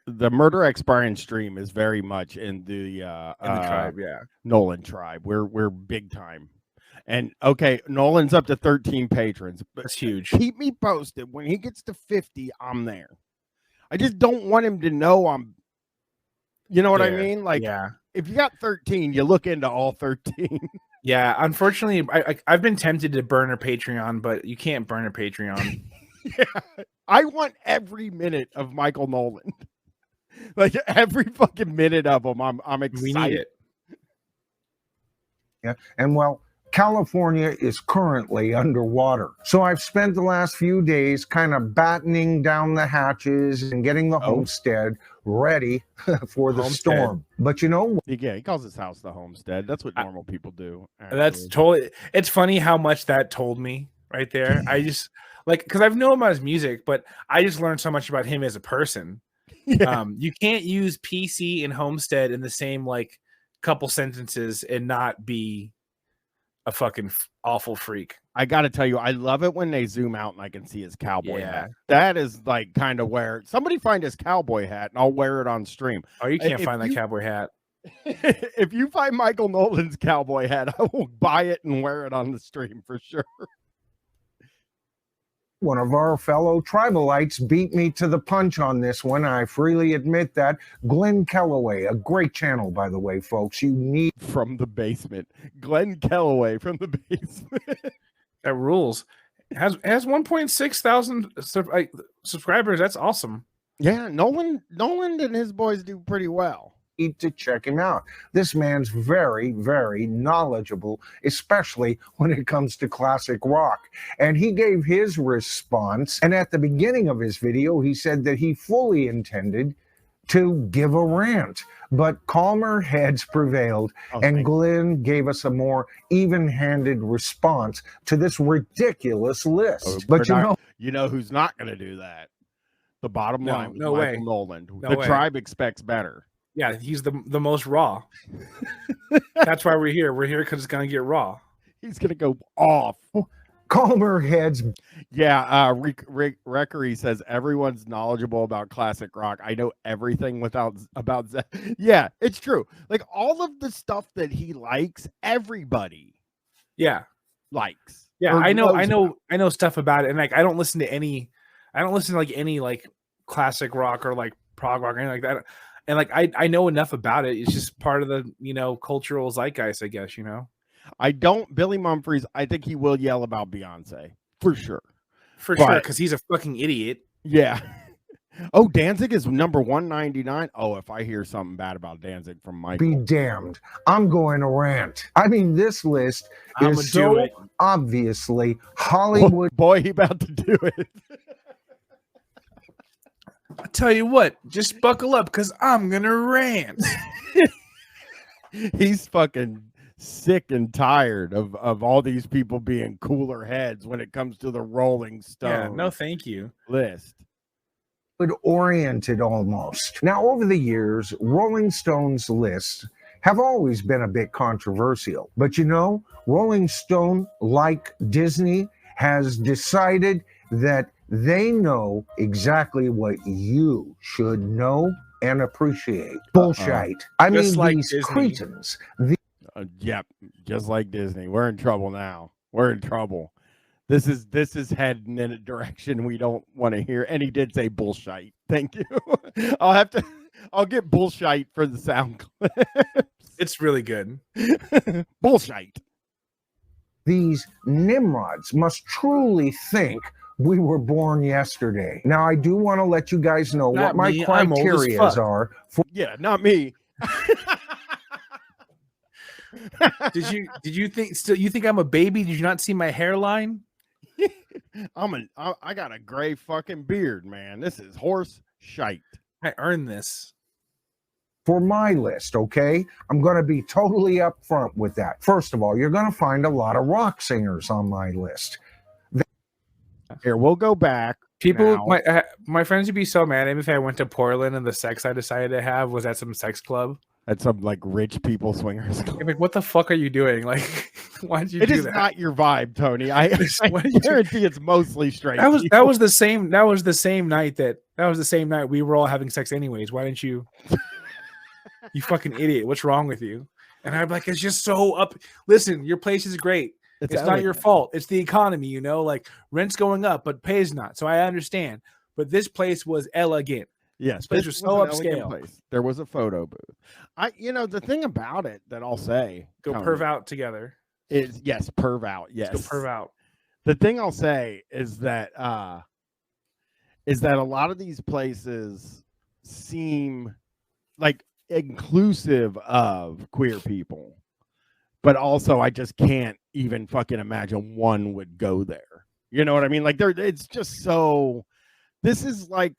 the Murder X Bryan stream is very much in the tribe, Nolan tribe. We're big time. And okay, Nolan's up to 13 patrons. But that's huge. Keep me posted. When he gets to 50, I'm there. I just don't want him to know I'm. You know what I mean? Like, if you got 13, you look into all 13. Yeah, unfortunately, I've been tempted to burn a Patreon, but you can't burn a Patreon. Yeah, I want every minute of Michael Noland. Like every fucking minute of him, I'm excited. We need it. Yeah, and well, California is currently underwater. So I've spent the last few days kind of battening down the hatches and getting the homestead ready for the storm. But you know, he calls his house the homestead. That's what normal people do. Actually. That's totally. It's funny how much that told me right there. I just because I've known about his music, but I just learned so much about him as a person. Yeah. You can't use PC and homestead in the same couple sentences and not be a fucking awful freak. I got to tell you, I love it when they zoom out and I can see his cowboy hat. That is kind of where somebody find his cowboy hat and I'll wear it on stream. Oh, you can't find that cowboy hat. If you find Michael Nolan's cowboy hat, I will buy it and wear it on the stream for sure. One of our fellow tribalites beat me to the punch on this one. I freely admit that. Glenn Kellaway, a great channel, by the way, folks. You need from the basement. Glenn Kellaway from the basement. That rules. Has 1.6 thousand subscribers. That's awesome. Yeah, Nolan and his boys do pretty well. To check him out. This man's very, very knowledgeable, especially when it comes to classic rock. And he gave his response. And at the beginning of his video, he said that he fully intended to give a rant, but calmer heads prevailed. And Glenn gave us a more even-handed response to this ridiculous list. But you know who's not going to do that? The bottom line. No way. Noland. The tribe expects better. Yeah, he's the most raw. That's why we're here. We're here because it's gonna get raw. He's gonna go off. Calmer heads. Yeah, Rick Reckery says everyone's knowledgeable about classic rock. I know everything about Yeah, it's true. Like all of the stuff that he likes, everybody likes. Yeah, or I knows know stuff about it, and like I don't listen to any like classic rock or like prog rock or anything like that. And like I know enough about it. It's just part of the cultural zeitgeist, I guess. I don't. Billy Mumfries, I think he will yell about Beyonce for sure. For sure, because he's a fucking idiot. Yeah. Oh, Danzig is number 199. Oh, if I hear something bad about Danzig from Michael, Be damned. I'm going to rant. I mean, this list is so obviously Hollywood. Boy, he about to do it. I tell you what, just buckle up because I'm gonna rant. He's fucking sick and tired of all these people being cooler heads when it comes to the Rolling Stone. Yeah, no, thank you. List. Oriented almost. Now, over the years, Rolling Stone's lists have always been a bit controversial. But Rolling Stone, like Disney, has decided that they know exactly what you should know and appreciate. Bullshit. I mean, like these Disney. cretins. Yep, just like Disney. We're in trouble now. We're in trouble. This is heading in a direction we don't want to hear. And he did say bullshit. Thank you. I'll get bullshit for the sound clips. It's really good. Bullshit. These nimrods must truly think we were born yesterday. Now, I do want to let you guys know Not what my me, I'm old as criteria fuck. are for. Yeah, not me. Did you think I'm a baby? Did you not see my hairline? I got a gray fucking beard, man. This is horse shite. I earned this. For my list, okay? I'm going to be totally upfront with that. First of all, you're going to find a lot of rock singers on my list. Here, we'll go back. People, now. my friends would be so mad at me if I went to Portland and the sex I decided to have was at some sex club. At some like rich people swingers club. I'm like, what the fuck are you doing? Like, why'd you do that? It is not your vibe, Tony. I guarantee it's mostly straight. That was the same night we were all having sex anyways. Why didn't you? You fucking idiot. What's wrong with you? And I'm like, it's just so up. Listen, your place is great. It's not your fault. It's the economy, like rent's going up, but pay's not. So I understand. But this place was elegant. Yes, this place was so upscale. There was a photo booth. The thing about it that I'll say, go Tony, perv out together. Is yes, perv out. Yes, let's go perv out. The thing I'll say is that a lot of these places seem like inclusive of queer people, but also I just can't even fucking imagine one would go there. You know what I mean? Like it's just so. This is like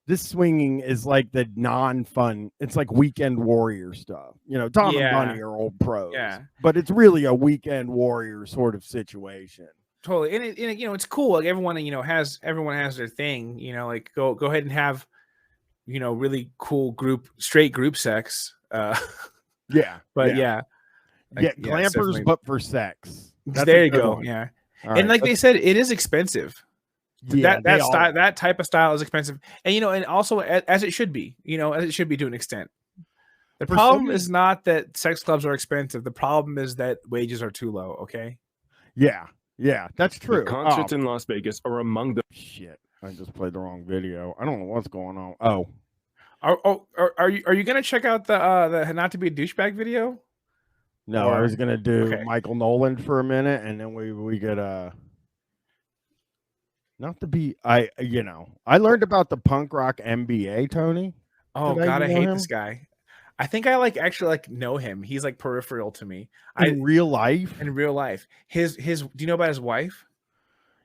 this swinging is like the non-fun. It's like weekend warrior stuff. Tom and Bunny are old pros. Yeah, but it's really a weekend warrior sort of situation. Totally, and it's cool. Like everyone has their thing. Like go ahead and have really cool straight group sex. Yeah, but yeah. Glampers, but for sex. There you go. One. Yeah, and like they said, it is expensive. Yeah, that type of style is expensive, and and also as it should be. As it should be to an extent. The problem is not that sex clubs are expensive. The problem is that wages are too low. Okay. Yeah, that's true. The concerts in Las Vegas are among the shit. I just played the wrong video. I don't know what's going on. Oh. Are you gonna check out the Not to Be a Douchebag video? No, I was gonna do Michael Noland for a minute, and then we could not to be I learned about the punk rock MBA, Tony. Oh God, I hate this guy. I think I actually know him. He's like peripheral to me. In real life. In real life, his do you know about his wife?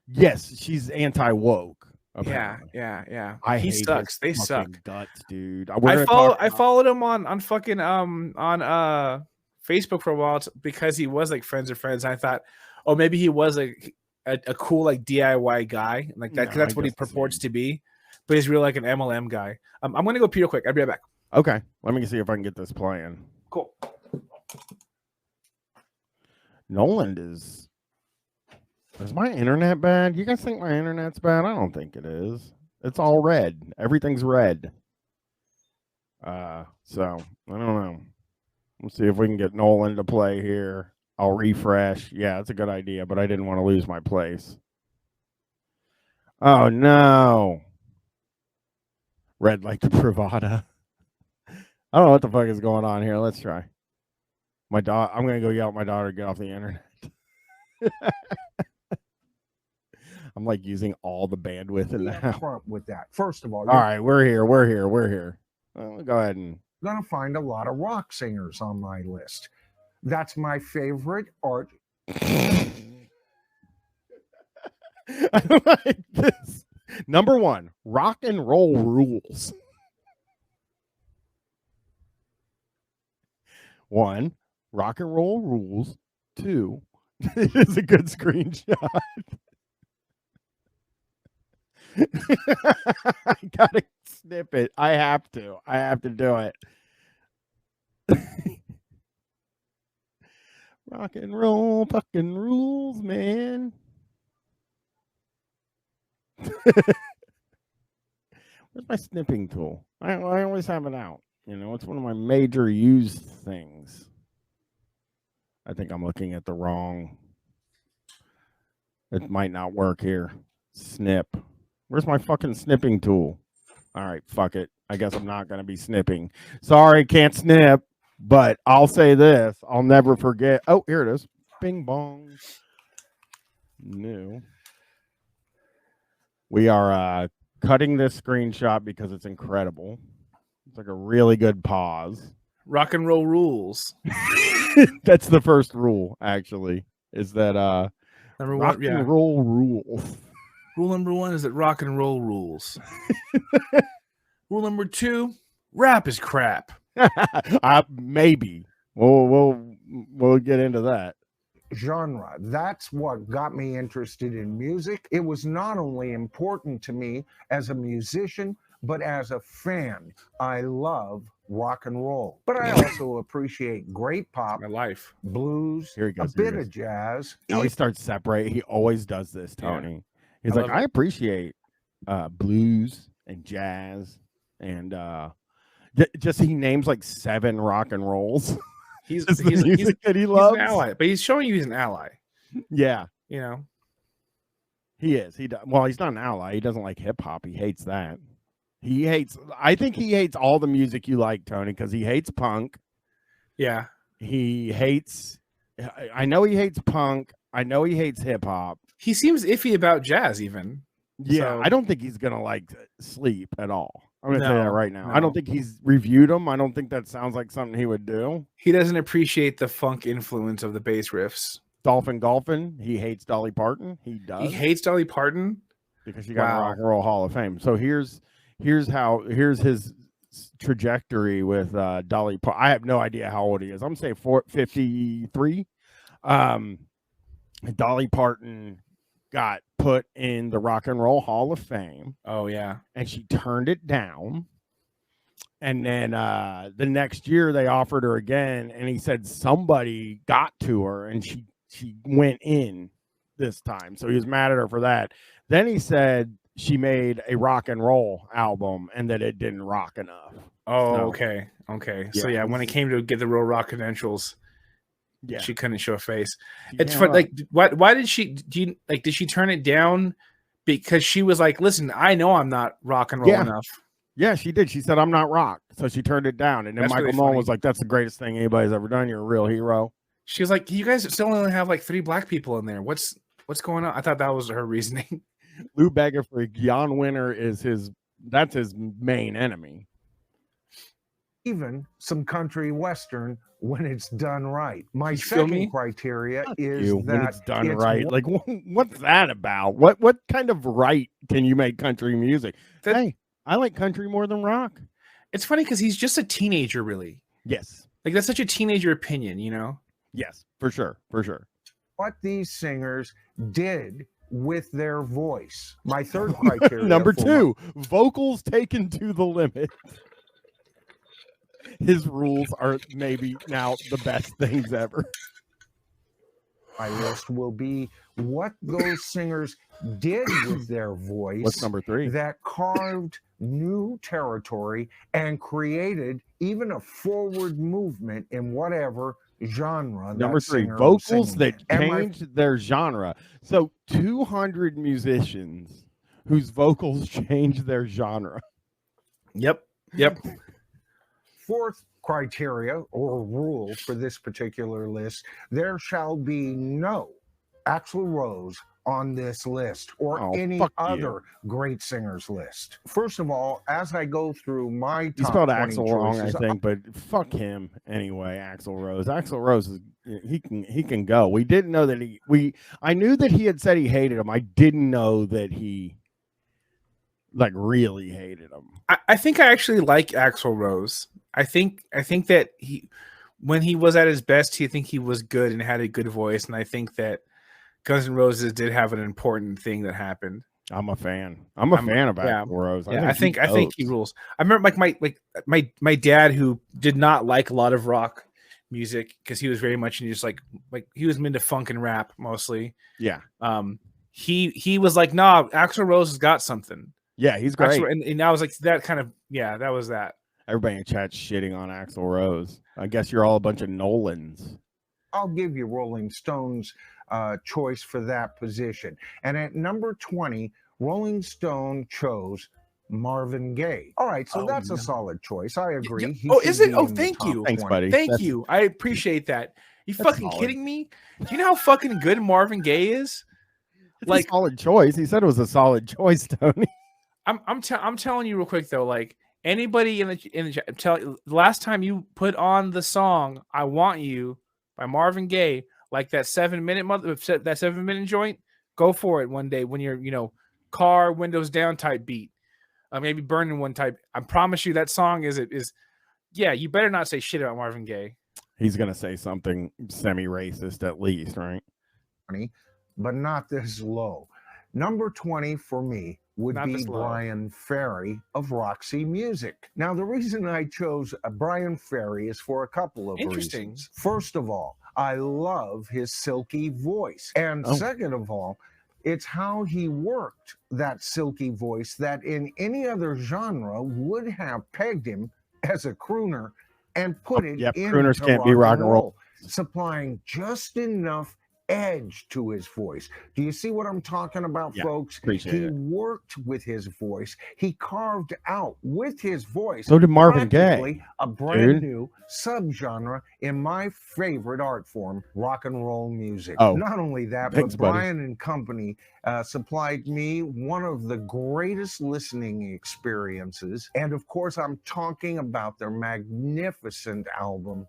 Yes, she's anti-woke. Apparently. Yeah. He sucks. They suck. Guts, dude. I followed him on fucking on Facebook for a while because he was like friends of friends. I thought, oh, maybe he was like a cool like DIY guy like that because that's what he purports to be. But he's really like an MLM guy. I'm gonna go pee real quick. I'll be right back. Okay, let me see if I can get this playing. Cool. Noland is my internet bad? You guys think my internet's bad? I don't think it is. It's all red. Everything's red. So I don't know. Let's see if we can get Noland to play here. I'll refresh. Yeah, it's a good idea, but I didn't want to lose my place. Oh no. Red like the Bravada. I don't know what the fuck is going on here. Let's try. My daughter. I'm gonna go yell at my daughter to get off the internet. I'm like using all the bandwidth in the house. With that, first of all right, we're here. Well, go ahead and gonna find a lot of rock singers on my list. That's my favorite art. I like this. Number 1, rock and roll rules. 1, rock and roll rules. 2, it is a good screenshot. I gotta snip it. I have to do it. Rock and roll fucking rules, man. Where's my snipping tool? I always have it out. You know, it's one of my major used things. I think I'm looking at the wrong. It might not work here. Snip. Where's my fucking snipping tool? All right, fuck it. I guess I'm not going to be snipping. Sorry, can't snip. But I'll say this. I'll never forget. Oh, here it is. Bing bong. New. We are cutting this screenshot because it's incredible. It's like a really good pause. Rock and roll rules. That's the first rule, actually, is that number rock one, yeah. and roll rules. Rule number 1 is that rock and roll rules. Rule number 2, rap is crap. Maybe. We'll get into that. Genre. That's what got me interested in music. It was not only important to me as a musician, but as a fan. I love rock and roll, but I also appreciate great pop, My life. blues, Here he goes. a bit of jazz. Now he starts separating. He always does this, Tony. Yeah. He's like, I appreciate blues and jazz and just he names like 7 rock and rolls. He's that he loves. He's an ally, but he's showing you he's an ally. Yeah, You know, he is. Well, he's not an ally. He doesn't like hip hop. He hates that. I think he hates all the music you like, Tony, because he hates punk. yeah. He hates. I know he hates punk. I know he hates hip hop. He seems iffy about jazz, even. Yeah, So- I don't think he's gonna like sleep at all. I'm gonna say No, that right now. no. I don't think he's reviewed them. I don't think that sounds like something he would do. He doesn't appreciate the funk influence of the bass riffs. Dolphin Golfin, he hates Dolly Parton. He does. He hates Dolly Parton. because she got in Wow. the Rock and Roll Hall of Fame. So here's his trajectory with Dolly Parton. I have no idea how old he is. I'm saying 53. Dolly Parton got put in the Rock and Roll Hall of Fame. Oh yeah, and she turned it down. And then the next year they offered her again, and he said somebody got to her, and she went in this time. So he was mad at her for that. Then he said she made a rock and roll album and that it didn't rock enough. Oh, So, okay. So Yeah, yeah, when it came to get the Real Rock credentials, yeah, she couldn't show a face. It's Yeah. fun. Like, why did she? Did she turn it down because she was like, "Listen, I know I'm not rock and roll Yeah. enough." Yeah, she did. She said, "I'm not rock," so she turned it down. And then That's Michael really Nolan funny. was like, "That's the greatest thing anybody's ever done. You're a real hero." She was like, "You guys still only have like 3 black people in there. What's going on?" I thought that was her reasoning. Lou Bega for Jan Winter is his main enemy. Even some country western when it's done right. My You feel me? second criteria is You, that when it's done it's right. Like, what's that about? What kind of right can you make country music? That- Hey, I like country more than rock. It's funny because he's just a teenager, really. Yes. Like that's such a teenager opinion, you know. Yes, for sure. For sure. what these singers did with their voice. My third criteria. Number for 2, vocals taken to the limit. his rules are maybe now the best things ever. My list will be what those singers did with their voice. What's number 3? That carved new territory and created even a forward movement in whatever genre. Number that 3, singer was vocals singing that in. changed their genre. So 200 musicians whose vocals changed their genre. Yep. Fourth criteria or rule for this particular list: there shall be no Axl Rose on this list or any other great singers list. First of all, as I go through my top He spelled 20 Axl wrong, I choices, think, but fuck him anyway. Axl Rose. Axl Rose is he can go. We didn't know that I knew that he had said he hated him. I didn't know that he like really hated him. I think I actually like Axl Rose. I think that when he was at his best, I think he was good and had a good voice, and I think that Guns N' Roses did have an important thing that happened. I'm a fan. I'm a fan of Axl Rose. I think he rules. I remember my dad, who did not like a lot of rock music because he was very much into just like he was into funk and rap mostly. Yeah. He was like, nah, Axl Rose has got something. Yeah, he's great. And I was like, that kind of, that was that. Everybody in chat's shitting on Axl Rose. I guess you're all a bunch of Nolans. I'll give you Rolling Stone's choice for that position. And at number 20, Rolling Stone chose Marvin Gaye. All right, so that's a solid choice. I agree. He is should it? be Oh, in the thank top you. Thanks, buddy. Thank you. I appreciate that. You fucking solid. kidding me? Do you know how fucking good Marvin Gaye is? It's a solid choice. He said it was a solid choice, Tony. I'm telling you real quick though, like anybody in the chat, the last time you put on the song "I Want You" by Marvin Gaye, like that 7-minute joint, go for it one day when you're car windows down type beat, maybe burning one type. I promise you that song is you better not say shit about Marvin Gaye. He's gonna say something semi-racist at least, right? But not this low. Number 20 for me would be Brian Ferry of Roxy Music. Now, the reason I chose Brian Ferry is for a couple of reasons. First of all, I love his silky voice. And second of all, it's how he worked that silky voice that in any other genre would have pegged him as a crooner and put it into crooners can't be rock and roll, supplying just enough edge to his voice. Do you see what I'm talking about, folks? He worked with his voice. He carved out with his voice. So did Marvin Gaye. A brand new subgenre in my favorite art form, rock and roll music. Not only that, but Brian and company supplied me one of the greatest listening experiences. And of course, I'm talking about their magnificent album,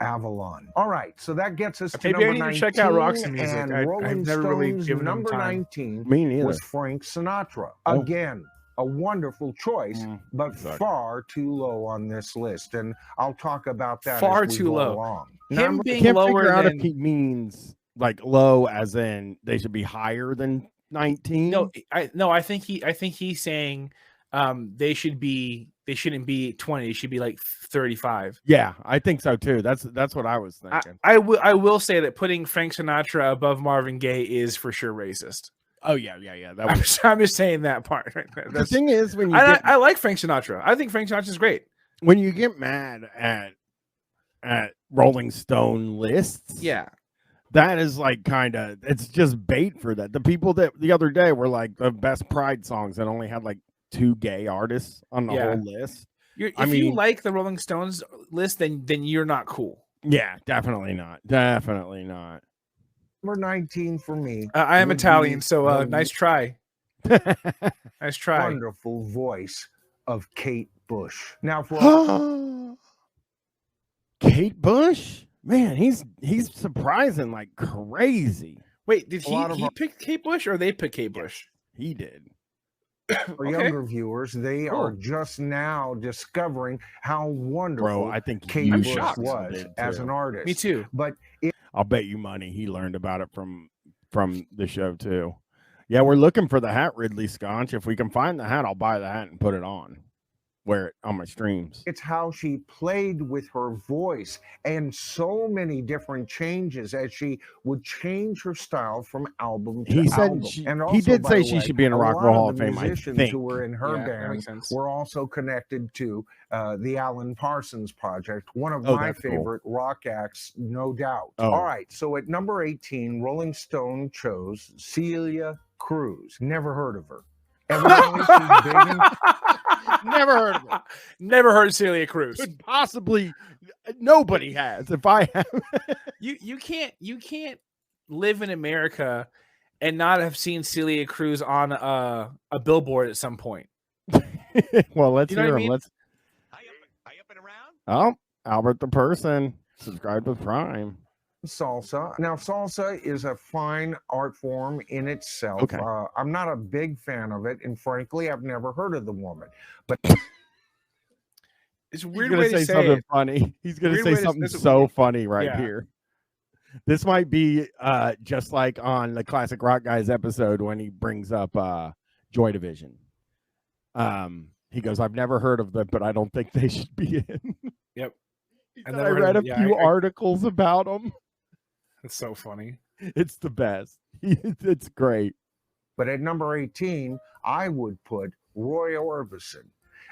Avalon. All right, so that gets us to number 19. Check out Roxy Music. And I've Rolling never really Stone's given them number time. 19 was Frank Sinatra. Again, a wonderful choice, but far too low on this list. And I'll talk about that far as we too go low. along. Him being Can't lower figure out than if he means like low as in they should be higher than 19. I think he's saying they shouldn't be 20. They should be like 35. Yeah, I think so too. That's what I was thinking. I will say that putting Frank Sinatra above Marvin Gaye is for sure racist. Oh yeah. I'm just saying that part. Right? The thing is, when you I like Frank Sinatra. I think Frank Sinatra's great. When you get mad at Rolling Stone lists, that is like it's just bait for that. The people that the other day were like the best Pride songs and only had like 2 gay artists on the whole list. If you like the Rolling Stones list, then you're not cool. Yeah, definitely not. Definitely not. Number 19 for me. I am Italian, so nice try. Nice try. Wonderful voice of Kate Bush. Now for Kate Bush? Man, he's surprising like crazy. Wait, did he pick Kate Bush or they pick Kate Bush? He did. For younger viewers, they are just now discovering how wonderful I think Kate Bush was as an artist. Me too. But I'll bet you money he learned about it from the show too. Yeah, we're looking for the hat, Ridley Sconch. If we can find the hat, I'll buy the hat and put it on. wear it on my streams. It's how she played with her voice and so many different changes as she would change her style from album to He said album. she, And he also, did by say the she way, should be in a Rock and lot Roll Hall of of the Fame. I musicians think. who were in her Yeah, that makes band sense. were also connected to the Alan Parsons Project, one of Oh, my that's cool. favorite rock acts, no doubt. Oh. All right, so at number 18, Rolling Stone chose Celia Cruz. Never heard of her. Evidently, she's big in Never heard of it. Never heard of Celia Cruz. Could possibly nobody has. If I have, You can't live in America and not have seen Celia Cruz on a billboard at some point. well, let's You know what hear I him. mean? Let's. Hi up and around. Oh, Albert the person subscribed with Prime. salsa. Now, salsa is a fine art form in itself. Okay. I'm not a big fan of it, and frankly, I've never heard of the woman. But It's a He's weird gonna way say to say something it. funny. He's gonna Weird say way to- something that's a so weird- funny right yeah. here. This might be just like on the Classic Rock Guys episode when he brings up Joy Division. He goes, "I've never heard of them, but I don't think they should be in." Yep. He I've said, never I heard read of a them. Yeah, few I- articles about them. It's so funny. It's the best. It's great. But at number 18, I would put Roy Orbison.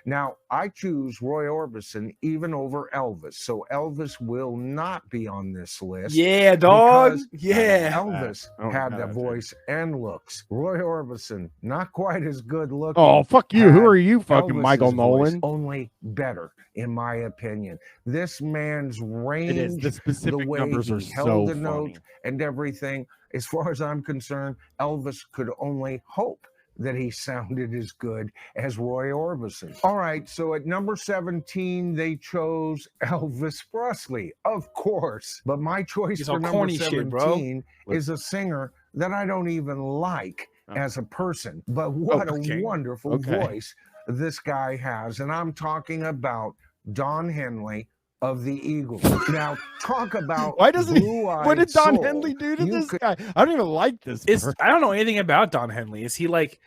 Now, I choose Roy Orbison even over Elvis. So Elvis will not be on this list. Yeah, dog. because Yeah. Elvis Oh, had no, the that's voice and looks. Roy Orbison, not quite as good looking. Oh, fuck you. Who had are you, fucking Elvis's Michael voice, Noland? only better, in my opinion. This man's range, It is. The specific way numbers he are held so the funny. note and everything, as far as I'm concerned, Elvis could only hope that he sounded as good as Roy Orbison. All right, so at number 17, they chose Elvis Presley, of course. But my choice He's for all number corny 17 shit, bro. is a singer that I don't even like Oh. as a person. But what okay. a wonderful Okay. voice this guy has. And I'm talking about Don Henley of the Eagles. Now, talk about Why doesn't he? blue-eyed What did Don soul. Henley do to You this could- guy? I don't even like this. person. I don't know anything about Don Henley. Is he like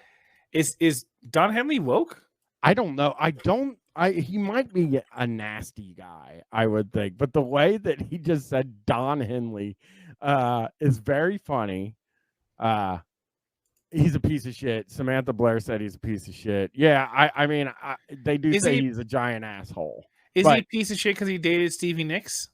is Don Henley woke? I don't know. He might be a nasty guy, I would think. But the way that he just said Don Henley is very funny. He's a piece of shit. Samantha Blair said he's a piece of shit. Yeah, I mean, they do Is say he- he's a giant asshole. Is But- he a piece of shit because he dated Stevie Nicks?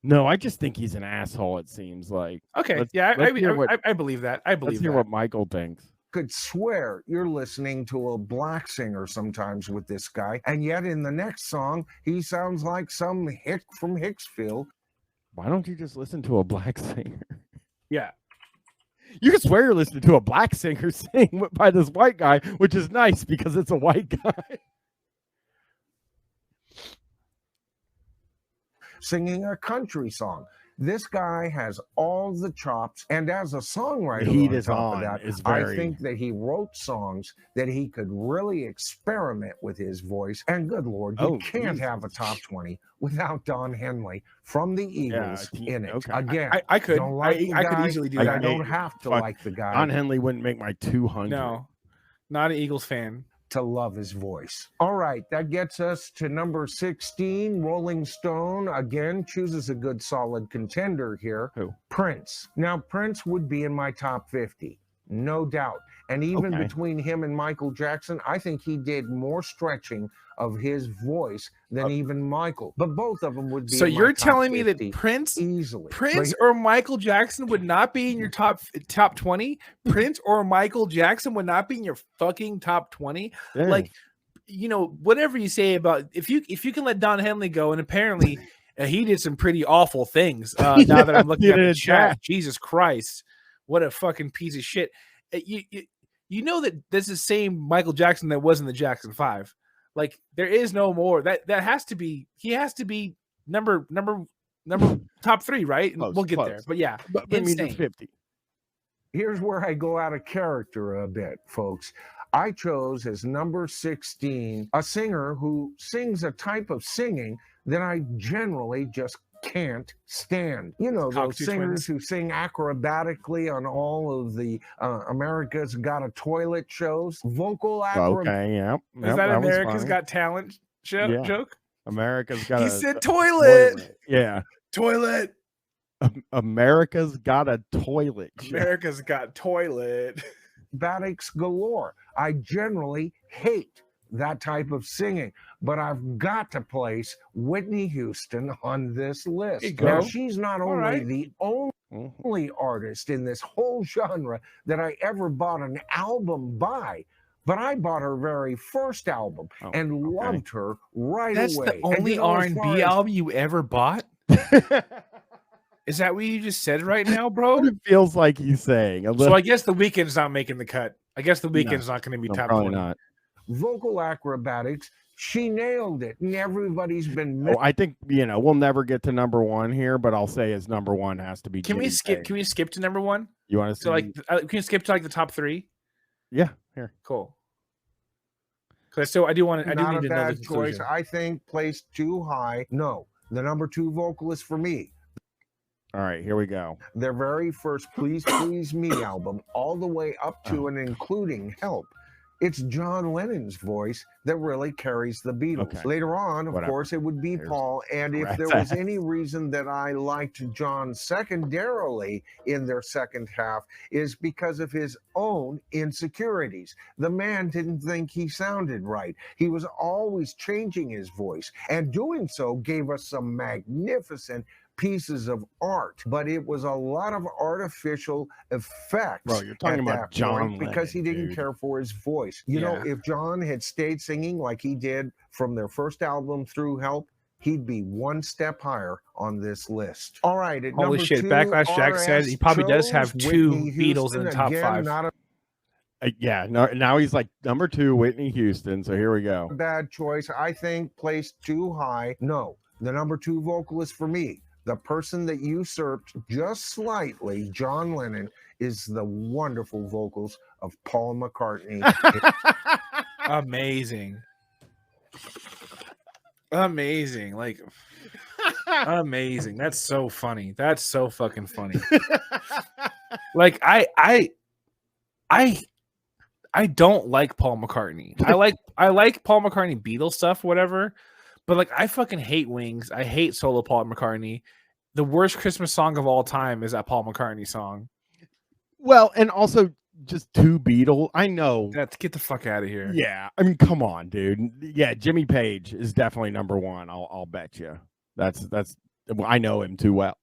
No, I just think he's an asshole, it seems like. Okay, Let's- yeah, let's hear what- I believe that. I Let's believe hear that. what Michael thinks. Could swear you're listening to a black singer sometimes with this guy, and yet in the next song he sounds like some hick from Hicksville. Why don't you just listen to a black singer? Yeah. You can swear you're listening to a black singer sing by this white guy, which is nice because it's a white guy. Singing a country song. This guy has all the chops, and as a songwriter, The heat on is top on, of that, is I very- think that he wrote songs that he could really experiment with his voice. And good Lord, you Oh, can't Jesus. have a top 20 without Don Henley from the Eagles in it. okay. Again, I could. don't like the I could guy, easily do but that. I don't have to Fuck. like the guy Don Henley wouldn't make my 200. No, not an Eagles fan. to love his voice. All right, that gets us to number 16. Rolling Stone again chooses a good solid contender here. Who? Prince. Now, Prince would be in my top 50, no doubt. And even Okay. between him and Michael Jackson, I think he did more stretching of his voice than even Michael. But both of them would be So in my you're top telling me 50 that Prince easily. Prince But or Michael Jackson would not be in your top 20? Prince or Michael Jackson would not be in your fucking top 20? Yeah. Like, you know, whatever you say about if you can let Don Henley go, and apparently he did some pretty awful things. Now that I'm looking Yeah, at the in chat, chat. Jesus Christ, what a fucking piece of shit! You know that this is the same Michael Jackson that was in the Jackson 5. Like, there is no more. That has to be. He has to be number top 3, right? Close, We'll get there. close. But yeah, But I mean, insane. it's 50. here's where I go out of character a bit, folks. I chose as number 16 a singer who sings a type of singing that I generally just can't stand. You know, those singers who sing acrobatically on all of the America's Got a Toilet shows. Vocal acrobatic. Okay, yep. Is that America's Got Talent joke? America's got He said toilet. Yeah. Toilet. America's got a toilet. America's got toilet. Acrobatics galore. I generally hate that type of singing, but I've got to place Whitney Houston on this list. Now, she's not only the only artist in this whole genre that I ever bought an album by, but I bought her very first album and loved her right away. That's the only R&B album you ever bought? Is that what you just said right now, bro? It feels like he's saying. So I guess The Weeknd's not making the cut. I guess The Weeknd's not going to be top 20. Not. Vocal acrobatics, she nailed it, and everybody's been. I think we'll never get to number one here, but I'll say his number one has to be. Can we skip to number one? You want to? So can you skip to the top three? Yeah, here. Cool. Because I do need to know the bad choice. conclusion. I think placed too high. No, the number 2 vocalist for me. All right, here we go. Their very first Please Please Me album, all the way up to and including Help. It's John Lennon's voice that really carries the Beatles. Okay. Later on, of course, it would be Paul. And if there was any reason that I liked John secondarily in their second half, is because of his own insecurities. The man didn't think he sounded right. He was always changing his voice, and doing so gave us some magnificent pieces of art, but it was a lot of artificial effects. Bro, you're talking about John Lennon, because he didn't care for his voice. You know, if John had stayed singing like he did from their first album through Help, he'd be one step higher on this list. All right, at holy shit! 2, Backlash Jack said he probably does have 2 Beatles in the top 5. Now he's like number 2, Whitney Houston. So here we go. Bad choice. I think placed too high. No, the number 2 vocalist for me, the person that usurped just slightly John Lennon, is the wonderful vocals of Paul McCartney. Amazing. Like amazing. That's so funny. That's so fucking funny. Like I don't like Paul McCartney. I like Paul McCartney Beatles stuff, whatever. But like I fucking hate Wings. I hate solo Paul McCartney. The worst Christmas song of all time is that Paul McCartney song. Well, and also just 2 Beatles. I know. Get the fuck out of here. Yeah, I mean, come on, dude. Yeah, Jimmy Page is definitely number 1. I'll bet you. That's. I know him too well.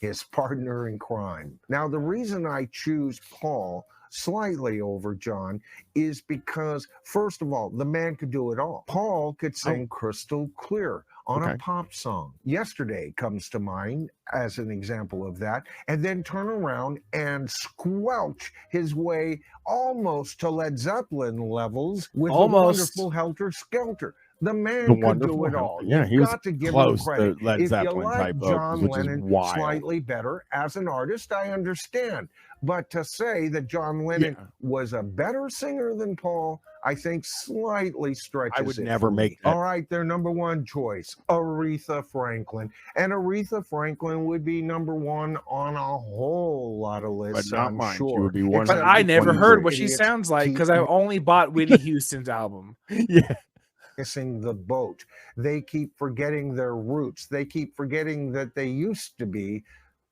His partner in crime. Now, the reason I choose Paul slightly over John is because, first of all, the man could do it all. Paul could sing crystal clear on a pop song. Yesterday comes to mind as an example of that, and then turn around and squelch his way almost to Led Zeppelin levels with the wonderful Helter Skelter. The man could do it all. Yeah, he was close to Led Zeppelin if you like type John vocals, which Lennon is wild. slightly better as an artist, I understand. But to say that John Lennon was a better singer than Paul, I think slightly stretches I would it never for make me. that. All right, their number 1 choice, Aretha Franklin. And Aretha Franklin would be number 1 on a whole lot of lists, But not I'm mine. She sure. would be one. But I never heard what she sounds like because I only bought Whitney Houston's album. Yeah. Missing the boat. They keep forgetting their roots. They keep forgetting that they used to be,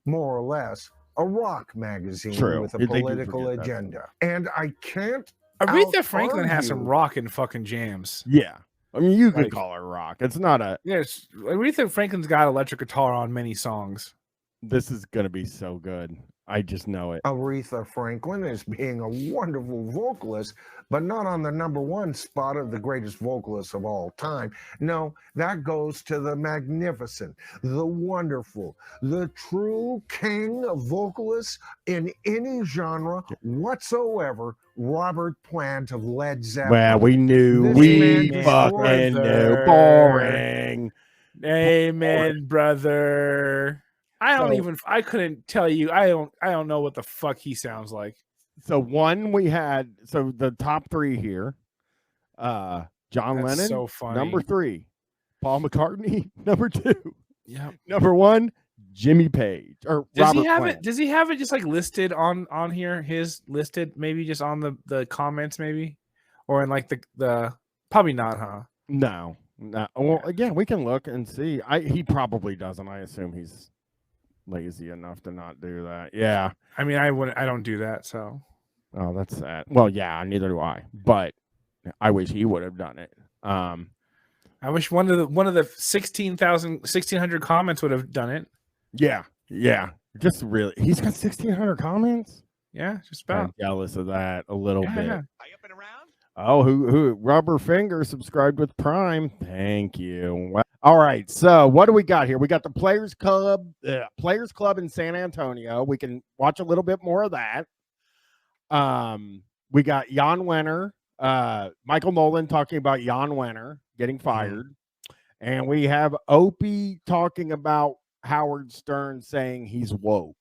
more or less, a rock magazine with a political agenda. And I can't. Aretha Franklin has some rockin' fucking jams. Yeah. I mean, you could call her rock. It's not a. Yes, Aretha Franklin's got electric guitar on many songs. This is going to be so good. I just know it. Aretha Franklin is being a wonderful vocalist, but not on the number 1 spot of the greatest vocalists of all time. No, that goes to the magnificent, the wonderful, the true king of vocalists in any genre whatsoever, Robert Plant of Led Zeppelin. Well, we knew. We fucking knew. Boring. Amen, brother. I couldn't tell you. I don't know what the fuck he sounds like. So the top 3 here. John Lennon, so funny. number 3. Paul McCartney, number 2. Yeah. Number 1, Jimmy Page or Does Robert he have Plant. it? Does he have it just like listed on here? His listed, maybe just on the comments, maybe, or in like the probably not, huh? No. Well, again, we can look and see. He probably doesn't. I assume he's lazy enough to not do that. Yeah. I mean, I don't do that, so. Oh, that's sad. Well, yeah, neither do I. But I wish he would have done it. I wish one of the 1,600 comments would have done it. Yeah. Just really, he's got 1,600 comments. Yeah, just I'm about. jealous of that a little bit. Yeah. Up and around? Oh, who? Rubber Finger subscribed with Prime. Thank you. All right. So what do we got here? We got the Players Club in San Antonio. We can watch a little bit more of that. We got Jan Wenner, Michael Noland talking about Jan Wenner getting fired. And we have Opie talking about Howard Stern saying he's woke.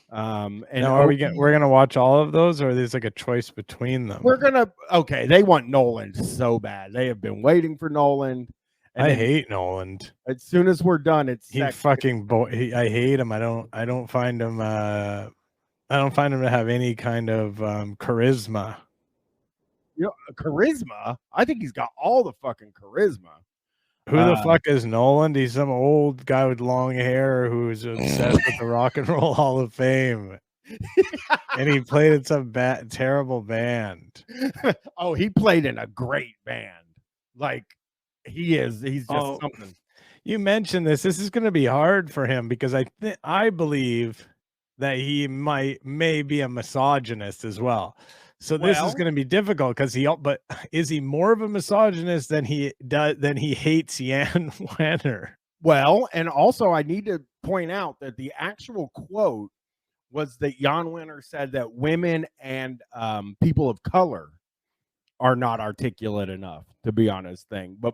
And now, we're gonna watch all of those, or there's like a choice between them? Okay, they want Noland so bad. They have been waiting for Noland. And I hate Noland. As soon as we're done, I hate him. I don't find him to have any kind of charisma. Charisma? I think he's got all the fucking charisma. Who the fuck is Noland? He's some old guy with long hair who's obsessed with the Rock and Roll Hall of Fame. And he played in some terrible band. Oh, he played in a great band. Like, he's just something. You mentioned this. This is going to be hard for him because I believe that he may be a misogynist as well. So this is going to be difficult because but is he more of a misogynist than he hates Jan Wenner? Well, and also I need to point out that the actual quote was that Jan Wenner said that women and people of color are not articulate enough to be on his thing. But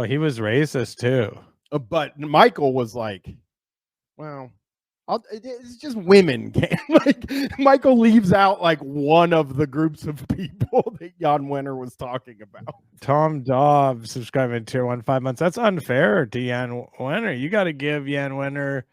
he was racist too. But Michael was like, well, it's just women. Like, Michael leaves out like one of the groups of people that Jan Wenner was talking about. Tom Dobbs subscribing to tier 1 5 months. That's unfair to Jan Wenner. You got to give Jan Wenner,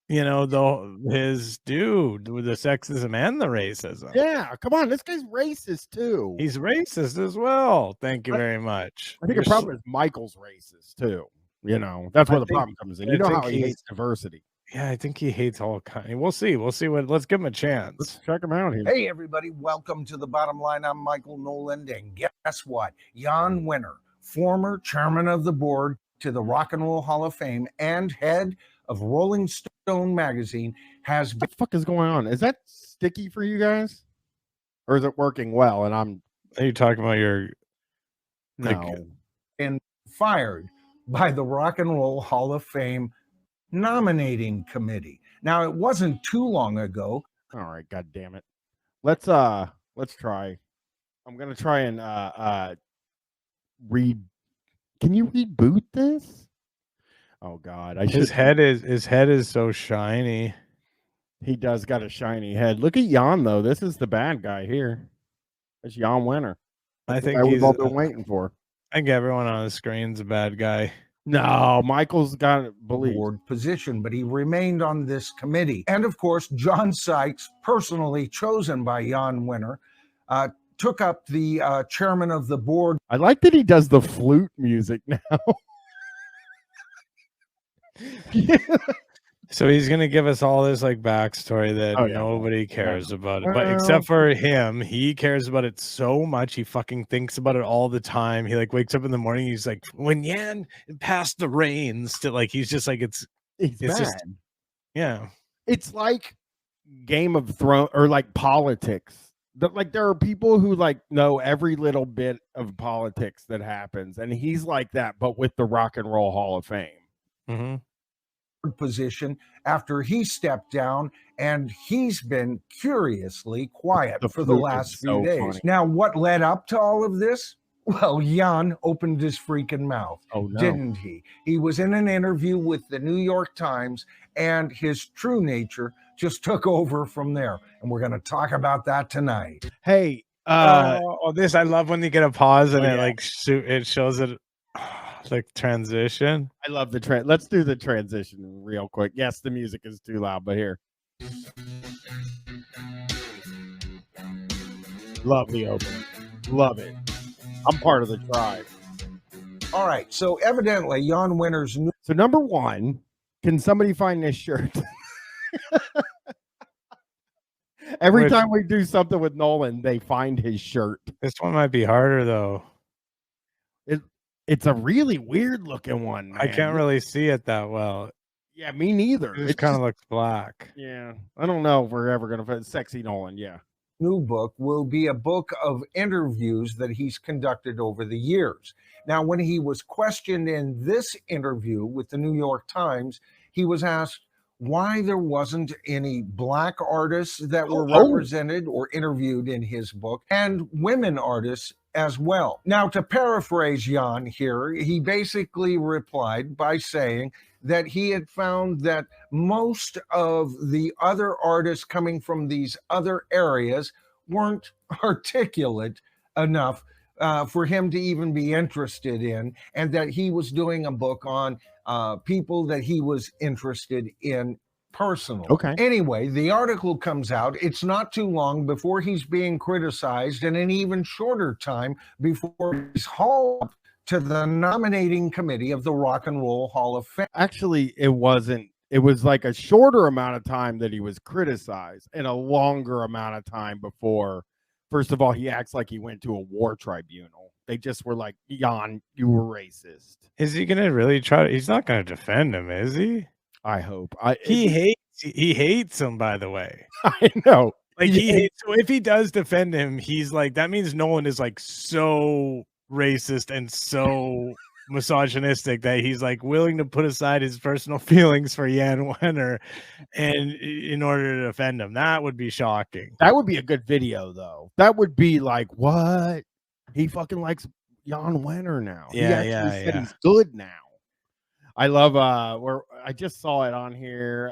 his due with the sexism and the racism. Yeah, come on, this guy's racist too. He's racist as well. Thank you very much. I think the problem is Michael's racist too. That's where the problem comes in. How he hates diversity. Yeah, I think he hates all kinds. We'll see. Let's give him a chance. Let's check him out here. Hey, everybody. Welcome to The Bottom Line. I'm Michael Noland. And guess what? Jan Wenner, former chairman of the board to the Rock and Roll Hall of Fame and head of Rolling Stone magazine, has been... What the fuck is going on? Is that sticky for you guys? Or is it working well? And Are you talking about your... and fired by the Rock and Roll Hall of Fame nominating committee. Now, it wasn't too long ago. All right, god damn it. Let's try. I'm gonna try and read. Can you reboot this? Oh god, his head is so shiny. He does got a shiny head. Look at Jan though. This is the bad guy here. It's Jan Wenner. I think we've all been waiting for. I think everyone on the screen's a bad guy. No, Michael's got a board position, but he remained on this committee. And of course, John Sykes, personally chosen by Jan Wenner, took up the chairman of the board. I like that he does the flute music now. So he's gonna give us all this like backstory that nobody cares about it, but except for him, he cares about it so much. He fucking thinks about it all the time. He like wakes up in the morning. He's like, when Jan passed the reins to like, he's just like, it's just, yeah. It's like Game of Thrones or like politics. Like there are people who like know every little bit of politics that happens, and he's like that, but with the Rock and Roll Hall of Fame. Mm-hmm. Position after he stepped down, and he's been curiously quiet for the last few days. Funny. Now, what led up to all of this? Well, Jan opened his freaking mouth, didn't he? He was in an interview with the New York Times, and his true nature just took over from there. And we're going to talk about that tonight. Hey, I love when you get a pause and it like it shows it. The transition. I love the let's do the transition real quick. Yes, the music is too loud, but here. Love the opening. Love it. I'm part of the tribe. All right. So evidently, Jan Wenner's new. So number one, can somebody find this shirt? Every time we do something with Nolan, they find his shirt. This one might be harder though. It's a really weird looking one, man. I can't really see it that well. Yeah, me neither. It kind of looks black. Yeah, I don't know if we're ever gonna find sexy Nolan. Yeah. New book will be a book of interviews that he's conducted over the years. Now, when he was questioned in this interview with the New York Times, he was asked why there wasn't any black artists that were represented or interviewed in his book, and women artists as well. Now, to paraphrase Jan here, he basically replied by saying that he had found that most of the other artists coming from these other areas weren't articulate enough for him to even be interested in, and that he was doing a book on people that he was interested in personally. Okay. Anyway, the article comes out. It's not too long before he's being criticized, and an even shorter time before he's hauled up to the nominating committee of the Rock and Roll Hall of Fame. Actually, it wasn't. It was like a shorter amount of time that he was criticized and a longer amount of time before. First of all, he acts like he went to a war tribunal. They just were like, Jan, you were racist. Is he going to really try to? He's not going to defend him, is he? I hope. He hates him, by the way. I know. Like he hates. So if he does defend him, he's like, that means Nolan is like so racist and so misogynistic that he's like willing to put aside his personal feelings for Jan Wenner and in order to defend him. That would be shocking. That would be a good video, though. That would be like, what? He fucking likes Jan Wenner now. Yeah, he actually said he's good now. I love where I just saw it on here.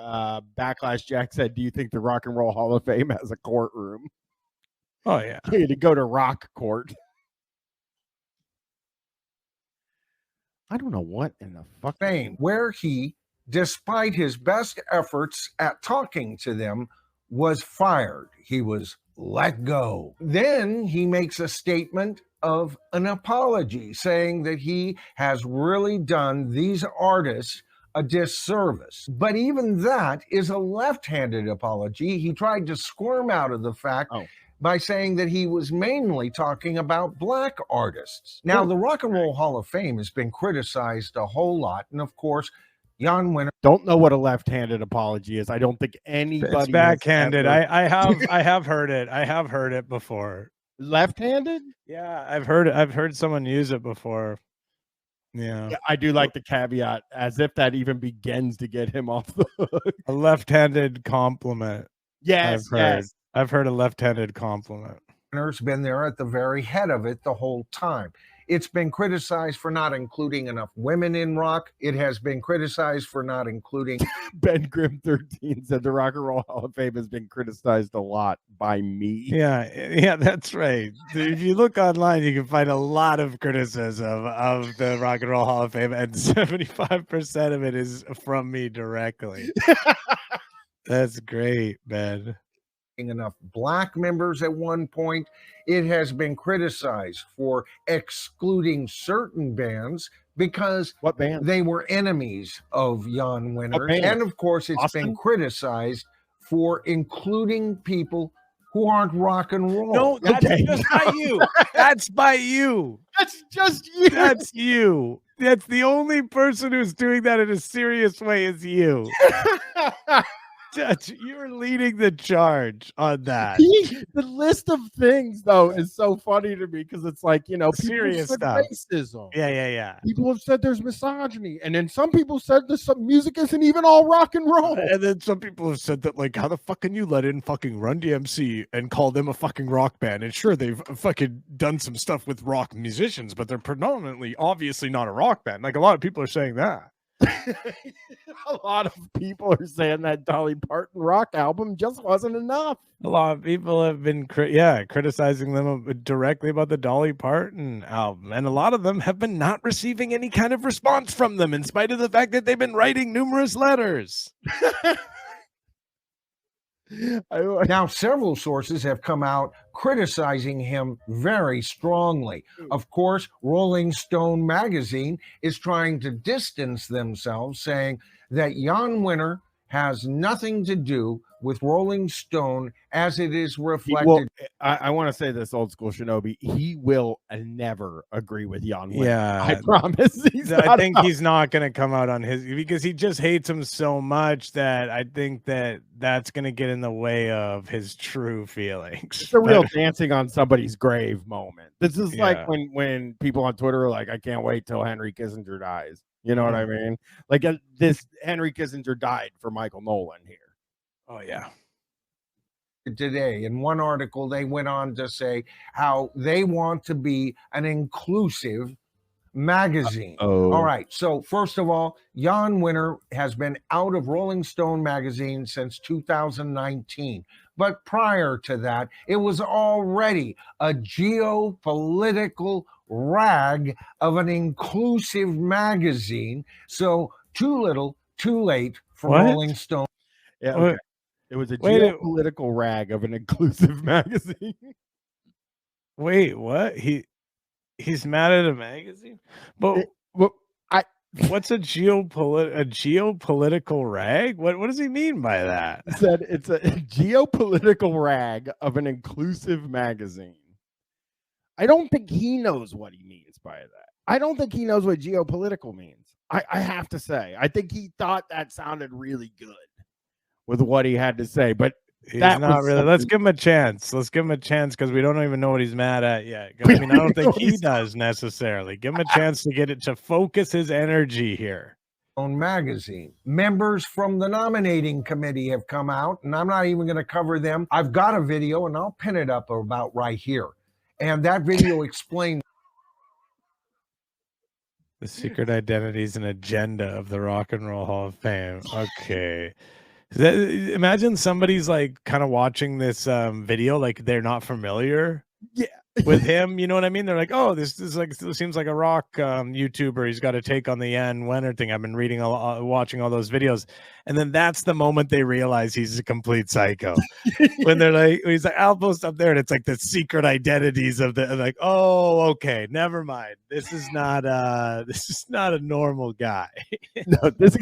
Backlash Jack said, do you think the Rock and Roll Hall of Fame has a courtroom? Oh yeah. To go to rock court. I don't know what in the fuck. Fame, where he, despite his best efforts at talking to them, was fired. He was let go. Then he makes a statement of an apology, saying that he has really done these artists a disservice. But even that is a left-handed apology. He tried to squirm out of the fact by saying that he was mainly talking about black artists. Now, the Rock and Roll Hall of Fame has been criticized a whole lot, and of course, Jan Wenner. Don't know what a left-handed apology is. I don't think anybody. It's backhanded. I have heard it. I have heard it before. Left-handed? Yeah, I've heard someone use it before. Yeah. I do like the caveat, as if that even begins to get him off the hook. A left-handed compliment. Yes, I've heard a left-handed compliment. Wenner's been there at the very head of it the whole time. It's been criticized for not including enough women in rock. It has been criticized for not including. Ben Grimm 13 said the Rock and Roll Hall of Fame has been criticized a lot by me. Yeah, that's right. If you look online, you can find a lot of criticism of the Rock and Roll Hall of Fame, and 75% of it is from me directly. That's great, Ben. Enough black members at one point. It has been criticized for excluding certain bands because they were enemies of Jan Wenner. And of course, it's been criticized for including people who aren't rock and roll. No, that's just by you. That's by you. That's just you. That's you. That's the only person who's doing that in a serious way is you. You're leading the charge on that. The list of things, though, is so funny to me because it's like, serious stuff. Racism. Yeah. People have said there's misogyny, and then some people said some music isn't even all rock and roll. And then some people have said that, like, how the fuck can you let in fucking Run DMC and call them a fucking rock band? And sure, they've fucking done some stuff with rock musicians, but they're predominantly, obviously, not a rock band. Like, a lot of people are saying that. A lot of people are saying that Dolly Parton rock album just wasn't enough. A lot of people have been criticizing them directly about the Dolly Parton album, and a lot of them have been not receiving any kind of response from them in spite of the fact that they've been writing numerous letters. Now, several sources have come out criticizing him very strongly. Of course, Rolling Stone magazine is trying to distance themselves, saying that Jan Winter has nothing to do with Rolling Stone as it is reflected. I want to say this, old school Shinobi. He will never agree with Jan Winter. Yeah, I promise. I think he's not going to come out on his, because he just hates him so much that I think that that's going to get in the way of his true feelings. It's a real dancing on somebody's grave moment. This is like when people on Twitter are like, I can't wait till Henry Kissinger dies. You know what I mean? Like this Henry Kissinger died for Michael Noland here. Oh, yeah. Today, in one article, they went on to say how they want to be an inclusive magazine. All right. So first of all, Jan Winter has been out of Rolling Stone magazine since 2019. But prior to that, it was already a geopolitical rag of an inclusive magazine. So too little, too late for Rolling Stone. Yeah. Okay. It was a geopolitical rag of an inclusive magazine. Wait, what? He's mad at a magazine? But what's a geopolitical rag? What does he mean by that? He said it's a geopolitical rag of an inclusive magazine. I don't think he knows what he means by that. I don't think he knows what geopolitical means. I have to say. I think he thought that sounded really good with what he had to say, but he's not really. Let's give him a chance. Let's give him a chance because we don't even know what he's mad at yet. I mean, I don't think he does necessarily. Give him a chance to get it to focus his energy here. On magazine. Members from the nominating committee have come out, and I'm not even going to cover them. I've got a video, and I'll pin it up about right here. And that video explains the secret identities and agenda of the Rock and Roll Hall of Fame. Okay. Imagine somebody's like kind of watching this video, like they're not familiar with him. You know what I mean? They're like, oh, this seems like a rock YouTuber. He's got a take on the Jan Winter thing. I've been reading, watching all those videos. And then that's the moment they realize he's a complete psycho. When they're like, he's like, I'll post up there. And it's like the secret identities of the, like, oh, okay, never mind. This is not a normal guy. No, this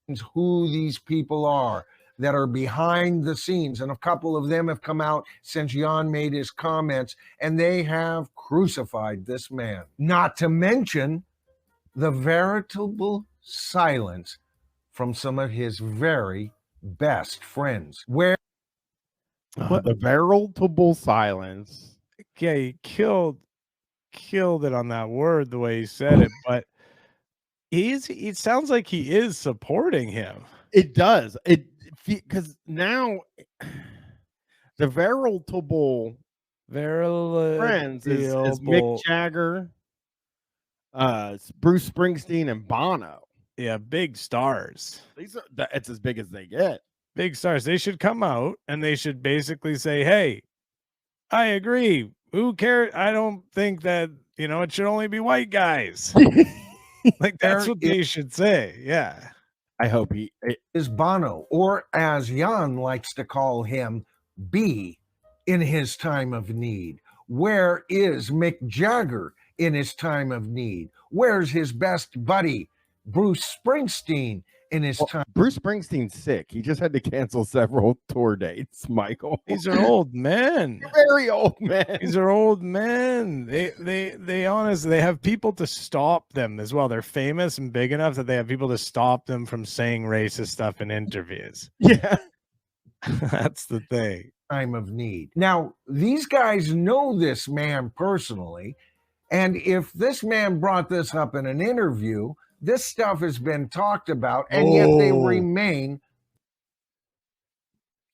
is who these people are that are behind the scenes. And a couple of them have come out since Jan made his comments, and they have crucified this man. Not to mention the veritable silence from some of his very best friends. Where the veritable silence. Yeah, he killed it on that word, the way he said it, but it sounds like he is supporting him. It does. Because now the veritable friends is Mick Jagger, Bruce Springsteen, and Bono. Yeah, big stars. It's as big as they get. Big stars. They should come out and they should basically say, hey, I agree. Who cares? I don't think that, it should only be white guys. Like, that's what they should say. Yeah. I hope he is Bono, or as Jan likes to call him, B, in his time of need. Where is Mick Jagger in his time of need? Where's his best buddy, Bruce Springsteen, in his time? Bruce Springsteen's sick. He just had to cancel several tour dates, Michael. These are old men. Very old men. These are old men. They honestly, they have people to stop them as well. They're famous and big enough that they have people to stop them from saying racist stuff in interviews. Yeah. That's the thing. Time of need. Now, these guys know this man personally, and if this man brought this up in an interview, this stuff has been talked about, and yet they remain.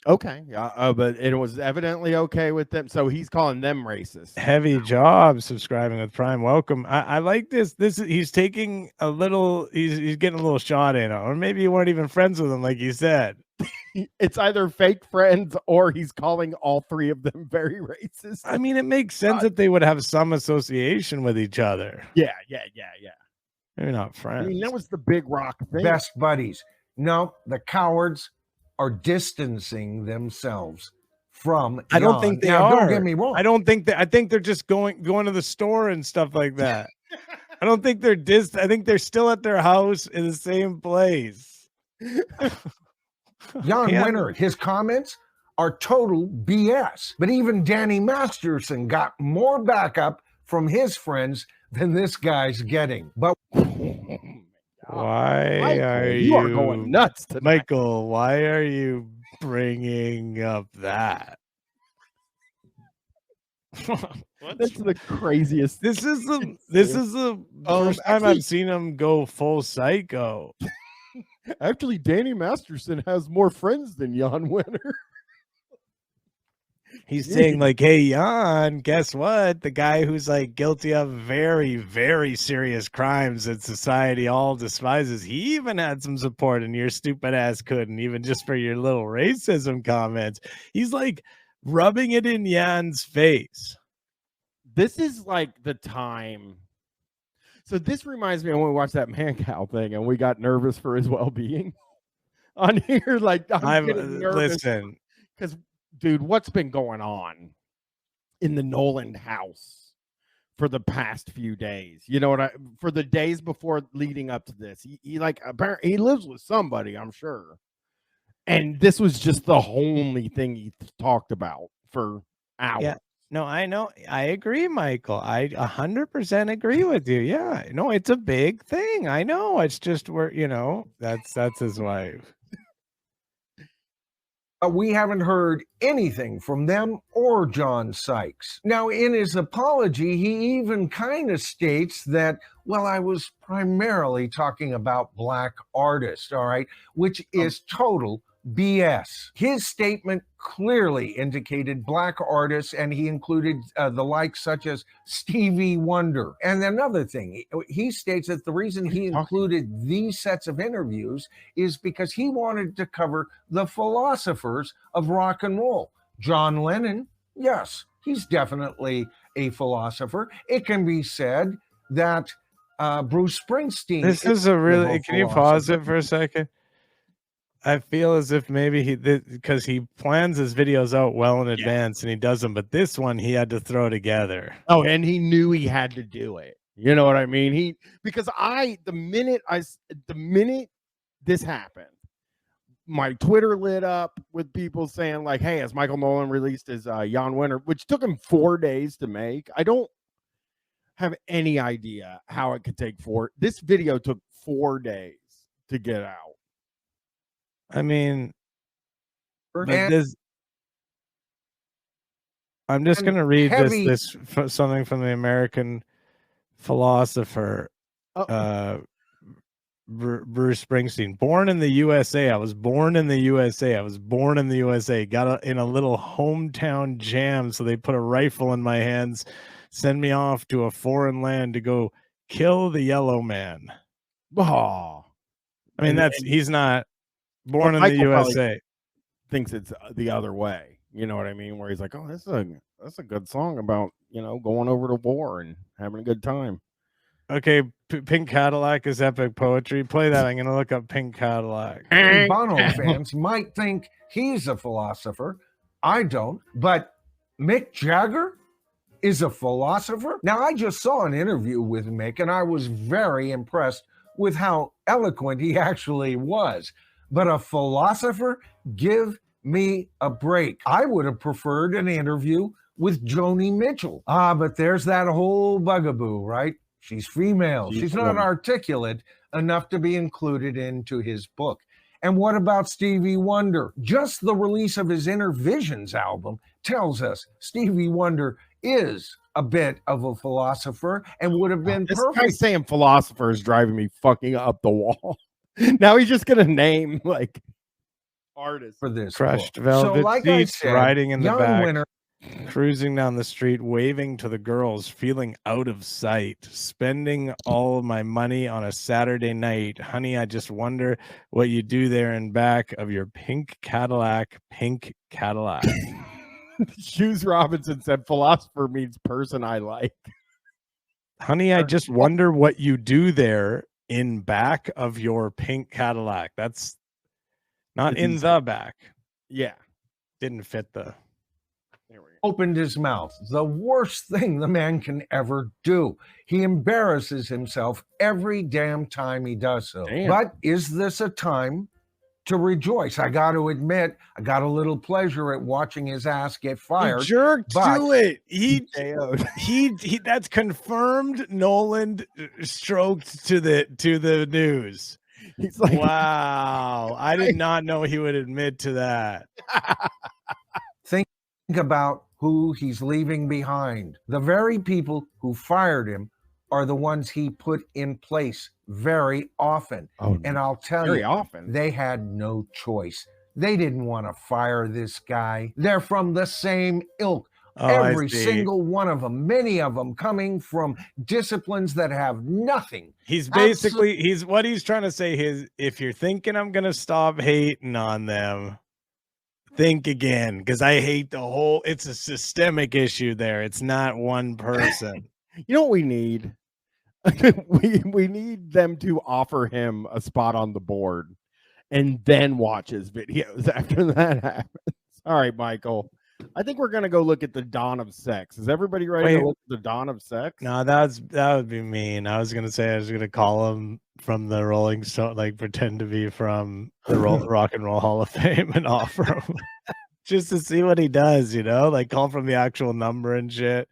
Okay, yeah, but it was evidently okay with them, so he's calling them racist. Heavy job subscribing with Prime. Welcome. I like this. He's taking a little. He's getting a little shot in, or maybe you weren't even friends with him, like you said. It's either fake friends or he's calling all three of them very racist. I mean, it makes sense that they would have some association with each other. Yeah. Maybe not friends. I mean, that was the big rock thing. Best buddies. No, the cowards are distancing themselves from. I don't think they are. Don't get me wrong. I don't think that. I think they're just going to the store and stuff like that. I don't think they're I think they're still at their house in the same place. Jan Winter, his comments are total BS. But even Danny Masterson got more backup from his friends than this guy's getting. But why Michael, are you are going nuts tonight. Michael, why are you bringing up that? That's the craziest. This is the first time I've seen him go full psycho. Actually, Danny Masterson has more friends than Jan Winter. He's saying like, hey, Jan, guess what? The guy who's like guilty of very, very serious crimes that society all despises, he even had some support and your stupid ass couldn't, even just for your little racism comments. He's like rubbing it in Jan's face. This is like the time. So this reminds me of when we watched that Man Cow thing and we got nervous for his well-being on here. Like I'm getting nervous. Listen, because dude, what's been going on in the Noland house for the past few days? You know what? For the days before leading up to this, he like apparently he lives with somebody, I'm sure. And this was just the only thing he talked about for hours. Yeah. No, I know. I agree, Michael. I 100% agree with you. Yeah. No, it's a big thing. I know. It's just where, that's his wife. We haven't heard anything from them or John Sykes. Now, in his apology, he even kind of states that, well, I was primarily talking about black artists, all right, which is total BS. His statement clearly indicated black artists, and he included the likes such as Stevie Wonder. And another thing, he states that the reason he included these sets of interviews is because he wanted to cover the philosophers of rock and roll. John Lennon, yes, he's definitely a philosopher. It can be said that Bruce Springsteen. This is a really. Can you pause it for a second? I feel as if maybe because he plans his videos out well in advance and he does them, but this one he had to throw together. Oh, and he knew he had to do it. You know what I mean? Because the minute this happened, my Twitter lit up with people saying like, "Hey, has Michael Noland released his Jan Winter?" Which took him 4 days to make. I don't have any idea how it could take 4. This video took 4 days to get out. I mean, I'm just going to read this something from the American philosopher, Bruce Springsteen. Born in the USA. I was born in the USA. I was born in the USA. Got in a little hometown jam, so they put a rifle in my hands, send me off to a foreign land to go kill the yellow man. Oh, I mean, he's not born in the USA. Thinks it's the other way. You know what I mean? Where he's like, "Oh, that's a good song about going over to war and having a good time." Okay, Pink Cadillac is epic poetry. Play that. I'm gonna look up Pink Cadillac. Bono fans might think he's a philosopher. I don't, but Mick Jagger is a philosopher. Now, I just saw an interview with Mick, and I was very impressed with how eloquent he actually was. But a philosopher? Give me a break. I would have preferred an interview with Joni Mitchell. But there's that whole bugaboo, right? She's female. She's not articulate enough to be included into his book. And what about Stevie Wonder? Just the release of his Inner Visions album tells us Stevie Wonder is a bit of a philosopher and would have been perfect. This guy saying philosopher is driving me fucking up the wall. Now he's just gonna name like artist for this Crushed book. velvet So, like I seats, said, riding in the young back, winner. cruising down the street, waving to the girls, feeling out of sight, spending all of my money on a Saturday night. Honey, I just wonder what you do there in back of your pink Cadillac. Hughes Robinson said philosopher means person I like. Honey, I just wonder what you do there in back of your pink Cadillac. That's not in the back. Yeah. Didn't fit the. There we go. Opened his mouth. The worst thing the man can ever do. He embarrasses himself every damn time he does so. Damn. But is this a time to rejoice? I got to admit, I got a little pleasure at watching his ass get fired. He jerked but to it. He He that's confirmed. Noland stroked to the news. He's like, Wow, I did not know he would admit to that. Think about who he's leaving behind. The very people who fired him are the ones he put in place very often. And I'll tell very you, often. they had no choice. They didn't want to fire this guy. They're from the same ilk. Oh, I Every see. single one of them, many of them coming from disciplines that have nothing. He's basically what he's trying to say is, if you're thinking I'm gonna stop hating on them, think again, because I hate the whole. It's a systemic issue there. It's not one person. You know what we need? we need them to offer him a spot on the board and then watch his videos after that happens. All right, Michael. I think we're gonna go look at the dawn of sex. Is everybody ready to look at the dawn of sex? No, that would be mean. I was gonna say I was gonna call him from the Rolling Stone, like pretend to be from the Rock and Roll Hall of Fame and offer him just to see what he does. Like call from the actual number and shit.